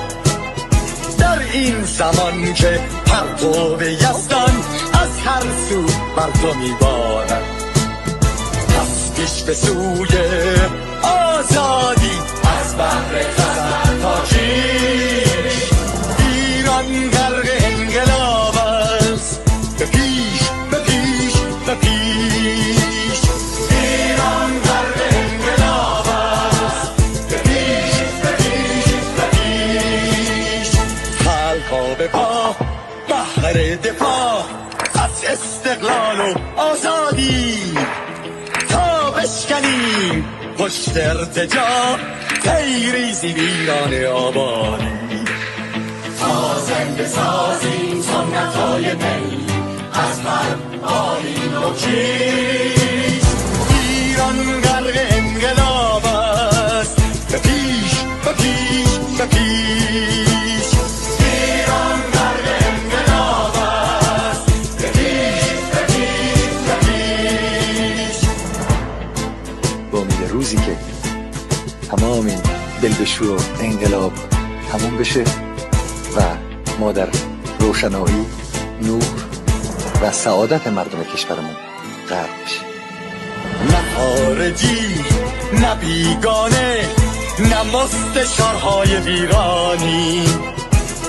در این زمان که پرتو یزدان از هر سو بر تو میبارد پس پیش به سوی آزادی از بحر خزر تا کیش ایران غرق انقلاب است به پیش به پیش به پیش ایران غرق انقلاب پا به پا بهر دفاع از استقلال و آزادی تا بشکنیم پشت ارتجاع تیریزی ویران آبادی تا زنده سازیم سنت‌های می از هر آیین و کیش ایران غرق انقلاب است به پیش به پیش به پیش ایران غرق انقلاب است به پیش به پیش به پیش با امید روزی که تمام این دلبشور و انقلاب تموم بشه و ما در روشنایی، نور و سعادت مردم کشورمون غرق بشیم. نه خارجی نه بیگانه نه مستشارهای ویرانی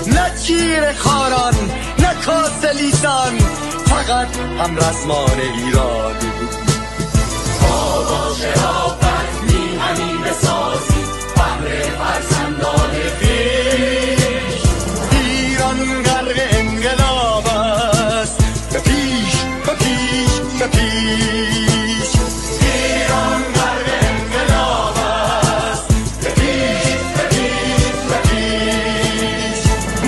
نه چیر خاران نه کاسه لیسان فقط هم رزمان ایرانی تا با شرافت میهنی بسازی بهر فرزندان خویش ایران غرق انقلاب است به پیش به پیش به پیش ایران غرق انقلاب است به پیش به پیش به پیش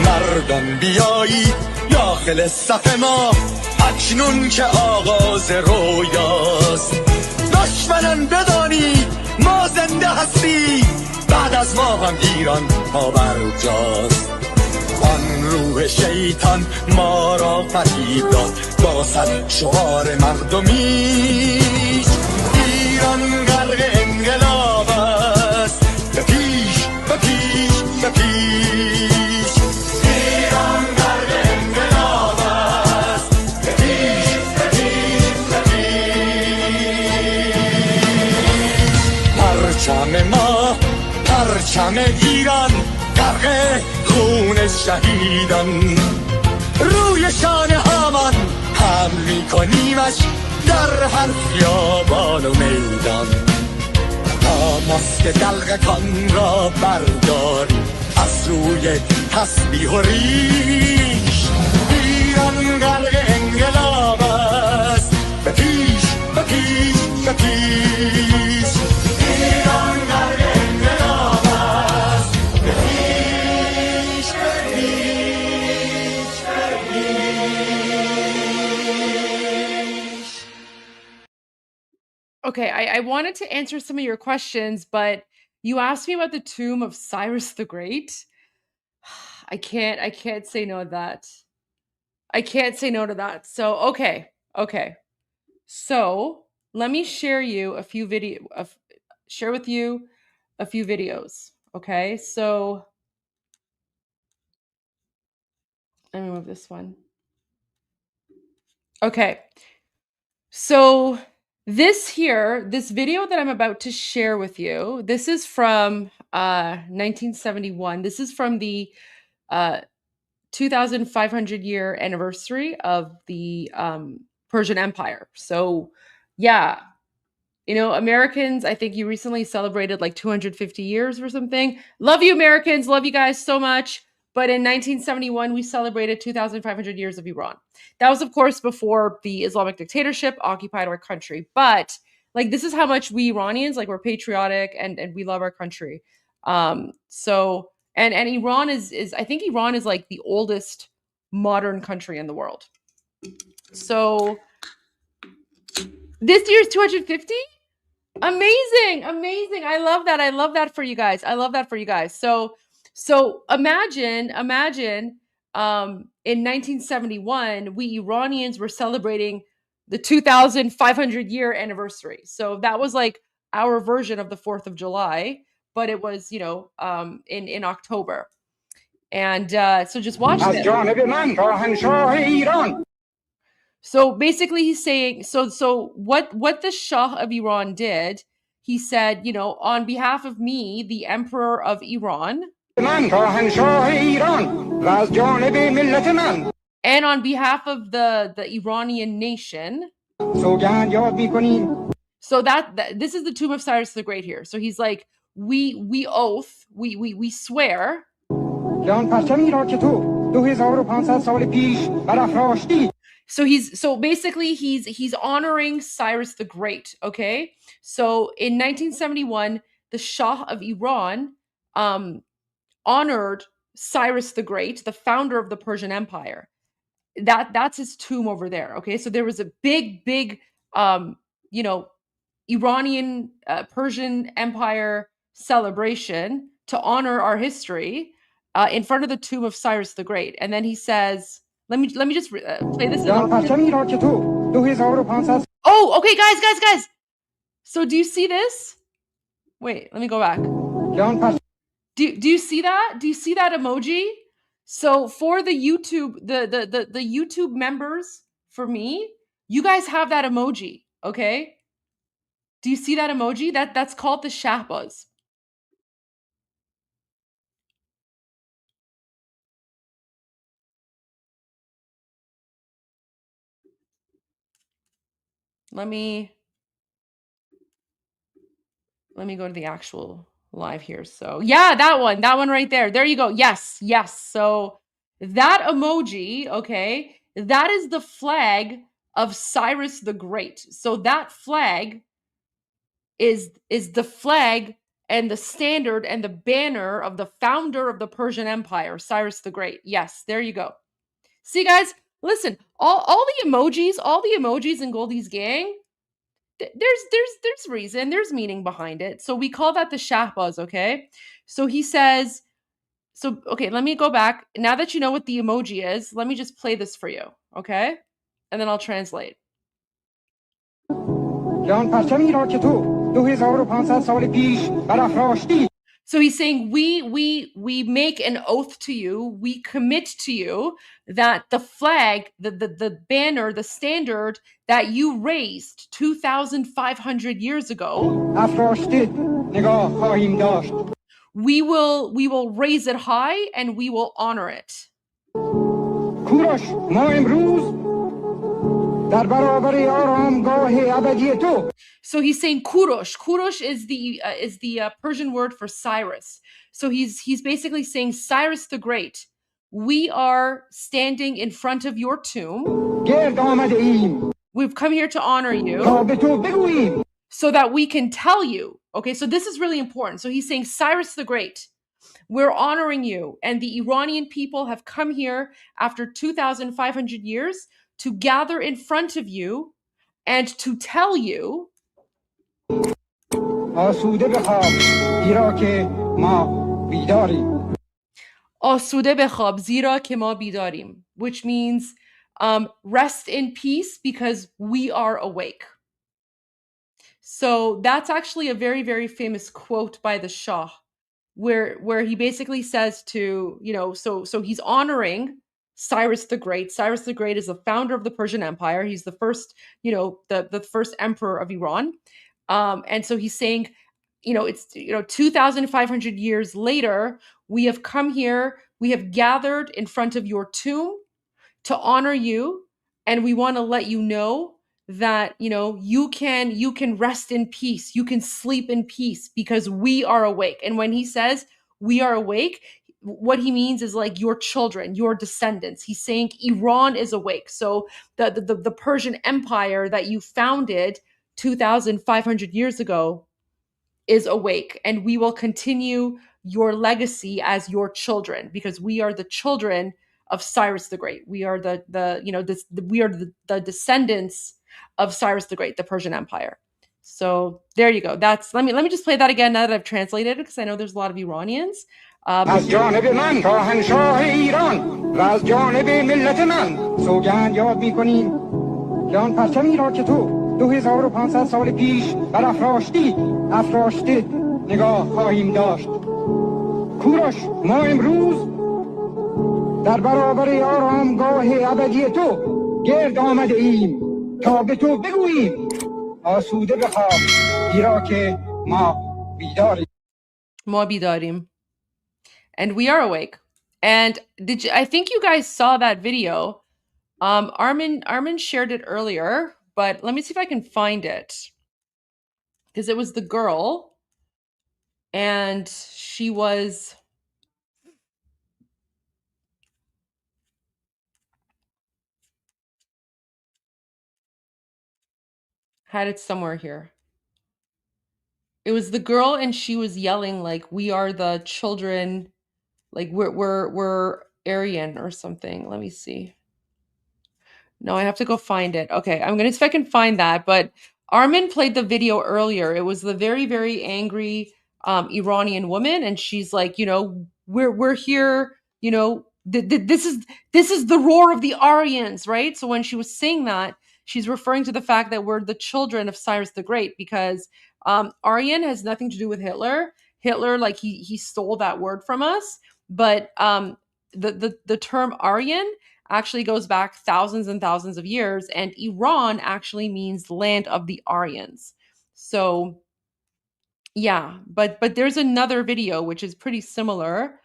مردان بیایید داخل صف ما اکنون که آغاز رویاست دشمنان بدانید ما زنده هستیم بعد از ما هم ایران پابرجاست آن روح شیطان ما را فریب داد با صد شعار مردمیش ایران غرق انقلاب است به پیش به پیش به پیش ایران غرق انقلاب است به پیش به پیش به پیش پرچم ما پرچم ایران غرق خون شهیدان روی شانه هامان هم میکنیمش در هر خیابان و میدان تا ماسک دلقکان را برداریم از روی تسبیح و ریش ایران غرق انقلاب است به پیش به پیش به پیش ایران غرق انقلاب است به پیش به پیش به پیش. Okay, I wanted to answer some of your questions, but you asked me about the tomb of Cyrus the Great. I can't say no to that. I can't say no to that. So, okay. So, let me share with you a few videos. Okay? So, let me move this one. Okay. So, this video that I'm about to share with you, this is from 1971. This is from the 2,500 year anniversary of the Persian Empire. So, yeah, Americans, I think you recently celebrated like 250 years or something. Love you, Americans. Love you guys so much. But in 1971, we celebrated 2,500 years of Iran. That was, of course, before the Islamic dictatorship occupied our country. But like, this is how much we Iranians, like, we're patriotic and we love our country. So, and Iran is I think Iran is like the oldest modern country in the world. So this year's 250? Amazing. I love that for you guys. So imagine in 1971, we Iranians were celebrating the 2,500 year anniversary. So that was like our version of the 4th of July, but it was, in October. And so just watch this. So basically he's saying, so what the Shah of Iran did, he said, on behalf of me, the Emperor of Iran, and on behalf of the Iranian nation. So that this is the tomb of Cyrus the Great here. So he's like, we oath, we swear 2500 سال پیش برافراشتی. So basically he's honoring Cyrus the Great, okay? So in 1971, the Shah of Iran honored Cyrus the Great, the founder of the Persian Empire. That's his tomb over there, okay? So there was a big you know, Iranian Persian Empire celebration to honor our history in front of the tomb of Cyrus the Great. And then he says, let me just play this. Oh, okay, guys. So do you see this? Wait, let me go back. Do you see that? Do you see that emoji? So for the YouTube, the YouTube members, for me, you guys have that emoji, okay? Do you see that emoji? That's called the Shahbaz. Let me go to the actual live here. So yeah, that one right there. There you go. Yes. So that emoji, okay, that is the flag of Cyrus the Great. So that flag is the flag and the standard and the banner of the founder of the Persian Empire, Cyrus the Great. Yes, there you go. See, guys, listen, all the emojis in Goldie's gang, there's reason, there's meaning behind it. So we call that the Shahbaz, okay? So he says, so okay, let me go back. Now that you know what the emoji is, let me just play this for you, okay? And then I'll translate. So he's saying we make an oath to you, we commit to you that the flag, the banner, the standard that you raised 2,500 years ago, we will raise it high and we will honor it. So he's saying Kurosh. Kurosh is the Persian word for Cyrus. So he's basically saying, Cyrus the Great, we are standing in front of your tomb. We've come here to honor you so that we can tell you. Okay, so this is really important. So he's saying, Cyrus the Great, we're honoring you. And the Iranian people have come here after 2,500 years to gather in front of you and to tell you, آسوده بخواب زیرا که ما بیداریم. آسوده بخواب زیرا که ما بیداریم, which means rest in peace because we are awake. So that's actually a very, very famous quote by the Shah, where he basically says to, so he's honoring Cyrus the Great. Cyrus the Great is the founder of the Persian Empire. He's the first, the first emperor of Iran. And so he's saying, it's 2,500 years later, we have come here, we have gathered in front of your tomb to honor you, and we want to let you know that you can rest in peace, you can sleep in peace because we are awake. And when he says we are awake, what he means is like your children, your descendants. He's saying Iran is awake. So the Persian Empire that you founded 2,500 years ago is awake, and we will continue your legacy as your children because we are the children of Cyrus the Great. We are we are the descendants of Cyrus the Great, the Persian Empire. So there you go. That's let me just play that again now that I've translated it because I know there's a lot of Iranians. از جانب من شاهنشاه ایران و از جانب ملت من سوگند یاد می‌کنیم که آن پرچمی را که تو 2500 سال پیش افراشته نگاه خواهیم داشت. کوروش ما امروز در برابر آرامگاه ابدی تو گرد آمده ایم تا به تو بگوییم آسوده بخواب زیرا که ما بیداریم. And we are awake. And I think you guys saw that video. Armin shared it earlier, but let me see if I can find it. Because it was the girl, and she was Had it somewhere here. It was the girl, and she was yelling like, "We are the children, like we're Aryan or something." Let me see. No, I have to go find it. Okay, I'm gonna see if I can find that. But Armin played the video earlier. It was the very, very angry Iranian woman, and she's like, we're here, this is the roar of the Aryans, right? So when she was saying that, she's referring to the fact that we're the children of Cyrus the Great, because Aryan has nothing to do with Hitler. Hitler, like he stole that word from us, but the term Aryan actually goes back thousands and thousands of years, and Iran actually means land of the Aryans. So yeah, but there's another video which is pretty similar,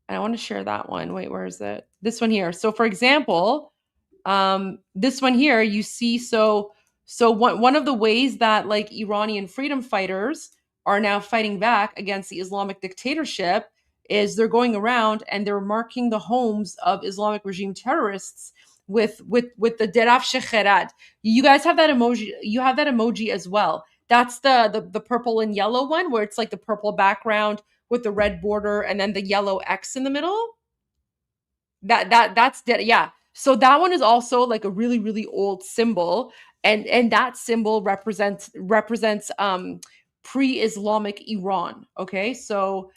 and I want to share that one. Wait, where is it? This one here. So for example, this one here, you see, so one of the ways that like Iranian freedom fighters are now fighting back against the Islamic dictatorship is they're going around and they're marking the homes of Islamic regime terrorists with the derafsh kherad. You guys have that emoji. You have that emoji as well. That's the purple and yellow one, where it's like the purple background with the red border and then the yellow X in the middle. That's yeah. So that one is also like a really, really old symbol, and that symbol represents pre-Islamic Iran. Okay, so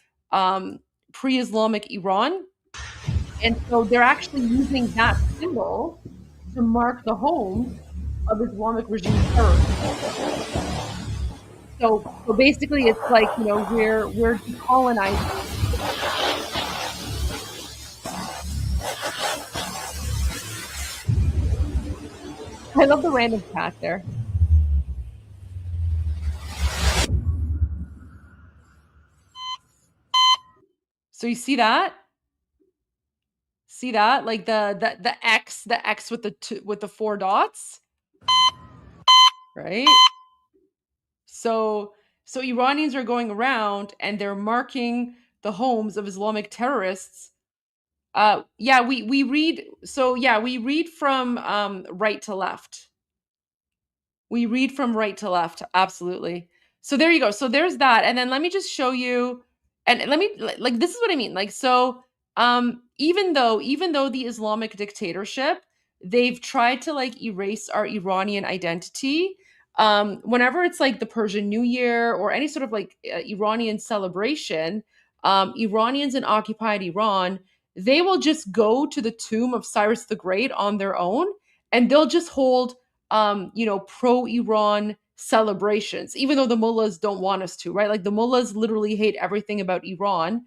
pre-Islamic Iran, and so they're actually using that symbol to mark the home of Islamic regime terrorists. So basically, it's like, we're decolonizing. I love the random cat there. So you see that? See that? Like the X with the 4 dots, right? So Iranians are going around and they're marking the homes of Islamic terrorists. Yeah, we read. So yeah, we read from right to left. We read from right to left. Absolutely. So there you go. So there's that. And then let me just show you, and let me, like, this is what I mean. Like, so even though the Islamic dictatorship, they've tried to like erase our Iranian identity. Whenever it's like the Persian New Year or any sort of like Iranian celebration, Iranians in occupied Iran, they will just go to the tomb of Cyrus the Great on their own, and they'll just hold pro-Iran celebrations, even though the mullahs don't want us to, right? Like the mullahs literally hate everything about Iran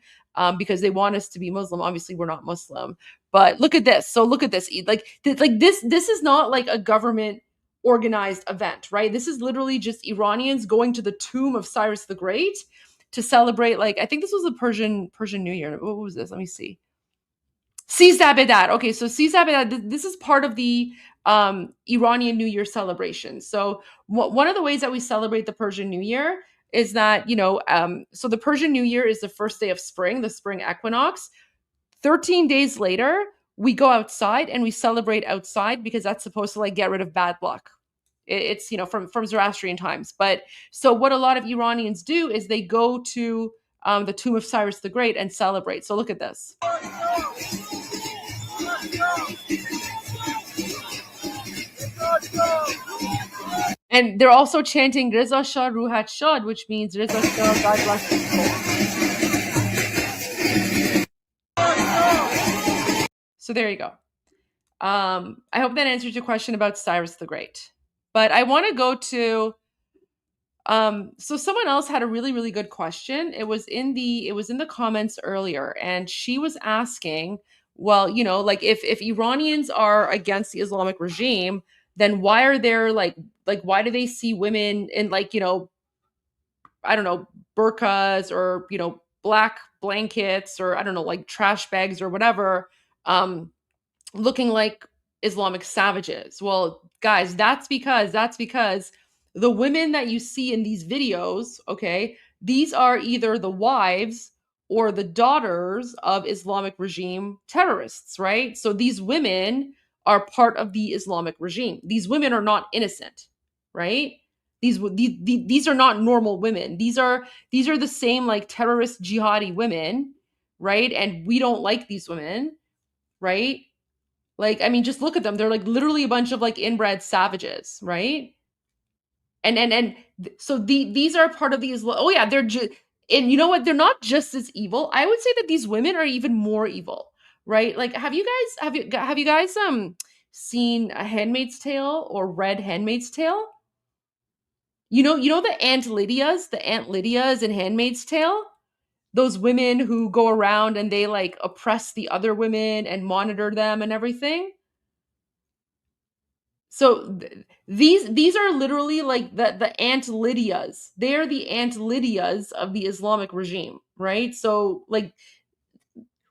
because they want us to be Muslim. Obviously, we're not Muslim, but look at this. So look at this. Like this is not like a government organized event, right? This is literally just Iranians going to the tomb of Cyrus the Great to celebrate. Like, I think this was a Persian New Year. What was this? Let me see. Sizabedat. Okay, so Sizabedat, this is part of the Iranian New Year celebration. So one of the ways that we celebrate the Persian New Year is that, so the Persian New Year is the first day of spring, the spring equinox. 13 days later, we go outside and we celebrate outside because that's supposed to like get rid of bad luck. It's, from Zoroastrian times. But so what a lot of Iranians do is they go to the tomb of Cyrus the Great and celebrate. So look at this. And they're also chanting Reza Shah Ruhat Shad, which means Reza Shah, God bless his soul. So there you go. I hope that answers your question about Cyrus the Great. But I want to go to so someone else had a really, really good question. It was in the comments earlier, and she was asking, well, like if Iranians are against the Islamic regime, then why are there like why do they see women in like, I don't know, burqas or, black blankets or I don't know, like trash bags or whatever, looking like Islamic savages? Well, guys, that's because the women that you see in these videos, okay, these are either the wives or the daughters of Islamic regime terrorists, right? So these women are part of the Islamic regime. These women are not innocent, right? These are not normal women. These are the same like terrorist jihadi women, right? And we don't like these women, right? Like, I mean, just look at them. They're like literally a bunch of like inbred savages, right? So these are part of the Islam. Oh yeah, and you know what? They're not just as evil. I would say that these women are even more evil, right? Like, have you guys seen A Handmaid's Tale or read Handmaid's Tale? You know the Aunt Lydias in Handmaid's Tale? Those women who go around and they like oppress the other women and monitor them and everything. So these are literally like the Aunt Lydias. They are the Aunt Lydias of the Islamic regime, right? So like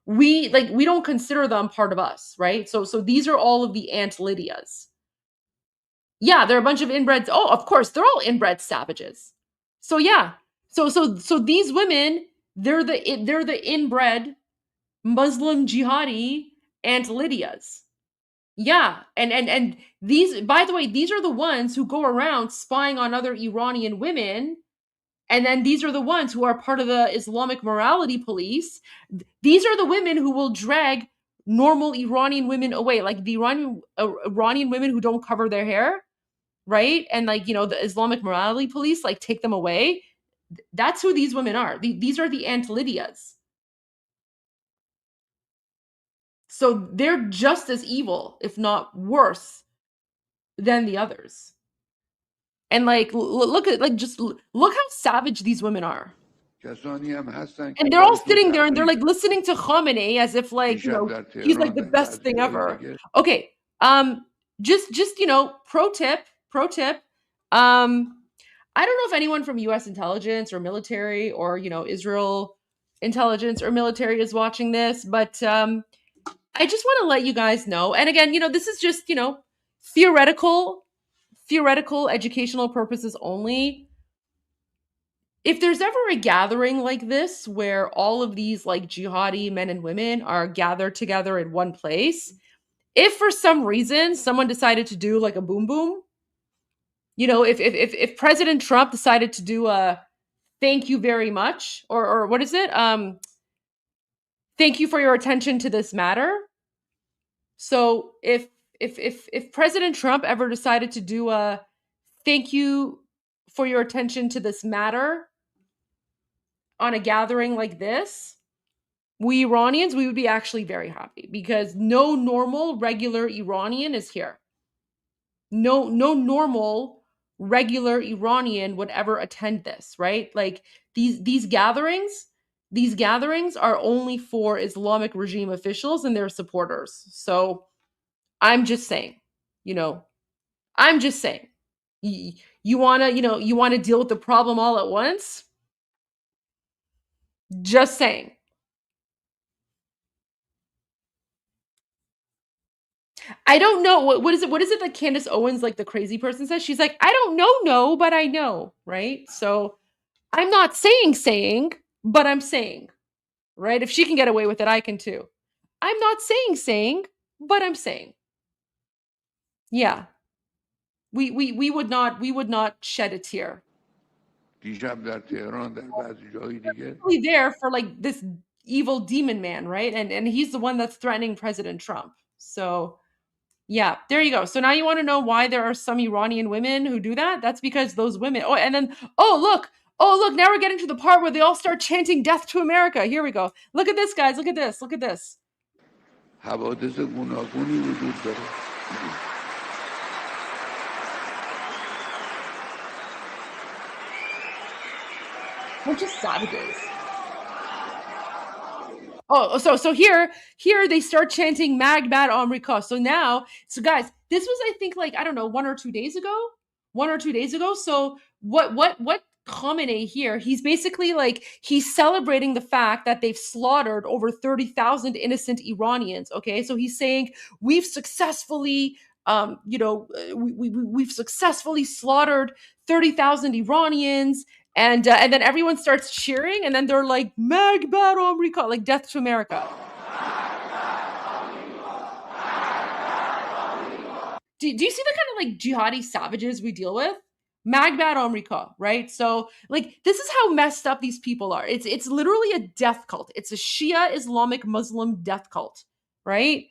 we don't consider them part of us, right? So these are all of the Aunt Lydias. Yeah, they're a bunch of inbreds. Oh, of course, they're all inbred savages. So yeah. So these women, they're the inbred Muslim jihadi Aunt Lydias. Yeah, and these, by the way, these are the ones who go around spying on other Iranian women, and then these are the ones who are part of the Islamic morality police. These are the women who will drag normal Iranian women away, like the Iranian women who don't cover their hair, right? And like, you know, the Islamic morality police like take them away. That's who these women are. These are the Aunt Lydias. So they're just as evil, if not worse, than the others. And like, look how savage these women are. And they're all sitting there and they're like listening to Khamenei as if like, you know, he's like the best thing ever. Okay. Just, you know, pro tip. I don't know if anyone from US intelligence or military or, you know, Israel intelligence or military is watching this, but I just want to let you guys know. And again, you know, this is just, you know, theoretical educational purposes only. If there's ever a gathering like this where all of these like jihadi men and women are gathered together in one place, if for some reason someone decided to do like a boom boom, you know, if President Trump decided to do a thank you very much, or what is it? Thank you for your attention to this matter. So if President Trump ever decided to do a thank you for your attention to this matter on a gathering like this, we Iranians, we would be actually very happy because no normal, regular Iranian is here. No normal, regular Iranian would ever attend this, right? Like these gatherings are only for Islamic regime officials and their supporters. So I'm just saying, you know, you want to deal with the problem all at once? Just saying. I don't know. What is it that Candace Owens, like the crazy person, says? She's like, I don't know, but I know, right? So I'm not saying, but I'm saying, right? If she can get away with it, I can too. I'm not saying, but I'm saying. Yeah. We would not shed a tear. Really there for like this evil demon man, right? And he's the one that's threatening President Trump. So yeah, there you go. So now you want to know why there are some Iranian women who do that? That's because those women. Oh, and then look, now we're getting to the part where they all start chanting death to America. Here we go. Look at this, guys. Look at this. Bunch of savages. Oh, so here they start chanting Magbat Amrika. So guys, this was I think like I don't know 1 or 2 days ago. So what Khamenei here? He's basically like he's celebrating the fact that they've slaughtered over 30,000 innocent Iranians. Okay, so he's saying we've successfully we've successfully slaughtered 30,000 Iranians. And then everyone starts cheering, and then they're like, Magbat America, like death to America. Do you see the kind of like jihadi savages we deal with? Magbad Amrika, right? So like this is how messed up these people are. It's literally a death cult. It's a Shia Islamic Muslim death cult, right?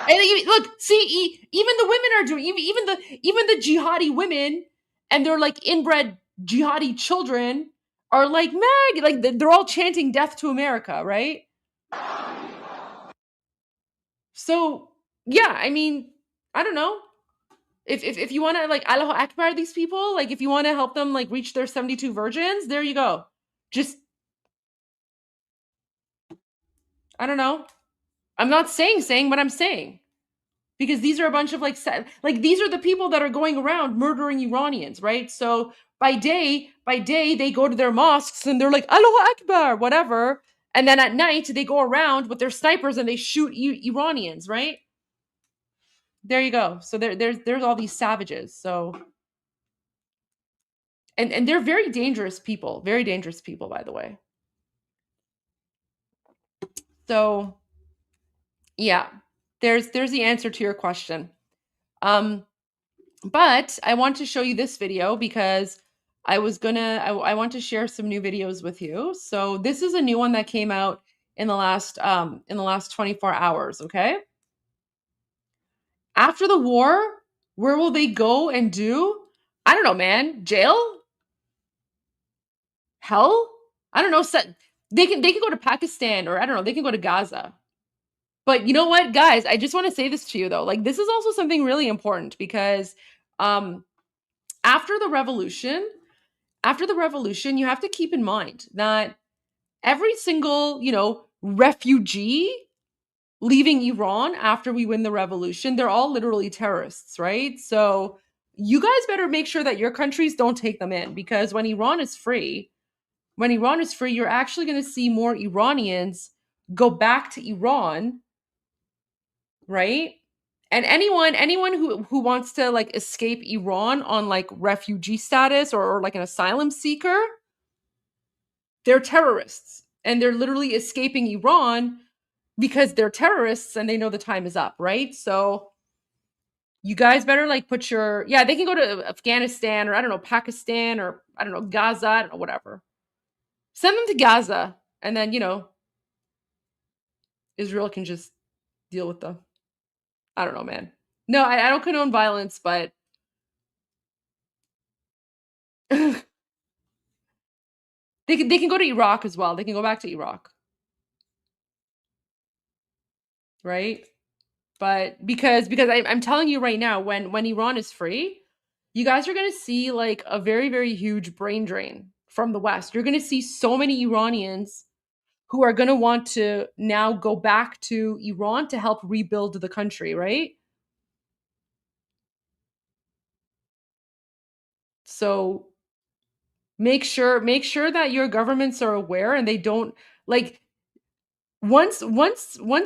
And look, see, even the women are doing, even the jihadi women and their like inbred jihadi children are like like they're all chanting death to America, right? So yeah, I mean, I don't know. If you want to like Allahu Akbar these people, like if you want to help them like reach their 72 virgins, there you go. Just I don't know. I'm not saying what I'm saying. Because these are a bunch of like these are the people that are going around murdering Iranians, right? So by day they go to their mosques and they're like Allahu Akbar, whatever, and then at night they go around with their snipers and they shoot Iranians, right? There you go. So there's all these savages. So and they're very dangerous people, by the way. So yeah, there's the answer to your question. But I want to show you this video because I want to share some new videos with you. So this is a new one that came out in the last 24 hours, okay? After the war, where will they go and do? I don't know, man. Jail? Hell? I don't know. They can go to Pakistan, or I don't know, they can go to Gaza. But you know what, guys? I just want to say this to you though. Like this is also something really important because after the revolution, you have to keep in mind that every single, refugee leaving Iran after we win the revolution, they're all literally terrorists, right? So you guys better make sure that your countries don't take them in, because when Iran is free, you're actually going to see more Iranians go back to Iran, right? And anyone who wants to like escape Iran on like refugee status or like an asylum seeker, they're terrorists and they're literally escaping Iran because they're terrorists and they know the time is up, right? So you guys better like they can go to Afghanistan or I don't know, Pakistan or I don't know, Gaza, I don't know, whatever. Send them to Gaza and then, Israel can just deal with them. I don't know, man. No, I don't condone violence, but they can go to Iraq as well. They can go back to Iraq. Right? But because I'm telling you right now, when Iran is free, you guys are going to see like a very, very huge brain drain from the West. You're going to see so many Iranians who are going to want to now go back to Iran to help rebuild the country, right? So make sure that your governments are aware and they don't like once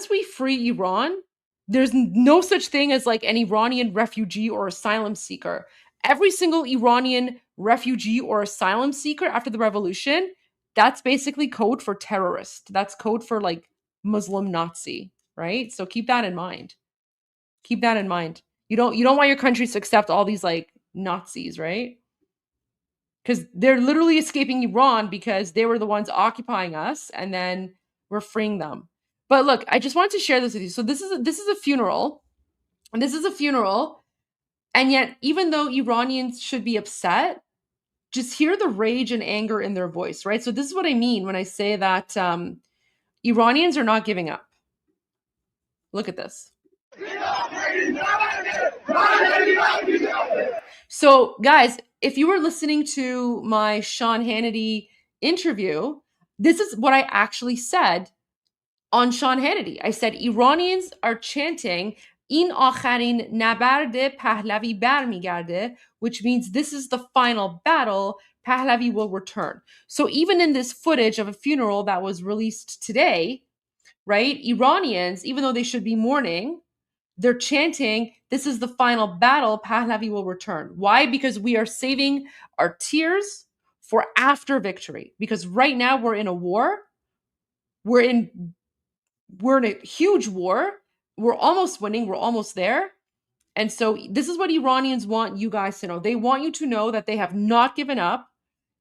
we free Iran, there's no such thing as like an Iranian refugee or asylum seeker. Every single Iranian refugee or asylum seeker after the revolution, that's basically code for terrorist. That's code for like Muslim Nazi, right? So keep that in mind. Keep that in mind. You don't want your countries to accept all these like Nazis, right? Because they're literally escaping Iran because they were the ones occupying us, and then we're freeing them. But look, I just wanted to share this with you. So this is a funeral, and and yet even though Iranians should be upset, just hear the rage and anger in their voice, right? So this is what I mean when I say that Iranians are not giving up. Look at this. So, guys, if you were listening to my Sean Hannity interview, this is what I actually said on Sean Hannity. I said Iranians are chanting "In akharin nabarde Pahlavi barmigarde," which means this is the final battle. Pahlavi will return. So even in this footage of a funeral that was released today, right? Iranians, even though they should be mourning, they're chanting, "This is the final battle. Pahlavi will return." Why? Because we are saving our tears for after victory. Because right now we're in a war. We're in we're in a huge war. We're almost winning. We're almost there. And so this is what Iranians want you guys to know. They want you to know that they have not given up,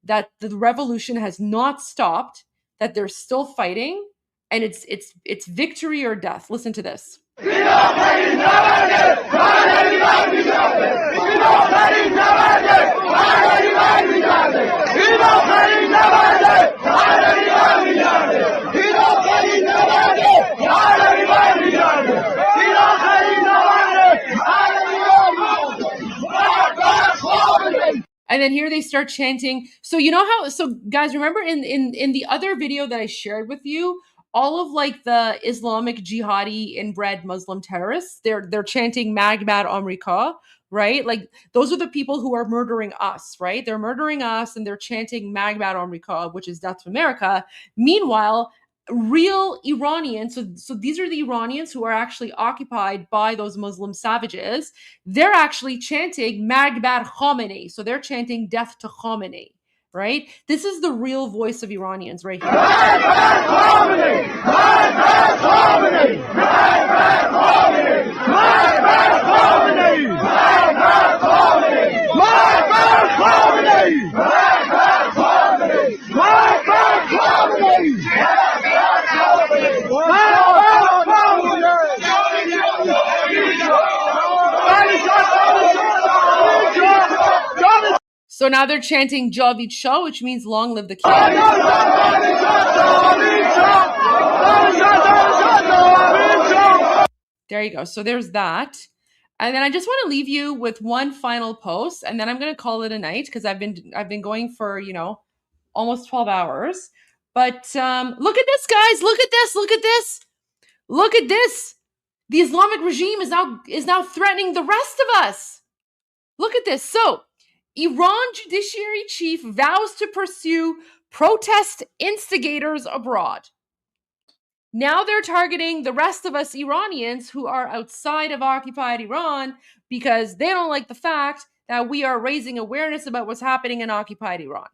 that the revolution has not stopped, that they're still fighting, and it's victory or death. Listen to this. And then here they start chanting. So you know how, so guys, remember in the other video that I shared with you, all of like the Islamic jihadi inbred Muslim terrorists, they're chanting Magmad Amrika, right? Like those are the people who are murdering us, right? They're murdering us and they're chanting Magmad Amrika, which is death to America. Meanwhile, real Iranians, so these are the Iranians who are actually occupied by those Muslim savages. They're actually chanting Magbar Khamenei. So they're chanting death to Khamenei, right? This is the real voice of Iranians right here. Magbar Khamenei! Magbar Khamenei! Magbar Khamenei! Magbar Khamenei! Magbar Khamenei! Magbar Khamenei! Magbar Khamenei! Magbar Khamenei! So now they're chanting Javid Shah, which means long live the king. There you go. So there's that. And then I just want to leave you with one final post, and then I'm going to call it a night because I've been going for, almost 12 hours. But look at this, guys. Look at this. Look at this. Look at this. The Islamic regime is now threatening the rest of us. Look at this. So, Iran Judiciary Chief vows to pursue protest instigators abroad. Now they're targeting the rest of us Iranians who are outside of occupied Iran because they don't like the fact that we are raising awareness about what's happening in occupied Iran.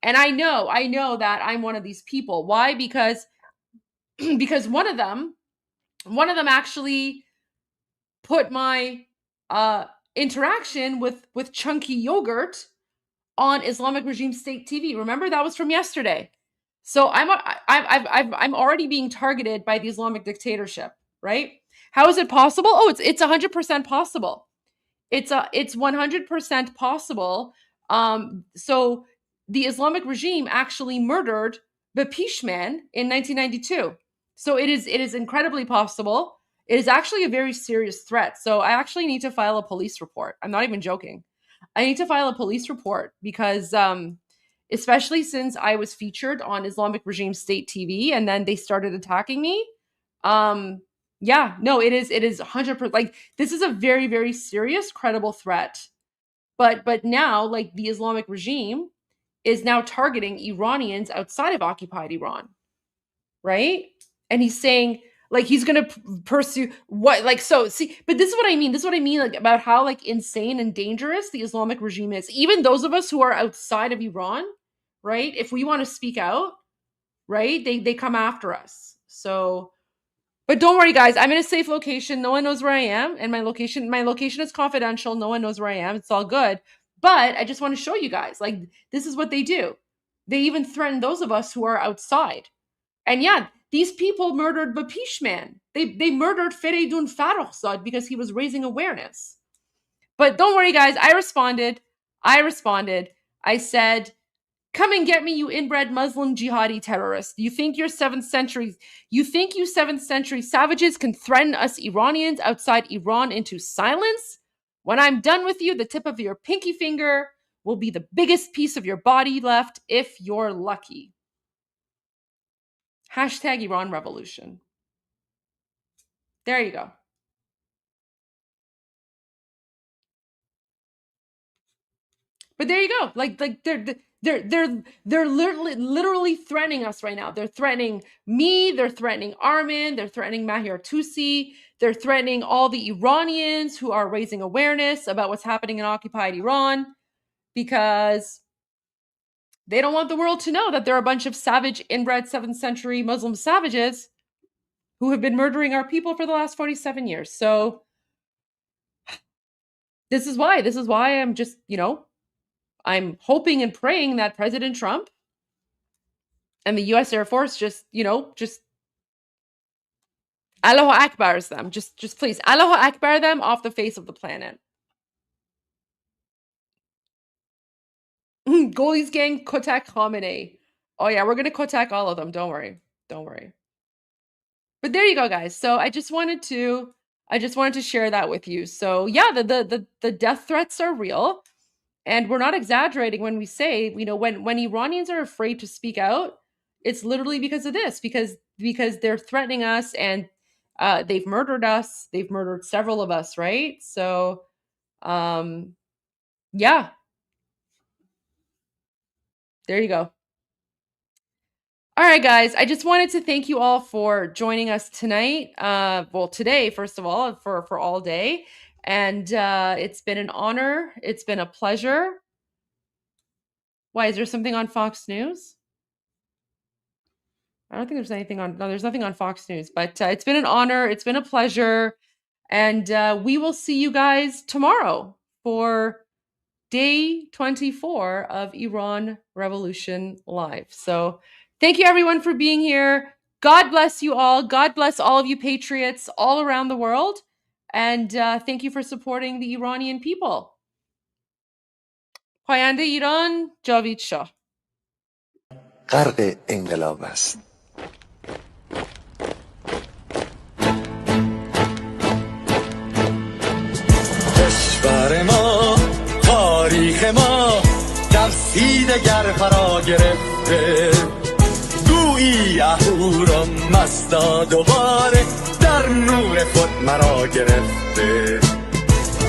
And I know that I'm one of these people. Why? Because one of them actually put my interaction with Chunky Yogurt on Islamic Regime State TV. Remember, that was from yesterday. So I'm already being targeted by the Islamic dictatorship, right? How is it possible? Oh, it's 100% possible. It's 100% possible. So the Islamic regime actually murdered Bapishman in 1992. So it is incredibly possible. It is actually a very serious threat. So I actually need to file a police report. I'm not even joking. I need to file a police report because especially since I was featured on Islamic Regime State TV and then they started attacking me. Yeah, no, it is 100%. Like, this is a very, very serious, credible threat. But now, like, the Islamic regime is now targeting Iranians outside of occupied Iran, right? And he's saying, like, he's going to pursue what, like, so see, but this is what I mean. This is what I mean, like, about how, like, insane and dangerous the Islamic regime is. Even those of us who are outside of Iran, right? If we want to speak out, right? They come after us. So, but don't worry, guys. I'm in a safe location. No one knows where I am. And my location is confidential. No one knows where I am. It's all good. But I just want to show you guys, like, this is what they do. They even threaten those of us who are outside. And yeah, these people murdered Bapishman. They murdered Feridun Farrokhzad because he was raising awareness. But don't worry, guys. I responded. I said, come and get me, you inbred Muslim jihadi terrorists. You think you 7th century savages can threaten us Iranians outside Iran into silence? When I'm done with you, the tip of your pinky finger will be the biggest piece of your body left if you're lucky. Hashtag Iran Revolution. There you go. But there you go. Like they're literally threatening us right now. They're threatening me. They're threatening Armin. They're threatening Mahir Tusi. They're threatening all the Iranians who are raising awareness about what's happening in occupied Iran because they don't want the world to know that they're a bunch of savage, inbred 7th century Muslim savages who have been murdering our people for the last 47 years. So this is why I'm just, I'm hoping and praying that President Trump and the US Air Force just Allahu Akbars them. Just please, Allahu Akbar them off the face of the planet. Goalies gang, Kotak Khamenei. Oh yeah, we're gonna Kotak all of them. Don't worry. But there you go, guys. So I just wanted to share that with you. So yeah, the death threats are real, and we're not exaggerating when we say, when Iranians are afraid to speak out, it's literally because of this, because they're threatening us, and they've murdered us. They've murdered several of us, right? So, yeah. There you go. All right, guys. I just wanted to thank you all for joining us tonight. Today, first of all, for all day. And it's been an honor. It's been a pleasure. Why, is there something on Fox News? I don't think there's anything on, no, there's nothing on Fox News, but it's been an honor. It's been a pleasure. And we will see you guys tomorrow for day 24 of Iran Revolution Live. So thank you everyone for being here. God bless you all. God bless all of you patriots all around the world. And thank you for supporting the Iranian people. پاینده ایران جاوید شاه. غرق انقلاب است. کشور ما، تاریخ ما در سینگر فرا گرفته، گویی اهورا مستا دوباره در نور خود مرا گرفته.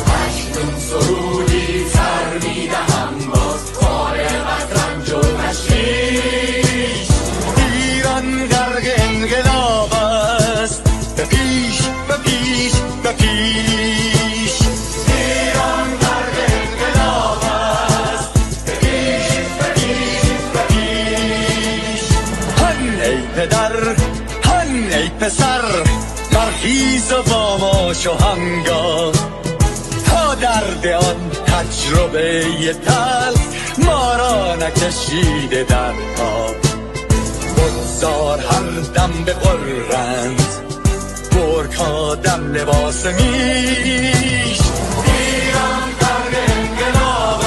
اکنون سرودی سر میدهم باز فارغ از رنج و تشویش. ایران غرق انقلاب است، به پیش به پیش به پیش. ایران غرق انقلاب است، به پیش به پیش به پیش. هن ای پدر، هن ای پسر، برخیز و با ما شو همگام. تا درد آن تجربه تلخ ما را نکشیده درها. بگذار هر دم بغرند گرگ‌ها دم لباس میش. ایران غرق انقلاب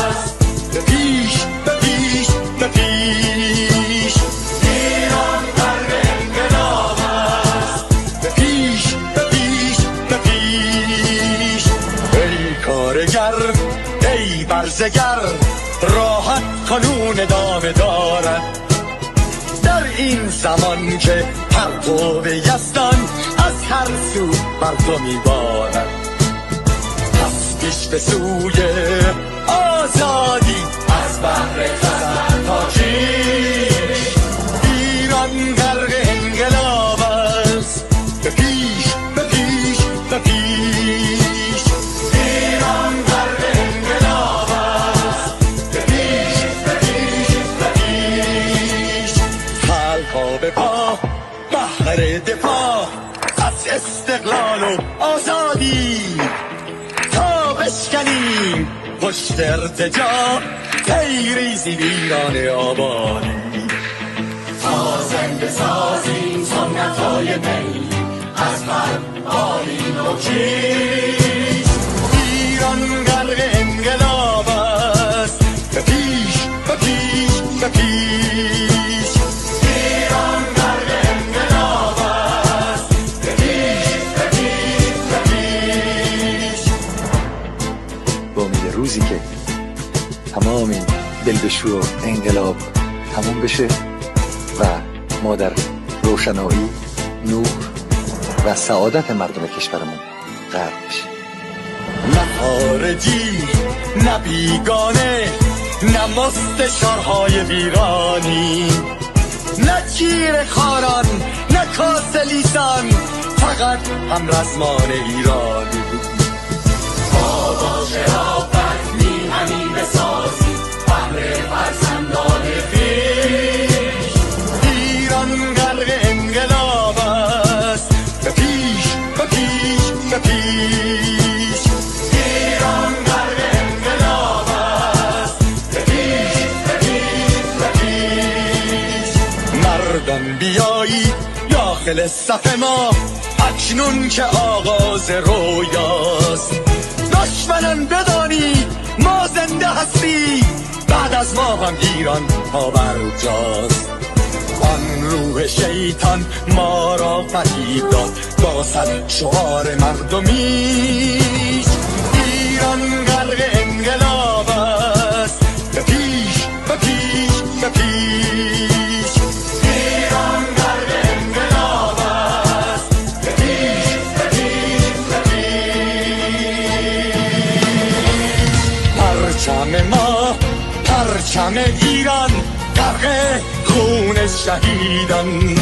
است، به پیش به پیش به پیش. ایران غرق انقلاب است، به پیش به پیش به پیش. ای کارگر، ای برزگر، راحت کنون ادامه دارد در این زمان که پرتو یزدان از هر سو بر تو میبارد. پس پیش به سوی آزادی از بحر خزر تا کیش. ایران غرق انقلاب است، به پیش به پیش به پیش. ایران غرق انقلاب است، به پیش به پیش به پیش. خلق‌ها به پا بهر دفاع از استقلال و آزادی، تا بشکنیم پشت ارتجاع تیریزی ویران آبادی. تا زنده سازیم سنت‌های می از هر بالین و کیش. ایران غرق انقلاب است، به پیش به پیش به پیش. ایران غرق انقلاب است، به پیش به پیش به پیش. با امید روزی که تمام این دلبشو انقلاب تموم بشه و ما در روشنایی، نور و سعادت مردم کشورمون غرق بشیم. نه خارجی نه بیگانه، نه مستشارهای ویرانی، نه چیر خاران نه کاسه لیسان، فقط هم رزمان ایرانی. بابا شرافت میهنی بسازی بهر فرزندان خویش. ایران غرق انقلاب است، مردان بیایی داخل صف ما اکنون که آغاز رویاست. دشمنان بدانی ما زنده هستی، بعد از ما هم ایران پابرجاست. آن روح شیطان ما را فریب داد با صد شعار مردمیش. ایران غرق انقلاب است، به پیش به پیش به پیش. ایران غرق انقلاب است، به پیش به پیش به پیش. پرچم ما پرچم ایران غرق خون شهیدان،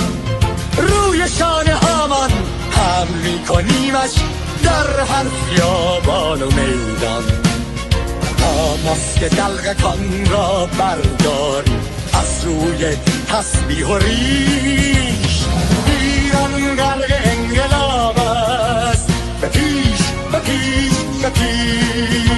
روی شانه هامان حمل می‌کنیمش در هر خیابان و میدان. تا ماسک دلقکان را برداریم از روی تسبیح و ریش. ایران غرق انقلاب است، به پیش به پیش به پیش.